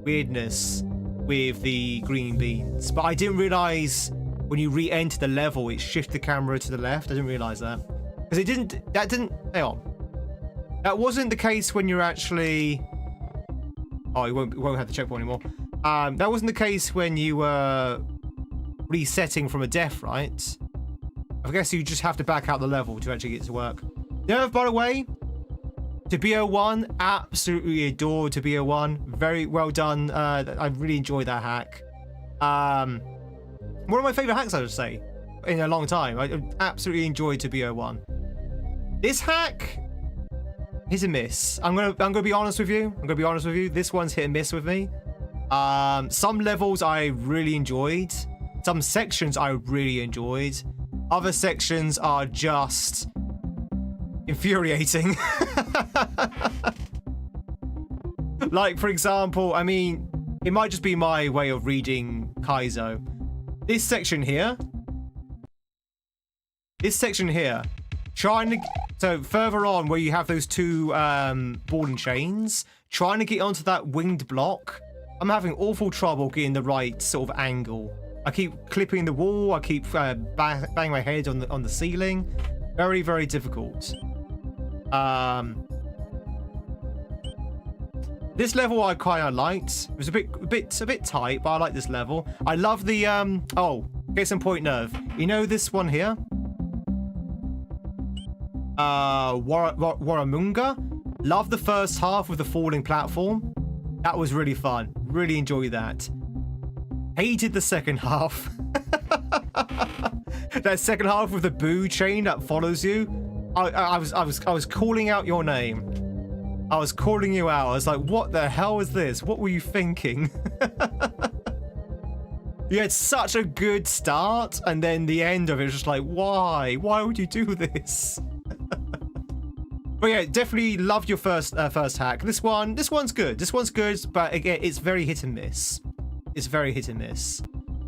weirdness with the green beans. But I didn't realize when you re-enter the level, it shifts the camera to the left. I didn't realize that because it didn't. That didn't. Hang on. That wasn't the case when you're actually. Oh, you won't have the checkpoint anymore. That wasn't the case when you were resetting from a death, right? I guess you just have to back out the level to actually get to work. Nerve, by the way, to BO1, absolutely adore to BO1. Very well done. I really enjoyed that hack. One of my favorite hacks, I would say, in a long time. I absolutely enjoyed to BO1. This hack, hit and miss. I'm gonna be honest with you. This one's hit and miss with me. Some levels I really enjoyed. Some sections I really enjoyed. Other sections are just infuriating. Like, for example, I mean, it might just be my way of reading kaizo. This section here, so further on where you have those two ball and chains, trying to get onto that winged block, I'm having awful trouble getting the right sort of angle. I keep clipping the wall. I keep banging my head on the ceiling. Very, very difficult. This level I kind of liked. It was a bit tight, but I like this level. I love the oh, get some point Nerve. You know this one here? Waramunga. Love the first half with the falling platform. That was really fun. Really enjoyed that. Hated the second half. That second half with the boo chain that follows you. I was calling out your name. I was calling you out. I was like, what the hell is this? What were you thinking? You had such a good start, and then the end of it was just like, why? Why would you do this? But yeah, definitely loved your first hack. This one's good. This one's good, but again, it's very hit and miss. It's very hit and miss.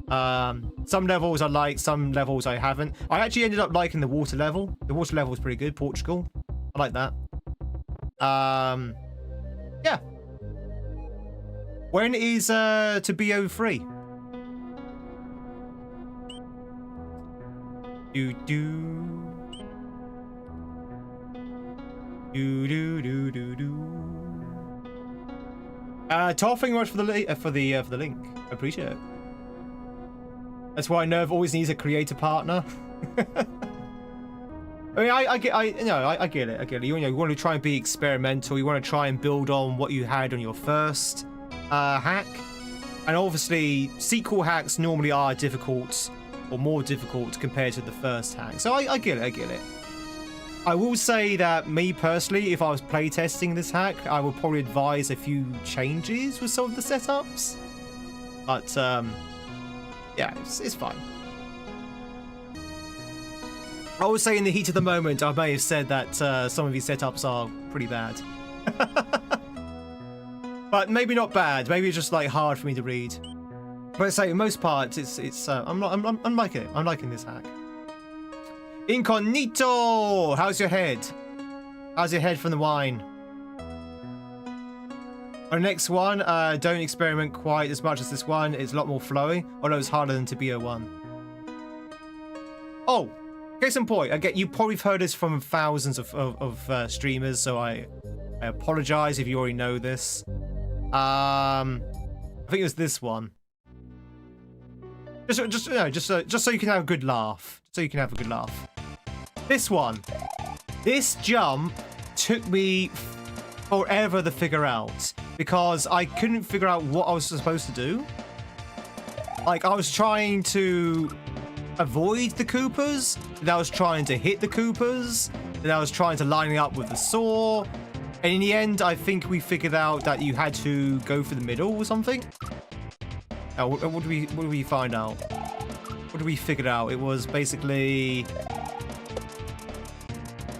Some levels I like, some levels I haven't. I actually ended up liking the water level. The water level was pretty good. Portugal. I like that. Yeah. When is to BO3? Do do. Do do do do do. Todd, thank you much for the link. I appreciate it. That's why Nerve always needs a creator partner. I mean, I get it. You want to try and be experimental. You want to try and build on what you had on your first hack, and obviously sequel hacks normally are difficult or more difficult compared to the first hack. So I get it. I will say that me personally, if I was playtesting this hack, I would probably advise a few changes with some of the setups. But yeah, it's fine. I would say in the heat of the moment, I may have said that some of these setups are pretty bad. But maybe not bad. Maybe it's just like hard for me to read. But I say, in most parts, I'm liking it. I'm liking this hack. Incognito! How's your head? How's your head from the wine? On the next one, don't experiment quite as much as this one. It's a lot more flowy, although it's harder than Tibio 1. Oh, case in point, you probably heard this from thousands of streamers, so I apologize if you already know this. I think it was this one. Just so you can have a good laugh. This one. This jump took me forever to figure out because I couldn't figure out what I was supposed to do. Like, I was trying to avoid the Koopas, then I was trying to hit the Koopas, then I was trying to line it up with the saw, and in the end, I think we figured out that you had to go for the middle or something. Oh, what did we find out? What did we figure out? It was basically...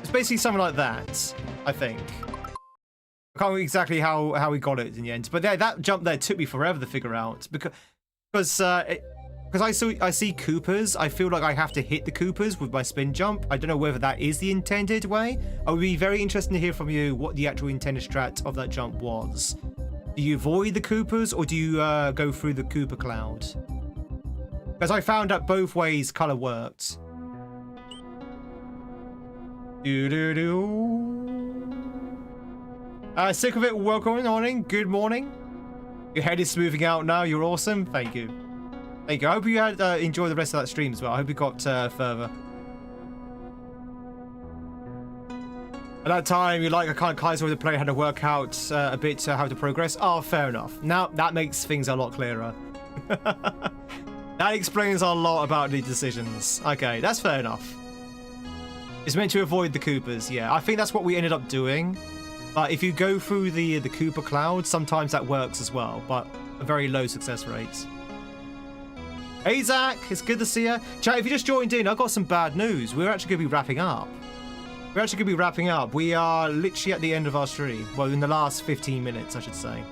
It's basically something like that, I think. I can't remember exactly how we got it in the end. But yeah, that jump there took me forever to figure out. Because I see Koopas, I feel like I have to hit the Koopas with my spin jump. I don't know whether that is the intended way. I would be very interested to hear from you what the actual intended strat of that jump was. Do you avoid the Koopas or do you go through the Koopa cloud? Because I found out both ways color worked. Sick of it, welcome morning, good morning. Your head is smoothing out now, you're awesome, thank you. Thank you, I hope you had enjoyed the rest of that stream as well. I hope you got further. At that time, you like a kind of kaizo the player had to work out a bit how to progress. Oh, fair enough. Now, that makes things a lot clearer. That explains a lot about the decisions. Okay, that's fair enough. It's meant to avoid the Koopas, yeah. I think that's what we ended up doing. But if you go through the Koopa cloud, sometimes that works as well, but a very low success rate. Hey, Zach, it's good to see you. Chat, if you just joined in, I've got some bad news. We're actually going to be wrapping up. We are literally at the end of our stream. Well, in the last 15 minutes, I should say.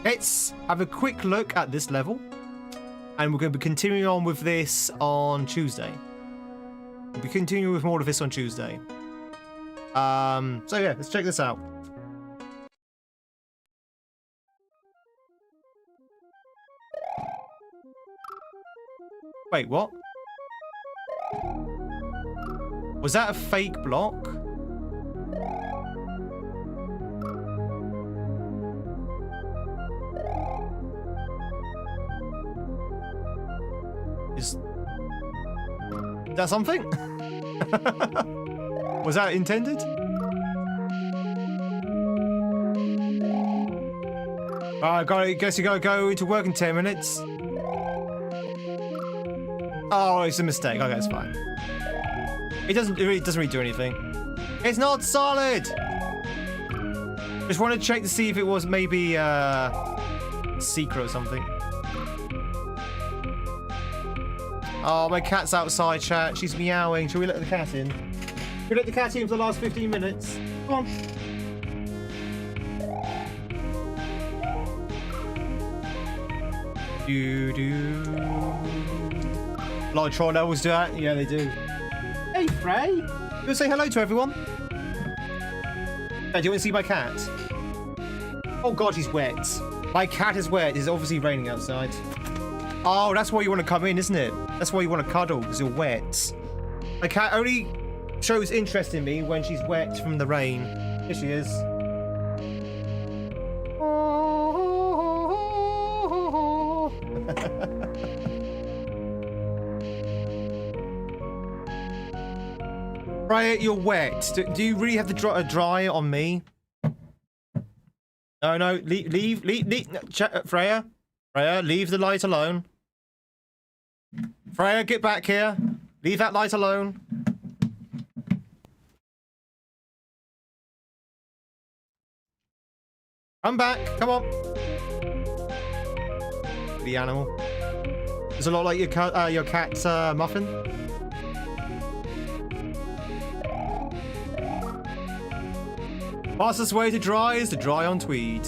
Let's have a quick look at this level. And we're going to be continuing on with this on Tuesday. We'll be continuing with more of this on Tuesday. So yeah, let's check this out. Wait, what? Was that a fake block? Is that something? Was that intended? Guess you gotta go into work in 10 minutes. Oh, it's a mistake. Okay, it's fine. It doesn't really do anything. It's not solid. Just want to check to see if it was maybe secret or something. Oh, my cat's outside, chat. She's meowing. Shall we let the cat in? Should we let the cat in for the last 15 minutes? Come on. A lot of troll levels do that. Yeah, they do. Hey, Frey. You want to say hello to everyone? Hey, do you want to see my cat? Oh, God, he's wet. My cat is wet. It's obviously raining outside. Oh, that's why you want to come in, isn't it? That's why you want to cuddle, because you're wet. My cat only shows interest in me when she's wet from the rain. Here she is. Freya, you're wet. Do you really have to dry it on me? No, leave. Freya, leave the light alone. Freya, get back here. Leave that light alone. Come back. Come on. The animal. Does it look like your cat's muffin? Fastest way to dry is to dry on Tweed.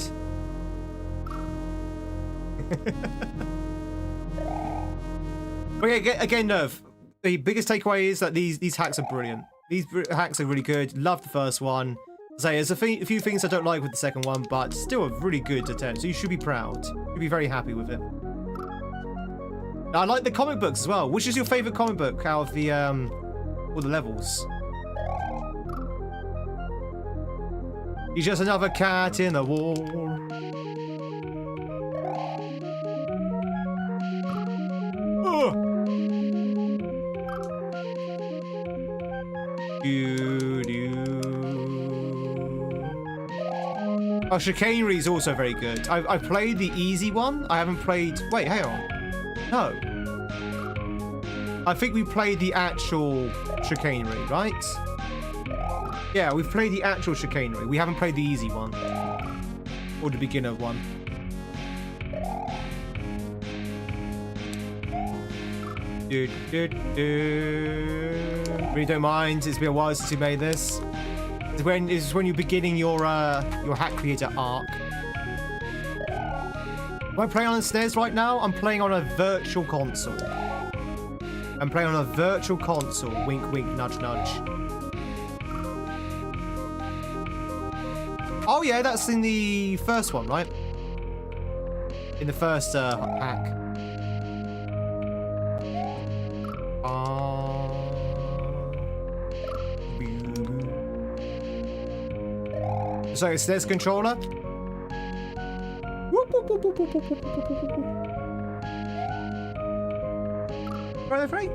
Okay, again, Nerv. The biggest takeaway is that these hacks are brilliant. These hacks are really good. Love the first one. There's a few things I don't like with the second one, but still a really good attempt. So you should be proud. You'll be very happy with it. I like the comic books as well. Which is your favorite comic book out of the all the levels? He's just another cat in the wall. Oh. Oh, chicanery is also very good. I've played the easy one. I haven't played... Wait, hang on. No. I think we played the actual chicanery, right? Yeah, we've played the actual chicanery. We haven't played the easy one. Or the beginner one. Really don't mind. It's been a while since we made this. It's when you're beginning your hack creator arc. Am I playing on the SNES right now? I'm playing on a virtual console. I'm playing on a virtual console. Wink, wink, nudge, nudge. Oh yeah, that's in the first one, right? In the first hack. So it's this controller. Right.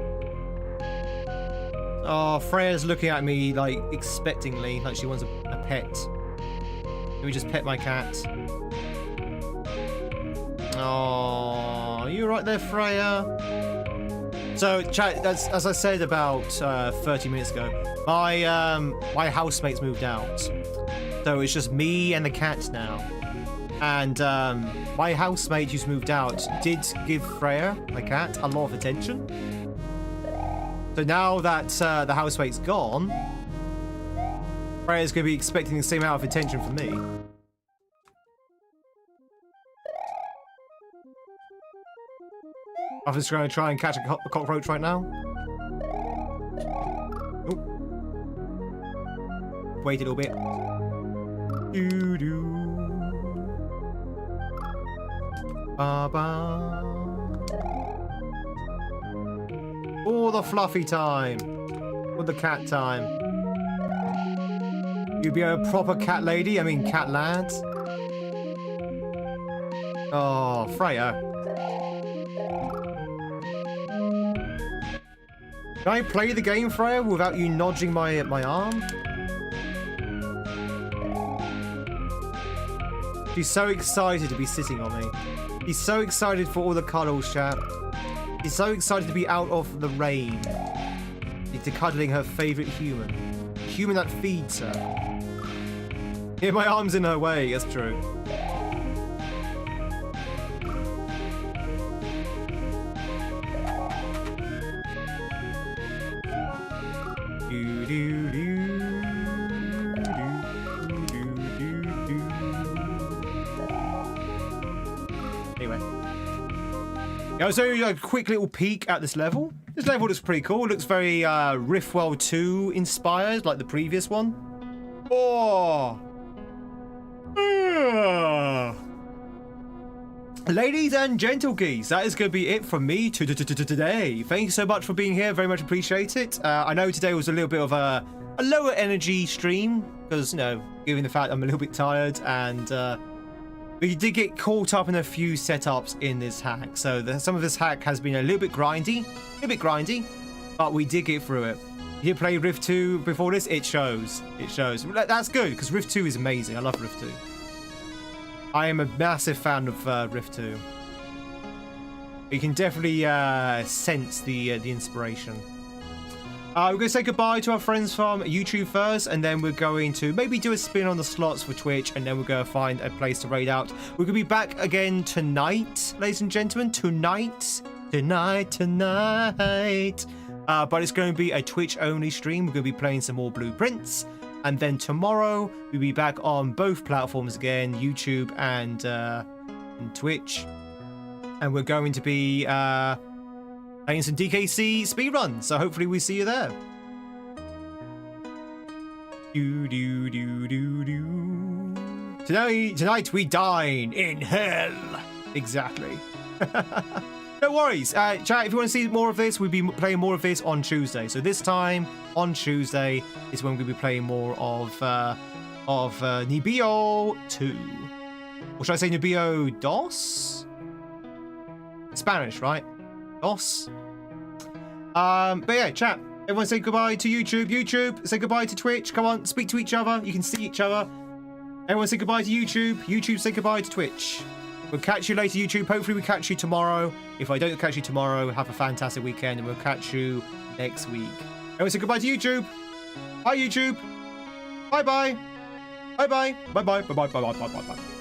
Oh, Freya's looking at me like expectingly, like she wants a pet. Let me just pet my cat. Oh, you right there, Freya? So, chat, that's as I said about 30 minutes ago. My housemates moved out, so it's just me and the cat now. And my housemate who's moved out did give Freya, my cat, a lot of attention. So now that the housemate's gone, Freya's going to be expecting the same amount of attention from me. I'm just going to try and catch a cockroach right now. Oh. Wait a little bit. Doo-doo. Ba-ba. All the fluffy time. All the cat time. You'd be a proper cat lady? I mean, cat lad? Oh, Freya. Can I play the game, Freya, without you nudging my arm? She's so excited to be sitting on me. He's so excited for all the cuddles, chat. He's so excited to be out of the rain. Into cuddling her favourite human. A human that feeds her. Yeah, my arm's in her way, that's true. Anyway. Yeah, so a quick little peek at this level. This level looks pretty cool. It looks very Riftwell 2 inspired, like the previous one. Oh! Ladies and gentle geese, that is going to be it from me today. Thank you so much for being here. Very much appreciate it. I know today was a little bit of a lower energy stream because, you know, given the fact I'm a little bit tired, and we did get caught up in a few setups in this hack. So some of this hack has been a little bit grindy, but we did get through it. You play Rift 2 before this? It shows. It shows. That's good because Rift 2 is amazing. I love Rift 2. I am a massive fan of Rift 2. You can definitely sense the inspiration. We're going to say goodbye to our friends from YouTube first, and then we're going to maybe do a spin on the slots for Twitch, and then we're going to find a place to raid out. We're going to be back again tonight, ladies and gentlemen. Tonight. But it's going to be a Twitch-only stream. We're going to be playing some more Blueprints. And then tomorrow, we'll be back on both platforms again, YouTube and Twitch. And we're going to be playing some DKC speedruns. So hopefully we see you there. Tonight we dine in hell. Exactly. No worries. Chat, if you want to see more of this, we'll be playing more of this on Tuesday. So this time on Tuesday is when we'll be playing more of Nibio 2. Or should I say Nibio Dos? Spanish, right? Dos. But yeah, chat. Everyone say goodbye to YouTube. YouTube, say goodbye to Twitch. Come on, speak to each other. You can see each other. Everyone say goodbye to YouTube. YouTube, say goodbye to Twitch. We'll catch you later, YouTube. Hopefully we catch you tomorrow. If I don't catch you tomorrow, have a fantastic weekend, and we'll catch you next week. Everyone say goodbye to YouTube. Bye, YouTube. Bye-bye. Bye-bye. Bye-bye. Bye-bye. Bye-bye. Bye-bye. Bye-bye.